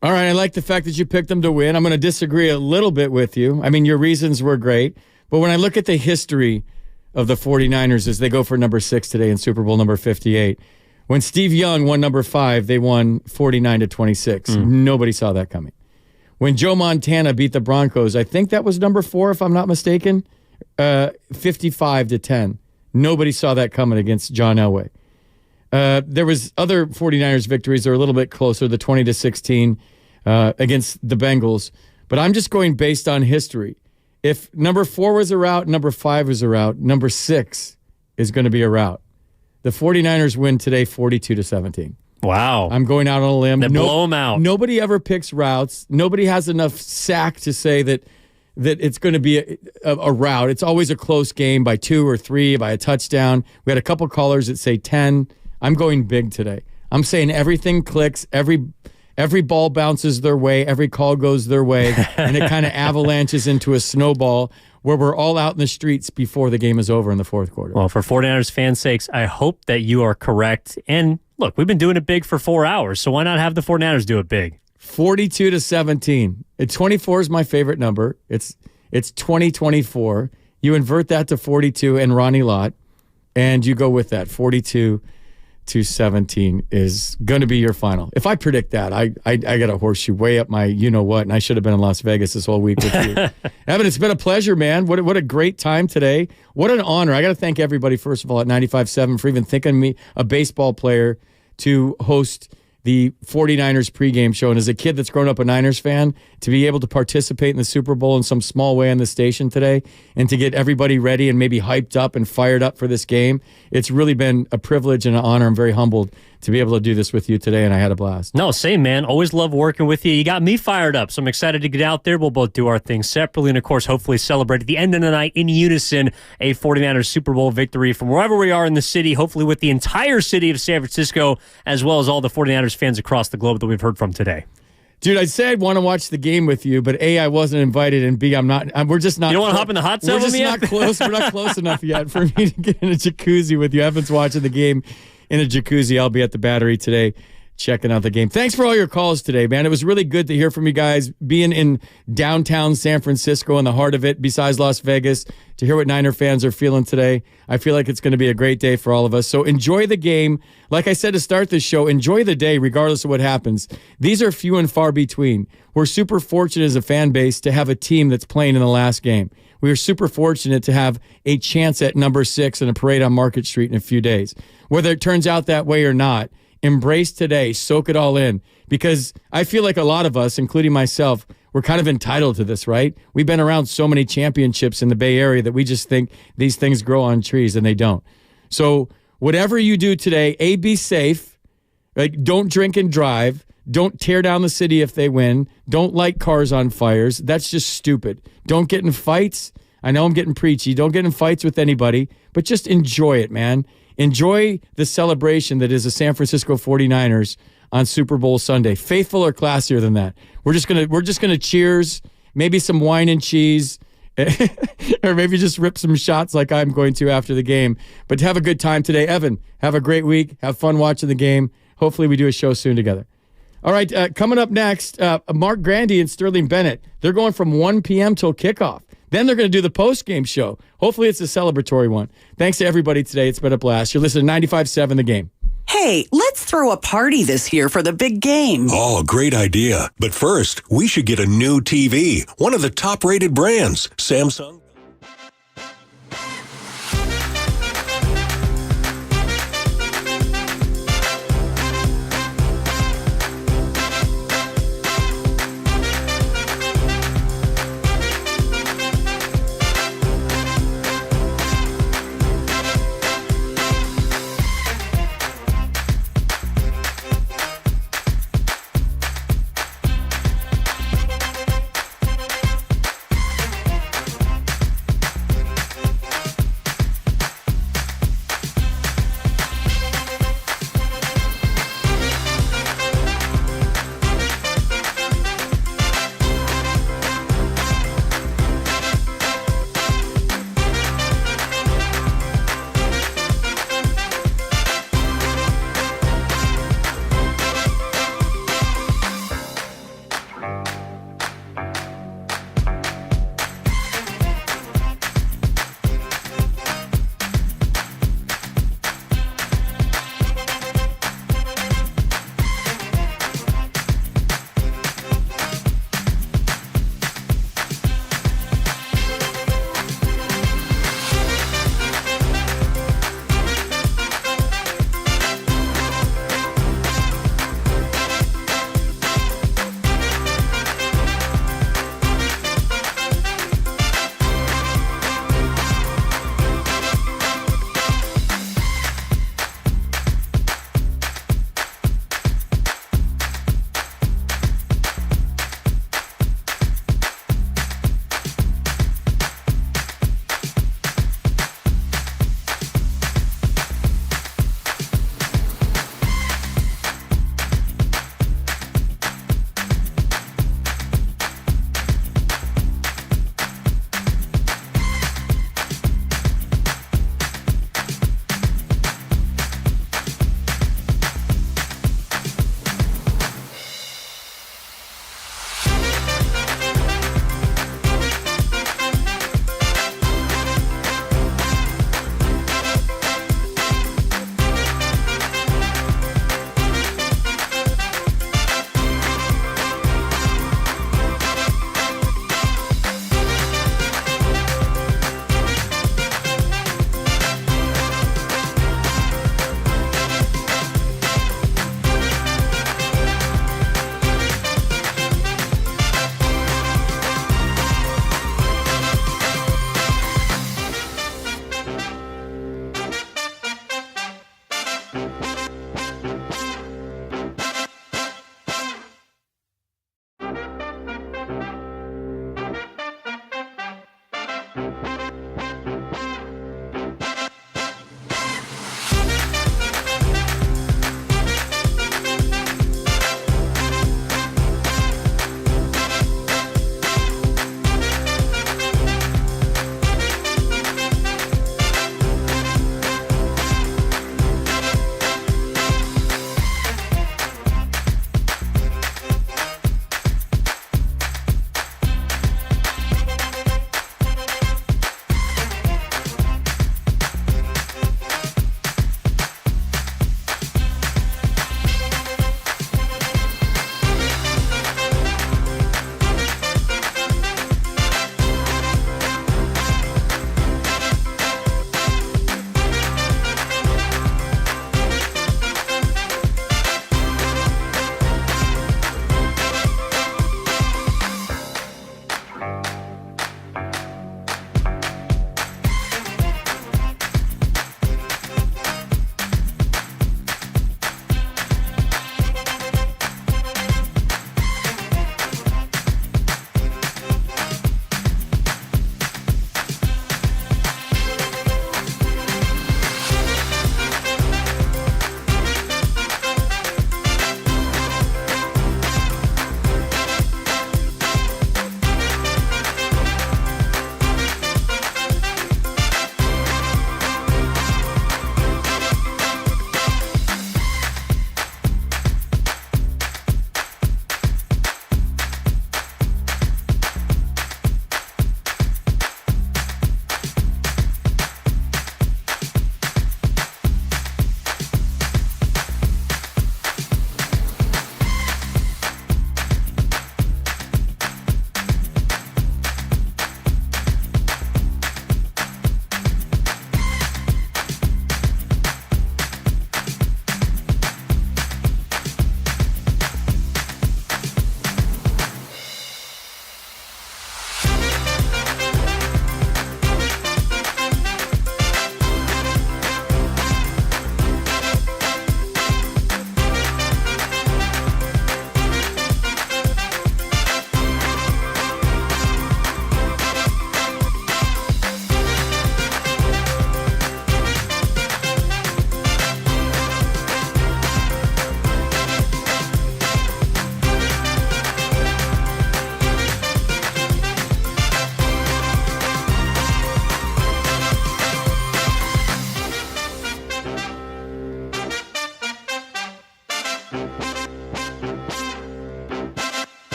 All right, I like the fact that you picked them to win. I'm going to disagree a little bit with you. I mean, your reasons were great. But when I look at the history of the 49ers as they go for number 6 today in Super Bowl number 58, when Steve Young won number 5, they won 49-26. Nobody saw that coming. When Joe Montana beat the Broncos, I think that was number 4, if I'm not mistaken, 55-10. Nobody saw that coming against John Elway. There was other 49ers victories that are a little bit closer, the 20-16 against the Bengals. But I'm just going based on history. If number 4 was a route, number 5 was a route, number 6 is going to be a route. The 49ers win today 42-17. Wow. I'm going out on a limb. They blow them out. Nobody ever picks routes. Nobody has enough sack to say that it's going to be a route. It's always a close game by 2 or 3, by a touchdown. We had a couple callers that say 10. I'm going big today. I'm saying everything clicks, every ball bounces their way, every call goes their way, and it kind of avalanches into a snowball where we're all out in the streets before the game is over in the fourth quarter. Well, for 49ers fans' sakes, I hope that you are correct. And look, we've been doing it big for 4 hours, so why not have the 49ers do it big? 42-17. 24 is my favorite number. It's 2024. You invert that to 42 and Ronnie Lott, and you go with that. 42-17 is going to be your final. If I predict that, I got a horseshoe way up my you-know-what, and I should have been in Las Vegas this whole week with you. Evan, it's been a pleasure, man. What a great time today. What an honor. I got to thank everybody, first of all, at 95.7 for even thinking of me, a baseball player, to host the 49ers pregame show. And as a kid that's grown up a Niners fan, to be able to participate in the Super Bowl in some small way on the station today and to get everybody ready and maybe hyped up and fired up for this game, it's really been a privilege and an honor. I'm very humbled to be able to do this with you today, and I had a blast. No, same, man. Always love working with you. You got me fired up, so I'm excited to get out there. We'll both do our thing separately and, of course, hopefully celebrate at the end of the night in unison a 49ers Super Bowl victory from wherever we are in the city, hopefully with the entire city of San Francisco, as well as all the 49ers fans across the globe that we've heard from today. Dude, I said I'd want to watch the game with you, but A, I wasn't invited, and B, we're just not. You don't want to hop in the hot tub with me yet? We're just not close. We're not close enough yet for me to get in a jacuzzi with you. Evan's watching the game in a jacuzzi. I'll be at the Battery today checking out the game. Thanks for all your calls today, man. It was really good to hear from you guys, being in downtown San Francisco in the heart of it, besides Las Vegas, to hear what Niner fans are feeling today. I feel like it's going to be a great day for all of us. So enjoy the game. Like I said to start this show, enjoy the day regardless of what happens. These are few and far between. We're super fortunate as a fan base to have a team that's playing in the last game. We are super fortunate to have a chance at number 6 in a parade on Market Street in a few days. Whether it turns out that way or not, embrace today, soak it all in, because I feel like a lot of us, including myself, we're kind of entitled to this, right? We've been around so many championships in the Bay Area that we just think these things grow on trees, and they don't. So whatever you do today, A, be safe. Like, don't drink and drive. Don't tear down the city if they win. Don't light cars on fires. That's just stupid. Don't get in fights. I know I'm getting preachy. Don't get in fights with anybody, but just enjoy it, man. Enjoy the celebration that is the San Francisco 49ers on Super Bowl Sunday. Faithful or classier than that. We're just gonna cheers, maybe some wine and cheese, or maybe just rip some shots like I'm going to after the game. But have a good time today. Evan, have a great week. Have fun watching the game. Hopefully we do a show soon together. All right, coming up next, Mark Grandy and Sterling Bennett. They're going from 1 p.m. till kickoff. Then they're going to do the post-game show. Hopefully it's a celebratory one. Thanks to everybody today. It's been a blast. You're listening to 95.7 The Game. Hey, let's throw a party this year for the big game. Oh, great idea. But first, we should get a new TV. One of the top-rated brands, Samsung.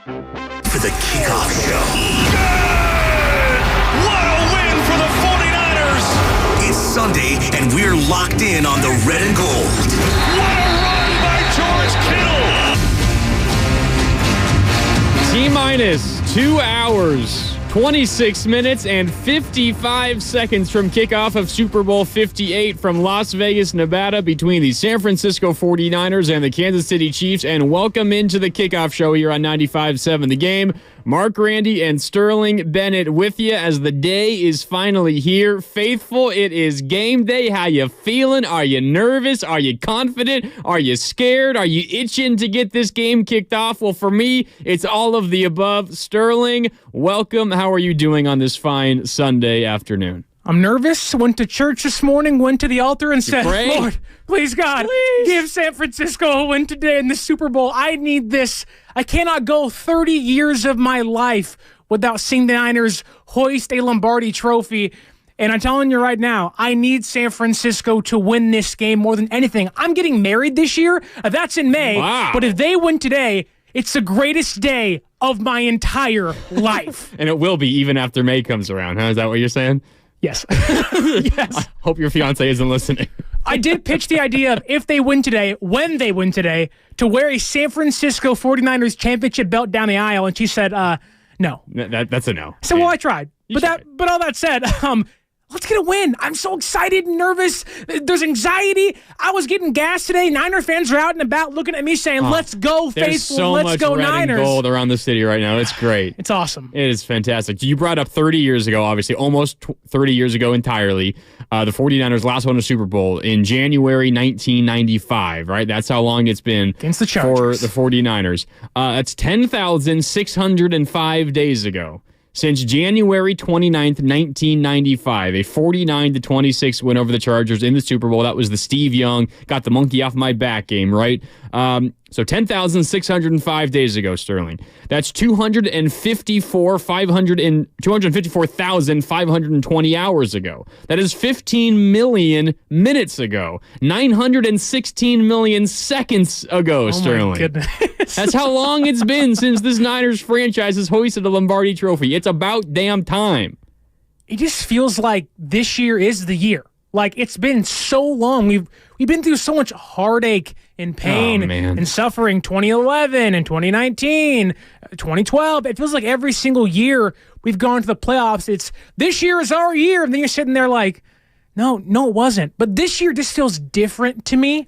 For the Kickoff Show. What a win for the 49ers! It's Sunday, and we're locked in on the red and gold. What a run by George Kittle! T-minus 2 hours, 26 minutes, and 55 seconds from kickoff of Super Bowl 58 from Las Vegas, Nevada, between the San Francisco 49ers and the Kansas City Chiefs. And welcome into the Kickoff Show here on 95.7 The Game. Mark Randy and Sterling Bennett with you as the day is finally here. Faithful, it is game day. How you feeling? Are you nervous? Are you confident? Are you scared? Are you itching to get this game kicked off? Well, for me, it's all of the above. Sterling, welcome. How are you doing on this fine Sunday afternoon? I'm nervous. Went to church this morning, went to the altar and said, Lord, please, God, give San Francisco a win today in the Super Bowl. I need this. I cannot go 30 years of my life without seeing the Niners hoist a Lombardi trophy. And I'm telling you right now, I need San Francisco to win this game more than anything. I'm getting married this year. That's in May. Wow. But if they win today, it's the greatest day of my entire life. And it will be even after May comes around, huh? Is that what you're saying? Yes. Yes. I hope your fiance isn't listening. I did pitch the idea of if they win today, when they win today, to wear a San Francisco 49ers championship belt down the aisle, and she said, no. That's a no. So, well, I tried. But all that said, let's get a win. I'm so excited and nervous. There's anxiety. I was getting gas today. Niner fans are out and about looking at me saying, let's go, faithful. Let's go, red Niners. And gold around the city right now. It's great. It's awesome. It is fantastic. You brought up 30 years ago, obviously, almost 30 years ago entirely. The 49ers last won a Super Bowl in January 1995, right? That's how long it's been against the Chargers. For the 49ers. That's 10,605 days ago. Since January 29th, 1995, a 49-26 win over the Chargers in the Super Bowl. That was the Steve Young, got the monkey off my back game, right? So 10,605 days ago, Sterling. That's 254,520 hours ago. That is 15 million minutes ago. 916 million seconds ago, Sterling. My goodness. That's how long it's been since this Niners franchise has hoisted a Lombardi trophy. It's about damn time. It just feels like this year is the year. Like, it's been so long. We've been through so much heartache and pain and suffering. 2011 and 2019, 2012. It feels like every single year we've gone to the playoffs. It's this year is our year. And then you're sitting there like, no, it wasn't. But this year just feels different to me.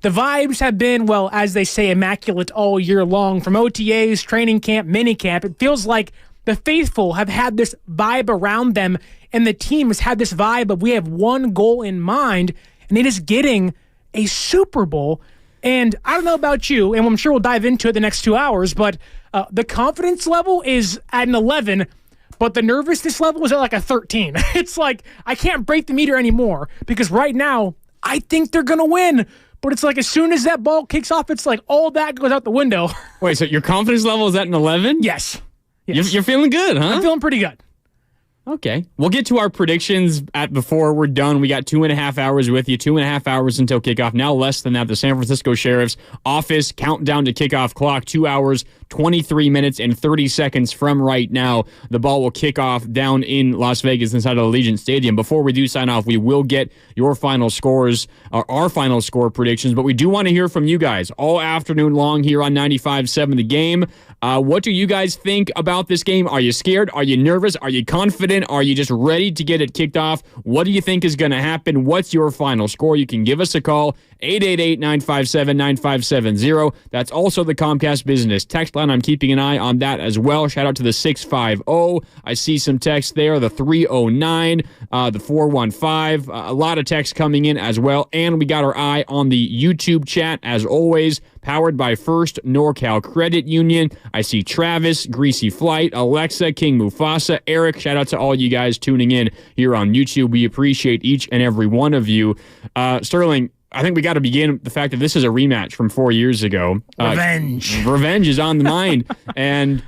The vibes have been, well, as they say, immaculate all year long. From OTAs, training camp, mini camp. It feels like the faithful have had this vibe around them, and the team has had this vibe of we have one goal in mind, and it is getting a Super Bowl. And I don't know about you, and I'm sure we'll dive into it the next 2 hours, but the confidence level is at an 11, but the nervousness level is at like a 13. It's like I can't break the meter anymore because right now I think they're going to win. But it's like as soon as that ball kicks off, it's like all that goes out the window. Wait, so your confidence level is at an 11? Yes. You're feeling good, huh? I'm feeling pretty good. Okay. We'll get to our predictions before we're done. We got 2.5 hours with you, 2.5 hours until kickoff. Now less than that, the San Francisco Sheriff's office countdown to kickoff clock, 2 hours, 23 minutes, and 30 seconds from right now. The ball will kick off down in Las Vegas inside of Allegiant Stadium. Before we do sign off, we will get your final scores, or our final score predictions, but we do want to hear from you guys all afternoon long here on 95.7 The Game. What do you guys think about this game? Are you scared? Are you nervous? Are you confident? Are you just ready to get it kicked off? What do you think is going to happen? What's your final score? You can give us a call, 888-957-9570. That's also the Comcast Business text line. I'm keeping an eye on that as well. Shout out to the 650. I see some text there, the 309, the 415. A lot of text coming in as well. And we got our eye on the YouTube chat as always. Powered by First NorCal Credit Union. I see Travis, Greasy Flight, Alexa, King Mufasa, Eric. Shout out to all you guys tuning in here on YouTube. We appreciate each and every one of you. Sterling, I think we got to begin with the fact that this is a rematch from 4 years ago. Revenge. Revenge is on the mind. And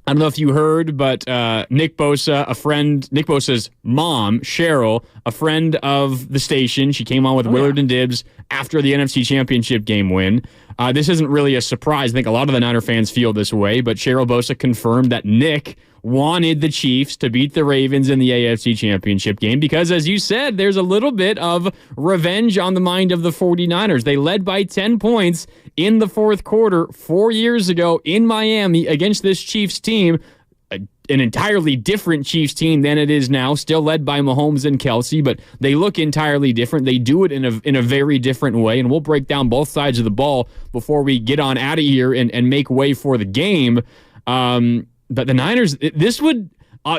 I don't know if you heard, but Nick Bosa, Nick Bosa's mom, Cheryl, a friend of the station, she came on with Willard and Dibs after the NFC Championship game win. This isn't really a surprise. I think a lot of the Niner fans feel this way, but Cheryl Bosa confirmed that Nick wanted the Chiefs to beat the Ravens in the AFC Championship game because, as you said, there's a little bit of revenge on the mind of the 49ers. They led by 10 points in the fourth quarter 4 years ago in Miami against this Chiefs team, an entirely different Chiefs team than it is now, still led by Mahomes and Kelsey, but they look entirely different. They do it in a very different way, and we'll break down both sides of the ball before we get on out of here and make way for the game. But the Niners, this would,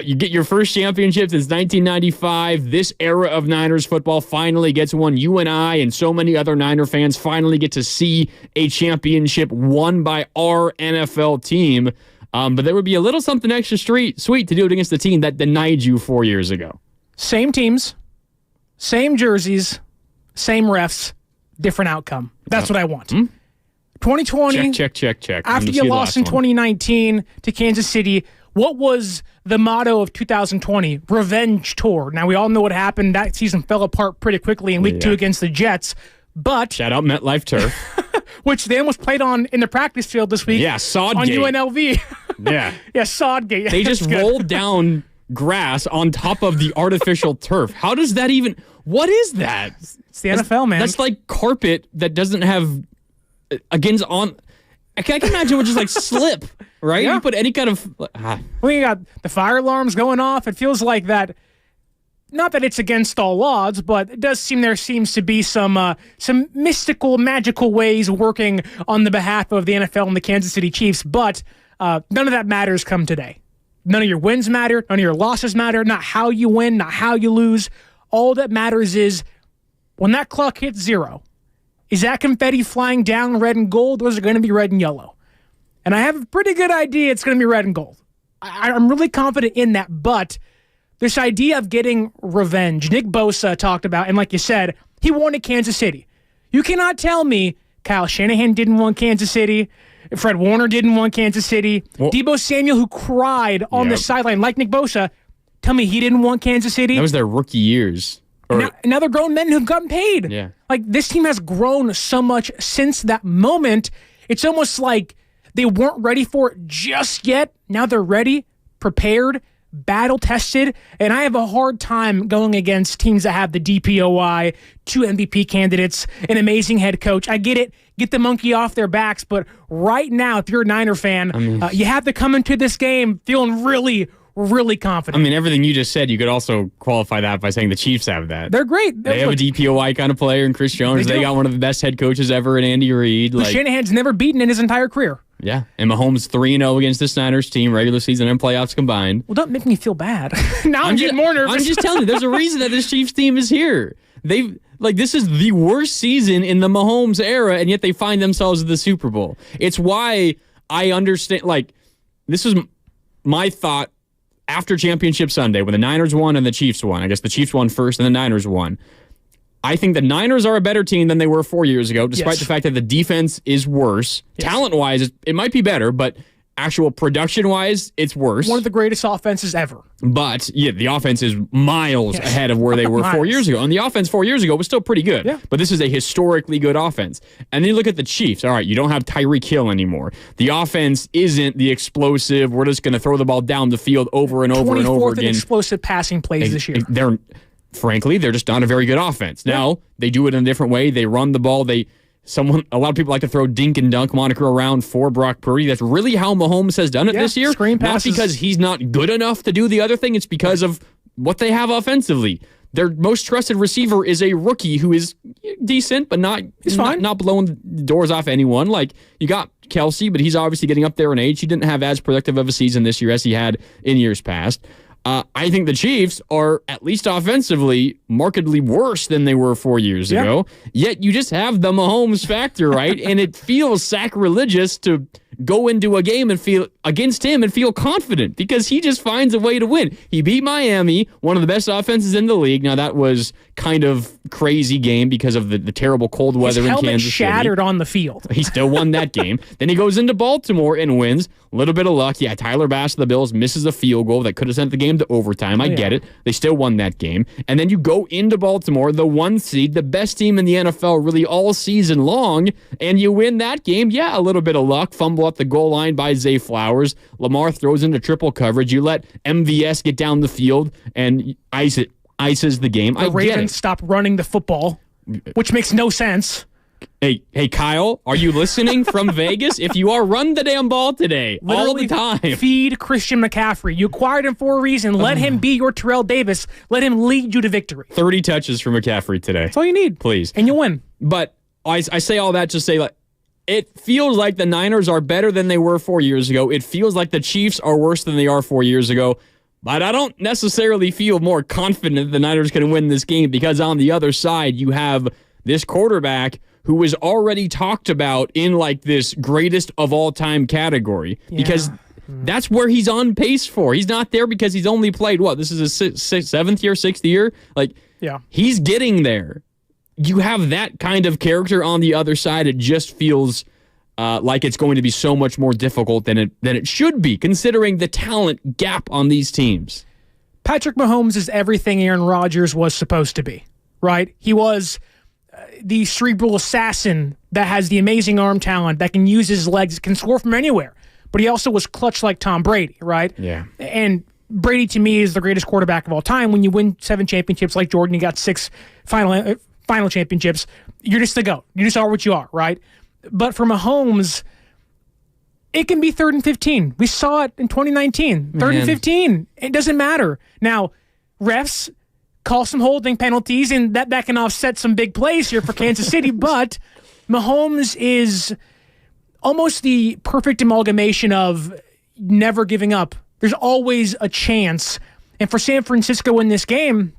you get your first championship since 1995. This era of Niners football finally gets one. You and I and so many other Niner fans finally get to see a championship won by our NFL team. But there would be a little something extra sweet to do it against the team that denied you 4 years ago. Same teams, same jerseys, same refs, different outcome. That's what I want. 2020. Check. After you lost in 2019 to Kansas City, what was the motto of 2020? Revenge tour. Now, we all know what happened. That season fell apart pretty quickly in week 2 against the Jets. But shout out MetLife Turf. Which they almost played on in the practice field this week. Yeah, Sodgate. On UNLV. Yeah, Sodgate. They just rolled down grass on top of the artificial turf. How does that even... What is that? It's the NFL, man. That's like carpet that doesn't have... Against on... I can imagine it would just like slip, right? Yeah. You put any kind of... Well, you got the fire alarms going off. It feels like that... Not that it's against all odds, but it does seem there seems to be some mystical, magical ways working on the behalf of the NFL and the Kansas City Chiefs. But none of that matters come today. None of your wins matter. None of your losses matter. Not how you win, not how you lose. All that matters is when that clock hits 0, is that confetti flying down red and gold, or is it going to be red and yellow? And I have a pretty good idea it's going to be red and gold. I'm really confident in that, but... This idea of getting revenge, Nick Bosa talked about, and like you said, he wanted Kansas City. You cannot tell me Kyle Shanahan didn't want Kansas City, Fred Warner didn't want Kansas City, Deebo Samuel, who cried on the sideline like Nick Bosa, tell me he didn't want Kansas City. That was their rookie years. Now they're grown men who've gotten paid. Yeah. Like, this team has grown so much since that moment. It's almost like they weren't ready for it just yet. Now they're ready, prepared, battle-tested, and I have a hard time going against teams that have the DPOI, 2 MVP candidates, an amazing head coach. I get it. Get the monkey off their backs, but right now, if you're a Niner fan, you have to come into this game feeling really, really confident. I mean, everything you just said, you could also qualify that by saying the Chiefs have that. They're great. They have a DPOI kind of player in Chris Jones. They got one of the best head coaches ever in Andy Reid. Shanahan's never beaten in his entire career. Yeah, and Mahomes 3-0 against this Niners team, regular season and playoffs combined. Well, don't make me feel bad. Now I'm getting more nervous. I'm just telling you, there's a reason that this Chiefs team is here. This is the worst season in the Mahomes era, and yet they find themselves in the Super Bowl. It's why I understand, this was my thought after Championship Sunday, when the Niners won and the Chiefs won. I guess the Chiefs won first and the Niners won. I think the Niners are a better team than they were 4 years ago, despite the fact that the defense is worse. Yes. Talent-wise, it might be better, but actual production-wise, it's worse. One of the greatest offenses ever. But, the offense is miles ahead of where they were 4 years ago. And the offense 4 years ago was still pretty good. Yeah. But this is a historically good offense. And then you look at the Chiefs. All right, you don't have Tyreek Hill anymore. The offense isn't the explosive, we're just going to throw the ball down the field over and over and over again. 24th in explosive passing plays this year. Frankly, they're just not a very good offense. Now, they do it in a different way. They run the ball. A lot of people like to throw dink and dunk moniker around for Brock Purdy. That's really how Mahomes has done it this year. Screen passes. Not because he's not good enough to do the other thing. It's because of what they have offensively. Their most trusted receiver is a rookie who is decent, but he's fine. Not blowing the doors off anyone. You got Kelsey, but he's obviously getting up there in age. He didn't have as productive of a season this year as he had in years past. I think the Chiefs are, at least offensively, markedly worse than they were 4 years ago. Yet you just have the Mahomes factor, right? And it feels sacrilegious to go into a game and feel against him and feel confident because he just finds a way to win. He beat Miami, one of the best offenses in the league. Now, that was kind of crazy game because of the terrible cold weather in Kansas City. His helmet shattered on the field. He still won that game. Then he goes into Baltimore and wins. A little bit of luck. Yeah, Tyler Bass of the Bills misses a field goal that could have sent the game to overtime. I get it. They still won that game. And then you go into Baltimore, the 1 seed, the best team in the NFL really all season long, and you win that game. Yeah, a little bit of luck. Fumble at the goal line by Zay Flowers. Lamar throws into triple coverage. You let MVS get down the field and ices the game. The Ravens stop running the football, which makes no sense. Hey, Kyle, are you listening from Vegas? If you are, run the damn ball today. Literally all the time. Feed Christian McCaffrey. You acquired him for a reason. Let him be your Terrell Davis. Let him lead you to victory. 30 touches for McCaffrey today. That's all you need. Please. And you win. But I say all that to say, like, it feels like the Niners are better than they were 4 years ago. It feels like the Chiefs are worse than they are 4 years ago. But I don't necessarily feel more confident the Niners can win this game because on the other side, you have this quarterback who was already talked about in like this greatest of all time category because that's where he's on pace for. He's not there because he's only played this is his sixth year. Like, he's getting there. You have that kind of character on the other side. It just feels like it's going to be so much more difficult than it should be, considering the talent gap on these teams. Patrick Mahomes is everything Aaron Rodgers was supposed to be, right? He was the cerebral assassin that has the amazing arm talent, that can use his legs, can score from anywhere. But he also was clutch like Tom Brady, right? Yeah. And Brady, to me, is the greatest quarterback of all time. When you win 7 championships like Jordan, you got 6 final championships, you're just the GOAT. You just are what you are, right? But for Mahomes, it can be 3rd and 15. We saw it in 2019. 3rd and 15. It doesn't matter. Now, refs call some holding penalties, and that can offset some big plays here for Kansas City, but Mahomes is almost the perfect amalgamation of never giving up. There's always a chance. And for San Francisco in this game,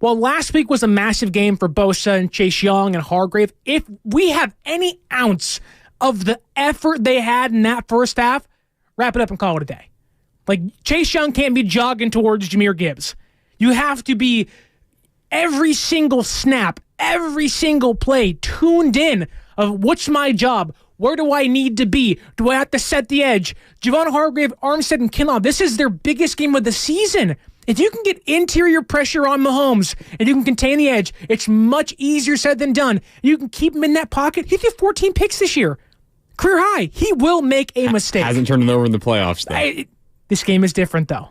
while last week was a massive game for Bosa and Chase Young and Hargrave, if we have any ounce of the effort they had in that first half, wrap it up and call it a day. Like, Chase Young can't be jogging towards Jahmyr Gibbs. You have to be every single snap, every single play tuned in of what's my job? Where do I need to be? Do I have to set the edge? Javon Hargrave, Armstead, and Kinlaw, this is their biggest game of the season. If you can get interior pressure on Mahomes and you can contain the edge, it's much easier said than done. You can keep him in that pocket. He threw 14 picks this year. Career high. He will make a mistake. Hasn't turned it over in the playoffs, though. This game is different, though.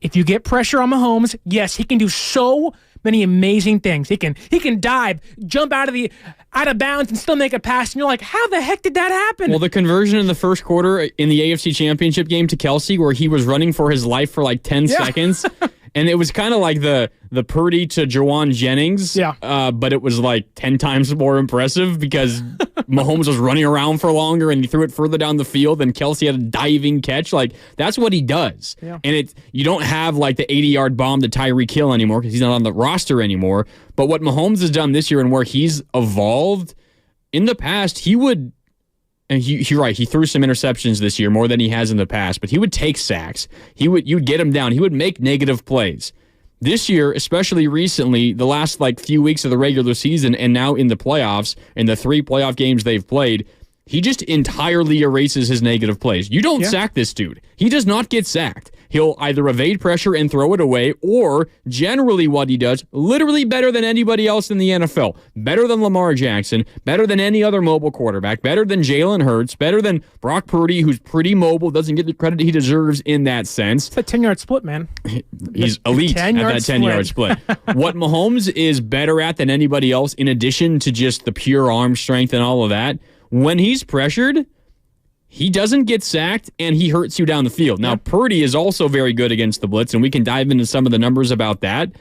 If you get pressure on Mahomes, yes, he can do so many amazing things. He can dive, jump out of bounds, and still make a pass. And you're like, how the heck did that happen? Well, the conversion in the first quarter in the AFC Championship game to Kelsey, where he was running for his life for like 10 seconds, and it was kind of like the Purdy to Jawan Jennings, but it was like 10 times more impressive because Mahomes was running around for longer and he threw it further down the field, and Kelsey had a diving catch. Like, that's what he does. Yeah. And you don't have like the 80-yard bomb to Tyreek Hill anymore because he's not on the roster anymore. But what Mahomes has done this year and where he's evolved, in the past, he would, and you're right, he threw some interceptions this year more than he has in the past, but he would take sacks. You'd get him down. He would make negative plays. This year, especially recently, the last like few weeks of the regular season and now in the playoffs, in the 3 playoff games they've played, he just entirely erases his negative plays. You don't sack this dude. He does not get sacked. He'll either evade pressure and throw it away, or generally what he does, literally better than anybody else in the NFL, better than Lamar Jackson, better than any other mobile quarterback, better than Jalen Hurts, better than Brock Purdy, who's pretty mobile, doesn't get the credit he deserves in that sense. It's a 10-yard split, man. He's elite at that 10-yard split. What Mahomes is better at than anybody else, in addition to just the pure arm strength and all of that, when he's pressured, he doesn't get sacked, and he hurts you down the field. Now, Purdy is also very good against the blitz, and we can dive into some of the numbers about that.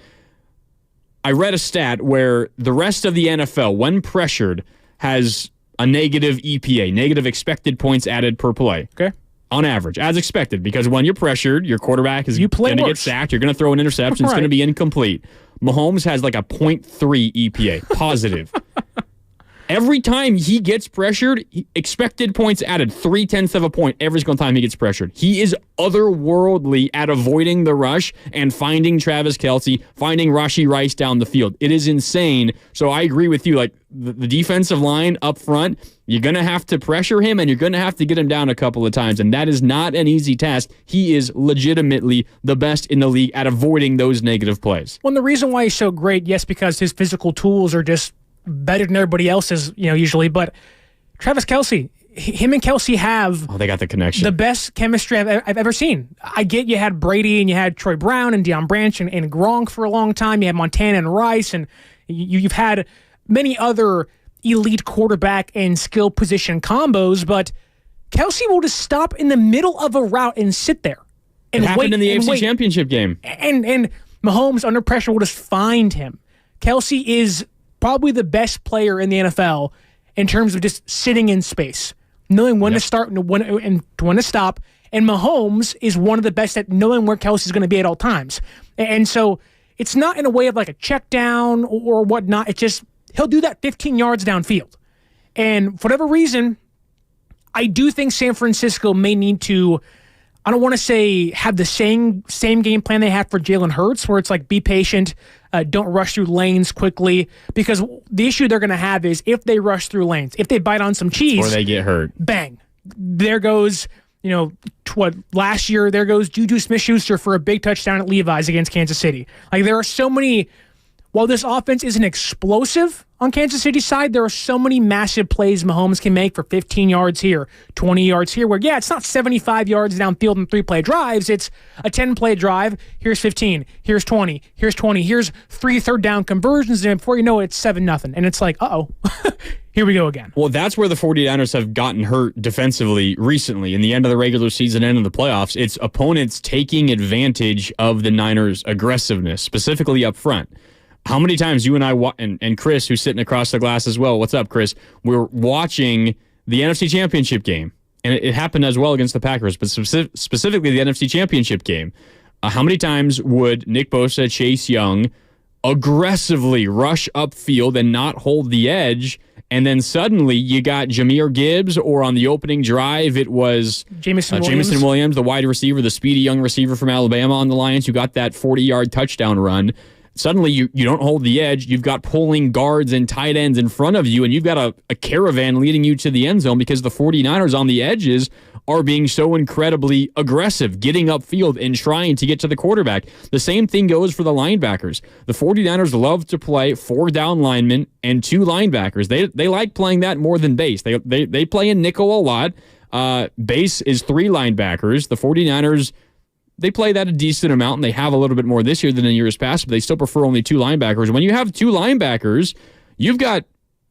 I read a stat where the rest of the NFL, when pressured, has a negative EPA, negative expected points added per play. Okay. On average, as expected, because when you're pressured, your quarterback is going to get sacked, you're going to throw an interception, it's going to be incomplete. Mahomes has like a 0.3 EPA, positive. Every time he gets pressured, expected points added 0.3 of a point every single time he gets pressured. He is otherworldly at avoiding the rush and finding Travis Kelce, finding Rashee Rice down the field. It is insane. So I agree with you. Like the defensive line up front, you're going to have to pressure him and you're going to have to get him down a couple of times. And that is not an easy task. He is legitimately the best in the league at avoiding those negative plays. Well, and the reason why he's so great, yes, because his physical tools are just better than everybody else's, usually. But Travis Kelce, him and Kelce have they got the connection. The best chemistry I've ever seen. I get you had Brady and you had Troy Brown and Deion Branch and Gronk for a long time. You had Montana and Rice, and you've had many other elite quarterback and skill position combos, but Kelce will just stop in the middle of a route and sit there. And it happened in the AFC Championship game. And Mahomes, under pressure, will just find him. Kelce is probably the best player in the NFL in terms of just sitting in space, knowing when to start and when to stop. And Mahomes is one of the best at knowing where Kelce is going to be at all times. And so it's not in a way of like a check down or whatnot. It's just he'll do that 15 yards downfield. And for whatever reason, I do think San Francisco may need to, I don't want to say have the same game plan they had for Jalen Hurts, where it's like be patient, don't rush through lanes quickly, because the issue they're going to have is if they rush through lanes, if they bite on some cheese, or they get hurt, bang, there goes, last year, there goes Juju Smith-Schuster for a big touchdown at Levi's against Kansas City. Like, there are so many, while this offense isn't explosive on Kansas City's side, there are so many massive plays Mahomes can make for 15 yards here, 20 yards here, where, it's not 75 yards downfield in 3-play drives. It's a 10-play drive. Here's 15. Here's 20. Here's 20. Here's 3 third-down conversions, and before you know it, it's 7-0. And it's like, uh-oh, here we go again. Well, that's where the 49ers have gotten hurt defensively recently. In the end of the regular season, end of the playoffs, it's opponents taking advantage of the Niners' aggressiveness, specifically up front. How many times you and I and Chris, who's sitting across the glass as well, what's up, Chris? We're watching the NFC Championship game, and it happened as well against the Packers, but specifically the NFC Championship game. How many times would Nick Bosa, Chase Young aggressively rush upfield and not hold the edge, and then suddenly you got Jahmyr Gibbs, or on the opening drive it was Jameson Williams, the wide receiver, the speedy young receiver from Alabama on the Lions, who got that 40-yard touchdown run. Suddenly, you don't hold the edge. You've got pulling guards and tight ends in front of you, and you've got a caravan leading you to the end zone because the 49ers on the edges are being so incredibly aggressive, getting upfield and trying to get to the quarterback. The same thing goes for the linebackers. The 49ers love to play 4 down linemen and 2 linebackers. They like playing that more than base. They play in nickel a lot. Base is 3 linebackers. The 49ers, they play that a decent amount, and they have a little bit more this year than in years past, but they still prefer only 2 linebackers. When you have 2 linebackers, you've got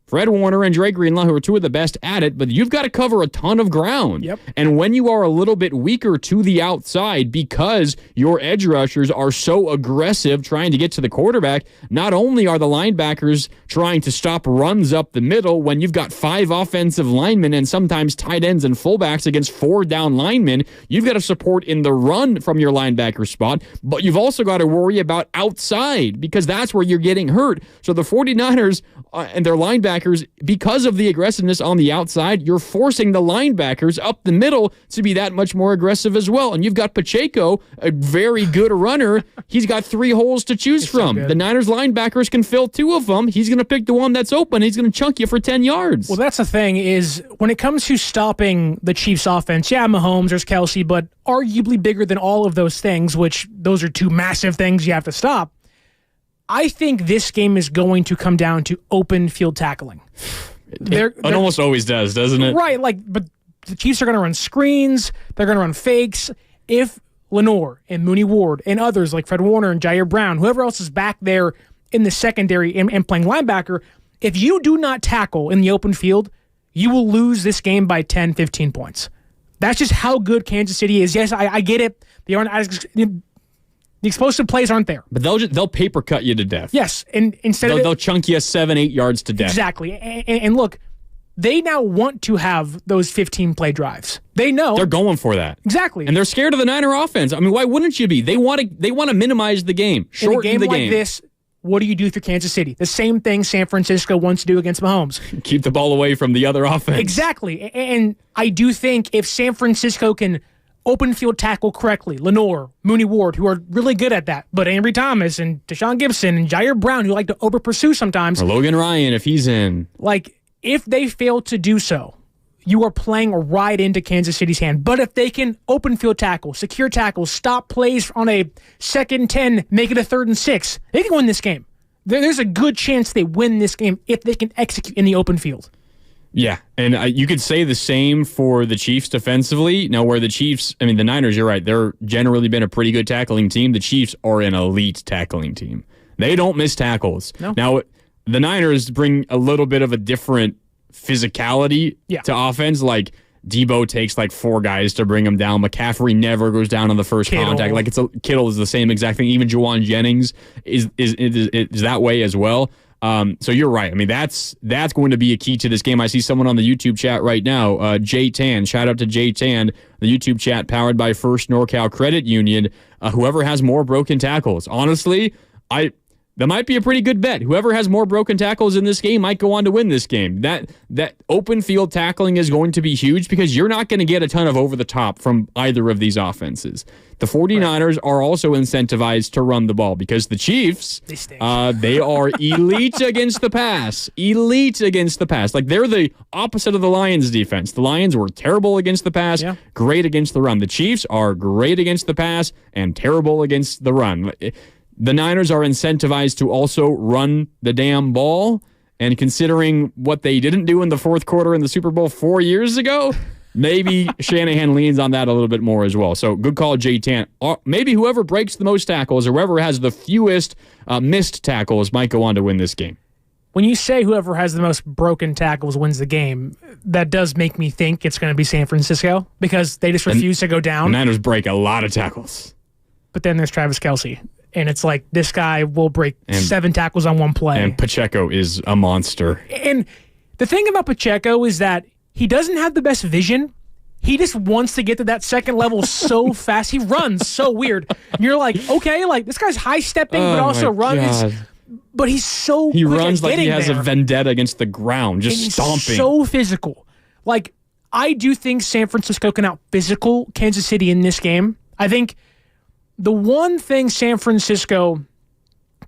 Fred Warner and Dre Greenlaw, who are 2 of the best at it, but you've got to cover a ton of ground. Yep. And when you are a little bit weaker to the outside because your edge rushers are so aggressive trying to get to the quarterback, not only are the linebackers trying to stop runs up the middle when you've got 5 offensive linemen and sometimes tight ends and fullbacks against 4 down linemen, you've got to support in the run from your linebacker spot, but you've also got to worry about outside because that's where you're getting hurt. So the 49ers and their linebackers, because of the aggressiveness on the outside, you're forcing the linebackers up the middle to be that much more aggressive as well. And you've got Pacheco, a very good runner. He's got 3 holes to choose from. The Niners linebackers can fill 2 of them. He's going to pick the one that's open. He's going to chunk you for 10 yards. Well, that's the thing is when it comes to stopping the Chiefs offense, Mahomes, there's Kelce, but arguably bigger than all of those things, which those are 2 massive things you have to stop. I think this game is going to come down to open field tackling. It almost always does, doesn't it? Right, but the Chiefs are going to run screens. They're going to run fakes. If Lenore and Mooney Ward and others like Fred Warner and Jair Brown, whoever else is back there in the secondary and playing linebacker, if you do not tackle in the open field, you will lose this game by 10, 15 points. That's just how good Kansas City is. Yes, I get it. They aren't as... The explosive plays aren't there. But they'll paper cut you to death. Yes, and instead they'll chunk you 7-8 yards to death. Exactly. And look, they now want to have those 15-play drives. They know they're going for that. Exactly. And they're scared of the Niner offense. I mean, why wouldn't you be? They want to minimize the game, shorten the game. In a game like this, what do you do for Kansas City? The same thing San Francisco wants to do against Mahomes. Keep the ball away from the other offense. Exactly. And I do think if San Francisco can open field tackle correctly, Lenore, Mooney Ward, who are really good at that, but Ambry Thomas and Deshaun Gibson and Jair Brown, who like to over-pursue sometimes. Or Logan Ryan, if he's in. Like, if they fail to do so, you are playing right into Kansas City's hand. But if they can open field tackle, secure tackle, stop plays on a 2nd and 10, make it a 3rd and 6, they can win this game. There's a good chance they win this game if they can execute in the open field. Yeah, and you could say the same for the Chiefs defensively. Now, where the Chiefs, the Niners, you're right, they're generally been a pretty good tackling team. The Chiefs are an elite tackling team. They don't miss tackles. No. Now, the Niners bring a little bit of a different physicality to offense. Like, Debo takes like 4 guys to bring him down. McCaffrey never goes down on the first contact. Like, Kittle is the same exact thing. Even Juwan Jennings is that way as well. So you're right. That's going to be a key to this game. I see someone on the YouTube chat right now, Jay Tan. Shout out to Jay Tan, the YouTube chat powered by First NorCal Credit Union. Whoever has more broken tackles. Honestly, that might be a pretty good bet. Whoever has more broken tackles in this game might go on to win this game. That open field tackling is going to be huge because you're not going to get a ton of over the top from either of these offenses. The 49ers are also incentivized to run the ball because the Chiefs, they are elite against the pass. Elite against the pass. Like, they're the opposite of the Lions defense. The Lions were terrible against the pass, great against the run. The Chiefs are great against the pass and terrible against the run. The Niners are incentivized to also run the damn ball, and considering what they didn't do in the fourth quarter in the Super Bowl 4 years ago, maybe Shanahan leans on that a little bit more as well. So good call, Jay Tant. Maybe whoever breaks the most tackles or whoever has the fewest missed tackles might go on to win this game. When you say whoever has the most broken tackles wins the game, that does make me think it's going to be San Francisco because they just refuse to go down. The Niners break a lot of tackles. But then there's Travis Kelce. And it's like, this guy will break 7 tackles on one play. And Pacheco is a monster. And the thing about Pacheco is that he doesn't have the best vision. He just wants to get to that second level so fast. He runs so weird. And you're like, okay, like, this guy's high-stepping, but also runs. But he's so He quick runs at like he has there. a vendetta against the ground, just And stomping. He's so physical. Like, I do think San Francisco can out-physical Kansas City in this game. I think the one thing San Francisco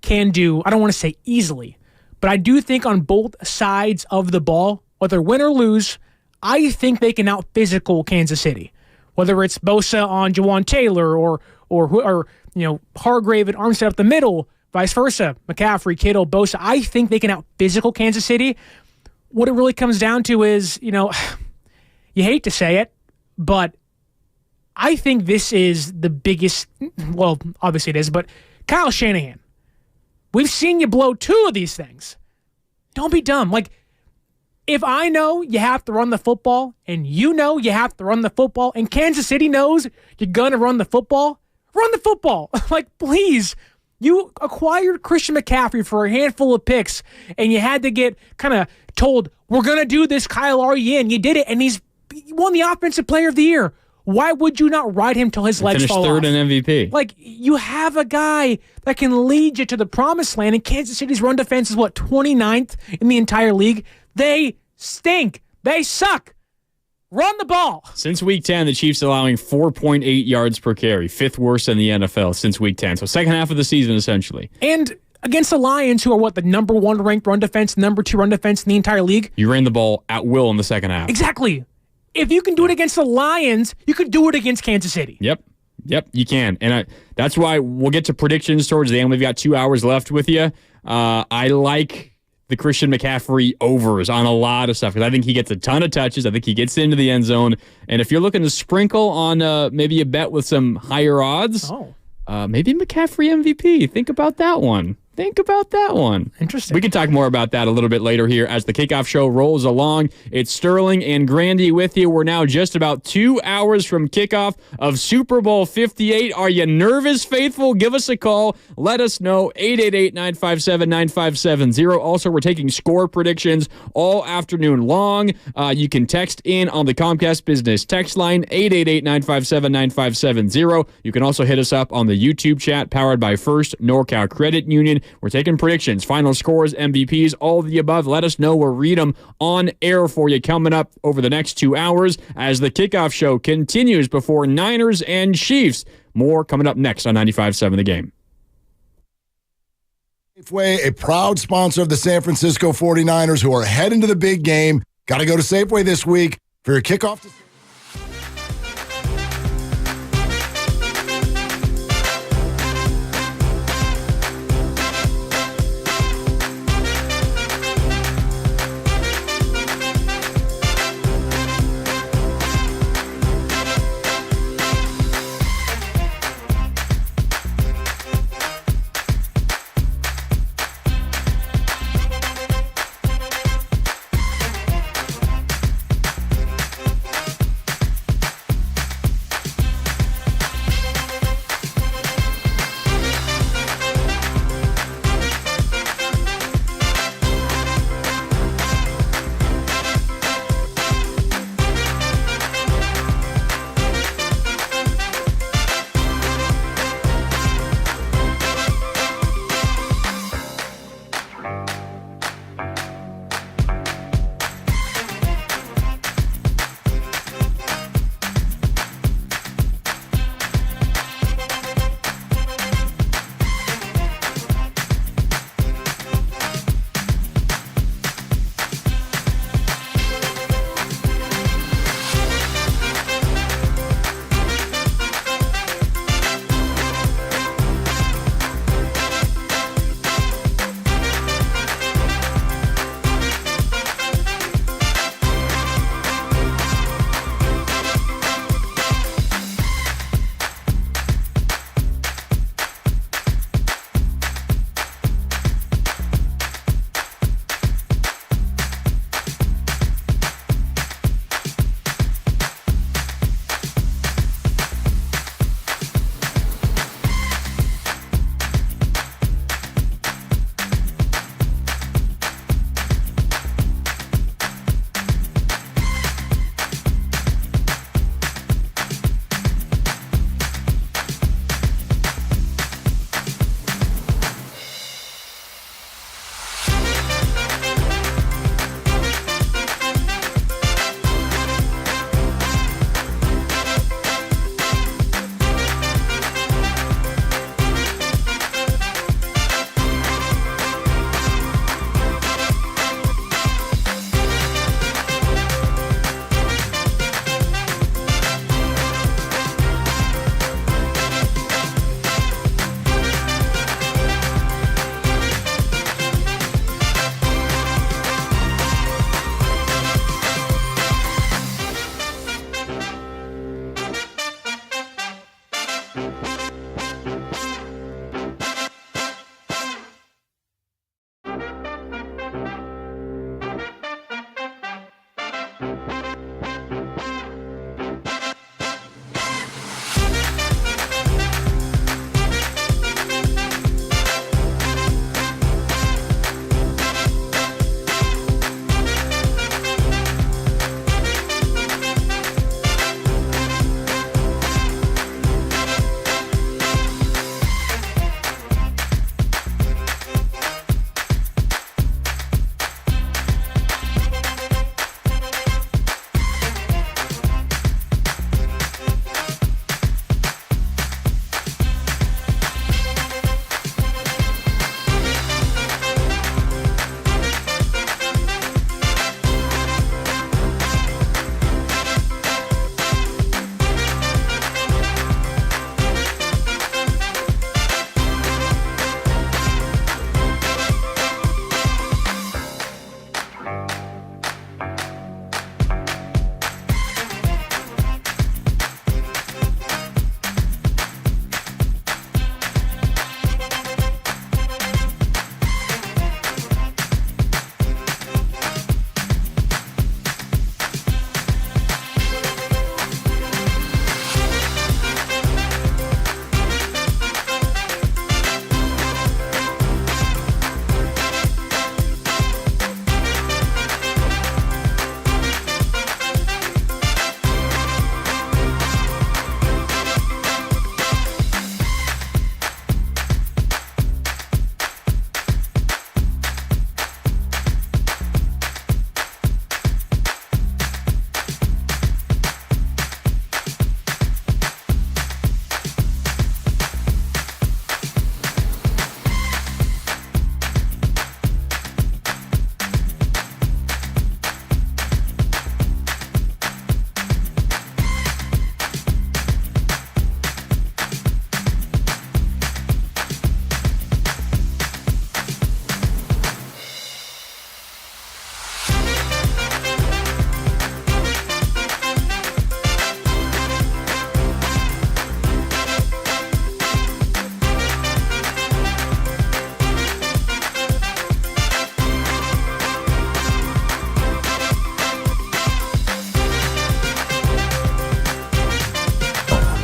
can do, I don't want to say easily, but I do think on both sides of the ball, whether win or lose, I think they can out-physical Kansas City. Whether it's Bosa on Jawan Taylor or Hargrave and Armstead up the middle, vice versa, McCaffrey, Kittle, Bosa, I think they can out-physical Kansas City. What it really comes down to is, you hate to say it, but I think this is the biggest, well, obviously it is, but Kyle Shanahan, we've seen you blow 2 of these things. Don't be dumb. Like, if I know you have to run the football, and you know you have to run the football, and Kansas City knows you're going to run the football. Like, please. You acquired Christian McCaffrey for a handful of picks, and you had to get kind of told, we're going to do this, Kyle, are you in? You did it, and he won the Offensive Player of the Year. Why would you not ride him till his legs fall off? Finished 3rd in MVP. Like, you have a guy that can lead you to the promised land, and Kansas City's run defense is, 29th in the entire league? They stink. They suck. Run the ball. Since Week 10, the Chiefs allowing 4.8 yards per carry, 5th worst in the NFL since Week 10. So second half of the season, essentially. And against the Lions, who are the number 1 ranked run defense, number 2 run defense in the entire league. You ran the ball at will in the second half. Exactly. If you can do it against the Lions, you could do it against Kansas City. Yep, you can. And that's why we'll get to predictions towards the end. We've got 2 hours left with you. I like the Christian McCaffrey overs on a lot of stuff because I think he gets a ton of touches. I think he gets into the end zone. And if you're looking to sprinkle on maybe a bet with some higher odds, maybe McCaffrey MVP. Think about that one. Interesting. We can talk more about that a little bit later here as the kickoff show rolls along. It's Sterling and Grandy with you. We're now just about 2 hours from kickoff of Super Bowl 58. Are you nervous, faithful? Give us a call. Let us know. 888-957-9570. Also, we're taking score predictions all afternoon long. You can text in on the Comcast Business text line, 888-957-9570. You can also hit us up on the YouTube chat powered by First NorCal Credit Union. We're taking predictions, final scores, MVPs, all of the above. Let us know. We'll read them on air for you coming up over the next 2 hours as the kickoff show continues before Niners and Chiefs. More coming up next on 95.7 The Game. Safeway, a proud sponsor of the San Francisco 49ers who are heading to the big game. Got to go to Safeway this week for your kickoff.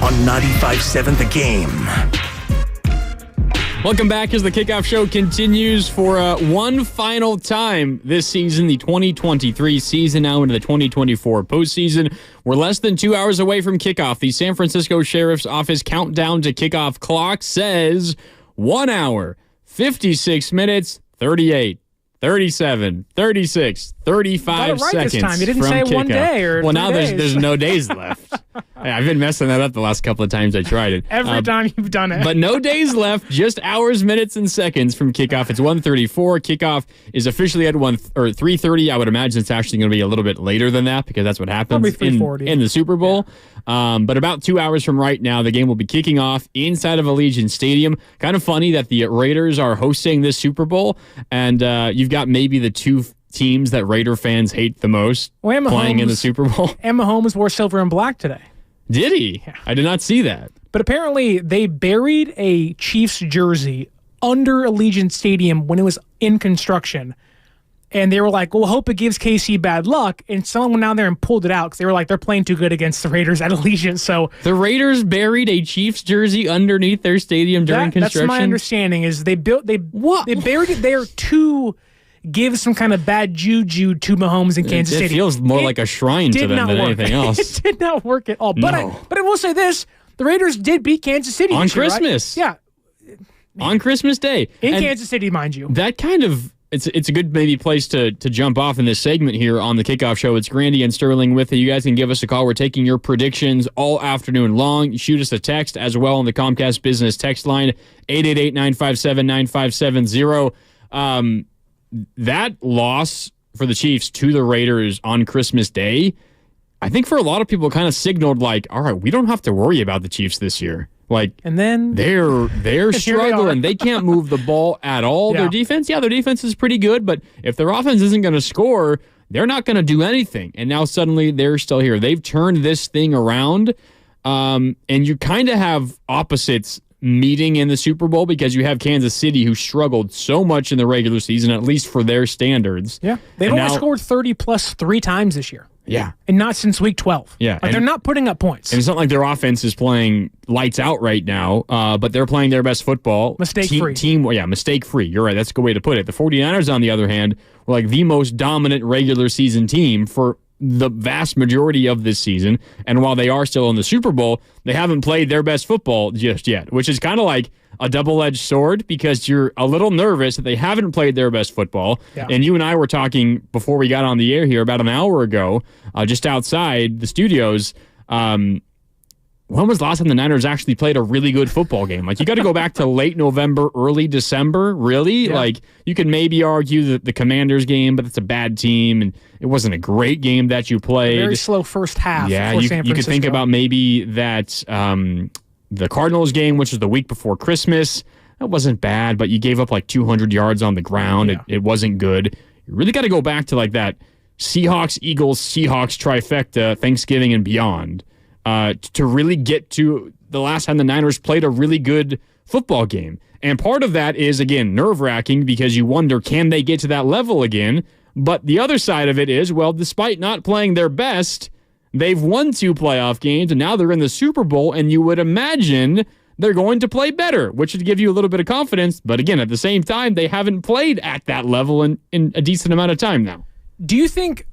on 95.7 The Game. Welcome back as the Kickoff Show continues for one final time this season, the 2023 season, now into the 2024 postseason. We're less than 2 hours away from kickoff. The San Francisco Sheriff's Office countdown to kickoff clock says 1 hour, 56 minutes, 38, 37, 36, 35 right seconds this time. You didn't from say kickoff. 1 day or well, 3 now days. there's no days left. Hey, I've been messing that up the last couple of times I tried it. Every time you've done it. But no days left, just hours, minutes, and seconds from kickoff. It's 1:34. Kickoff is officially at 3:30. I would imagine it's actually going to be a little bit later than that because that's what happens in the Super Bowl. But about 2 hours from right now, the game will be kicking off inside of Allegiant Stadium. Kind of funny that the Raiders are hosting this Super Bowl, and you've got maybe the two teams that Raider fans hate the most playing in the Super Bowl. And Mahomes wore silver and black today. Did he? Yeah. I did not see that. But apparently they buried a Chiefs jersey under Allegiant Stadium when it was in construction. And they were like, well, hope it gives KC bad luck. And someone went down there and pulled it out because they were like, they're playing too good against the Raiders at Allegiant. So the Raiders buried a Chiefs jersey underneath their stadium during construction? That's my understanding is they buried it there to give some kind of bad juju to Mahomes in Kansas City. It feels more like a shrine to them than anything else. It did not work at all. But I will say this. The Raiders did beat Kansas City on this year, Christmas. Right? Yeah. On Christmas Day. In Kansas City, mind you. That kind of... It's a good maybe place to jump off in this segment here on the Kickoff Show. It's Grandy and Sterling with you. You guys can give us a call. We're taking your predictions all afternoon long. Shoot us a text as well on the Comcast Business text line, 888-957-9570. That loss for the Chiefs to the Raiders on Christmas Day, I think for a lot of people kind of signaled like, all right, we don't have to worry about the Chiefs this year. Like, and then they're struggling. They can't move the ball at all. Yeah. Their defense is pretty good, but if their offense isn't going to score, they're not going to do anything. And now suddenly they're still here. They've turned this thing around, and you kind of have opposites meeting in the Super Bowl because you have Kansas City who struggled so much in the regular season, at least for their standards. Yeah, they've only scored 30-plus 3 times this year. Yeah. And not since week 12. Yeah. Like, they're not putting up points. And it's not like their offense is playing lights out right now, but they're playing their best football. Mistake-free. Mistake-free. You're right. That's a good way to put it. The 49ers, on the other hand, were like the most dominant regular season team for the vast majority of this season. And while they are still in the Super Bowl, they haven't played their best football just yet, which is kind of like a double-edged sword because you're a little nervous that they haven't played their best football. Yeah. And you and I were talking before we got on the air here about an hour ago, just outside the studios. When was the last time the Niners actually played a really good football game? Like, you got to go back to late November, early December, really? Yeah. Like, you could maybe argue the Commanders game, but it's a bad team, and it wasn't a great game that you played. Very slow first half for San Francisco. You could think about maybe that the Cardinals game, which was the week before Christmas, that wasn't bad, but you gave up like 200 yards on the ground. Yeah. It wasn't good. You really got to go back to like that Seahawks, Eagles, Seahawks trifecta, Thanksgiving and beyond. To really get to the last time the Niners played a really good football game. And part of that is, again, nerve-wracking because you wonder, can they get to that level again? But the other side of it is, well, despite not playing their best, they've won 2 playoff games, and now they're in the Super Bowl, and you would imagine they're going to play better, which would give you a little bit of confidence. But again, at the same time, they haven't played at that level in a decent amount of time now. Do you think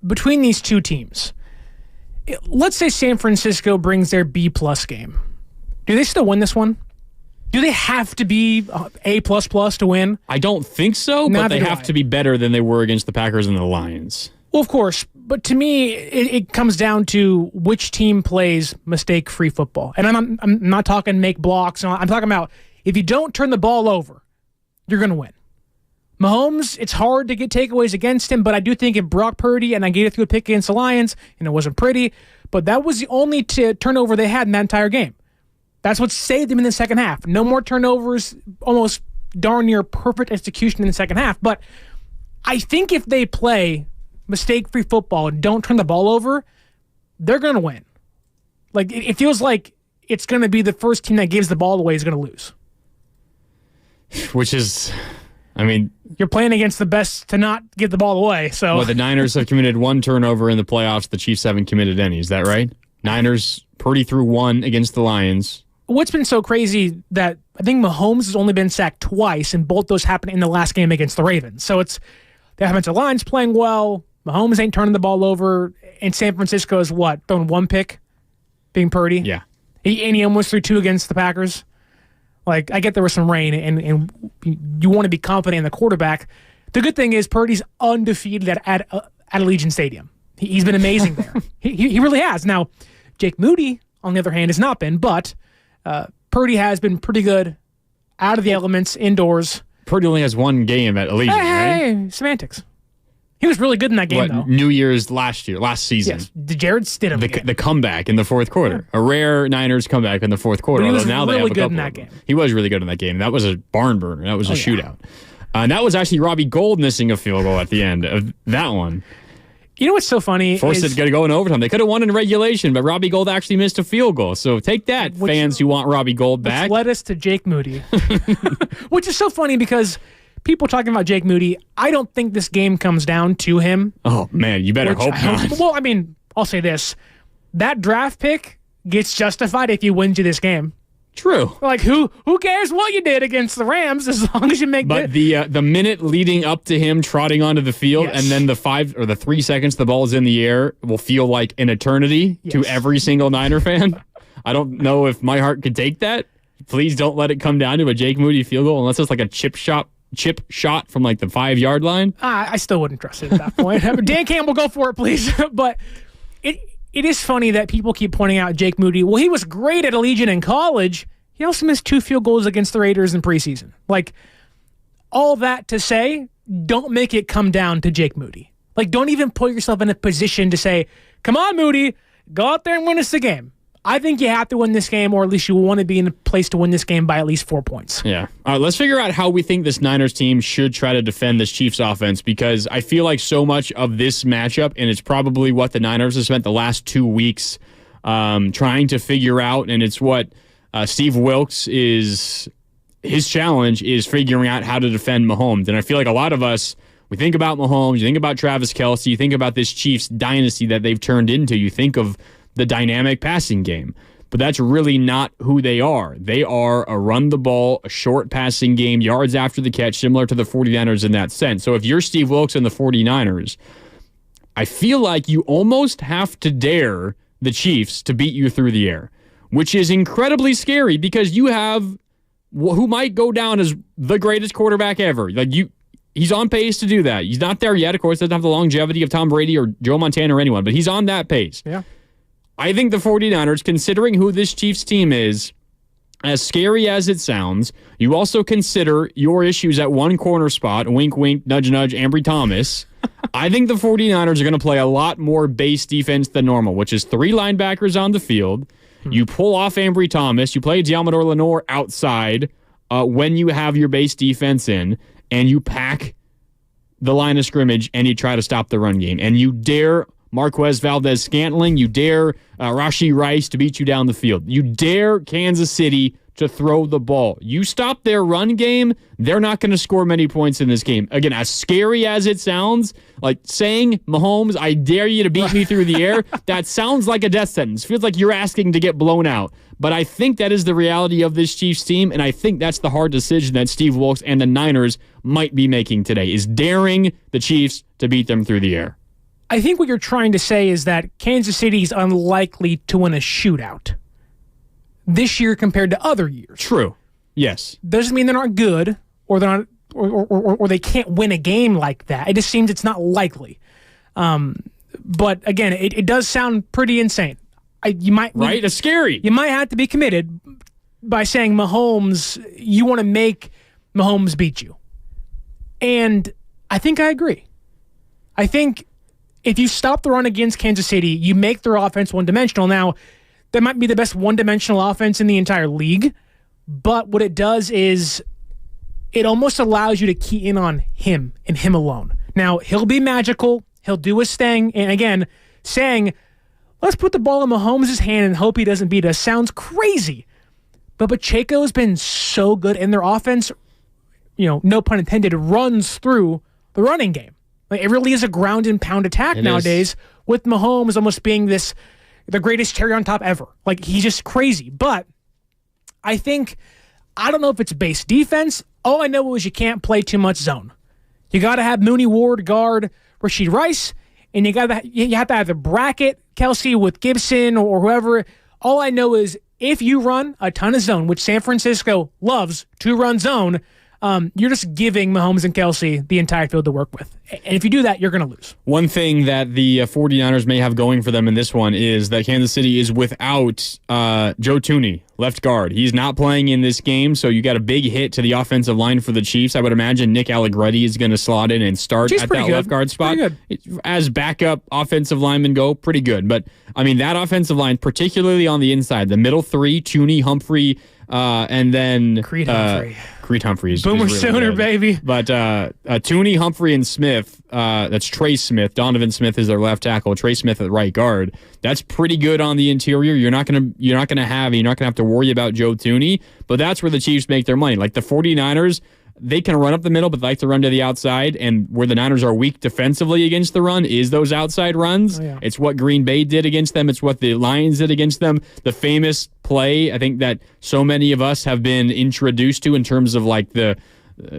between these two teams, let's say San Francisco brings their B-plus game. Do they still win this one? Do they have to be A++ to win? I don't think so, but they have to be better than they were against the Packers and the Lions. Well, of course. But to me, it comes down to which team plays mistake-free football. And I'm not talking make blocks. I'm talking about if you don't turn the ball over, you're going to win. Mahomes, it's hard to get takeaways against him, but I do think if Brock Purdy, and I gave it through a pick against the Lions, and it wasn't pretty, but that was the only turnover they had in that entire game. That's what saved them in the second half. No more turnovers, almost darn near perfect execution in the second half. But I think if they play mistake-free football and don't turn the ball over, they're going to win. Like, it feels like it's going to be the first team that gives the ball away is going to lose. Which is... I mean, you're playing against the best to not give the ball away. So the Niners have committed 1 turnover in the playoffs. The Chiefs haven't committed any. Is that right? Niners Purdy threw 1 against the Lions. What's been so crazy that I think Mahomes has only been sacked twice, and both those happened in the last game against the Ravens. So it's the offensive line's playing well. Mahomes ain't turning the ball over. And San Francisco is what? Throwing 1 pick? Being Purdy? Yeah. He almost threw 2 against the Packers. Like, I get there was some rain, and you want to be confident in the quarterback. The good thing is Purdy's undefeated at Allegiant Stadium. He's been amazing there. He really has. Now, Jake Moody, on the other hand, has not been, but Purdy has been pretty good out of the elements, indoors. Purdy only has 1 game at Allegiant, right? Semantics. He was really good in that game, though. New Year's last season. Yes, the Jared Stidham game. The comeback in the fourth quarter. Yeah. A rare Niners comeback in the fourth quarter. But he was now really they have a good couple in that game. He was really good in that game. That was a barn burner. That was a shootout. And that was actually Robbie Gould missing a field goal at the end of that one. You know what's so funny? Forced it to go in overtime. They could have won in regulation, but Robbie Gould actually missed a field goal. So take that, fans who want Robbie Gould back. Which led us to Jake Moody. Which is so funny because people talking about Jake Moody, I don't think this game comes down to him. Oh, man, you better hope not. Well, I mean, I'll say this. That draft pick gets justified if you win you this game. True. Like, who cares what you did against the Rams as long as you make But the minute leading up to him trotting onto the field and then the 5 or the 3 seconds the ball is in the air will feel like an eternity to every single Niner fan. I don't know if my heart could take that. Please don't let it come down to a Jake Moody field goal unless it's like a chip shot from like the 5-yard line. I still wouldn't trust it at that point. Dan Campbell, go for it, please. But it is funny that people keep pointing out Jake Moody. Well, he was great at Allegiant in college. He also missed 2 field goals against the Raiders in preseason. Like, all that to say, don't make it come down to Jake Moody. Like, don't even put yourself in a position to say, come on, Moody, go out there and win us the game. I think you have to win this game, or at least you want to be in a place to win this game by at least 4 points. Yeah. All right, let's figure out how we think this Niners team should try to defend this Chiefs offense, because I feel like so much of this matchup, and it's probably what the Niners have spent the last 2 weeks trying to figure out, and it's what Steve Wilks his challenge is figuring out how to defend Mahomes. And I feel like a lot of us, we think about Mahomes, you think about Travis Kelce, you think about this Chiefs dynasty that they've turned into, you think of the dynamic passing game. But that's really not who they are. They are a run the ball, a short passing game, yards after the catch, similar to the 49ers in that sense. So if you're Steve Wilks and the 49ers, I feel like you almost have to dare the Chiefs to beat you through the air, which is incredibly scary because you have who might go down as the greatest quarterback ever. He's on pace to do that. He's not there yet, of course, doesn't have the longevity of Tom Brady or Joe Montana or anyone, but he's on that pace. Yeah. I think the 49ers, considering who this Chiefs team is, as scary as it sounds, you also consider your issues at one corner spot, wink, wink, nudge, nudge, Ambry Thomas. I think the 49ers are going to play a lot more base defense than normal, which is 3 linebackers on the field. You pull off Ambry Thomas. You play Diamador Lenore outside when you have your base defense in, and you pack the line of scrimmage, and you try to stop the run game. And you dare Marquez Valdez-Scantling, you dare Rashee Rice to beat you down the field. You dare Kansas City to throw the ball. You stop their run game, they're not going to score many points in this game. Again, as scary as it sounds, like saying, Mahomes, I dare you to beat me through the air, that sounds like a death sentence. Feels like you're asking to get blown out. But I think that is the reality of this Chiefs team, and I think that's the hard decision that Steve Wilks and the Niners might be making today, is daring the Chiefs to beat them through the air. I think what you're trying to say is that Kansas City is unlikely to win a shootout this year compared to other years. True. Yes. Doesn't mean they're not good or they're not, or they can't win a game like that. It just seems it's not likely. But again, it does sound pretty insane. Right? It's scary. You might have to be committed by saying Mahomes, you want to make Mahomes beat you. And I think I agree. I think if you stop the run against Kansas City, you make their offense one-dimensional. Now, that might be the best one-dimensional offense in the entire league, but what it does is it almost allows you to key in on him and him alone. Now, he'll be magical. He'll do his thing. And again, saying, let's put the ball in Mahomes' hand and hope he doesn't beat us sounds crazy. But Pacheco's been so good in their offense, no pun intended, runs through the running game. Like, it really is a ground and pound attack nowadays, with Mahomes almost being this the greatest cherry on top ever. Like, he's just crazy. But I don't know if it's base defense. All I know is you can't play too much zone. You got to have Mooney Ward guard Rashid Rice, and you have to either bracket Kelsey with Gibson or whoever. All I know is if you run a ton of zone, which San Francisco loves to run zone, you're just giving Mahomes and Kelsey the entire field to work with. And if you do that, you're going to lose. One thing that the 49ers may have going for them in this one is that Kansas City is without Joe Thuney, left guard. He's not playing in this game, so you got a big hit to the offensive line for the Chiefs. I would imagine Nick Allegretti is going to slot in and start at that left guard spot. As backup offensive linemen go, pretty good. But, I mean, that offensive line, particularly on the inside, the middle three, Thuney, Humphrey, and then Creed Humphrey. Creed Humphrey is Boomer really Sooner, good. baby. But Thuney, Humphrey, and Smith, that's Trey Smith. Donovan Smith is their left tackle. Trey Smith at right guard. That's pretty good on the interior. You're not gonna have to worry about Joe Thuney. But that's where the Chiefs make their money. Like the 49ers, they can run up the middle, but they like to run to the outside. And where the Niners are weak defensively against the run is those outside runs. Oh, yeah. It's what Green Bay did against them. It's what the Lions did against them. The famous play, I think, that so many of us have been introduced to in terms of like the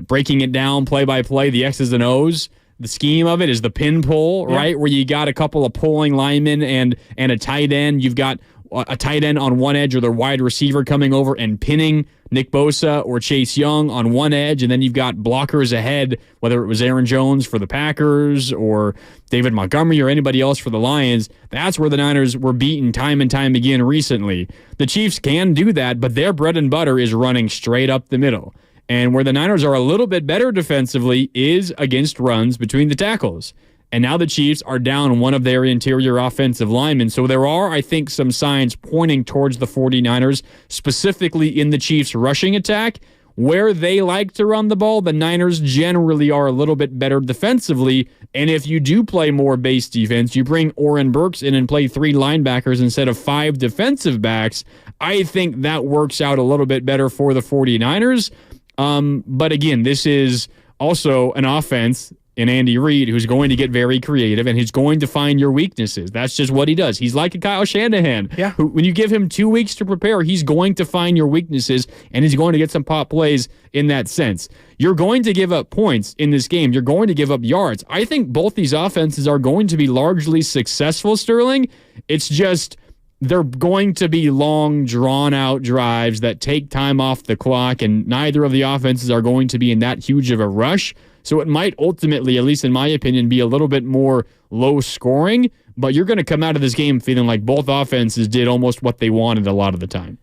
breaking it down play by play, the X's and O's. The scheme of it is the pin pull, right? Where you got a couple of pulling linemen and a tight end. You've got a tight end on one edge or the wide receiver coming over and pinning Nick Bosa or Chase Young on one edge, and then you've got blockers ahead, whether it was Aaron Jones for the Packers or David Montgomery or anybody else for the Lions. That's where the Niners were beaten time and time again recently. The Chiefs can do that, but their bread and butter is running straight up the middle. And where the Niners are a little bit better defensively is against runs between the tackles. And now the Chiefs are down one of their interior offensive linemen. So there are, I think, some signs pointing towards the 49ers, specifically in the Chiefs' rushing attack. Where they like to run the ball, the Niners generally are a little bit better defensively. And if you do play more base defense, you bring Oren Burks in and play 3 linebackers instead of 5 defensive backs, I think that works out a little bit better for the 49ers. But again, this is also an offense in Andy Reid who's going to get very creative and he's going to find your weaknesses. That's just what he does. He's like a Kyle Shanahan. Yeah. Who, when you give him 2 weeks to prepare, he's going to find your weaknesses and he's going to get some pop plays in that sense. You're going to give up points in this game. You're going to give up yards. I think both these offenses are going to be largely successful, Sterling. It's just they're going to be long, drawn-out drives that take time off the clock, and neither of the offenses are going to be in that huge of a rush. So it might ultimately, at least in my opinion, be a little bit more low-scoring, but you're going to come out of this game feeling like both offenses did almost what they wanted a lot of the time.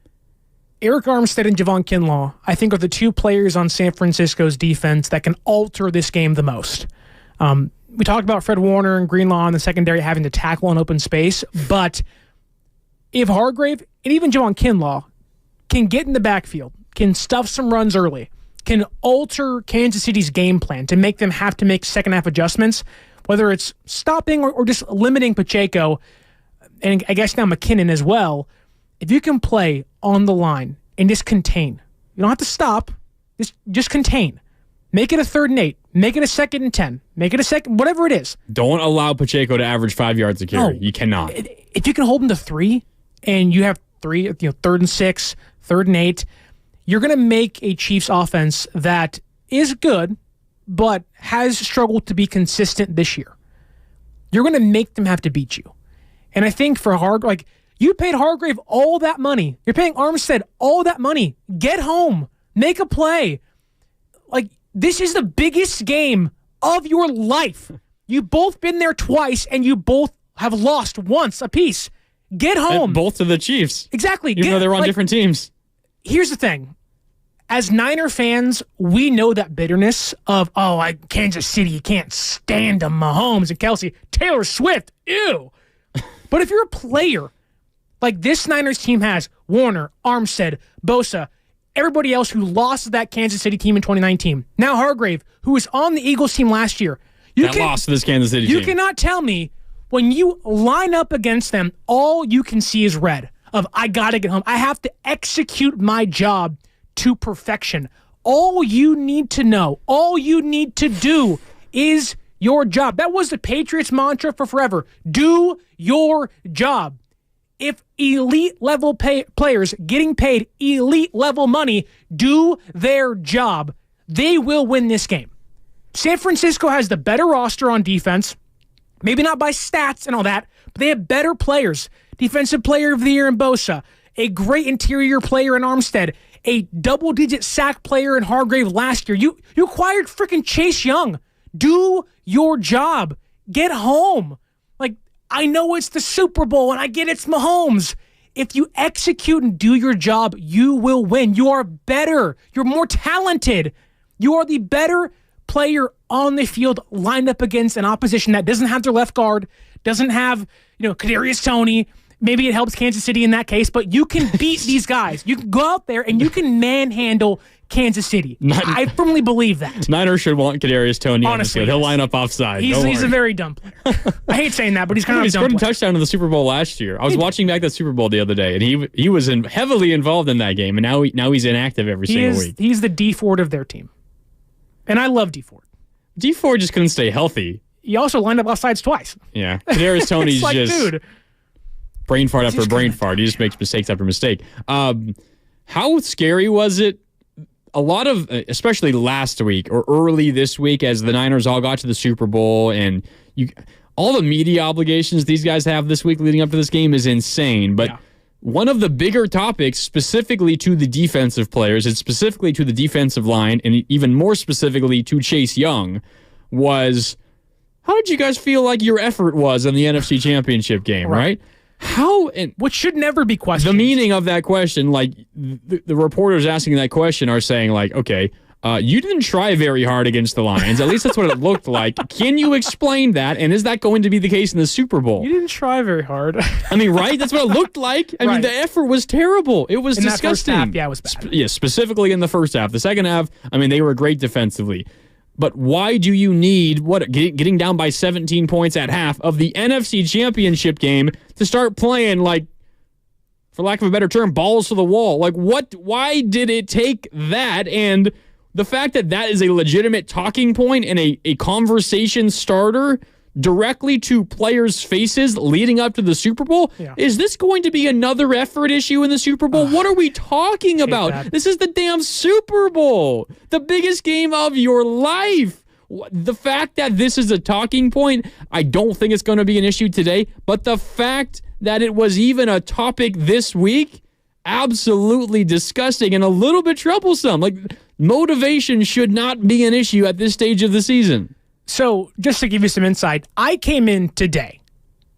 Eric Armstead and Javon Kinlaw, I think, are the 2 players on San Francisco's defense that can alter this game the most. We talked about Fred Warner and Greenlaw in the secondary having to tackle in open space, but if Hargrave and even Javon Kinlaw can get in the backfield, can stuff some runs early, can alter Kansas City's game plan to make them have to make second-half adjustments, whether it's stopping or just limiting Pacheco, and I guess now McKinnon as well, if you can play on the line and just contain. You don't have to stop. Just contain. Make it a 3rd and 8. Make it a 2nd and 10. Make it a second, whatever it is. Don't allow Pacheco to average 5 yards a carry. No, you cannot. If you can hold him to 3 and you have 3, 3rd and 6, 3rd and 8, you're going to make a Chiefs offense that is good, but has struggled to be consistent this year. You're going to make them have to beat you. And I think for Hargrave, you paid Hargrave all that money. You're paying Armstead all that money. Get home. Make a play. This is the biggest game of your life. You've both been there twice, and you both have lost once apiece. Get home. And both to the Chiefs. Exactly. Even though they're on different teams. Here's the thing. As Niner fans, we know that bitterness of, Kansas City, you can't stand them, Mahomes and Kelsey, Taylor Swift, ew. But if you're a player like this Niners team has, Warner, Armstead, Bosa, everybody else who lost to that Kansas City team in 2019, now Hargrave, who was on the Eagles team last year. Lost to this Kansas City team. You cannot tell me when you line up against them, all you can see is red of, I got to get home. I have to execute my job to perfection. All you need to know, all you need to do is your job. That was the Patriots mantra for forever. Do your job. if elite level players getting paid elite level money do their job, they will win this game. San Francisco has the better roster on defense, maybe not by stats and all that, but they have better players. Defensive player of the year in Bosa, a great interior player in Armstead, a double-digit sack player in Hargrave last year. You acquired freaking Chase Young. Do your job. Get home. Like, I know it's the Super Bowl, and I get it's Mahomes. If you execute and do your job, you will win. You are better. You're more talented. You are the better player on the field lined up against an opposition that doesn't have their left guard, doesn't have, Kadarius Toney. Maybe it helps Kansas City in that case, but you can beat these guys. You can go out there and you can manhandle Kansas City. I firmly believe that. Niners should want Kadarius Toney. Honestly, he'll line up offside. He's a very dumb player. I hate saying that, but he's kind of a dumb player. He scored a touchdown in the Super Bowl last year. I was watching back that Super Bowl the other day, and he was heavily involved in that game, and now he's inactive every single week. He's the D Ford of their team, and I love D Ford. D Ford just couldn't stay healthy. He also lined up offsides twice. Yeah, Kadarius Toney's like, just dude. Brain fart after brain fart. He just makes mistakes after mistake. How scary was it? A lot of, especially last week or early this week, as the Niners all got to the Super Bowl, and all the media obligations these guys have this week leading up to this game is insane. But one of the bigger topics, specifically to the defensive players, and specifically to the defensive line, and even more specifically to Chase Young, was how did you guys feel like your effort was in the NFC Championship game, right? How, and which should never be questioned. The meaning of that question, like the reporters asking that question are saying, like, okay, you didn't try very hard against the Lions. At least that's what it looked like. Can you explain that? And is that going to be the case in the Super Bowl? You didn't try very hard. I mean, right? That's what it looked like. I mean, the effort was terrible. It was disgusting. That first half, it was bad. Specifically in the first half. The second half, I mean, they were great defensively. But why do you need getting down by 17 points at half of the NFC Championship game to start playing, like, for lack of a better term, balls to the wall? Like, what? Why did it take that? And the fact that that is a legitimate talking point and a conversation starter directly to players' faces leading up to the Super Bowl, is this going to be another effort issue in the Super Bowl? What are we talking about? That. This is the damn Super Bowl, the biggest game of your life. The fact that this is a talking point, I don't think it's going to be an issue today, but the fact that it was even a topic this week, absolutely disgusting and a little bit troublesome. Like, motivation should not be an issue at this stage of the season. So, just to give you some insight, I came in today,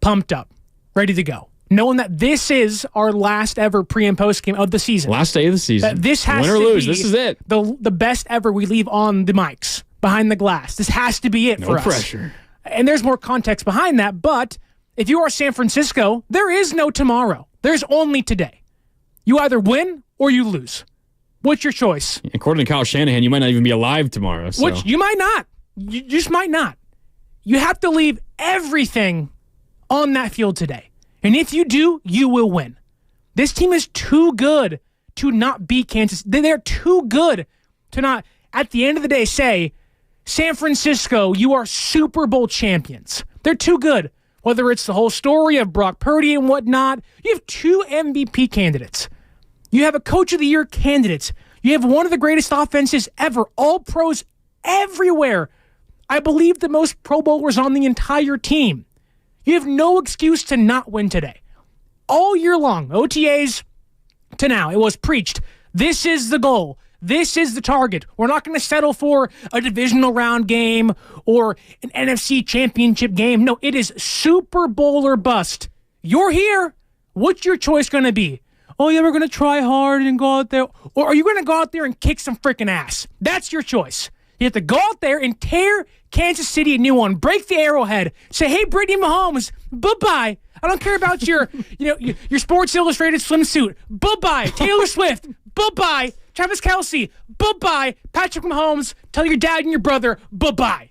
pumped up, ready to go, knowing that this is our last ever pre- and post-game of the season. Last day of the season. That this has Win or to lose, be this is it. The best ever we leave on the mics, behind the glass. This has to be it for us. No pressure. And there's more context behind that, but if you are San Francisco, there is no tomorrow. There's only today. You either win or you lose. What's your choice? According to Kyle Shanahan, you might not even be alive tomorrow. So. Which you might not. You just might not. You have to leave everything on that field today. And if you do, you will win. This team is too good to not beat Kansas. They're too good to not, at the end of the day, say, San Francisco, you are Super Bowl champions. They're too good. Whether it's the whole story of Brock Purdy and whatnot, you have 2 MVP candidates. You have a Coach of the Year candidate. You have one of the greatest offenses ever. All pros everywhere. I believe the most Pro Bowlers on the entire team. You have no excuse to not win today. All year long, OTAs to now, it was preached. This is the goal. This is the target. We're not going to settle for a divisional round game or an NFC championship game. No, it is Super Bowl or bust. You're here. What's your choice going to be? Oh, yeah, we're going to try hard and go out there. Or are you going to go out there and kick some freaking ass? That's your choice. You have to go out there and tear Kansas City a new one. Break the arrowhead. Say, hey, Brittany Mahomes, bye-bye. I don't care about your Sports Illustrated swimsuit. Bye-bye. Taylor Swift. Bye-bye. Travis Kelce. Bye-bye. Patrick Mahomes. Tell your dad and your brother. Bye-bye.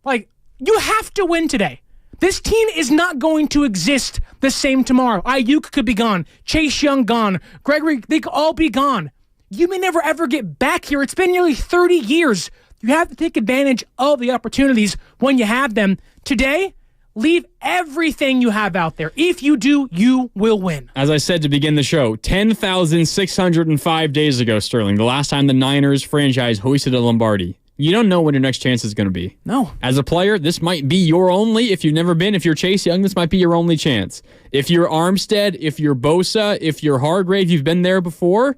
Like, you have to win today. This team is not going to exist the same tomorrow. Ayuk could be gone. Chase Young gone. Gregory, they could all be gone. You may never, ever get back here. It's been nearly 30 years. You have to take advantage of the opportunities when you have them. Today, Leave everything you have out there. If you do, you will win. As I said to begin the show, 10,605 days ago, Sterling, the last time the Niners franchise hoisted a Lombardi. You don't know when your next chance is going to be. No. As a player, this might be your only. If you've never been, if you're Chase Young, this might be your only chance. If you're Armstead, if you're Bosa, if you're Hargrave, you've been there before,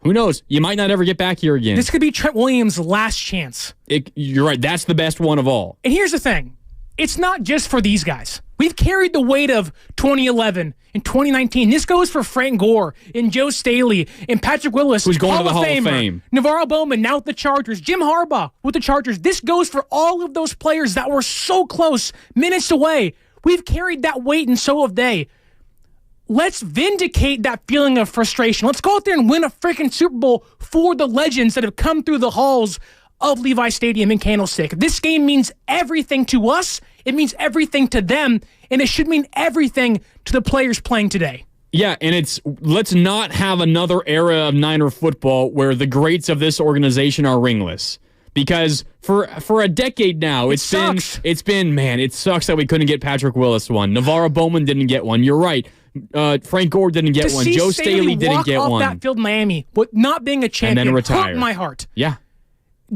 who knows? You might not ever get back here again. This could be Trent Williams' last chance. You're right. That's the best one of all. And here's the thing. It's not just for these guys. We've carried the weight of 2011 and 2019. This goes for Frank Gore and Joe Staley and Patrick Willis, who's going to the Hall of of Fame. Navarro Bowman, now with the Chargers. Jim Harbaugh with the Chargers. This goes for all of those players that were so close, minutes away. We've carried that weight, and so have they. Let's vindicate that feeling of frustration. Let's go out there and win a freaking Super Bowl for the legends that have come through the halls of Levi Stadium in Candlestick. This game means everything to us. It means everything to them, and it should mean everything to the players playing today. Yeah, and let's not have another era of Niner football where the greats of this organization are ringless. Because for a decade now, it sucks that we couldn't get Patrick Willis one. Navarro Bowman didn't get one. You're right. Frank Gore didn't get one. Joe Staley didn't get one. That field in Miami, but not being a champion, and then retire. Hurt my heart. Yeah.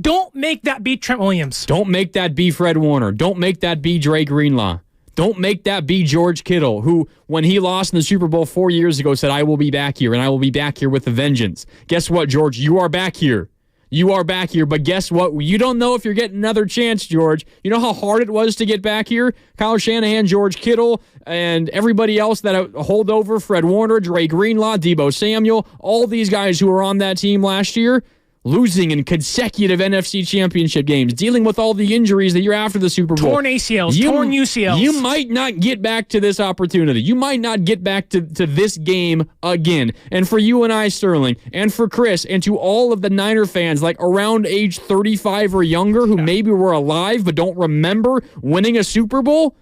Don't make that be Trent Williams. Don't make that be Fred Warner. Don't make that be Dre Greenlaw. Don't make that be George Kittle, who, when he lost in the Super Bowl 4 years ago, said, I will be back here, and I will be back here with a vengeance. Guess what, George? You are back here. You are back here, but guess what? You don't know if you're getting another chance, George. You know how hard it was to get back here? Kyle Shanahan, George Kittle, and everybody else that hold over, Fred Warner, Dre Greenlaw, Deebo Samuel, all these guys who were on that team last year, losing in consecutive NFC championship games, dealing with all the injuries the year after the Super Bowl. Torn ACLs, torn UCLs. You might not get back to this opportunity. You might not get back to this game again. And for you and I, Sterling, and for Chris, and to all of the Niner fans, like around age 35 or younger, who maybe were alive but don't remember winning a Super Bowl,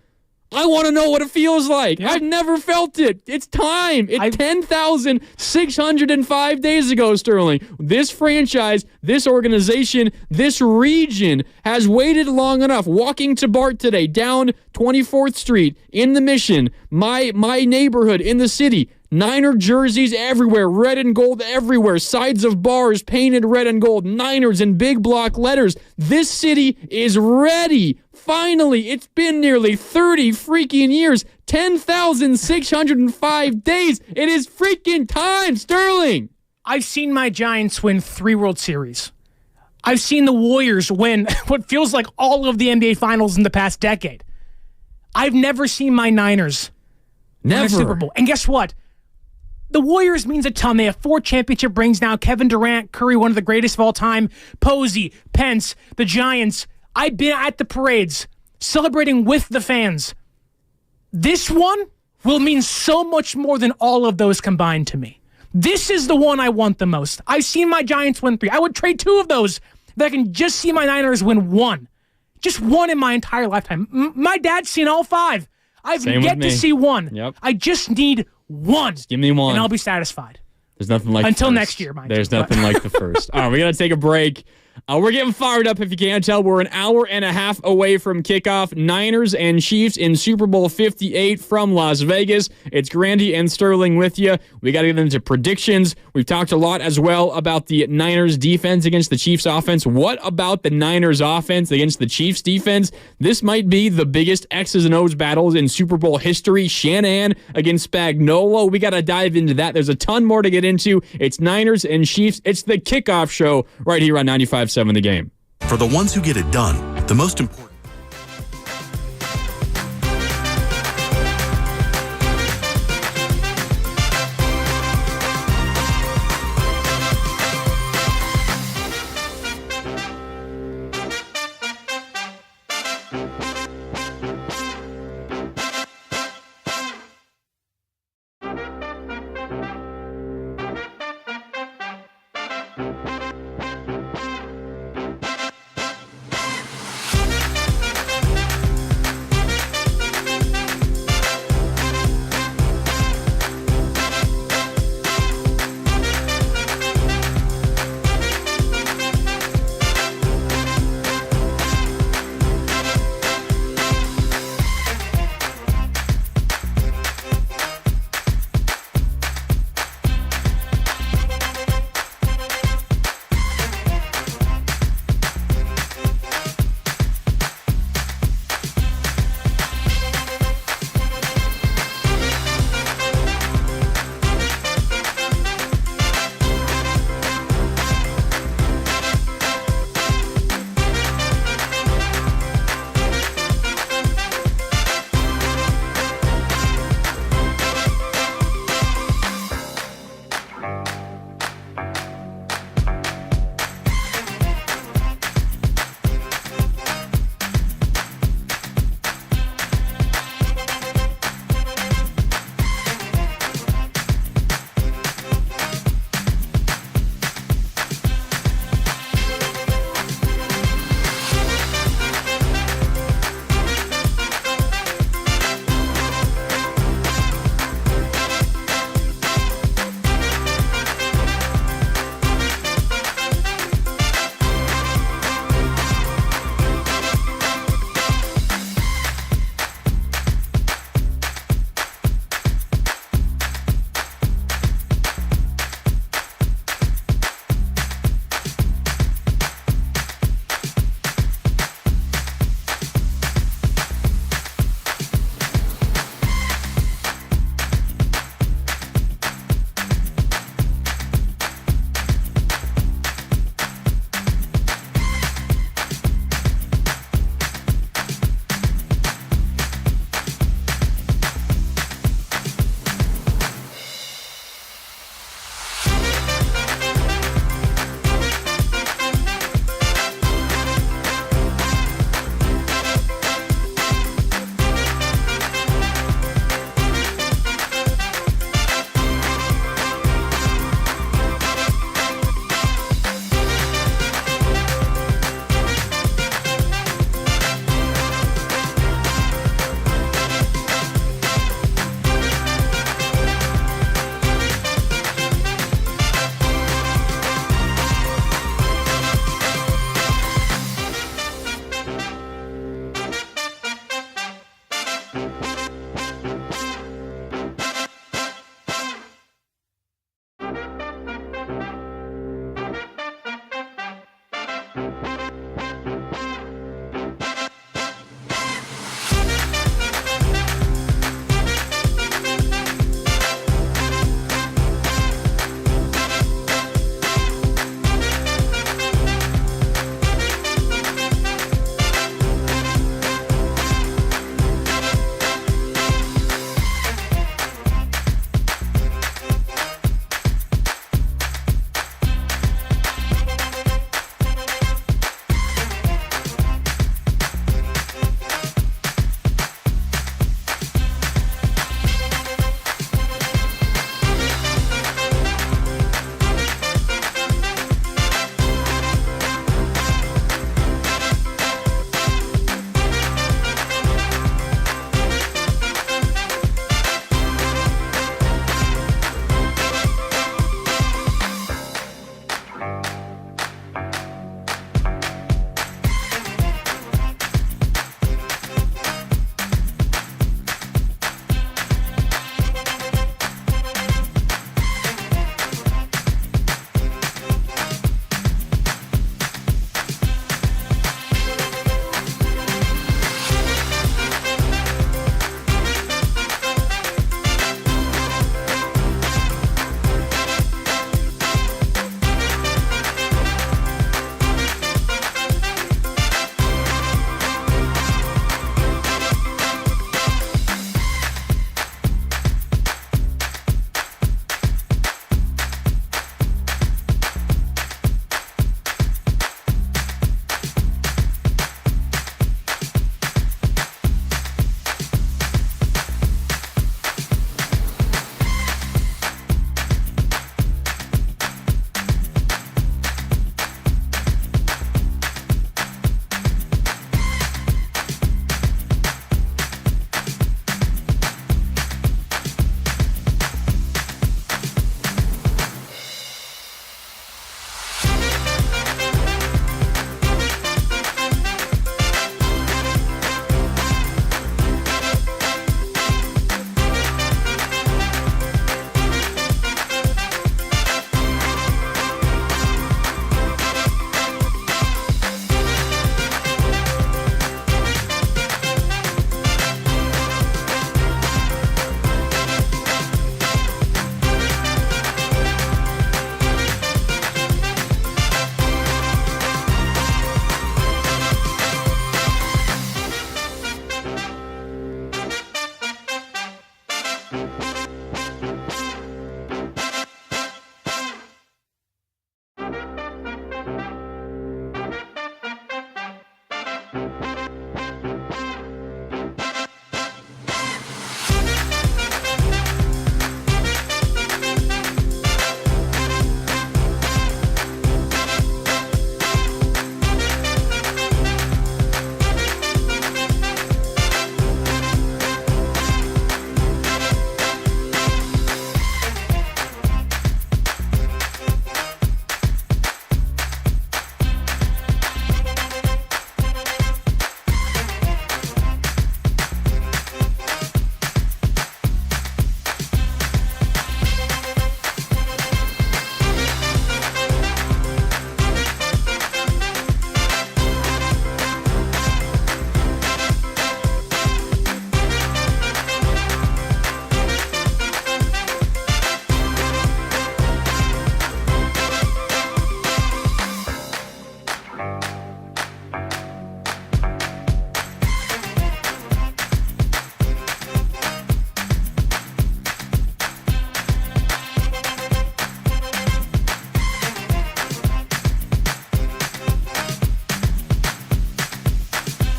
I want to know what it feels like. Yeah. I've never felt it. It's time. It's 10,605 days ago, Sterling. This franchise, this organization, this region has waited long enough. Walking to BART today, down 24th Street, in the Mission, my neighborhood in the city, Niner jerseys everywhere, red and gold everywhere, sides of bars painted red and gold, Niners in big block letters. This city is ready. Finally, it's been nearly 30 freaking years, 10,605 days. It is freaking time, Sterling. I've seen my Giants win 3 World Series. I've seen the Warriors win what feels like all of the NBA Finals in the past decade. I've never seen my Niners win a Super Bowl. And guess what? The Warriors means a ton. They have 4 championship rings now. Kevin Durant, Curry, one of the greatest of all time. Posey, Pence, the Giants. I've been at the parades, celebrating with the fans. This one will mean so much more than all of those combined to me. This is the one I want the most. I've seen my Giants win 3. I would trade 2 of those if I can just see my Niners win 1. Just 1 in my entire lifetime. My dad's seen all 5. I've yet to see 1. Yep. I just need 1. Just give me 1. And I'll be satisfied. There's nothing like until the first. Next year, mind There's you. nothing like the first. All right, we got to take a break. We're getting fired up if you can't tell. We're an hour and a half away from kickoff. Niners and Chiefs in Super Bowl 58 from Las Vegas. It's Grandy and Sterling with you. We got to get into predictions. We've talked a lot as well about the Niners defense against the Chiefs offense. What about the Niners offense against the Chiefs defense? This might be the biggest X's and O's battles in Super Bowl history. Shanahan against Spagnuolo. We got to dive into that. There's a ton more to get into. It's Niners and Chiefs. It's the Kickoff Show right here on 95.7 The Game. For the ones who get it done, the most important.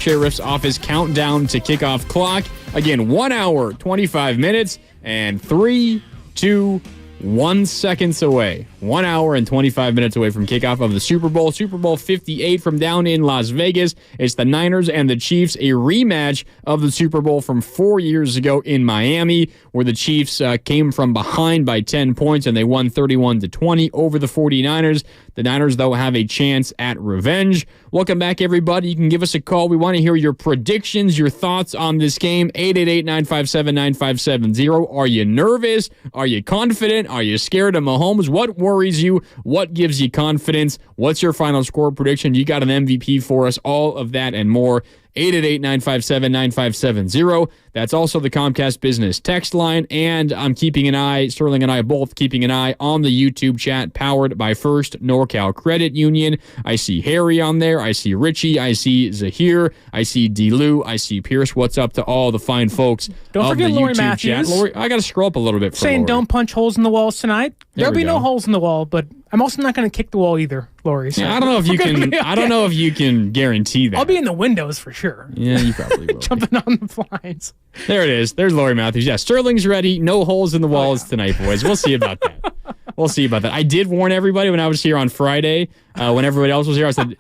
Sheriff's Office countdown to kickoff clock. Again, 1 hour, 25 minutes, and 3, 2, 1 seconds away. 1 hour and 25 minutes away from kickoff of the Super Bowl. Super Bowl 58 from down in Las Vegas. It's the Niners and the Chiefs, a rematch of the Super Bowl from 4 years ago in Miami, where the Chiefs came from behind by 10 points and they won 31-20 over the 49ers. The Niners, though, have a chance at revenge. Welcome back, everybody. You can give us a call. We want to hear your predictions, your thoughts on this game. 888-957-9570. Are you nervous? Are you confident? Are you scared of Mahomes? What worries you? What gives you confidence? What's your final score prediction? You got an MVP for us? All of that and more. 888-957-9570. That's also the Comcast Business text line. And I'm keeping an eye, Sterling and I are both keeping an eye on the YouTube chat powered by First NorCal Credit Union. I see Harry on there. I see Richie. I see Zahir. I see D-Lou. I see Pierce. What's up to all the fine folks Don't of forget the Lori YouTube Matthews. chat? Lori, I got to scroll up a little bit for Saying Lori. don't punch holes in the walls tonight. There'll be no holes in the wall, but I'm also not going to kick the wall either, Lori. So Yeah, I don't know if you can. I don't know if you can guarantee that. I'll be in the windows for sure. Yeah, you probably will. Jumping on the blinds. There it is. There's Lori Matthews. Yeah, Sterling's ready. No holes in the walls tonight, boys. We'll see about that. We'll see about that. I did warn everybody when I was here on Friday, when everybody else was here. I said,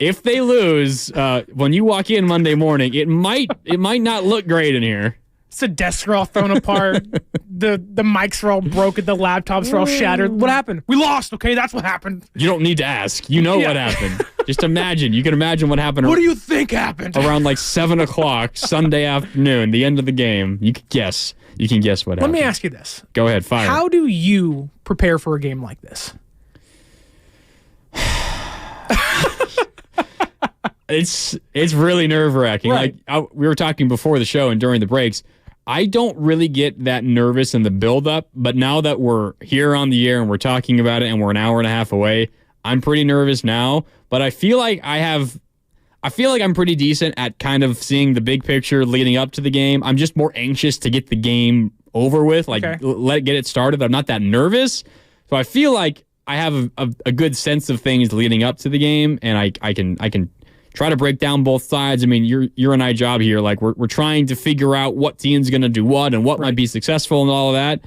if they lose, when you walk in Monday morning, it might not look great in here. The desks are all thrown apart. The mics are all broken. The laptops are all shattered. What happened? We lost. Okay, that's what happened. You don't need to ask. You know what happened. Just imagine. You can imagine what happened. What do you think happened? Around like 7 o'clock Sunday afternoon, the end of the game. You can guess. You can guess what happened. Let me ask you this. Go ahead. Fire. How do you prepare for a game like this? It's really nerve-wracking. Right. Like we were talking before the show and during the breaks. I don't really get that nervous in the build-up, but now that we're here on the air and we're talking about it and we're an hour and a half away, I'm pretty nervous now. But I feel like I'm pretty decent at kind of seeing the big picture leading up to the game. I'm just more anxious to get the game over with, like get it started. I'm not that nervous, so I feel like I have a good sense of things leading up to the game, and I can try to break down both sides. I mean, you're and I job here. Like we're trying to figure out what team's going to do what and what might be successful and all of that.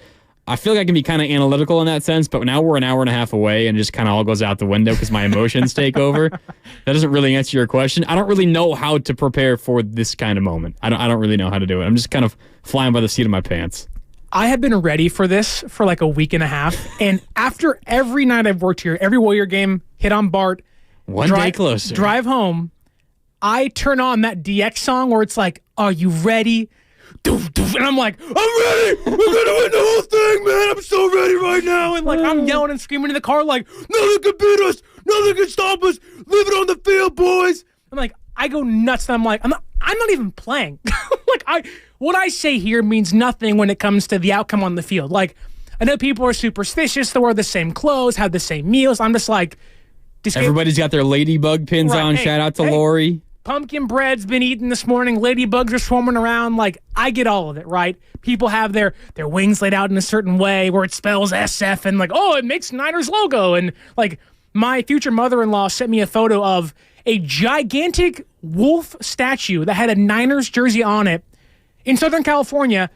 I feel like I can be kind of analytical in that sense, but now we're an hour and a half away and it just kind of all goes out the window because my emotions take over. That doesn't really answer your question. I don't really know how to prepare for this kind of moment. I don't really know how to do it. I'm just kind of flying by the seat of my pants. I have been ready for this for like a week and a half, and after every night I've worked here, every Warrior game, hit on Bart, One day closer. Drive home, I turn on that DX song where it's like, "Are you ready?" And I'm like, "I'm ready. We're gonna win the whole thing, man. I'm so ready right now." And like I'm yelling and screaming in the car, like, "Nothing can beat us. Nothing can stop us. Leave it on the field, boys." I'm like, I go nuts, and I'm like, I'm not even playing. Like what I say here means nothing when it comes to the outcome on the field. Like I know people are superstitious. They wear the same clothes, have the same meals. I'm just like, everybody's got their ladybug pins on. Hey, Shout out to Lori. Pumpkin bread's been eaten this morning. Ladybugs are swarming around. Like, I get all of it, right? People have their wings laid out in a certain way where it spells SF and like, oh, it makes Niners logo. And like, my future mother-in-law sent me a photo of a gigantic wolf statue that had a Niners jersey on it in Southern California.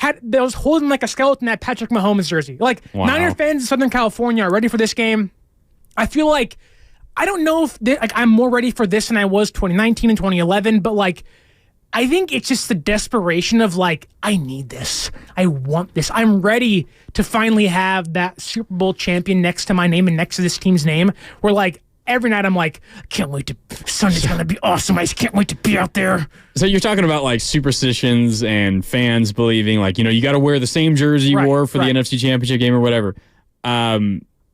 That was holding like a skeleton at Patrick Mahomes' jersey. Like, wow. Niner fans in Southern California are ready for this game. I feel like I don't know if I'm more ready for this than I was 2019 and 2011, but like I think it's just the desperation of like, I need this. I want this. I'm ready to finally have that Super Bowl champion next to my name and next to this team's name, where like every night I'm like, can't wait to Sunday's gonna be awesome. I just can't wait to be out there. So you're talking about like superstitions and fans believing like, you got to wear the same jersey you wore for the NFC Championship game or whatever.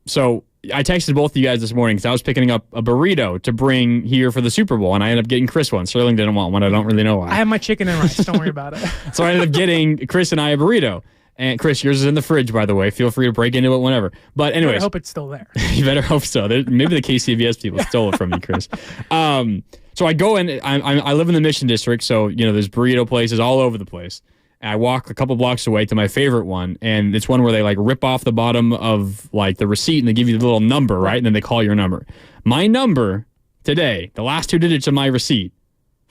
So I texted both of you guys this morning because I was picking up a burrito to bring here for the Super Bowl, and I ended up getting Chris one. Sterling didn't want one. I don't really know why. I have my chicken and rice. Don't worry about it. So I ended up getting Chris and I a burrito. And Chris, yours is in the fridge, by the way. Feel free to break into it whenever. But anyways. I hope it's still there. You better hope so. Maybe the KCVS people stole it from you, Chris. So I go in. I live in the Mission District, so there's burrito places all over the place. And I walk a couple blocks away to my favorite one, and it's one where they like rip off the bottom of like the receipt and they give you the little number, right? And then they call your number. My number today, the last two digits of my receipt,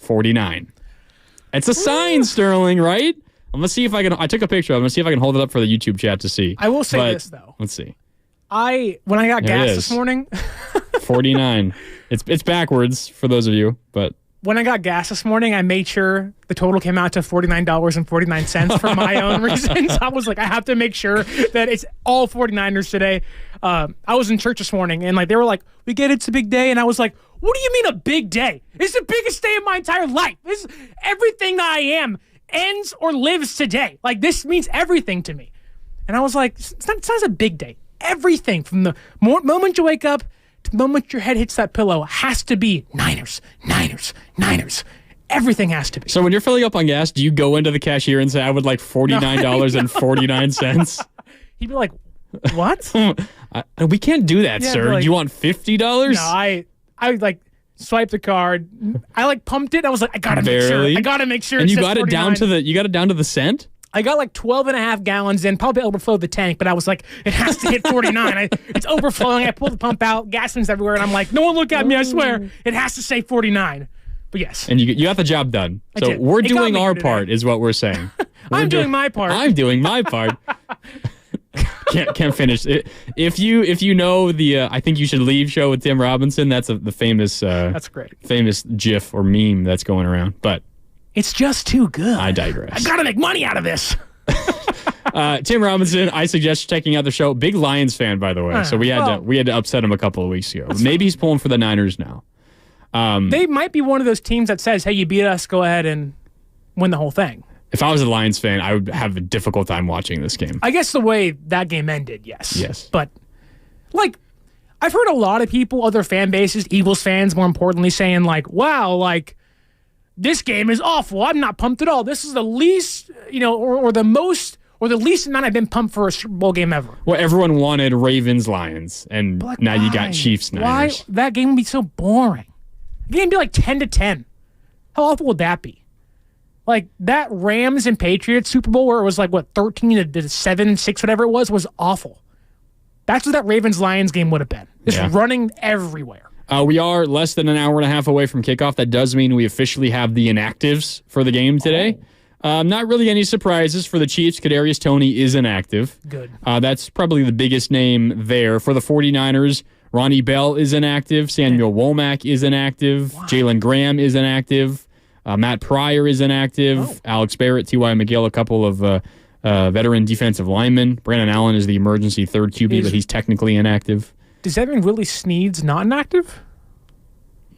49. It's a sign, Sterling, right? I'm going to see if I can. I took a picture. I'm going to see if I can hold it up for the YouTube chat to see. I will say this, though. Let's see. When I got gas this morning. 49. It's backwards for those of you, but. When I got gas this morning, I made sure the total came out to $49.49 for my own reasons. I was like, I have to make sure that it's all 49ers today. I was in church this morning, and they were like, we get it's a big day. And I was like, what do you mean a big day? It's the biggest day of my entire life. Everything I am ends or lives today. This means everything to me. And I was like, it's not a big day. Everything from the moment you wake up to the moment your head hits that pillow has to be Niners, Niners, Niners. Everything has to be. So when you're filling up on gas, do you go into the cashier and say, I would like $49.49? He'd be like, what? We can't do that, sir. You want $50? No, I swiped the card. I pumped it. I was like, I gotta make sure. And you got it down to the cent? I got 12 and a half gallons in, probably overflowed the tank, but I was like, it has to hit 49. It's overflowing. I pulled the pump out, gasolines everywhere, and I'm like, no one look at me, I swear. It has to say 49. But yes. And you got the job done. So we're doing our part is what we're saying. I'm doing my part. I'm doing my part. Can't finish it. If you know the I Think You Should Leave show with Tim Robinson, that's the famous that's great. Famous GIF or meme that's going around. But it's just too good. I digress. I gotta make money out of this. Tim Robinson, I suggest checking out the show. Big Lions fan, by the way. So we had to upset him a couple of weeks ago. Maybe he's pulling for the Niners now. They might be one of those teams that says, hey, you beat us, go ahead and win the whole thing. If I was a Lions fan, I would have a difficult time watching this game. I guess the way that game ended, yes. Yes. But, I've heard a lot of people, other fan bases, Eagles fans more importantly, saying, wow, this game is awful. I'm not pumped at all. This is the least, or the most, or the least amount I've been pumped for a Super Bowl game ever. Well, everyone wanted Ravens-Lions, and now you got Chiefs-Niners. Why? That game would be so boring. The game would be 10-10. How awful would that be? That Rams and Patriots Super Bowl where it was 13-7, 6, whatever it was awful. That's what that Ravens-Lions game would have been. Just running everywhere. We are less than an hour and a half away from kickoff. That does mean we officially have the inactives for the game today. Not really any surprises for the Chiefs. Kadarius Toney is inactive. Good. That's probably the biggest name there. For the 49ers, Ronnie Bell is inactive. Samuel Womack is inactive. Wow. Jalen Graham is inactive. Matt Pryor is inactive. Alex Barrett, T.Y. McGill, a couple of veteran defensive linemen. Brandon Allen is the emergency third QB, but he's technically inactive. Does that mean Willie Snead's not inactive?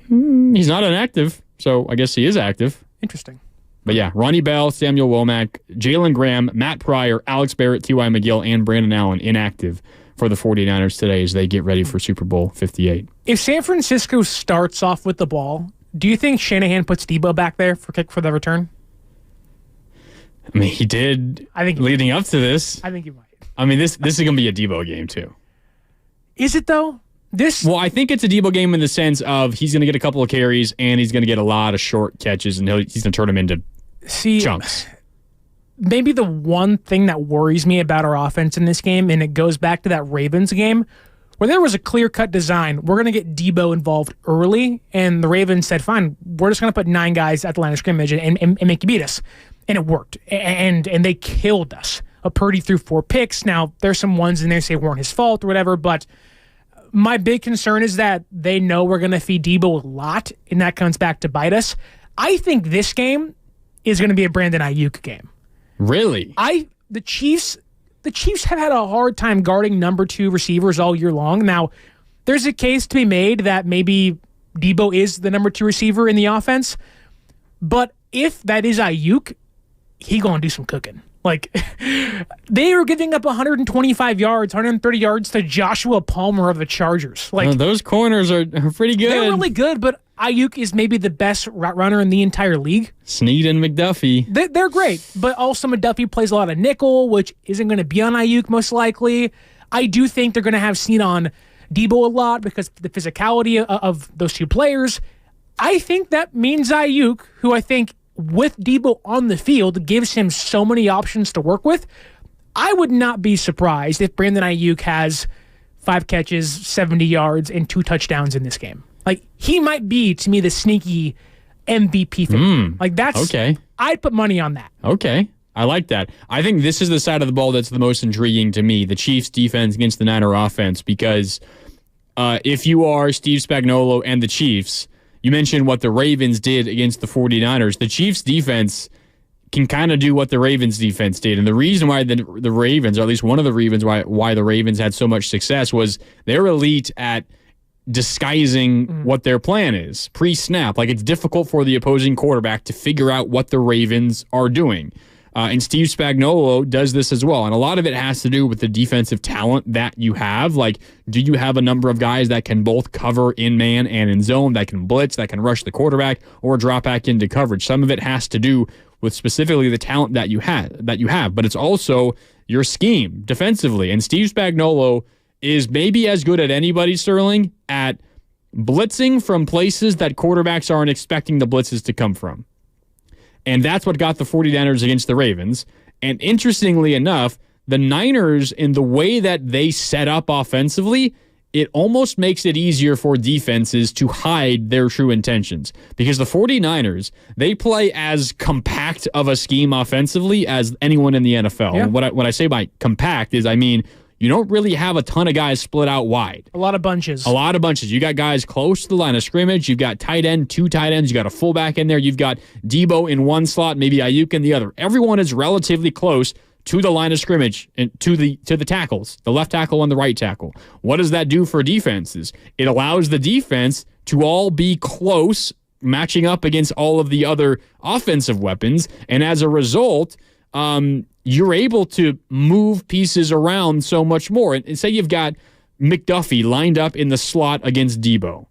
He's not inactive, so I guess he is active. Interesting. But yeah, Ronnie Bell, Samuel Womack, Jalen Graham, Matt Pryor, Alex Barrett, T.Y. McGill, and Brandon Allen inactive for the 49ers today as they get ready for Super Bowl 58. If San Francisco starts off with the ball, do you think Shanahan puts Debo back there for the return? I mean, he did leading up to this. I think he might. I mean, this is going to be a Debo game, too. Is it, though? Well, I think it's a Debo game in the sense of he's going to get a couple of carries and he's going to get a lot of short catches and he's going to turn them into chunks. Maybe the one thing that worries me about our offense in this game, and it goes back to that Ravens game, where there was a clear-cut design. We're going to get Debo involved early, and the Ravens said, fine, we're just going to put 9 guys at the line of scrimmage and make you beat us. And it worked, and they killed us. Purdy threw 4 picks. Now, there's some ones in there say weren't his fault or whatever, but my big concern is that they know we're going to feed Debo a lot, and that comes back to bite us. I think this game is going to be a Brandon Ayuk game. Really? The Chiefs have had a hard time guarding number 2 receivers all year long. Now, there's a case to be made that maybe Debo is the number 2 receiver in the offense, but if that is Ayuk, he going to do some cooking. They were giving up 125 yards, 130 yards to Joshua Palmer of the Chargers. Those corners are pretty good. They're really good, but Ayuk is maybe the best route runner in the entire league. Snead and McDuffie. They're great, but also McDuffie plays a lot of nickel, which isn't going to be on Ayuk most likely. I do think they're going to have Snead on Debo a lot because of the physicality of those 2 players. I think that means Ayuk, who I think with Debo on the field gives him so many options to work with. I would not be surprised if Brandon Ayuk has 5 catches, 70 yards, and 2 touchdowns in this game. He might be, to me, the sneaky MVP favorite. Like that's okay. I'd put money on that. Okay. I like that. I think this is the side of the ball that's the most intriguing to me, the Chiefs' defense against the Niner offense, because if you are Steve Spagnuolo and the Chiefs, you mentioned what the Ravens did against the 49ers. The Chiefs' defense can kind of do what the Ravens' defense did. And the reason why the Ravens, or at least one of the reasons why the Ravens had so much success, was they're elite at disguising what their plan is pre-snap. Like, it's difficult for the opposing quarterback to figure out what the Ravens are doing. And Steve Spagnuolo does this as well. And a lot of it has to do with the defensive talent that you have. Like, do you have a number of guys that can both cover in man and in zone, that can blitz, that can rush the quarterback, or drop back into coverage? Some of it has to do with specifically the talent that you have. But it's also your scheme defensively. And Steve Spagnuolo is maybe as good at anybody, Sterling, at blitzing from places that quarterbacks aren't expecting the blitzes to come from. And that's what got the 49ers against the Ravens. And interestingly enough, the Niners, in the way that they set up offensively, it almost makes it easier for defenses to hide their true intentions. Because the 49ers, they play as compact of a scheme offensively as anyone in the NFL. Yeah. And what I say by compact is, I mean, you don't really have a ton of guys split out wide. A lot of bunches. You got guys close to the line of scrimmage. You've got tight end, 2 tight ends. You got a fullback in there. You've got Debo in one slot, maybe Ayuk in the other. Everyone is relatively close to the line of scrimmage and to the tackles, the left tackle and the right tackle. What does that do for defenses? It allows the defense to all be close, matching up against all of the other offensive weapons. And as a result, you're able to move pieces around so much more. And say you've got McDuffie lined up in the slot against Debo.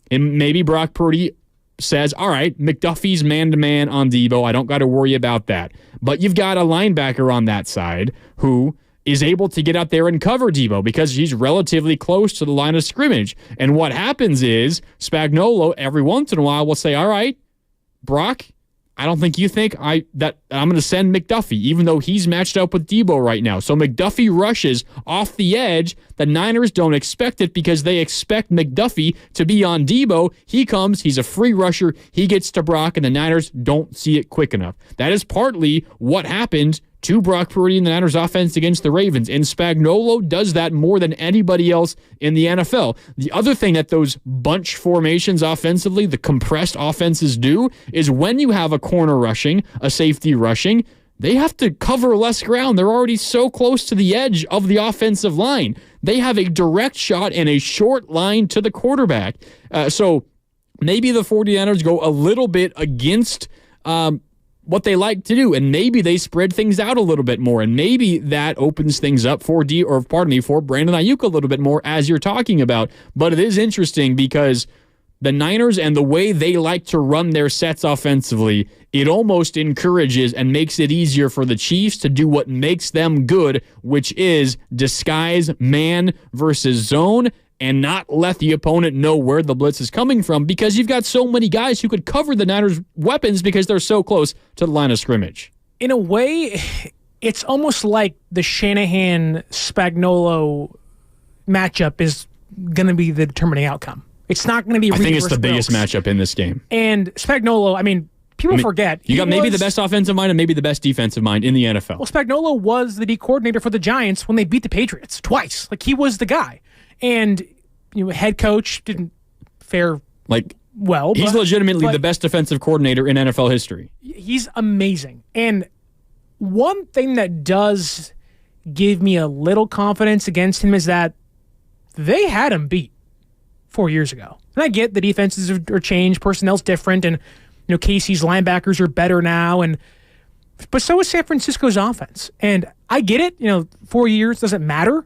And maybe Brock Purdy says, all right, McDuffie's man-to-man on Debo. I don't got to worry about that. But you've got a linebacker on that side who is able to get out there and cover Debo because he's relatively close to the line of scrimmage. And what happens is Spagnuolo every once in a while will say, all right, Brock, I don't think you think that I'm going to send McDuffie, even though he's matched up with Debo right now. So McDuffie rushes off the edge. The Niners don't expect it because they expect McDuffie to be on Debo. He comes, he's a free rusher, he gets to Brock, and the Niners don't see it quick enough. That is partly what happened to Brock Purdy and the Niners offense against the Ravens. And Spagnuolo does that more than anybody else in the NFL. The other thing that those bunch formations offensively, the compressed offenses do, is when you have a corner rushing, a safety rushing, they have to cover less ground. They're already so close to the edge of the offensive line. They have a direct shot and a short line to the quarterback. So maybe the 49ers go a little bit against what they like to do, and maybe they spread things out a little bit more, and maybe that opens things up for Brandon Ayuk a little bit more, as you're talking about. But it is interesting because the Niners and the way they like to run their sets offensively, it almost encourages and makes it easier for the Chiefs to do what makes them good, which is disguise man versus zone and not let the opponent know where the blitz is coming from, because you've got so many guys who could cover the Niners' weapons because they're so close to the line of scrimmage. In a way, it's almost like the Shanahan-Spagnuolo matchup is going to be the determining outcome. It's not going to be. I think it's the biggest matchup in this game. And Spagnuolo, people forget. You got maybe the best offensive mind and maybe the best defensive mind in the NFL. Well, Spagnuolo was the D coordinator for the Giants when they beat the Patriots twice. Like, he was the guy. And head coach didn't fare well. He's legitimately the best defensive coordinator in NFL history. He's amazing. And one thing that does give me a little confidence against him is that they had him beat 4 years ago. And I get the defenses are changed, personnel's different, and KC's linebackers are better now, but so is San Francisco's offense. And I get it, 4 years doesn't matter.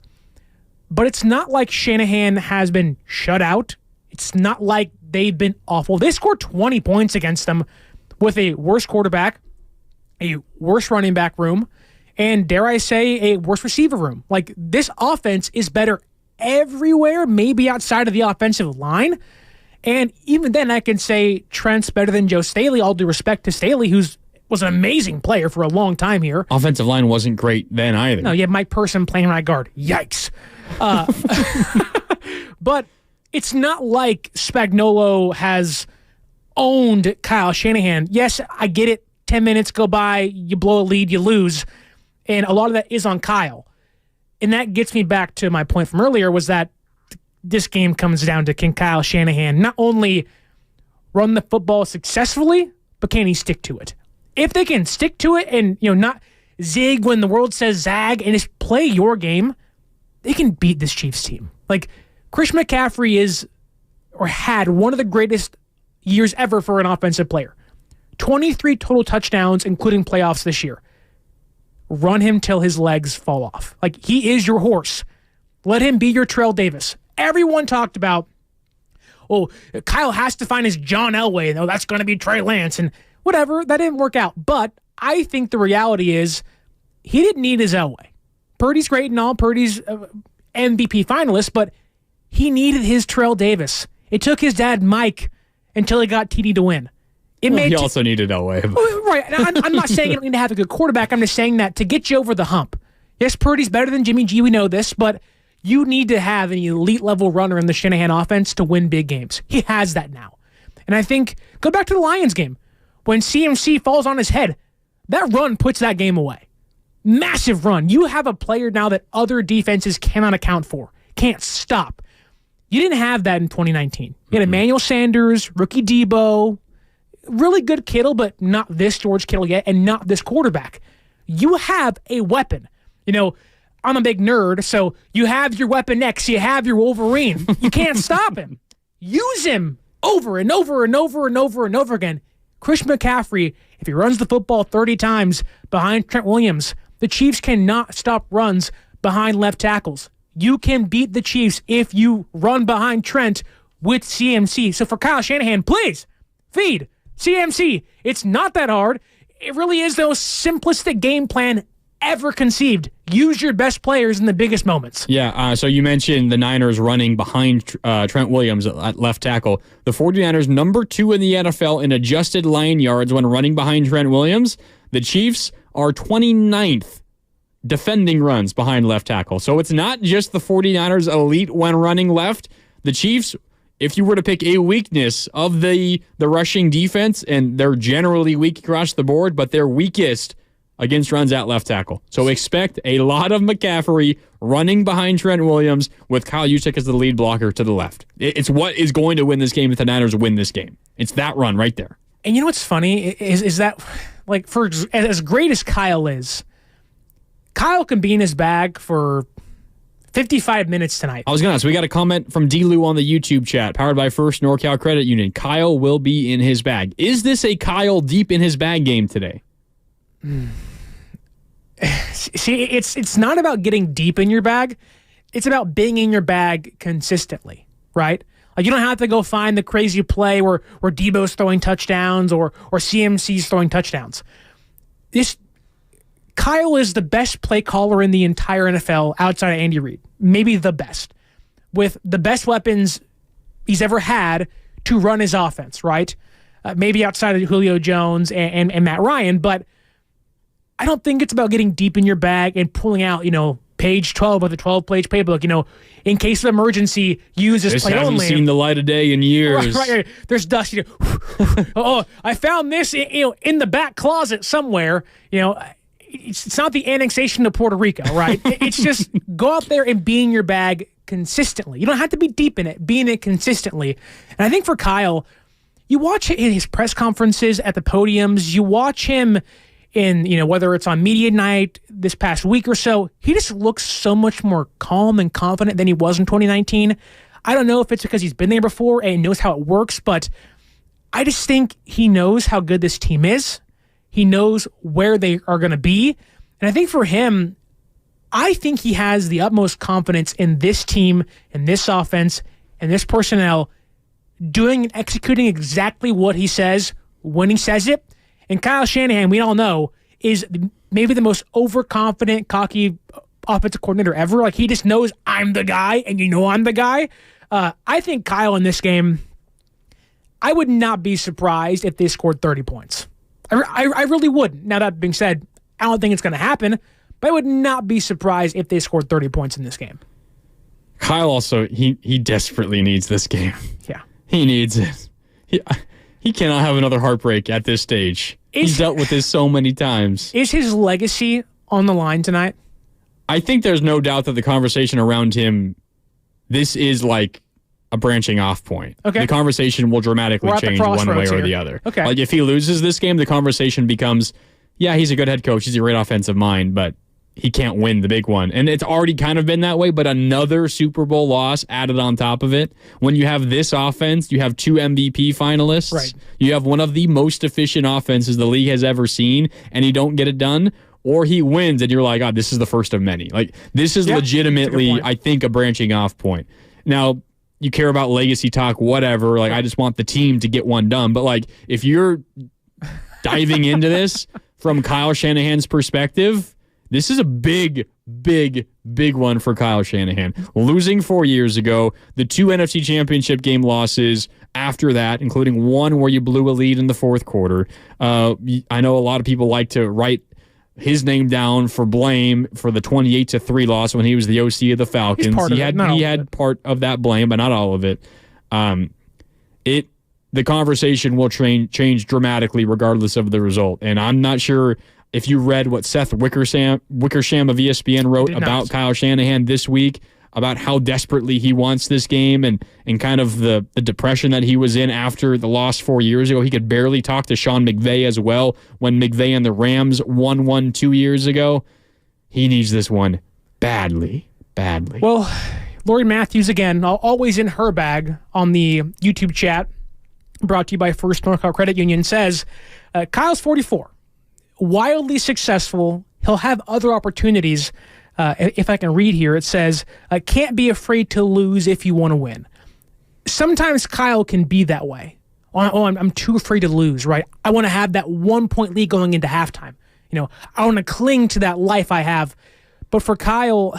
But it's not like Shanahan has been shut out. It's not like they've been awful. They scored 20 points against them with a worse quarterback, a worse running back room, and dare I say, a worse receiver room. Like, this offense is better everywhere, maybe outside of the offensive line. And even then, I can say Trent's better than Joe Staley, all due respect to Staley, was an amazing player for a long time here. Offensive line wasn't great then either. No, you have Mike Person playing right guard. Yikes. But it's not like Spagnuolo has owned Kyle Shanahan. Yes, I get it. 10 minutes go by, you blow a lead, you lose. And a lot of that is on Kyle. And that gets me back to my point from earlier, was that this game comes down to, can Kyle Shanahan not only run the football successfully, but can he stick to it? If they can stick to it and not zig when the world says zag and just play your game, they can beat this Chiefs team. Like, Chris McCaffrey is, or had, one of the greatest years ever for an offensive player. 23 total touchdowns, including playoffs this year. Run him till his legs fall off. Like, he is your horse. Let him be your Terrell Davis. Everyone talked about, Kyle has to find his John Elway. No, that's going to be Trey Lance. And whatever, that didn't work out. But I think the reality is he didn't need his Elway. Purdy's great and all. Purdy's MVP finalist, but he needed his Terrell Davis. It took his dad, Mike, until he got TD to win. He also needed Elway. Right. I'm not saying you don't need to have a good quarterback. I'm just saying that to get you over the hump. Yes, Purdy's better than Jimmy G. We know this, but you need to have an elite level runner in the Shanahan offense to win big games. He has that now. And I think, go back to the Lions game. When CMC falls on his head, that run puts that game away. Massive run. You have a player now that other defenses cannot account for, can't stop. You didn't have that in 2019. You had Emmanuel Sanders, rookie Debo, really good Kittle, but not this George Kittle yet, and not this quarterback. You have a weapon. I'm a big nerd, so you have your Weapon X, you have your Wolverine. You can't stop him. Use him over and over and over and over and over again. Chris McCaffrey, if he runs the football 30 times behind Trent Williams, the Chiefs cannot stop runs behind left tackles. You can beat the Chiefs if you run behind Trent with CMC. So for Kyle Shanahan, please feed CMC. It's not that hard. It really is the most simplistic game plan ever conceived. Use your best players in the biggest moments. Yeah, so you mentioned the Niners running behind Trent Williams at left tackle. The 49ers, number 2 in the NFL in adjusted line yards when running behind Trent Williams. The Chiefs are 29th defending runs behind left tackle. So it's not just the 49ers elite when running left. The Chiefs, if you were to pick a weakness of the rushing defense, and they're generally weak across the board, but they're weakest against runs at left tackle. So expect a lot of McCaffrey running behind Trent Williams with Kyle Juszczyk as the lead blocker to the left. It's what is going to win this game if the Niners win this game. It's that run right there. And you know what's funny is that, like, for as great as Kyle is, Kyle can be in his bag for 55 minutes tonight. I was going to ask, we got a comment from D-Lou on the YouTube chat, powered by First NorCal Credit Union. Kyle will be in his bag. Is this a Kyle deep in his bag game today? See, it's not about getting deep in your bag. It's about being in your bag consistently, right? Like, you don't have to go find the crazy play where Debo's throwing touchdowns or CMC's throwing touchdowns. Kyle is the best play caller in the entire NFL outside of Andy Reid. Maybe the best. With the best weapons he's ever had to run his offense, right? Maybe outside of Julio Jones and Matt Ryan, but I don't think it's about getting deep in your bag and pulling out, page 12 of the 12-page playbook. In case of emergency, use this play only. This hasn't seen the light of day in years. Right. There's dust. I found this, in the back closet somewhere. It's not the annexation of Puerto Rico, right? It's just go out there and be in your bag consistently. You don't have to be deep in it. Be in it consistently. And I think for Kyle, you watch in his press conferences at the podiums, you watch him in, whether it's on media night this past week or so, he just looks so much more calm and confident than he was in 2019. I don't know if it's because he's been there before and knows how it works, but I just think he knows how good this team is. He knows where they are going to be. And I think for him, I think he has the utmost confidence in this team, in this offense, and this personnel doing and executing exactly what he says when he says it. And Kyle Shanahan, we all know, is maybe the most overconfident, cocky offensive coordinator ever. Like, he just knows I'm the guy, and I'm the guy. I think Kyle in this game, I would not be surprised if they scored 30 points. I really wouldn't. Now, that being said, I don't think it's going to happen, but I would not be surprised if they scored 30 points in this game. Kyle also, he desperately needs this game. Yeah. He needs it. He cannot have another heartbreak at this stage. He's dealt with this so many times. Is his legacy on the line tonight? I think there's no doubt that the conversation around him, this is like a branching off point. Okay. The conversation will dramatically change one way or the other. Okay. Like if he loses this game, the conversation becomes, yeah, he's a good head coach. He's a great offensive mind, but he can't win the big one. And it's already kind of been that way, but another Super Bowl loss added on top of it. When you have this offense, you have 2 MVP finalists. Right. You have one of the most efficient offenses the league has ever seen, and you don't get it done, or he wins, and you're like, oh, this is the first of many. Like, this is legitimately, I think, a branching off point. Now, you care about legacy talk, whatever. Like, I just want the team to get one done. But, like, if you're diving into this from Kyle Shanahan's perspective, this is a big, big, big one for Kyle Shanahan. Losing 4 years ago, the 2 NFC Championship game losses after that, including one where you blew a lead in the fourth quarter. I know a lot of people like to write his name down for blame for the 28-3 loss when he was the OC of the Falcons. He had part of that blame, but not all of it. The conversation will change dramatically regardless of the result. And I'm not sure if you read what Seth Wickersham of ESPN wrote about Kyle Shanahan this week, about how desperately he wants this game and kind of the depression that he was in after the loss 4 years ago. He could barely talk to Sean McVay as well when McVay and the Rams won 2 years ago. He needs this one badly, badly. Well, Lori Matthews, again, always in her bag on the YouTube chat, brought to you by First NorCal Credit Union, says, Kyle's 44. Wildly successful. He'll have other opportunities. If I can read here, it says, can't be afraid to lose if you want to win. Sometimes Kyle can be that way. I'm too afraid to lose, right? I want to have that 1-point lead going into halftime. You know, I want to cling to that life I have. But for Kyle,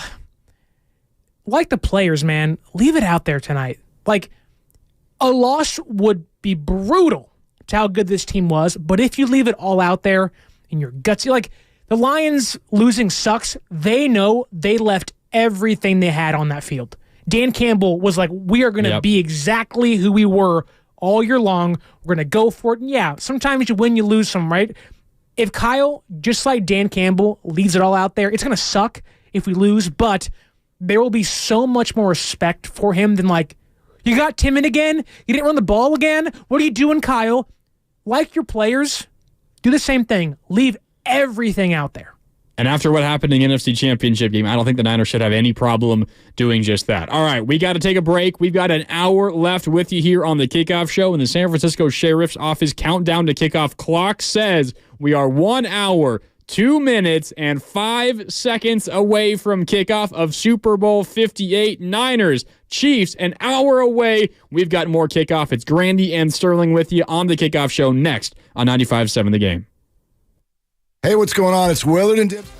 like the players, man, leave it out there tonight. Like, a loss would be brutal to how good this team was, but if you leave it all out there in your guts, like, the Lions losing sucks. They know they left everything they had on that field. Dan Campbell was like, we are going to be exactly who we were all year long. We're going to go for it. And yeah, sometimes you win, you lose some, right? If Kyle, just like Dan Campbell, leaves it all out there, it's going to suck if we lose, but there will be so much more respect for him than like, you got timid again? You didn't run the ball again? What are you doing, Kyle? Like your players, do the same thing. Leave everything out there. And after what happened in the NFC Championship game, I don't think the Niners should have any problem doing just that. All right, we got to take a break. We've got an hour left with you here on the Kickoff Show, and the San Francisco Sheriff's office countdown to kickoff clock says we are 1 hour, 2 minutes, and 5 seconds away from kickoff of Super Bowl 58. Niners, Chiefs, an hour away. We've got more kickoff. It's Grandy and Sterling with you on the Kickoff Show next on 95.7 The Game. Hey, what's going on? It's Willard and Dibs.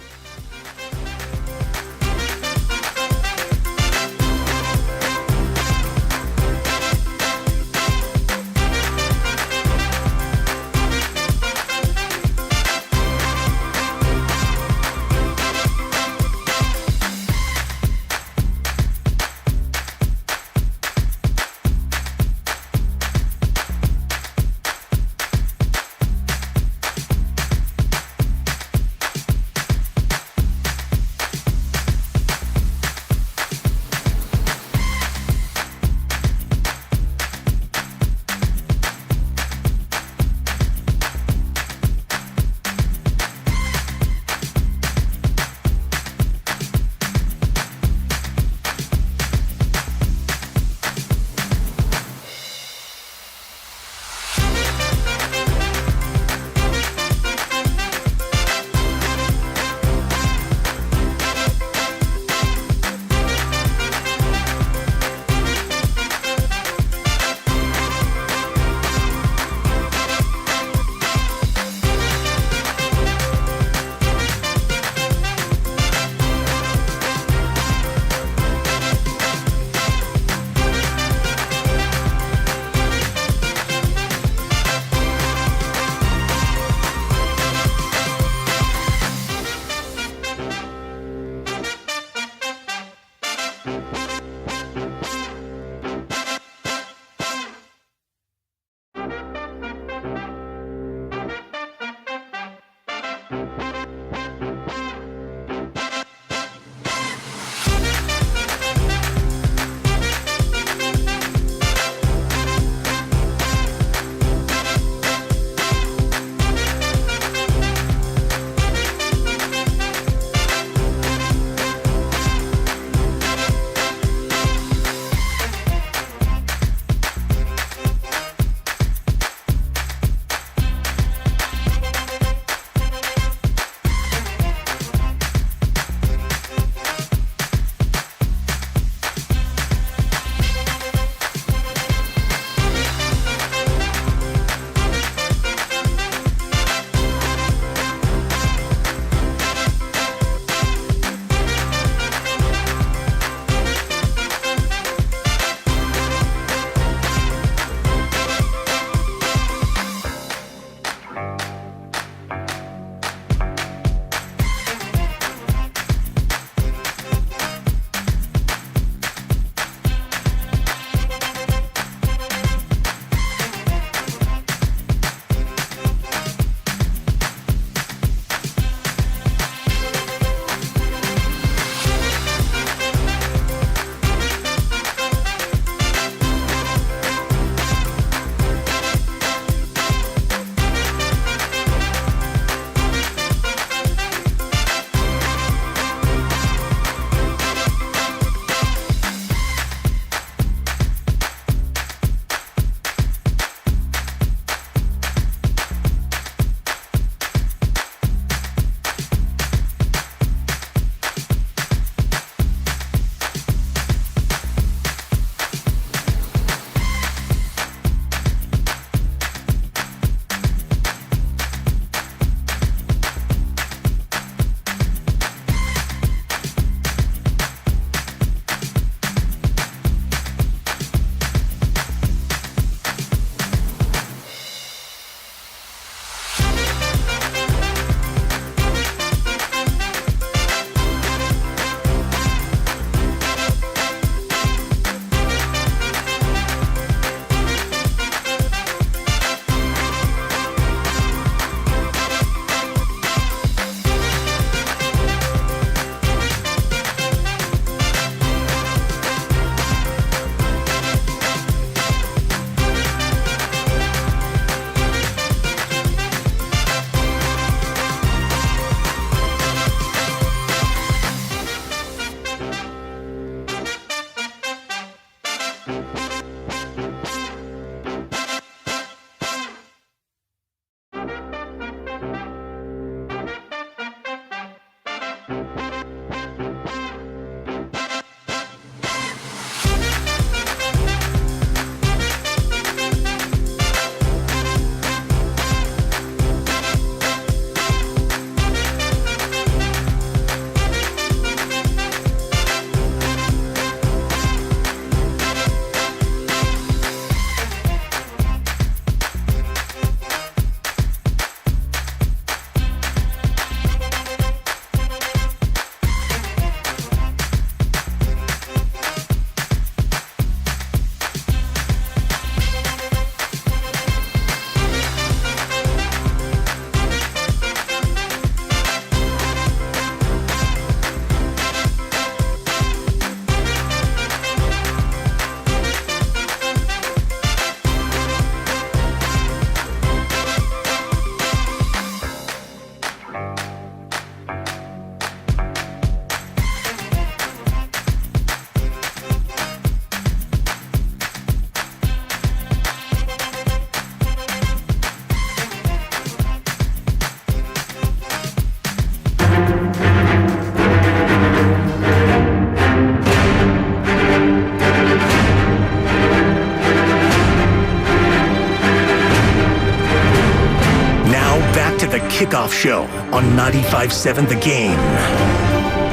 Kickoff Show on 95.7 The Game.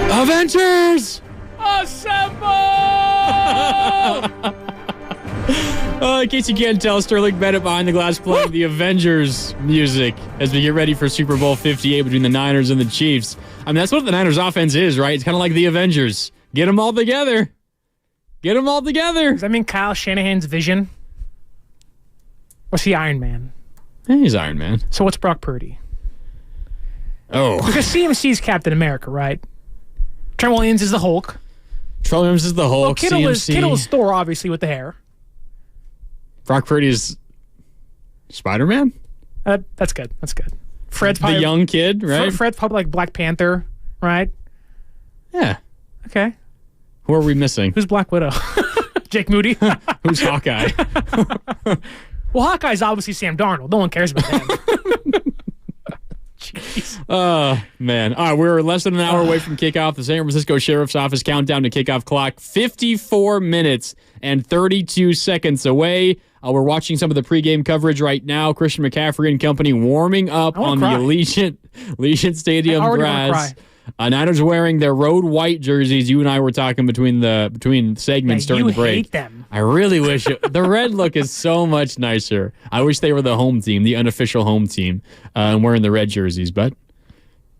Avengers! Assemble! In case you can't tell, Sterling Bennett behind the glass playing the Avengers music as we get ready for Super Bowl 58 between the Niners and the Chiefs. I mean, that's what the Niners offense is, right? It's kind of like the Avengers. Get them all together. Get them all together. Does that mean Kyle Shanahan's vision? Or is he Iron Man? Yeah, he's Iron Man. So what's Brock Purdy? Oh. Because CMC is Captain America, right? Trent Williams is the Hulk. Trent Williams is the Hulk. Well, Kittle is Thor, obviously, with the hair. Brock Purdy is Spider-Man? That's good. That's good. Fred's probably the young kid, right? Fred's probably like Black Panther, right? Yeah. Okay. Who are we missing? Who's Black Widow? Jake Moody? Who's Hawkeye? Well, Hawkeye's obviously Sam Darnold. No one cares about him. Jeez. Oh, man. All right, we're less than an hour away from kickoff. The San Francisco Sheriff's Office countdown to kickoff clock, 54 minutes and 32 seconds away. We're watching some of the pregame coverage right now. Christian McCaffrey and company warming up on the Allegiant Stadium grass. Niners wearing their road white jerseys. You and I were talking between segments during the break. You hate them. I really wish the red look is so much nicer. I wish they were the home team, the unofficial home team, and wearing the red jerseys. But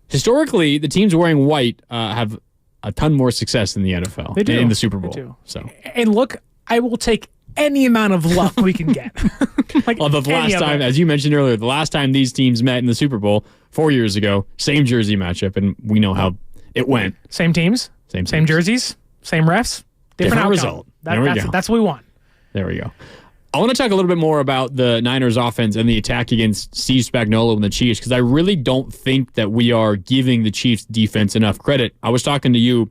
historically, the teams wearing white have a ton more success in the NFL. They do. In the Super Bowl. They do. So, and look, I will take any amount of luck we can get. Well, the last time, as you mentioned earlier, the last time these teams met in the Super Bowl 4 years ago, same jersey matchup, and we know how it went. Same teams, same jerseys, same refs, different result. There we go. That's what we want. There we go. I want to talk a little bit more about the Niners offense and the attack against Steve Spagnuolo and the Chiefs, because I really don't think that we are giving the Chiefs defense enough credit. I was talking to you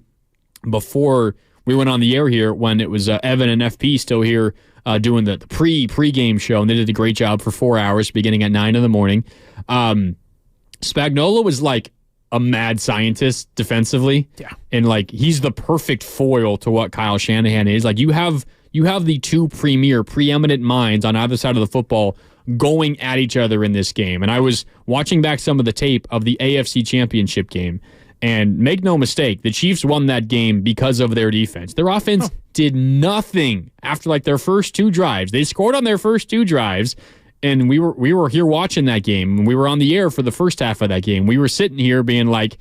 before we went on the air here when it was Evan and FP still here doing the pregame show, and they did a great job for 4 hours beginning at 9 in the morning. Spagnuolo was like a mad scientist defensively. Yeah. And like he's the perfect foil to what Kyle Shanahan is. Like you have the two preeminent minds on either side of the football going at each other in this game. And I was watching back some of the tape of the AFC Championship game. And make no mistake, the Chiefs won that game because of their defense. Their offense did nothing after like their first two drives. They scored on their first two drives, and we were here watching that game. We were on the air for the first half of that game. We were sitting here being like,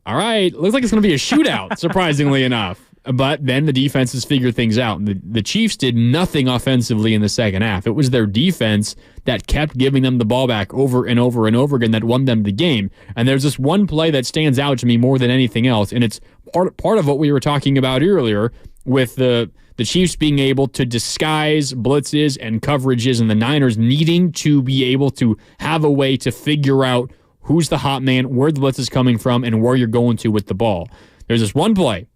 all right, looks like it's going to be a shootout, surprisingly enough. But then the defenses figured things out. The Chiefs did nothing offensively in the second half. It was their defense that kept giving them the ball back over and over and over again that won them the game. And there's this one play that stands out to me more than anything else, and it's part of what we were talking about earlier with the Chiefs being able to disguise blitzes and coverages and the Niners needing to be able to have a way to figure out who's the hot man, where the blitz is coming from, and where you're going to with the ball. There's this one play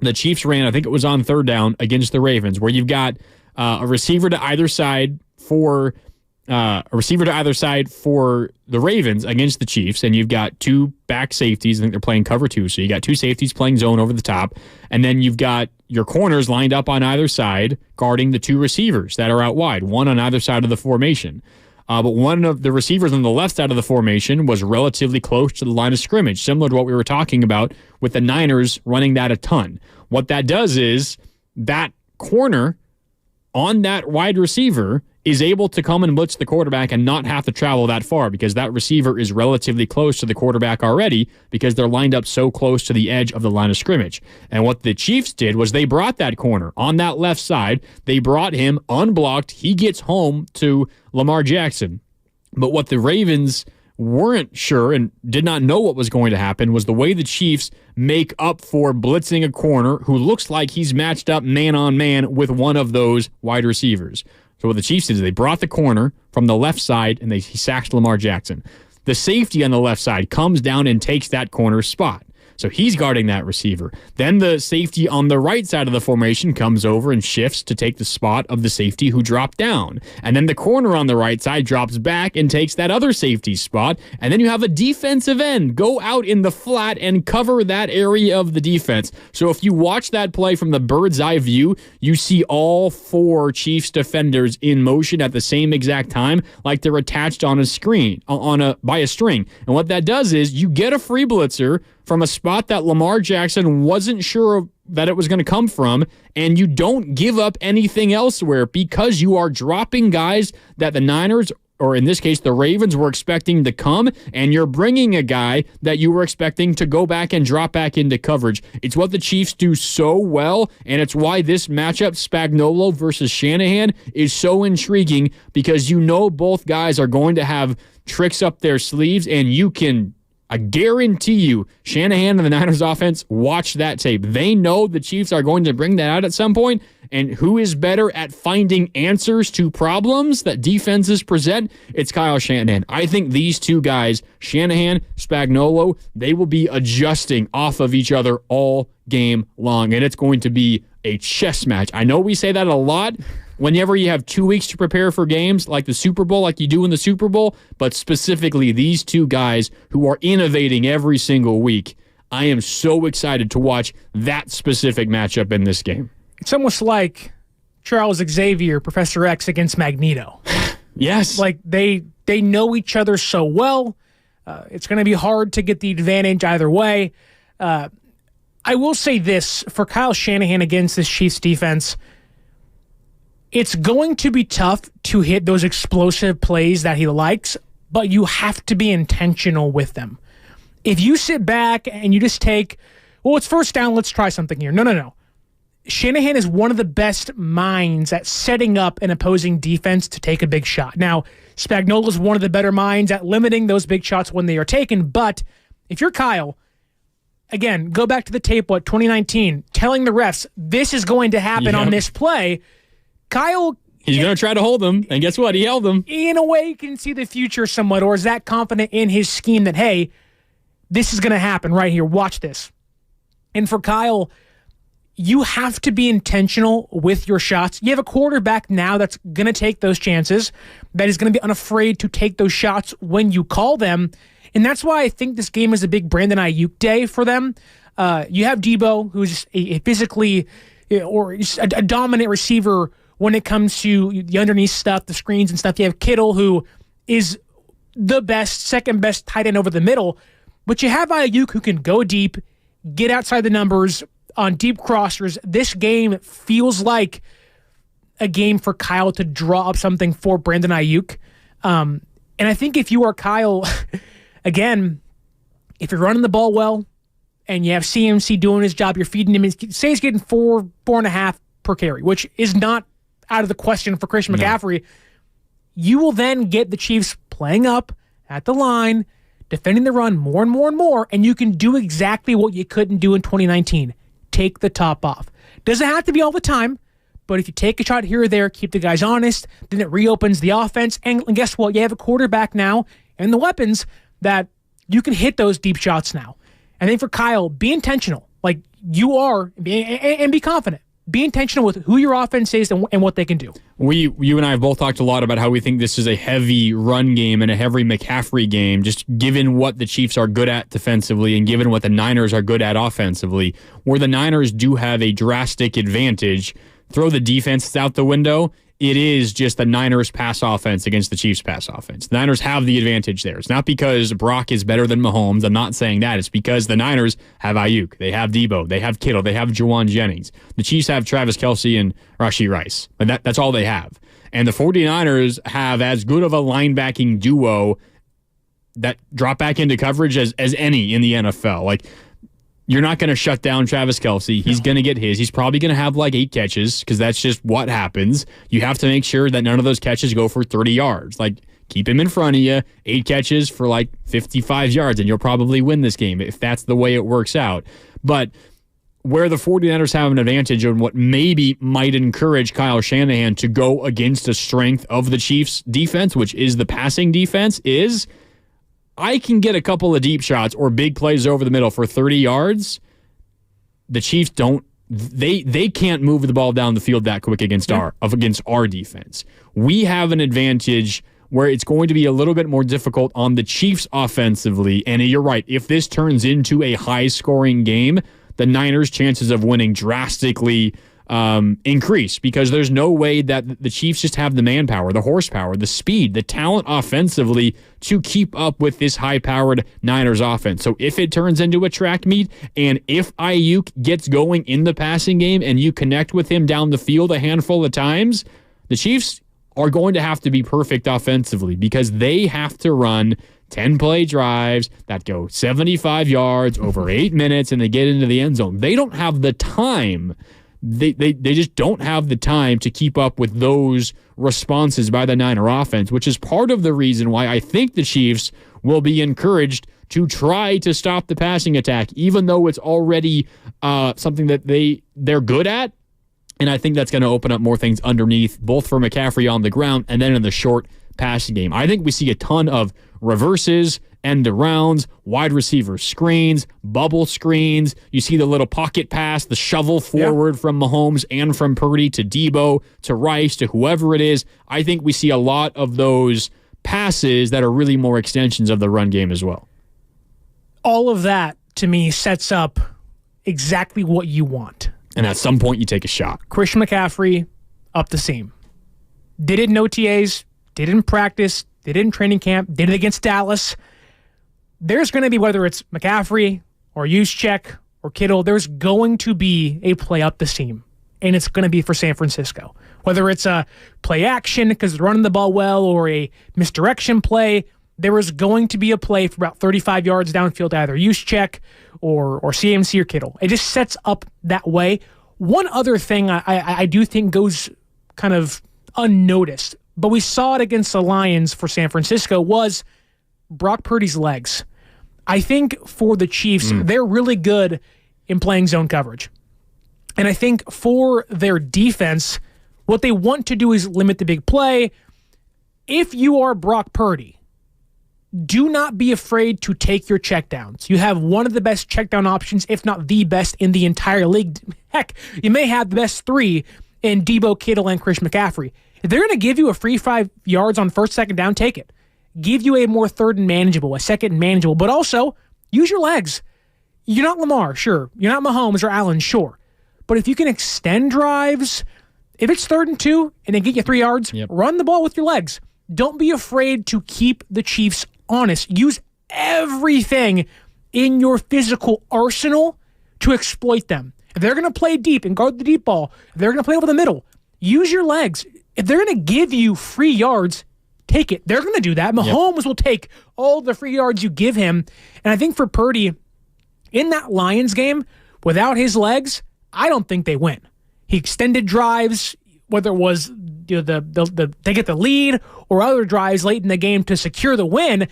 the Chiefs ran, I think it was on third down against the Ravens, where you've got a receiver to either side for the Ravens against the Chiefs, and you've got two back safeties. I think they're playing cover 2, so you got two safeties playing zone over the top, and then you've got your corners lined up on either side guarding the two receivers that are out wide, one on either side of the formation. But one of the receivers on the left side of the formation was relatively close to the line of scrimmage, similar to what we were talking about with the Niners running that a ton. What that does is that corner on that wide receiver is able to come and blitz the quarterback and not have to travel that far because that receiver is relatively close to the quarterback already because they're lined up so close to the edge of the line of scrimmage. And what the Chiefs did was they brought that corner on that left side. They brought him unblocked. He gets home to Lamar Jackson. But what the Ravens weren't sure and did not know what was going to happen was the way the Chiefs make up for blitzing a corner who looks like he's matched up man-on-man with one of those wide receivers. So what the Chiefs did is they brought the corner from the left side and he sacks Lamar Jackson. The safety on the left side comes down and takes that corner spot. So he's guarding that receiver. Then the safety on the right side of the formation comes over and shifts to take the spot of the safety who dropped down. And then the corner on the right side drops back and takes that other safety spot. And then you have a defensive end go out in the flat and cover that area of the defense. So if you watch that play from the bird's eye view, you see all 4 Chiefs defenders in motion at the same exact time, like they're attached on a screen, by a string. And what that does is you get a free blitzer from a spot that Lamar Jackson wasn't sure that it was going to come from, and you don't give up anything elsewhere because you are dropping guys that the Niners, or in this case, the Ravens, were expecting to come, and you're bringing a guy that you were expecting to go back and drop back into coverage. It's what the Chiefs do so well, and it's why this matchup, Spagnuolo versus Shanahan, is so intriguing because you know both guys are going to have tricks up their sleeves, and you can... I guarantee you, Shanahan and the Niners offense watch that tape. They know the Chiefs are going to bring that out at some point, and who is better at finding answers to problems that defenses present? It's Kyle Shanahan. I think these two guys, Shanahan, Spagnuolo, they will be adjusting off of each other all game long, and it's going to be a chess match. I know we say that a lot whenever you have 2 weeks to prepare for games like the Super Bowl, like you do in the Super Bowl, but specifically these two guys who are innovating every single week. I am so excited to watch that specific matchup in this game. It's almost like Charles Xavier, Professor X against Magneto. Yes. Like they know each other so well. It's going to be hard to get the advantage either way. I will say this, for Kyle Shanahan against this Chiefs defense, it's going to be tough to hit those explosive plays that he likes, but you have to be intentional with them. If you sit back and you just take, well, it's first down, let's try something here. No. Shanahan is one of the best minds at setting up an opposing defense to take a big shot. Now, Spagnuolo is one of the better minds at limiting those big shots when they are taken, but if you're Kyle, again, go back to the tape, 2019, telling the refs, this is going to happen on this play. Kyle... He's going to try to hold them, and guess what? He held them. In a way, he can see the future somewhat, or is that confident in his scheme that, hey, this is going to happen right here, watch this. And for Kyle, you have to be intentional with your shots. You have a quarterback now that's going to take those chances, that is going to be unafraid to take those shots when you call them, and that's why I think this game is a big Brandon Ayuk day for them. You have Debo, who's a physically or a dominant receiver when it comes to the underneath stuff, the screens and stuff. You have Kittle, who is the second best tight end over the middle. But you have Ayuk, who can go deep, get outside the numbers on deep crossers. This game feels like a game for Kyle to draw up something for Brandon Ayuk. And I think if you are Kyle, again, if you're running the ball well and you have CMC doing his job, you're feeding him, say he's getting 4.5 per carry, which is not out of the question for Christian McCaffrey. No. You will then get the Chiefs playing up at the line, defending the run more and more and more, and you can do exactly what you couldn't do in 2019. Take the top off. Doesn't have to be all the time, but if you take a shot here or there, keep the guys honest, then it reopens the offense. And guess what? You have a quarterback now and the weapons that you can hit those deep shots now. And then for Kyle, be intentional. Like, you are, and be confident. Be intentional with who your offense is and what they can do. You and I have both talked a lot about how we think this is a heavy run game and a heavy McCaffrey game, just given what the Chiefs are good at defensively and given what the Niners are good at offensively. Where the Niners do have a drastic advantage, throw the defense out the window. It is just the Niners pass offense against the Chiefs pass offense. The Niners have the advantage there. It's not because Brock is better than Mahomes. I'm not saying that. It's because the Niners have Ayuk. They have Debo. They have Kittle. They have Juwan Jennings. The Chiefs have Travis Kelce and Rashee Rice. But that's all they have. And the 49ers have as good of a linebacking duo that drop back into coverage as any in the NFL. Like, you're not going to shut down Travis Kelce. He's going to get his. He's probably going to have like 8 catches because that's just what happens. You have to make sure that none of those catches go for 30 yards. Like, keep him in front of you, 8 catches for like 55 yards, and you'll probably win this game if that's the way it works out. But where the 49ers have an advantage and what maybe might encourage Kyle Shanahan to go against the strength of the Chiefs' defense, which is the passing defense, is I can get a couple of deep shots or big plays over the middle for 30 yards. The Chiefs don't. They can't move the ball down the field that quick against our defense. We have an advantage where it's going to be a little bit more difficult on the Chiefs offensively. And you're right. If this turns into a high-scoring game, the Niners' chances of winning drastically increase because there's no way that the Chiefs just have the manpower, the horsepower, the speed, the talent offensively to keep up with this high-powered Niners offense. So if it turns into a track meet and if Ayuk gets going in the passing game and you connect with him down the field a handful of times, the Chiefs are going to have to be perfect offensively because they have to run 10-play drives that go 75 yards over 8 minutes and they get into the end zone. They don't have the time. They just don't have the time to keep up with those responses by the Niner offense, which is part of the reason why I think the Chiefs will be encouraged to try to stop the passing attack, even though it's already something that they're good at. And I think that's going to open up more things underneath, both for McCaffrey on the ground and then in the short passing game. I think we see a ton of reverses, end arounds, wide receiver screens, bubble screens. You see the little pocket pass, the shovel forward from Mahomes and from Purdy to Debo, to Rice, to whoever it is. I think we see a lot of those passes that are really more extensions of the run game as well. All of that, to me, sets up exactly what you want. And at some point, you take a shot. Christian McCaffrey, up the seam. Did it in OTAs, did it in practice, did it in training camp, did it against Dallas. There's going to be, whether it's McCaffrey or Juszczyk or Kittle, there's going to be a play up the seam, and it's going to be for San Francisco. Whether it's a play action because they're running the ball well or a misdirection play, there is going to be a play for about 35 yards downfield, either Juszczyk or CMC or Kittle. It just sets up that way. One other thing I do think goes kind of unnoticed, but we saw it against the Lions for San Francisco, was Brock Purdy's legs. I think for the Chiefs, they're really good in playing zone coverage. And I think for their defense, what they want to do is limit the big play. If you are Brock Purdy, do not be afraid to take your checkdowns. You have one of the best checkdown options, if not the best in the entire league. Heck, you may have the best 3 in Debo, Kittle, and Christian McCaffrey. If they're going to give you a free 5 yards on first, second down, take it. Give you a more third and manageable, a second and manageable, but also use your legs. You're not Lamar, sure. You're not Mahomes or Allen, sure. But if you can extend drives, if it's 3rd and 2 and they get you 3 yards, run the ball with your legs. Don't be afraid to keep the Chiefs honest. Use everything in your physical arsenal to exploit them. If they're going to play deep and guard the deep ball, if they're going to play over the middle, use your legs. If they're going to give you free yards, take it. They're going to do that. Mahomes will take all the free yards you give him. And I think for Purdy, in that Lions game, without his legs, I don't think they win. He extended drives, whether it was they get the lead or other drives late in the game to secure the win.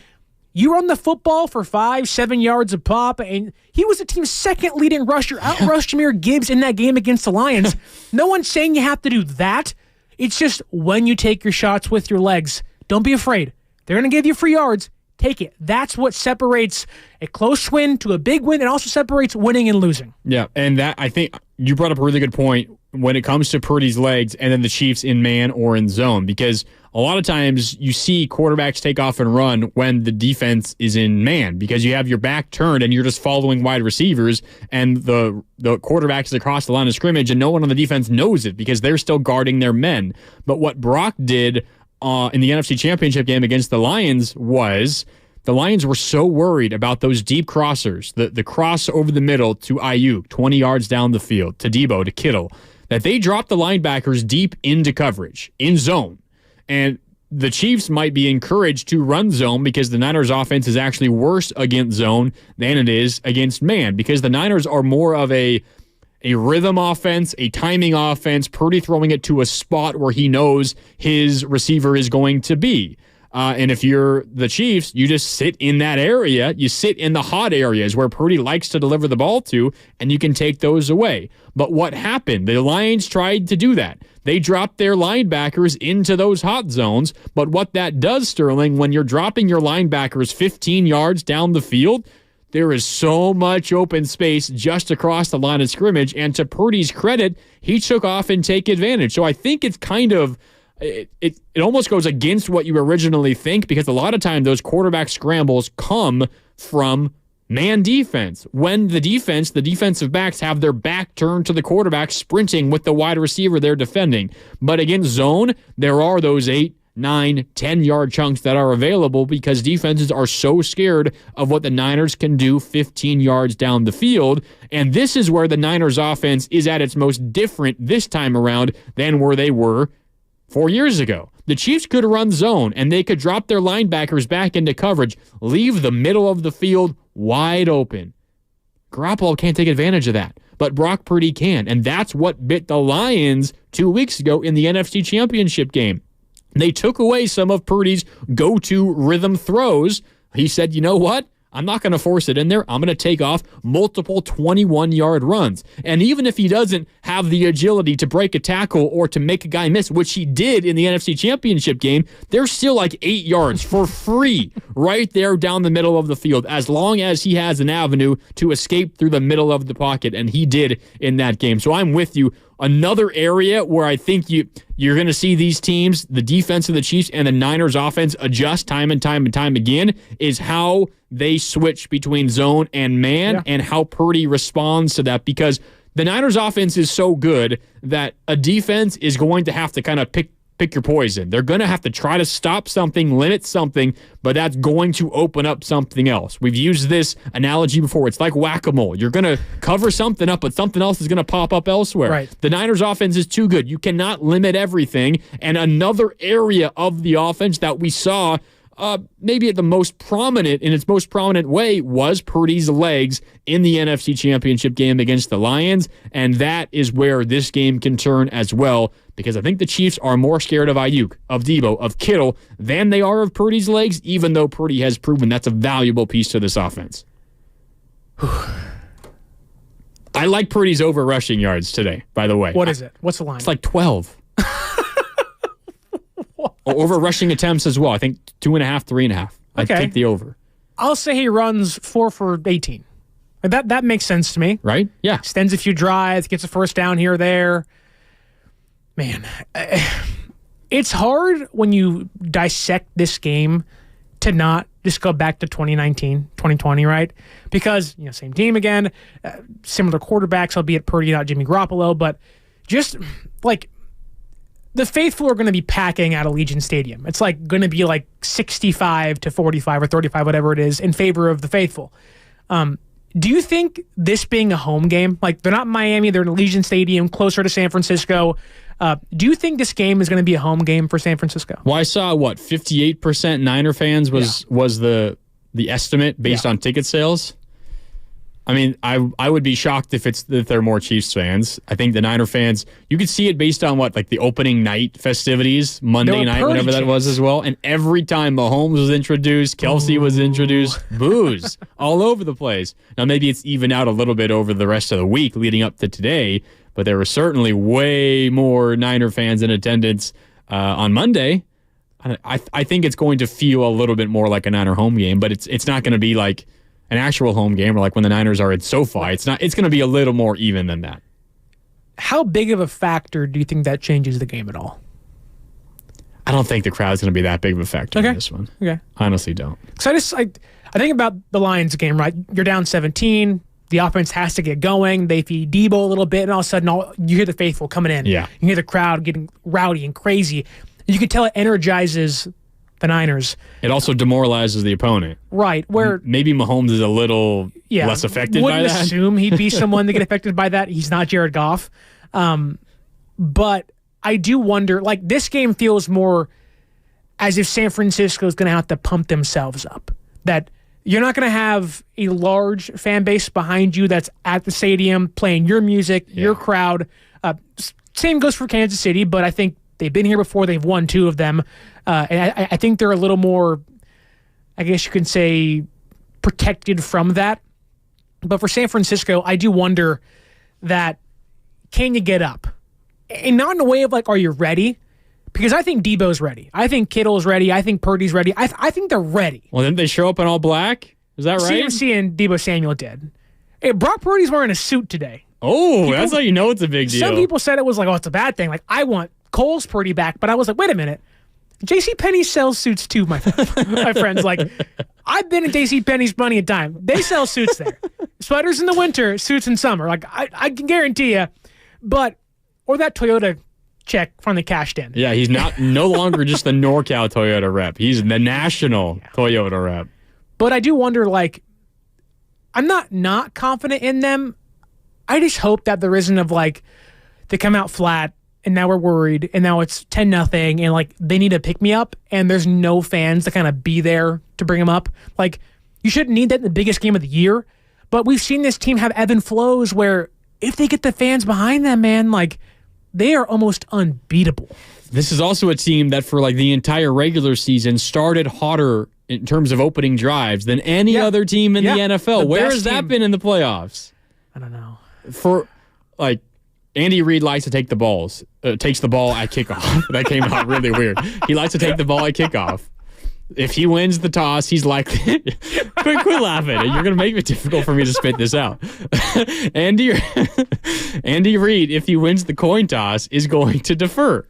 You run the football for 5-7 yards a pop, and he was the team's second leading rusher, outrushed Jahmyr Gibbs in that game against the Lions. No one's saying you have to do that. It's just when you take your shots with your legs, don't be afraid. They're going to give you free yards. take it. That's what separates a close win to a big win. It also separates winning and losing. Yeah, and that, I think you brought up a really good point when it comes to Purdy's legs and then the Chiefs in man or in zone, because a lot of times you see quarterbacks take off and run when the defense is in man because you have your back turned and you're just following wide receivers and the quarterback is across the line of scrimmage and no one on the defense knows it because they're still guarding their men. But what Brock did in the NFC Championship game against the Lions was the Lions were so worried about those deep crossers, the cross over the middle to Ayuk, 20 yards down the field, to Debo, to Kittle, that they dropped the linebackers deep into coverage, in zone. And the Chiefs might be encouraged to run zone because the Niners offense is actually worse against zone than it is against man because the Niners are more of a rhythm offense, a timing offense, Purdy throwing it to a spot where he knows his receiver is going to be. And if you're the Chiefs, you just sit in that area. You sit in the hot areas where Purdy likes to deliver the ball to, and you can take those away. But what happened? The Lions tried to do that. They dropped their linebackers into those hot zones. But what that does, Sterling, when you're dropping your linebackers 15 yards down the field, there is so much open space just across the line of scrimmage. And to Purdy's credit, he took off and take advantage. So I think it's kind of... It almost goes against what you originally think because a lot of time those quarterback scrambles come from man defense. When the defensive backs have their back turned to the quarterback sprinting with the wide receiver they're defending. But against zone, there are those 8, 9, 10-yard chunks that are available because defenses are so scared of what the Niners can do 15 yards down the field. And this is where the Niners offense is at its most different this time around than where they were 4 years ago. The Chiefs could run zone, and they could drop their linebackers back into coverage, leave the middle of the field wide open. Garoppolo can't take advantage of that, but Brock Purdy can, and that's what bit the Lions 2 weeks ago in the NFC Championship game. They took away some of Purdy's go-to rhythm throws. He said, you know what? I'm not going to force it in there. I'm going to take off multiple 21-yard runs. And even if he doesn't have the agility to break a tackle or to make a guy miss, which he did in the NFC Championship game, there's still like 8 yards for free right there down the middle of the field as long as he has an avenue to escape through the middle of the pocket, and he did in that game. So I'm with you. Another area where I think you're going to see these teams, the defense of the Chiefs and the Niners offense, adjust time and time again is how they switch between zone and man and how Purdy responds to that because the Niners offense is so good that a defense is going to have to kind of pick your poison. They're going to have to try to stop something, limit something, but that's going to open up something else. We've used this analogy before. It's like whack-a-mole. You're going to cover something up, but something else is going to pop up elsewhere. Right. The Niners offense is too good. You cannot limit everything. And another area of the offense that we saw maybe at the most prominent, in its most prominent way, was Purdy's legs in the NFC Championship game against the Lions, and that is where this game can turn as well, because I think the Chiefs are more scared of Ayuk, of Debo, of Kittle than they are of Purdy's legs, even though Purdy has proven that's a valuable piece to this offense. I like Purdy's over rushing yards today, by the way. What is it? What's the line? It's like 12. Over rushing attempts as well. I think 2.5, 3.5. I'd take the over. I'll say he runs 4 for 18. That makes sense to me. Right? Yeah. Extends a few drives, gets a first down here or there. Man, it's hard when you dissect this game to not just go back to 2019, 2020, right? Because, same team again, similar quarterbacks, albeit Purdy, not Jimmy Garoppolo, but just like the faithful are going to be packing at Allegiant Stadium. It's like going to be like 65 to 45 or 35, whatever it is, in favor of the faithful. Do you think this being a home game, like they're not in Miami, they're in Allegiant Stadium, closer to San Francisco, do you think this game is going to be a home game for San Francisco? Well, I saw 58% Niner fans was the estimate based on ticket sales. I mean, I would be shocked if they're more Chiefs fans. I think the Niner fans, you could see it based on the opening night festivities, Monday night, whatever that was as well. And every time Mahomes was introduced, Kelsey was introduced, boos all over the place. Now, maybe it's even out a little bit over the rest of the week leading up to today, but there were certainly way more Niner fans in attendance on Monday. I think it's going to feel a little bit more like a Niner home game, but it's not going to be like an actual home game or like when the Niners are at SoFi. It's going to be a little more even than that. How big of a factor do you think that changes the game at all? I don't think the crowd's going to be that big of a factor in this one. Okay. I honestly don't. So I think about the Lions game, right? You're down 17. The offense has to get going. They feed Debo a little bit, and all of a sudden you hear the faithful coming in. Yeah. You hear the crowd getting rowdy and crazy. You can tell it energizes the Niners. It also demoralizes the opponent. Right. Where maybe Mahomes is a little less affected by that. Wouldn't assume he'd be someone to get affected by that. He's not Jared Goff. But I do wonder, like, this game feels more as if San Francisco is going to have to pump themselves up. That you're not going to have a large fan base behind you that's at the stadium playing your music, your crowd. Same goes for Kansas City, but I think they've been here before. They've won 2 of them. And I think they're a little more, I guess you could say, protected from that. But for San Francisco, I do wonder that, can you get up? And not in a way of like, are you ready? Because I think Debo's ready. I think Kittle's ready. I think Purdy's ready. I think they're ready. Well, didn't they show up in all black? Is that right? CMC and Debo Samuel did. Hey, Brock Purdy's wearing a suit today. Oh, that's how you know it's a big deal. Some people said it was like, oh, it's a bad thing. Like, I want Cole's Purdy back. But I was like, wait a minute. JCPenney sells suits too, my friends. Like, I've been at JCPenney's plenty of time. They sell suits there. Sweaters in the winter, suits in summer. Like, I can guarantee you. But, or that Toyota check finally cashed in. Yeah, he's no longer just the NorCal Toyota rep. He's the national Toyota rep. But I do wonder, like, I'm not confident in them. I just hope that there isn't of, like, they come out flat, and now we're worried, and now it's 10-0, and, like, they need to pick me up, and there's no fans to kind of be there to bring them up. Like, you shouldn't need that in the biggest game of the year, but we've seen this team have ebb and flows where if they get the fans behind them, man, like, they are almost unbeatable. This is also a team that for like the entire regular season started hotter in terms of opening drives than any other team in the NFL. Where has that been in the playoffs? I don't know. For like Andy Reid likes to take the balls, takes the ball at kickoff. That came out really weird. He likes to take the ball at kickoff. If he wins the toss, he's likely... quit laughing. You're going to make it difficult for me to spit this out. Andy Reid, if he wins the coin toss, is going to defer.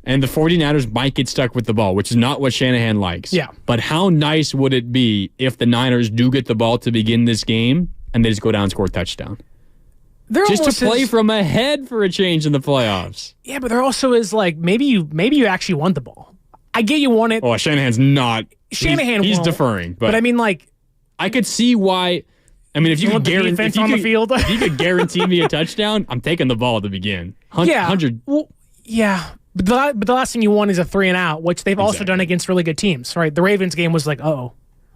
And the 49ers might get stuck with the ball, which is not what Shanahan likes. Yeah. But how nice would it be if the Niners do get the ball to begin this game and they just go down and score a touchdown? Just to play from ahead for a change in the playoffs. Yeah, but there also is like, maybe you actually want the ball. I get you want it. Oh, Shanahan's not. He's won't. deferring. But I mean, like, I could see why. I mean, if you could guarantee if you could guarantee me a touchdown, I'm taking the ball to begin. 100. Well, yeah. But the last thing you want is a 3-and-out, which they've also done against really good teams, right? The Ravens game was like, uh-oh.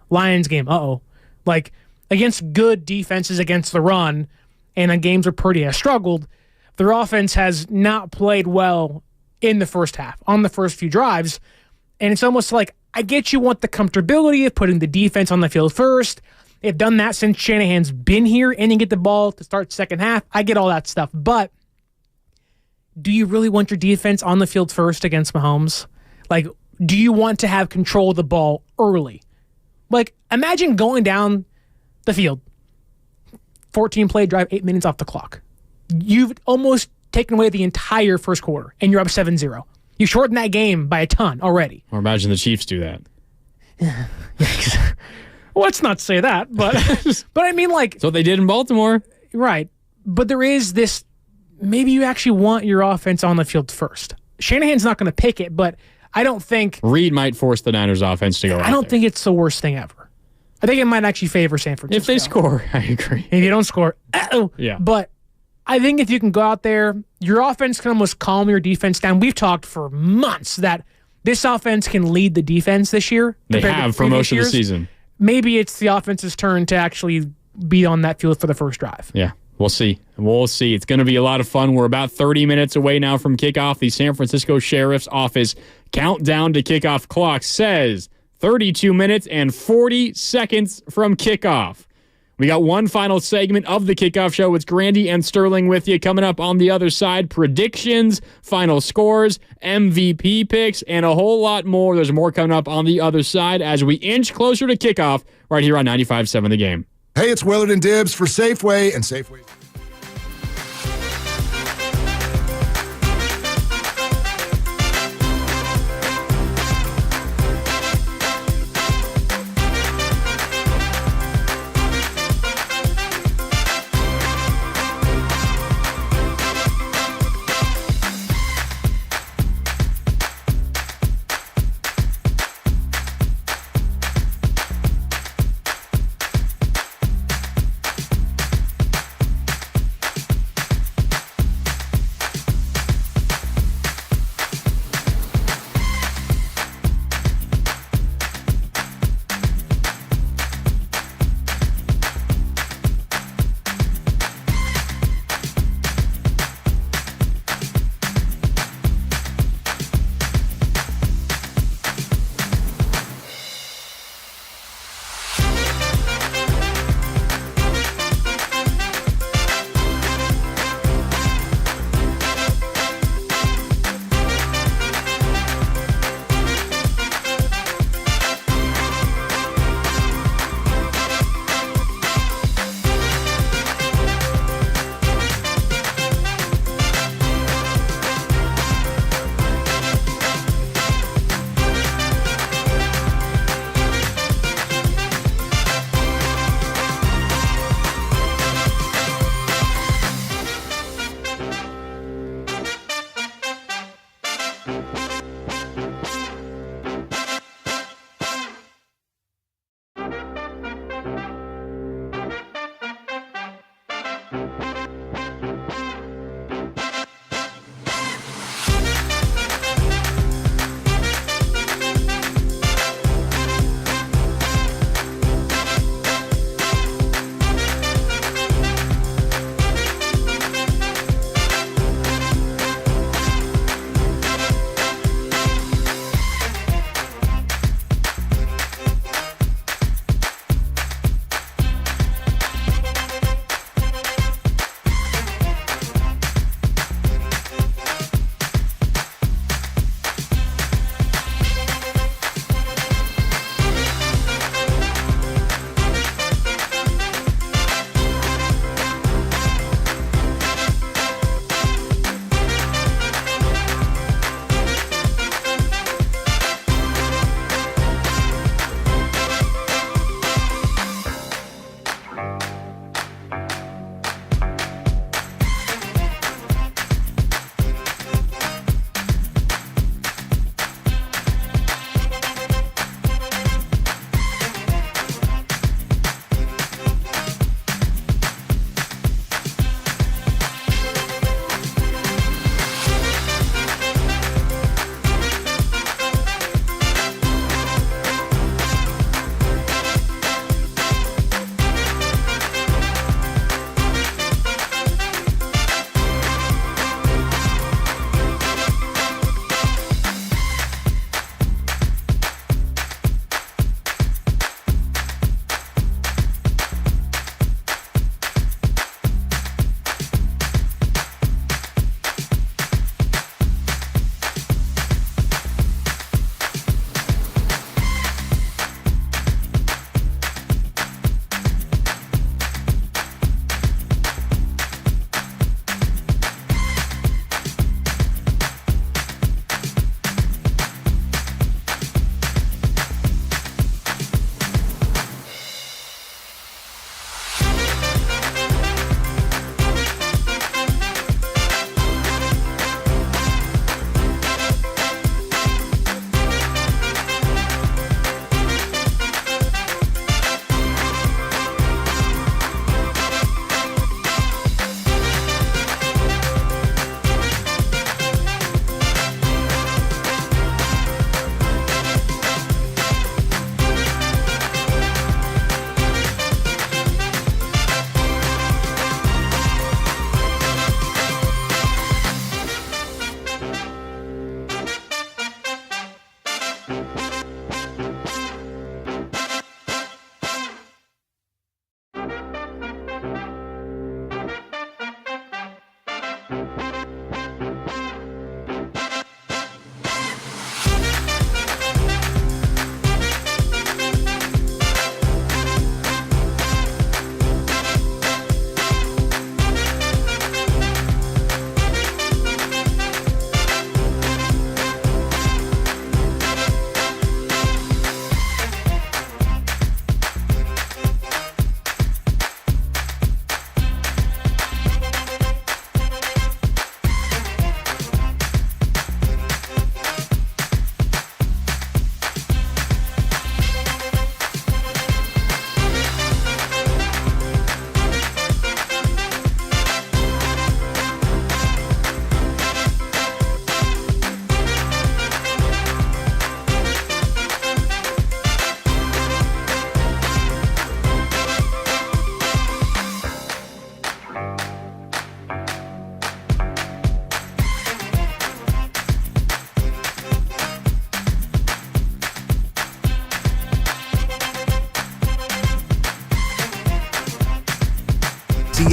Lions game, uh-oh. Like, against good defenses against the run, and on games where Purdy has struggled, their offense has not played well in the first half, on the first few drives. And it's almost like, I get you want the comfortability of putting the defense on the field first. They've done that since Shanahan's been here, and you get the ball to start second half. I get all that stuff. But do you really want your defense on the field first against Mahomes? Like, do you want to have control of the ball early? Like, imagine going down the field, 14-play drive, 8 minutes off the clock. You've almost taken away the entire first quarter, and you're up 7-0. You shortened that game by a ton already. Or imagine the Chiefs do that. Yikes. Well, let's not say that, but but I mean, like... That's what they did in Baltimore. Right. But there is this... Maybe you actually want your offense on the field first. Shanahan's not going to pick it, but I don't think... Reid might force the Niners offense to go I don't think it's the worst thing ever. I think it might actually favor San Francisco. If they score, I agree. If you don't score, yeah. But I think if you can go out there, your offense can almost calm your defense down. We've talked for months that this offense can lead the defense this year. They have for most of the season. Maybe it's the offense's turn to actually be on that field for the first drive. Yeah, we'll see. We'll see. It's going to be a lot of fun. We're about 30 minutes away now from kickoff. The San Francisco Sheriff's Office countdown to kickoff clock says 32 minutes and 40 seconds from kickoff. We got one final segment of the Kickoff Show. It's Grandy and Sterling with you. Coming up on the other side, predictions, final scores, MVP picks, and a whole lot more. There's more coming up on the other side as we inch closer to kickoff right here on 95.7 The Game. Hey, it's Willard and Dibbs for Safeway and Safeway.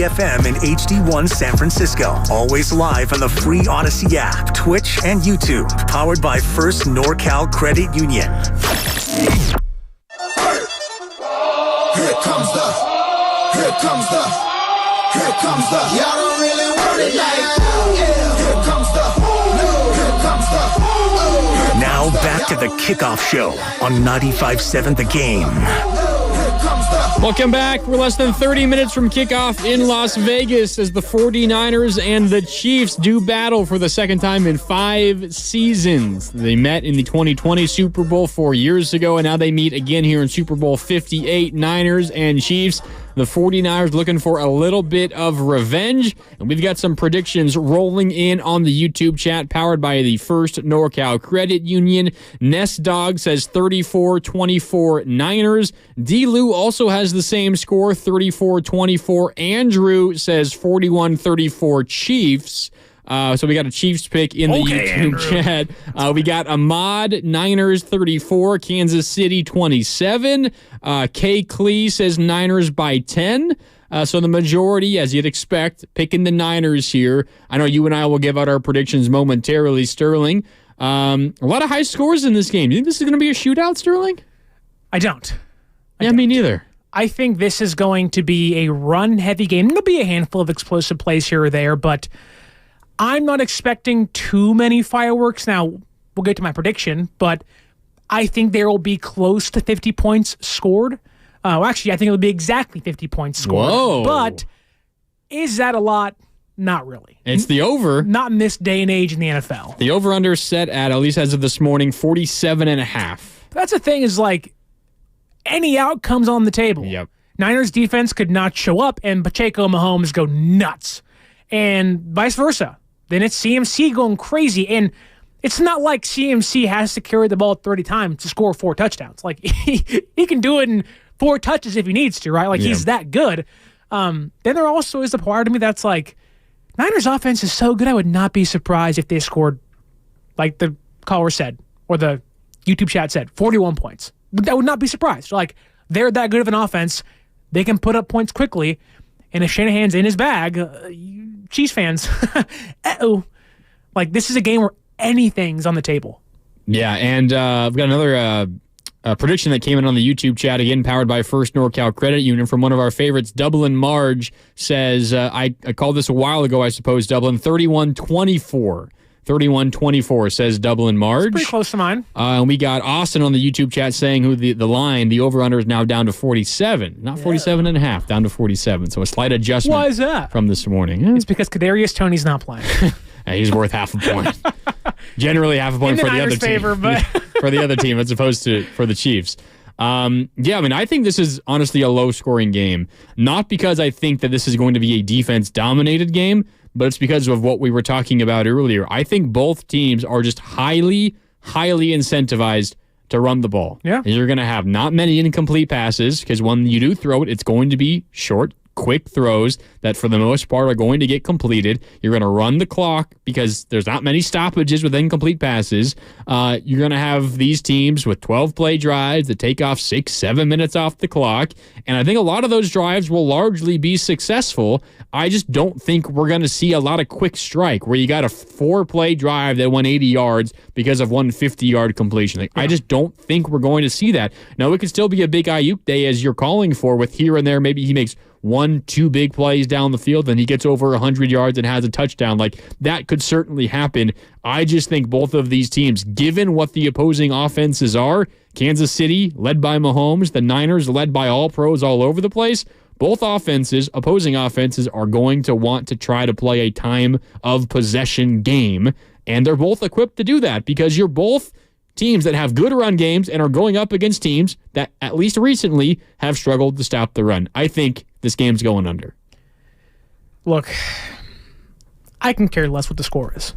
FM and HD1 San Francisco. Always live on the free Odyssey app, Twitch, and YouTube. Powered by First NorCal Credit Union. Here comes the, y'all don't really want it like that. Here comes the, Now back to the Kickoff Show on 95.7 The Game. Welcome back. We're less than 30 minutes from kickoff in Las Vegas as the 49ers and the Chiefs do battle for the second time in 5 seasons. They met in the 2020 Super Bowl 4 years ago, and now they meet again here in Super Bowl 58, Niners and Chiefs. The 49ers looking for a little bit of revenge, and we've got some predictions rolling in on the YouTube chat powered by the First NorCal Credit Union. Nest Dog says 34-24 Niners. D-Lou also has the same score, 34-24. Andrew says 41-34 Chiefs. So we got a Chiefs pick in the YouTube chat. We got Ahmad, Niners 34, Kansas City 27. K. Klee says Niners by 10. So the majority, as you'd expect, picking the Niners here. I know you and I will give out our predictions momentarily, Sterling. A lot of high scores in this game. You think this is going to be a shootout, Sterling? I don't. Me neither. I think this is going to be a run-heavy game. There'll be a handful of explosive plays here or there, but I'm not expecting too many fireworks. Now, we'll get to my prediction, but I think there will be close to 50 points scored. Actually, I think it'll be exactly 50 points scored. Whoa. But is that a lot? Not really. It's the over. Not in this day and age in the NFL. The over-under set at least as of this morning, 47.5. That's the thing is, like, any outcomes on the table. Yep. Niners defense could not show up, and Pacheco and Mahomes go nuts. And vice versa. Then it's CMC going crazy. And it's not like CMC has to carry the ball 30 times to score 4 touchdowns. Like, he can do it in 4 touches if he needs to, right? Like, he's that good. Then there also is a part of me that's like, Niners offense is so good, I would not be surprised if they scored, like the caller said, or the YouTube chat said, 41 points. I would not be surprised. Like, they're that good of an offense. They can put up points quickly. And if Shanahan's in his bag, Chiefs fans, like, this is a game where anything's on the table. Yeah, and I've got another prediction that came in on the YouTube chat, again, powered by First NorCal Credit Union from one of our favorites. Dublin Marge says, I called this a while ago, I suppose, Dublin, 31-24. 31-24 says Dublin Marge. It's pretty close to mine. And we got Austin on the YouTube chat saying who the line, the over-under is now down to 47. Not 47.5, down to 47. So a slight adjustment. Why is that? From this morning. It's because Kadarius Toney's not playing. He's worth half a point. Generally half a point for the other favor, team. But for the other team as opposed to for the Chiefs. I think this is honestly a low-scoring game. Not because I think that this is going to be a defense-dominated game, but it's because of what we were talking about earlier. I think both teams are just highly, highly incentivized to run the ball. Yeah. And you're going to have not many incomplete passes because when you do throw it, it's going to be short, quick throws that for the most part are going to get completed. You're going to run the clock because there's not many stoppages with incomplete passes. You're going to have these teams with 12-play drives that take off 6-7 minutes off the clock. And I think a lot of those drives will largely be successful. I just don't think we're going to see a lot of quick strike where you got a 4-play drive that went 80 yards because of one 50-yard completion. I just don't think we're going to see that. Now, it could still be a big Ayuk day as you're calling for with here and there. Maybe he makes 1-2 big plays down the field, then he gets over 100 yards and has a touchdown. Like, that could certainly happen. I just think both of these teams, given what the opposing offenses are, Kansas City led by Mahomes, the Niners led by all pros all over the place, both opposing offenses are going to want to try to play a time of possession game, and they're both equipped to do that because you're both teams that have good run games and are going up against teams that, at least recently, have struggled to stop the run. I think this game's going under. Look, I can care less what the score is.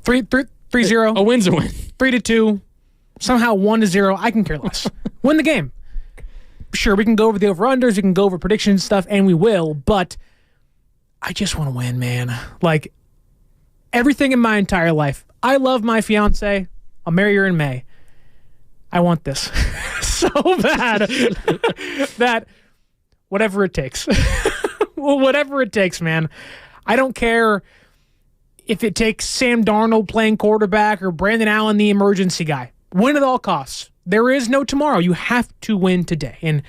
3-0. A win's a win. 3-2. Somehow 1-0. I can care less. Win the game. Sure, we can go over the over-unders, we can go over predictions stuff, and we will, but I just want to win, man. Like, everything in my entire life. I love my fiance. I'll marry her in May. I want this so bad that whatever it takes. Whatever it takes, man. I don't care if it takes Sam Darnold playing quarterback or Brandon Allen, the emergency guy. Win at all costs. There is no tomorrow. You have to win today. And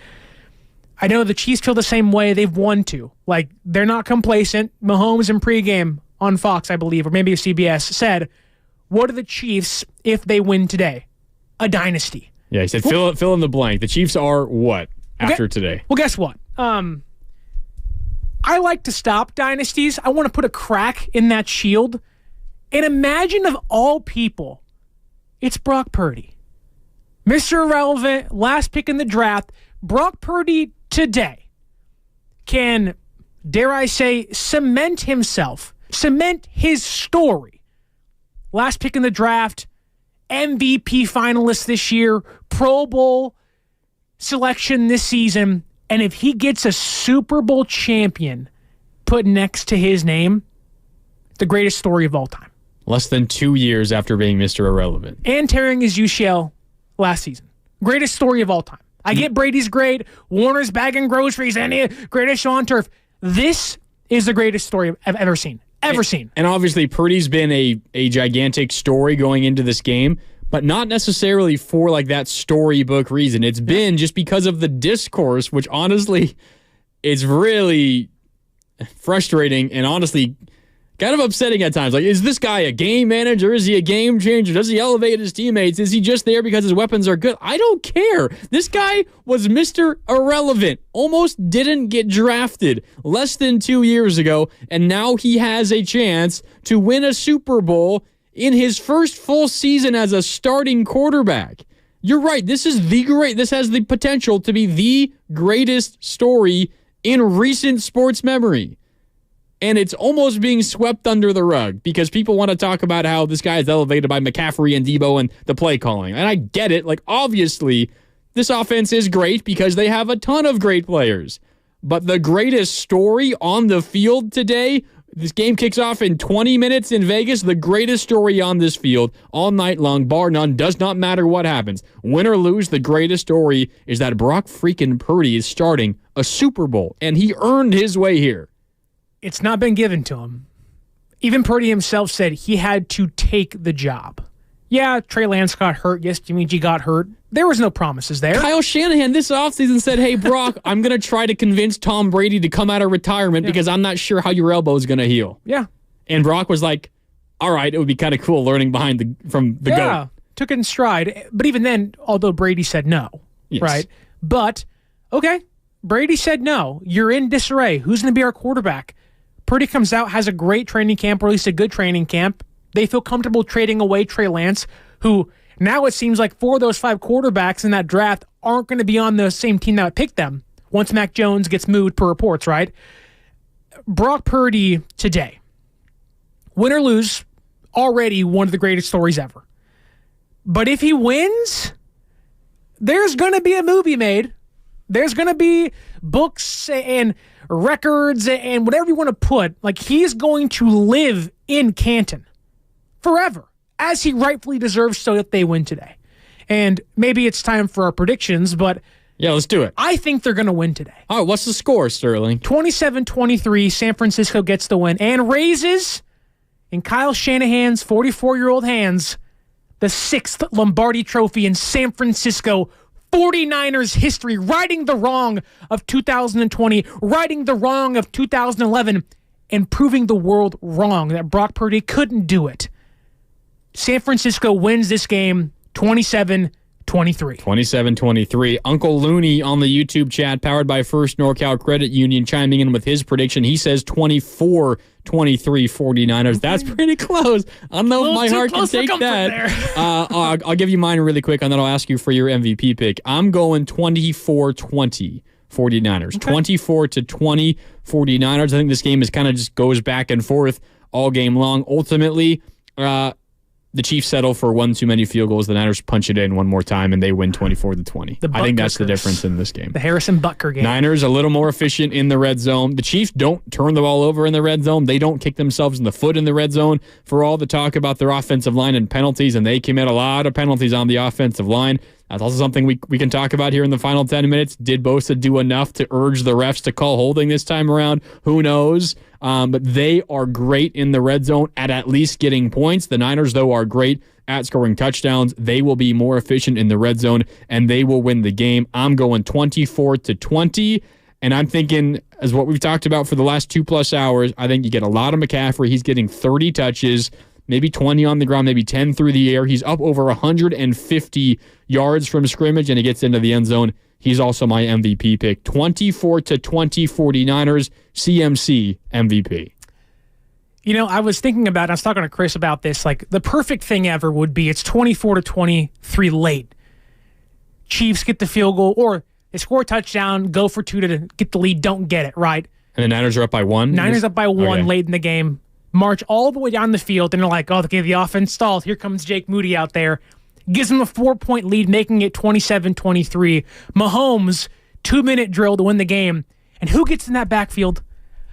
I know the Chiefs feel the same way. They've won to. Like, they're not complacent. Mahomes in pregame on Fox, I believe, or maybe CBS, said, what are the Chiefs if they win today? A dynasty. Yeah, he said fill in the blank. The Chiefs are what after today? Well, guess what? I like to stop dynasties. I want to put a crack in that shield. And imagine of all people, it's Brock Purdy. Mr. Irrelevant, last pick in the draft. Brock Purdy today can, dare I say, cement himself, cement his story. Last pick in the draft, MVP finalist this year, Pro Bowl selection this season, and if he gets a Super Bowl champion put next to his name, the greatest story of all time. Less than 2 years after being Mr. Irrelevant. And tearing his UCL last season. Greatest story of all time. I get Brady's great, Warner's bagging groceries, and the greatest show on turf. This is the greatest story I've ever seen. And obviously, Purdy's been a gigantic story going into this game, but not necessarily for like that storybook reason. It's been just because of the discourse, which honestly is really frustrating and honestly kind of upsetting at times. Like, is this guy a game manager? Is he a game changer? Does he elevate his teammates? Is he just there because his weapons are good? I don't care. This guy was Mr. Irrelevant. Almost didn't get drafted less than 2 years ago, and now he has a chance to win a Super Bowl in his first full season as a starting quarterback. You're right. This has the potential to be the greatest story in recent sports memory. And it's almost being swept under the rug because people want to talk about how this guy is elevated by McCaffrey and Debo and the play calling. And I get it. Like, obviously, this offense is great because they have a ton of great players. But the greatest story on the field today, this game kicks off in 20 minutes in Vegas. The greatest story on this field all night long, bar none, does not matter what happens. Win or lose, the greatest story is that Brock freaking Purdy is starting a Super Bowl. And he earned his way here. It's not been given to him. Even Purdy himself said he had to take the job. Yeah, Trey Lance got hurt. Yes, Jimmy G got hurt. There was no promises there. Kyle Shanahan this offseason said, hey, Brock, I'm going to try to convince Tom Brady to come out of retirement because I'm not sure how your elbow is going to heal. Yeah. And Brock was like, all right, it would be kind of cool learning from the GOAT. Took it in stride. But even then, although Brady said no, right? But, okay, Brady said no. You're in disarray. Who's going to be our quarterback? Purdy comes out, has a great training camp, or at least a good training camp. They feel comfortable trading away Trey Lance, who now it seems like 4 of those 5 quarterbacks in that draft aren't going to be on the same team that picked them once Mac Jones gets moved per reports, right? Brock Purdy today, win or lose, already one of the greatest stories ever. But if he wins, there's going to be a movie made. There's going to be books and records and whatever you want to put. Like, he's going to live in Canton forever, as he rightfully deserves, so that they win today. And maybe it's time for our predictions, but yeah, let's do it. I think they're going to win today. All right, what's the score, Sterling? 27-23, San Francisco gets the win and raises, in Kyle Shanahan's 44-year-old hands, the 6th Lombardi Trophy in San Francisco 49ers history, righting the wrong of 2020, righting the wrong of 2011, and proving the world wrong that Brock Purdy couldn't do it. San Francisco wins this game 27-23. 27-23. Uncle Looney on the YouTube chat, powered by First NorCal Credit Union, chiming in with his prediction. He says 24-23 49ers. That's pretty close. I don't know if my heart can take that. I'll give you mine really quick, and then I'll ask you for your MVP pick. I'm going 24-20 49ers. Okay. 24-20 49ers. I think this game is kind of just goes back and forth all game long. Ultimately, the Chiefs settle for one too many field goals. The Niners punch it in one more time, and they win 24-20. I think that's the difference in this game. The Harrison Butker game. Niners a little more efficient in the red zone. The Chiefs don't turn the ball over in the red zone. They don't kick themselves in the foot in the red zone. For all the talk about their offensive line and penalties, and they commit a lot of penalties on the offensive line. That's also something we can talk about here in the final 10 minutes. Did Bosa do enough to urge the refs to call holding this time around? Who knows? But they are great in the red zone at least getting points. The Niners, though, are great at scoring touchdowns. They will be more efficient in the red zone, and they will win the game. I'm going 24-20, and I'm thinking, as what we've talked about for the last 2+ hours, I think you get a lot of McCaffrey. He's getting 30 touches, maybe 20 on the ground, maybe 10 through the air. He's up over 150 yards from scrimmage, and he gets into the end zone. He's also my MVP pick. 24-20 49ers, CMC MVP. You know, I was thinking about, I was talking to Chris about this, like the perfect thing ever would be it's 24-23 late. Chiefs get the field goal, or they score a touchdown, go for 2 to get the lead, don't get it, right? And the Niners are up by 1? Niners up by 1 late in the game, march all the way down the field, and they're like, oh, the offense stalled. Here comes Jake Moody out there. Gives them a 4-point lead, making it 27-23. Mahomes, 2-minute drill to win the game. And who gets in that backfield?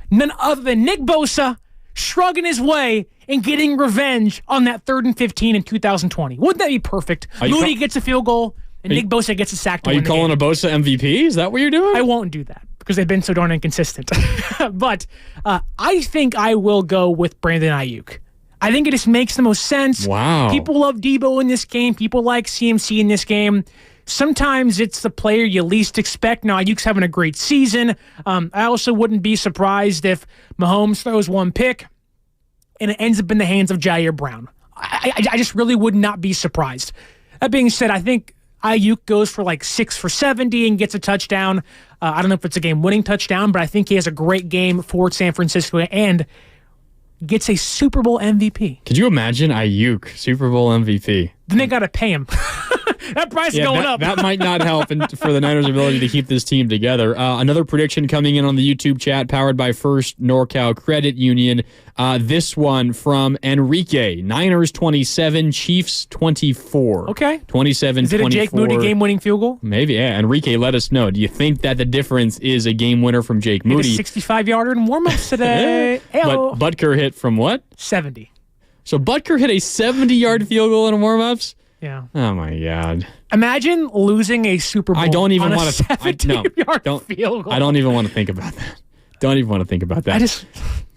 None other than Nick Bosa, shrugging his way and getting revenge on that 3rd and 15 in 2020. Wouldn't that be perfect? Moody gets a field goal, and Nick Bosa gets a sack to win the game. Are you calling a Bosa MVP? Is that what you're doing? I won't do that because they've been so darn inconsistent. But I think I will go with Brandon Ayuk. I think it just makes the most sense. Wow. People love Debo in this game. People like CMC in this game. Sometimes it's the player you least expect. Now, Ayuk's having a great season. I also wouldn't be surprised if Mahomes throws one pick and it ends up in the hands of Jair Brown. I just really would not be surprised. That being said, I think Ayuk goes for like 6 for 70 and gets a touchdown. I don't know if it's a game-winning touchdown, but I think he has a great game for San Francisco and gets a Super Bowl MVP. Could you imagine Ayuk, Super Bowl MVP? Then they got to pay him. That price is going up. That might not help for the Niners' ability to keep this team together. Another prediction coming in on the YouTube chat, powered by First NorCal Credit Union. This one from Enrique. Niners 27, Chiefs 24. Okay. 27-24. Is it a Jake Moody game-winning field goal? Maybe, yeah. Enrique, let us know. Do you think that the difference is a game winner from Jake Moody? Hit a 65-yarder in warm-ups today. But Butker hit from what? 70. So Butker hit a 70-yard field goal in warm-ups? Yeah. Oh my God! Imagine losing a Super Bowl. I don't even want to. 70-yard field goal. I don't even want to think about that. Don't even want to think about that.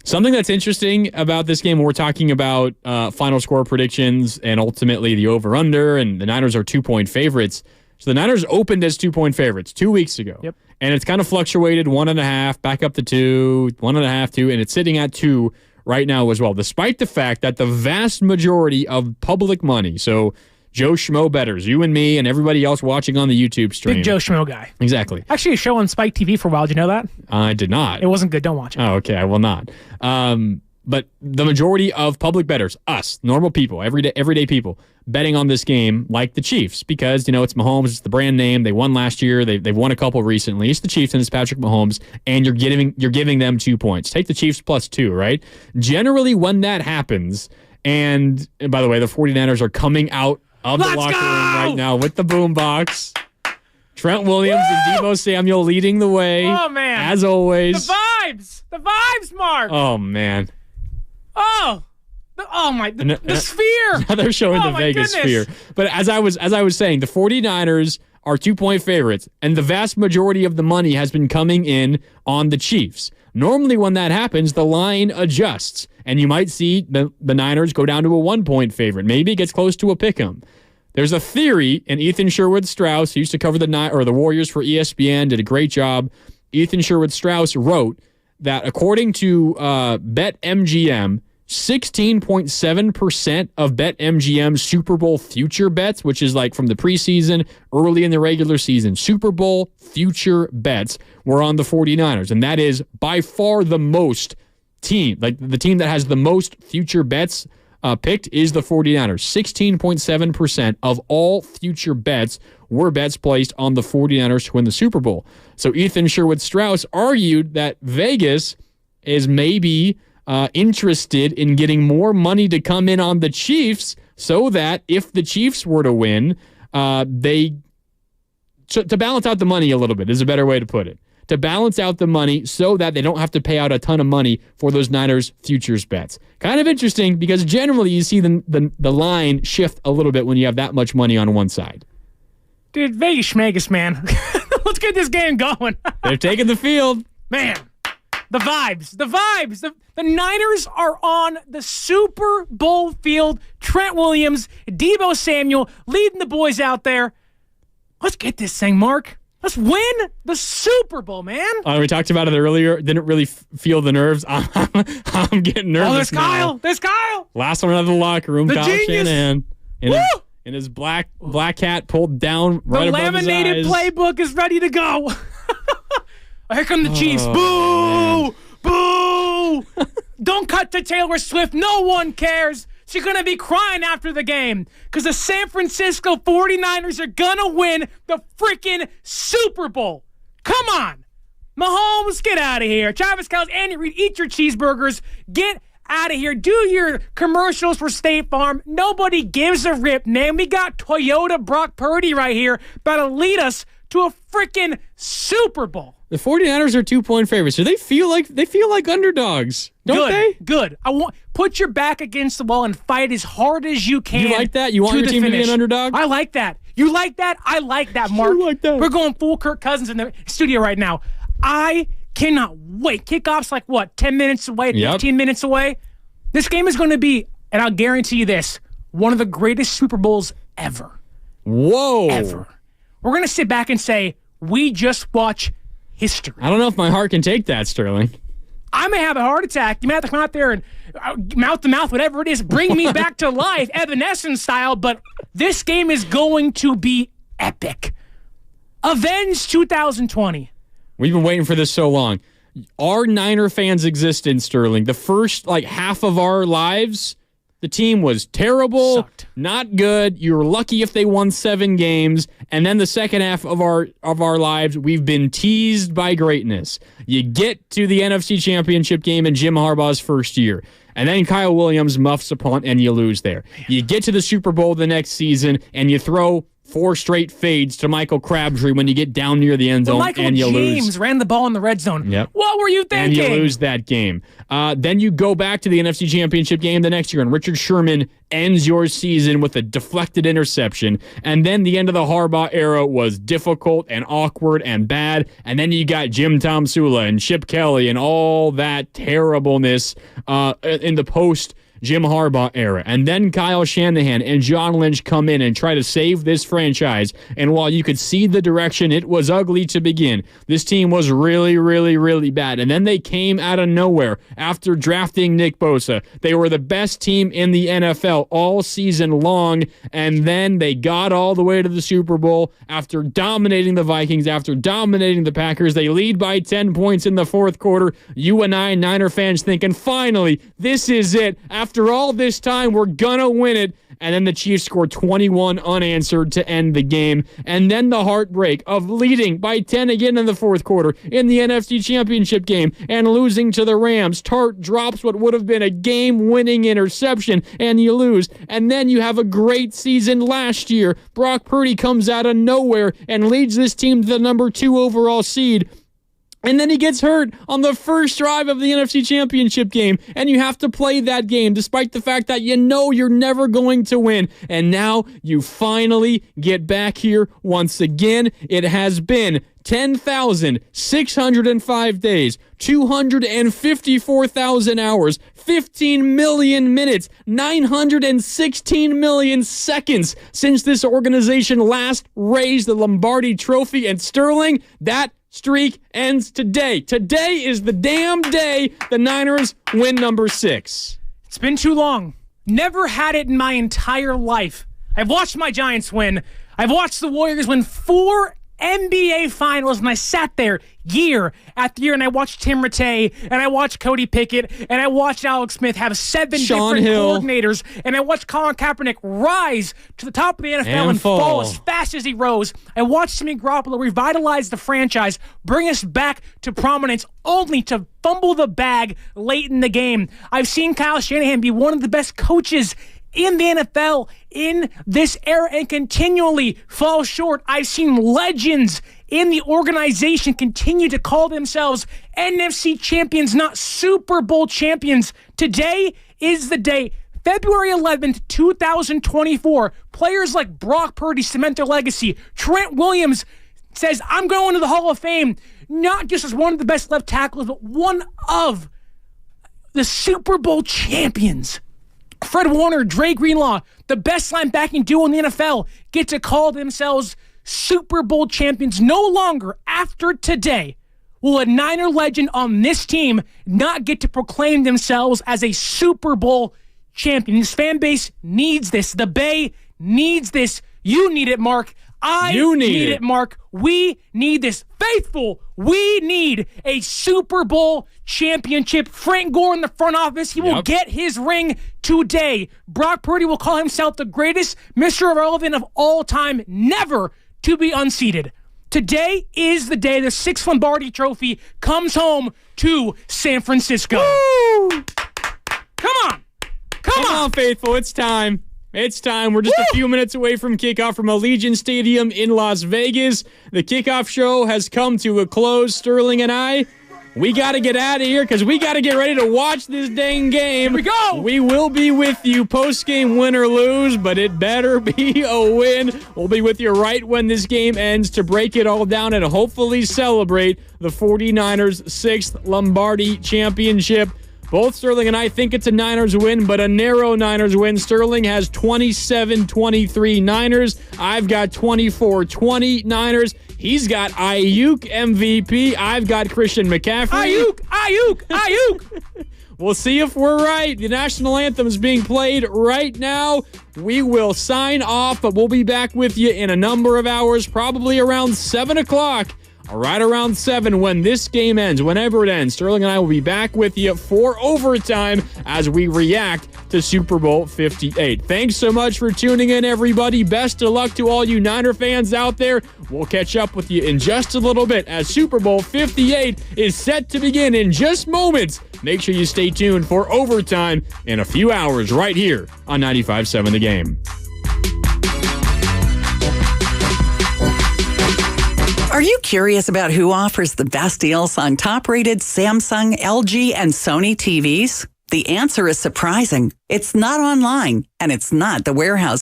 Something that's interesting about this game, we're talking about final score predictions and ultimately the over/under, and the Niners are 2-point favorites. So the Niners opened as 2-point favorites 2 weeks ago. Yep. And it's kind of fluctuated 1.5, back up to 2, 1.5, 2, and it's sitting at 2 right now as well, despite the fact that the vast majority of public money, so Joe Schmo bettors, you and me and everybody else watching on the YouTube stream. Big Joe Schmo guy. Exactly. Actually, a show on Spike TV for a while. Did you know that? I did not. It wasn't good. Don't watch it. Oh, okay. I will not. But the majority of public bettors, us, normal people, everyday people, betting on this game like the Chiefs because, you know, it's Mahomes, it's the brand name. They won last year. They've won a couple recently. It's the Chiefs and it's Patrick Mahomes, and you're giving them 2 points. Take the Chiefs +2, right? Generally, when that happens, and by the way, the 49ers are coming out of the locker room right now with the boombox. Trent Williams and Deebo Samuel leading the way. Oh, man. As always. The vibes, Mark. Oh, man. Oh, the sphere. Now they're showing the Vegas sphere. But as I was saying, the 49ers are 2-point favorites, and the vast majority of the money has been coming in on the Chiefs. Normally when that happens, the line adjusts, and you might see the Niners go down to a 1-point favorite. Maybe it gets close to a pick'em. There's a theory, and Ethan Sherwood-Strauss, who used to cover the Warriors for ESPN, did a great job. Ethan Sherwood-Strauss wrote that according to BetMGM, 16.7% of BetMGM's Super Bowl future bets, which is like from the preseason, early in the regular season, Super Bowl future bets were on the 49ers. And that is by far the most team, like the team that has the most future bets picked is the 49ers. 16.7% of all future bets were bets placed on the 49ers to win the Super Bowl. So Ethan Sherwood-Strauss argued that Vegas is maybe interested in getting more money to come in on the Chiefs so that if the Chiefs were to win, to balance out the money a little bit is a better way to put it. To balance out the money so that they don't have to pay out a ton of money for those Niners futures bets. Kind of interesting because generally you see the line shift a little bit when you have that much money on one side. Dude, Vegas schmagus, man. Let's get this game going. They're taking the field. Man, the vibes. The Niners are on the Super Bowl field. Trent Williams, Deebo Samuel leading the boys out there. Let's get this thing, Mark. Let's win the Super Bowl, man. We talked about it earlier. Didn't really feel the nerves. I'm getting nervous. Oh, there's Kyle. Now. There's Kyle. Last one out of the locker room. The Kyle genius. Shanahan. In his black hat pulled down right above his eyes. The laminated playbook is ready to go. Here come the Chiefs. Boo! Boo! Don't cut to Taylor Swift. No one cares. She's going to be crying after the game because the San Francisco 49ers are going to win the freaking Super Bowl. Come on. Mahomes, get out of here. Travis Kelce, Andy Reid, eat your cheeseburgers. Get out of here. Do your commercials for State Farm. Nobody gives a rip, man. We got Toyota Brock Purdy right here about to lead us to a freaking Super Bowl. The 49ers are 2-point favorites. So they feel like underdogs, don't they? Good. Put your back against the wall and fight as hard as you can. You like that? You want your team to be an underdog? I like that. You like that? I like that, Mark. You like that? We're going full Kirk Cousins in the studio right now. I cannot wait. Kickoff's like what? 10 minutes away, 15 minutes away. This game is going to be, and I'll guarantee you this, one of the greatest Super Bowls ever. Whoa. Ever. We're going to sit back and say, we just watch history. I don't know if my heart can take that, Sterling. I may have a heart attack. You may have to come out there and mouth to mouth, whatever it is, bring me back to life, Evanescence style, but this game is going to be epic. Avenge 2020. We've been waiting for this so long. Our Niner fans' existence, Sterling, the first half of our lives, the team was terrible, sucked. Not good. You were lucky if they won 7 games. And then the second half of our lives, we've been teased by greatness. You get to the NFC Championship game in Jim Harbaugh's first year. And then Kyle Williams muffs a punt and you lose there. You get to the Super Bowl the next season and you throw 4 straight fades to Michael Crabtree when you get down near the end zone and you lose. Michael James ran the ball in the red zone. Yep. What were you thinking? And you lose that game. Then you go back to the NFC Championship game the next year, and Richard Sherman ends your season with a deflected interception. And then the end of the Harbaugh era was difficult and awkward and bad. And then you got Jim Tomsula and Chip Kelly and all that terribleness in the post Jim Harbaugh era. And then Kyle Shanahan and John Lynch come in and try to save this franchise. And while you could see the direction, it was ugly to begin. This team was really, really, really bad. And then they came out of nowhere after drafting Nick Bosa. They were the best team in the NFL all season long. And then they got all the way to the Super Bowl after dominating the Vikings, after dominating the Packers. They lead by 10 points in the fourth quarter. You and I, Niner fans, thinking, finally, this is it. After all this time, we're gonna win it. And then the Chiefs scored 21 unanswered to end the game. And then the heartbreak of leading by 10 again in the fourth quarter in the NFC Championship game and losing to the Rams. Tart drops what would have been a game-winning interception, and you lose. And then you have a great season last year. Brock Purdy comes out of nowhere and leads this team to the number 2 overall seed. And then he gets hurt on the first drive of the NFC Championship game, and you have to play that game despite the fact that you know you're never going to win. And now you finally get back here once again. It has been 10,605 days, 254,000 hours, 15 million minutes, 916 million seconds since this organization last raised the Lombardi Trophy. And Sterling, that streak ends today. Today is the damn day the Niners win number 6. It's been too long. Never had it in my entire life. I've watched my Giants win. I've watched the Warriors win 4 NBA Finals, and I sat there year after year, and I watched Tim Rattay, and I watched Cody Pickett, and I watched Alex Smith have 7 different coordinators, and I watched Colin Kaepernick rise to the top of the NFL and fall as fast as he rose. I watched Jimmy Garoppolo revitalize the franchise, bring us back to prominence, only to fumble the bag late in the game. I've seen Kyle Shanahan be one of the best coaches in the NFL in this era and continually fall short. I've seen legends in the organization continue to call themselves NFC champions, not Super Bowl champions. Today is the day. February 11th, 2024, players like Brock Purdy cement their legacy. Trent Williams says, I'm going to the Hall of Fame, not just as one of the best left tackles, but one of the Super Bowl champions. Fred Warner, Dre Greenlaw, the best linebacking duo in the NFL, get to call themselves Super Bowl champions. No longer, after today, will a Niner legend on this team not get to proclaim themselves as a Super Bowl champion. His fan base needs this. The Bay needs this. You need it, Mark. I need it, Mark. We need this. Faithful, we need a Super Bowl championship. Frank Gore in the front office, he will get his ring today. Brock Purdy will call himself the greatest Mr. Irrelevant of all time, never to be unseated. Today is the day the 6th Lombardi Trophy comes home to San Francisco. Woo! Come on. Come on, faithful. It's time. It's time. We're just a few minutes away from kickoff from Allegiant Stadium in Las Vegas. The kickoff show has come to a close. Sterling and I, we got to get out of here because we got to get ready to watch this dang game. Here we go. We will be with you post-game, win or lose, but it better be a win. We'll be with you right when this game ends to break it all down and hopefully celebrate the 49ers' 6th Lombardi championship. Both Sterling and I think it's a Niners win, but a narrow Niners win. Sterling has 27-23 Niners. I've got 24-20 Niners. He's got Ayuk MVP. I've got Christian McCaffrey. Ayuk. We'll see if we're right. The national anthem is being played right now. We will sign off, but we'll be back with you in a number of hours, probably around 7 o'clock. Right around 7 when this game ends, whenever it ends. Sterling and I will be back with you for overtime as we react to Super Bowl 58. Thanks so much for tuning in, everybody. Best of luck to all you Niner fans out there. We'll catch up with you in just a little bit as Super Bowl 58 is set to begin in just moments. Make sure you stay tuned for overtime in a few hours right here on 95.7 The Game. Are you curious about who offers the best deals on top-rated Samsung, LG, and Sony TVs? The answer is surprising. It's not online, and it's not the warehouse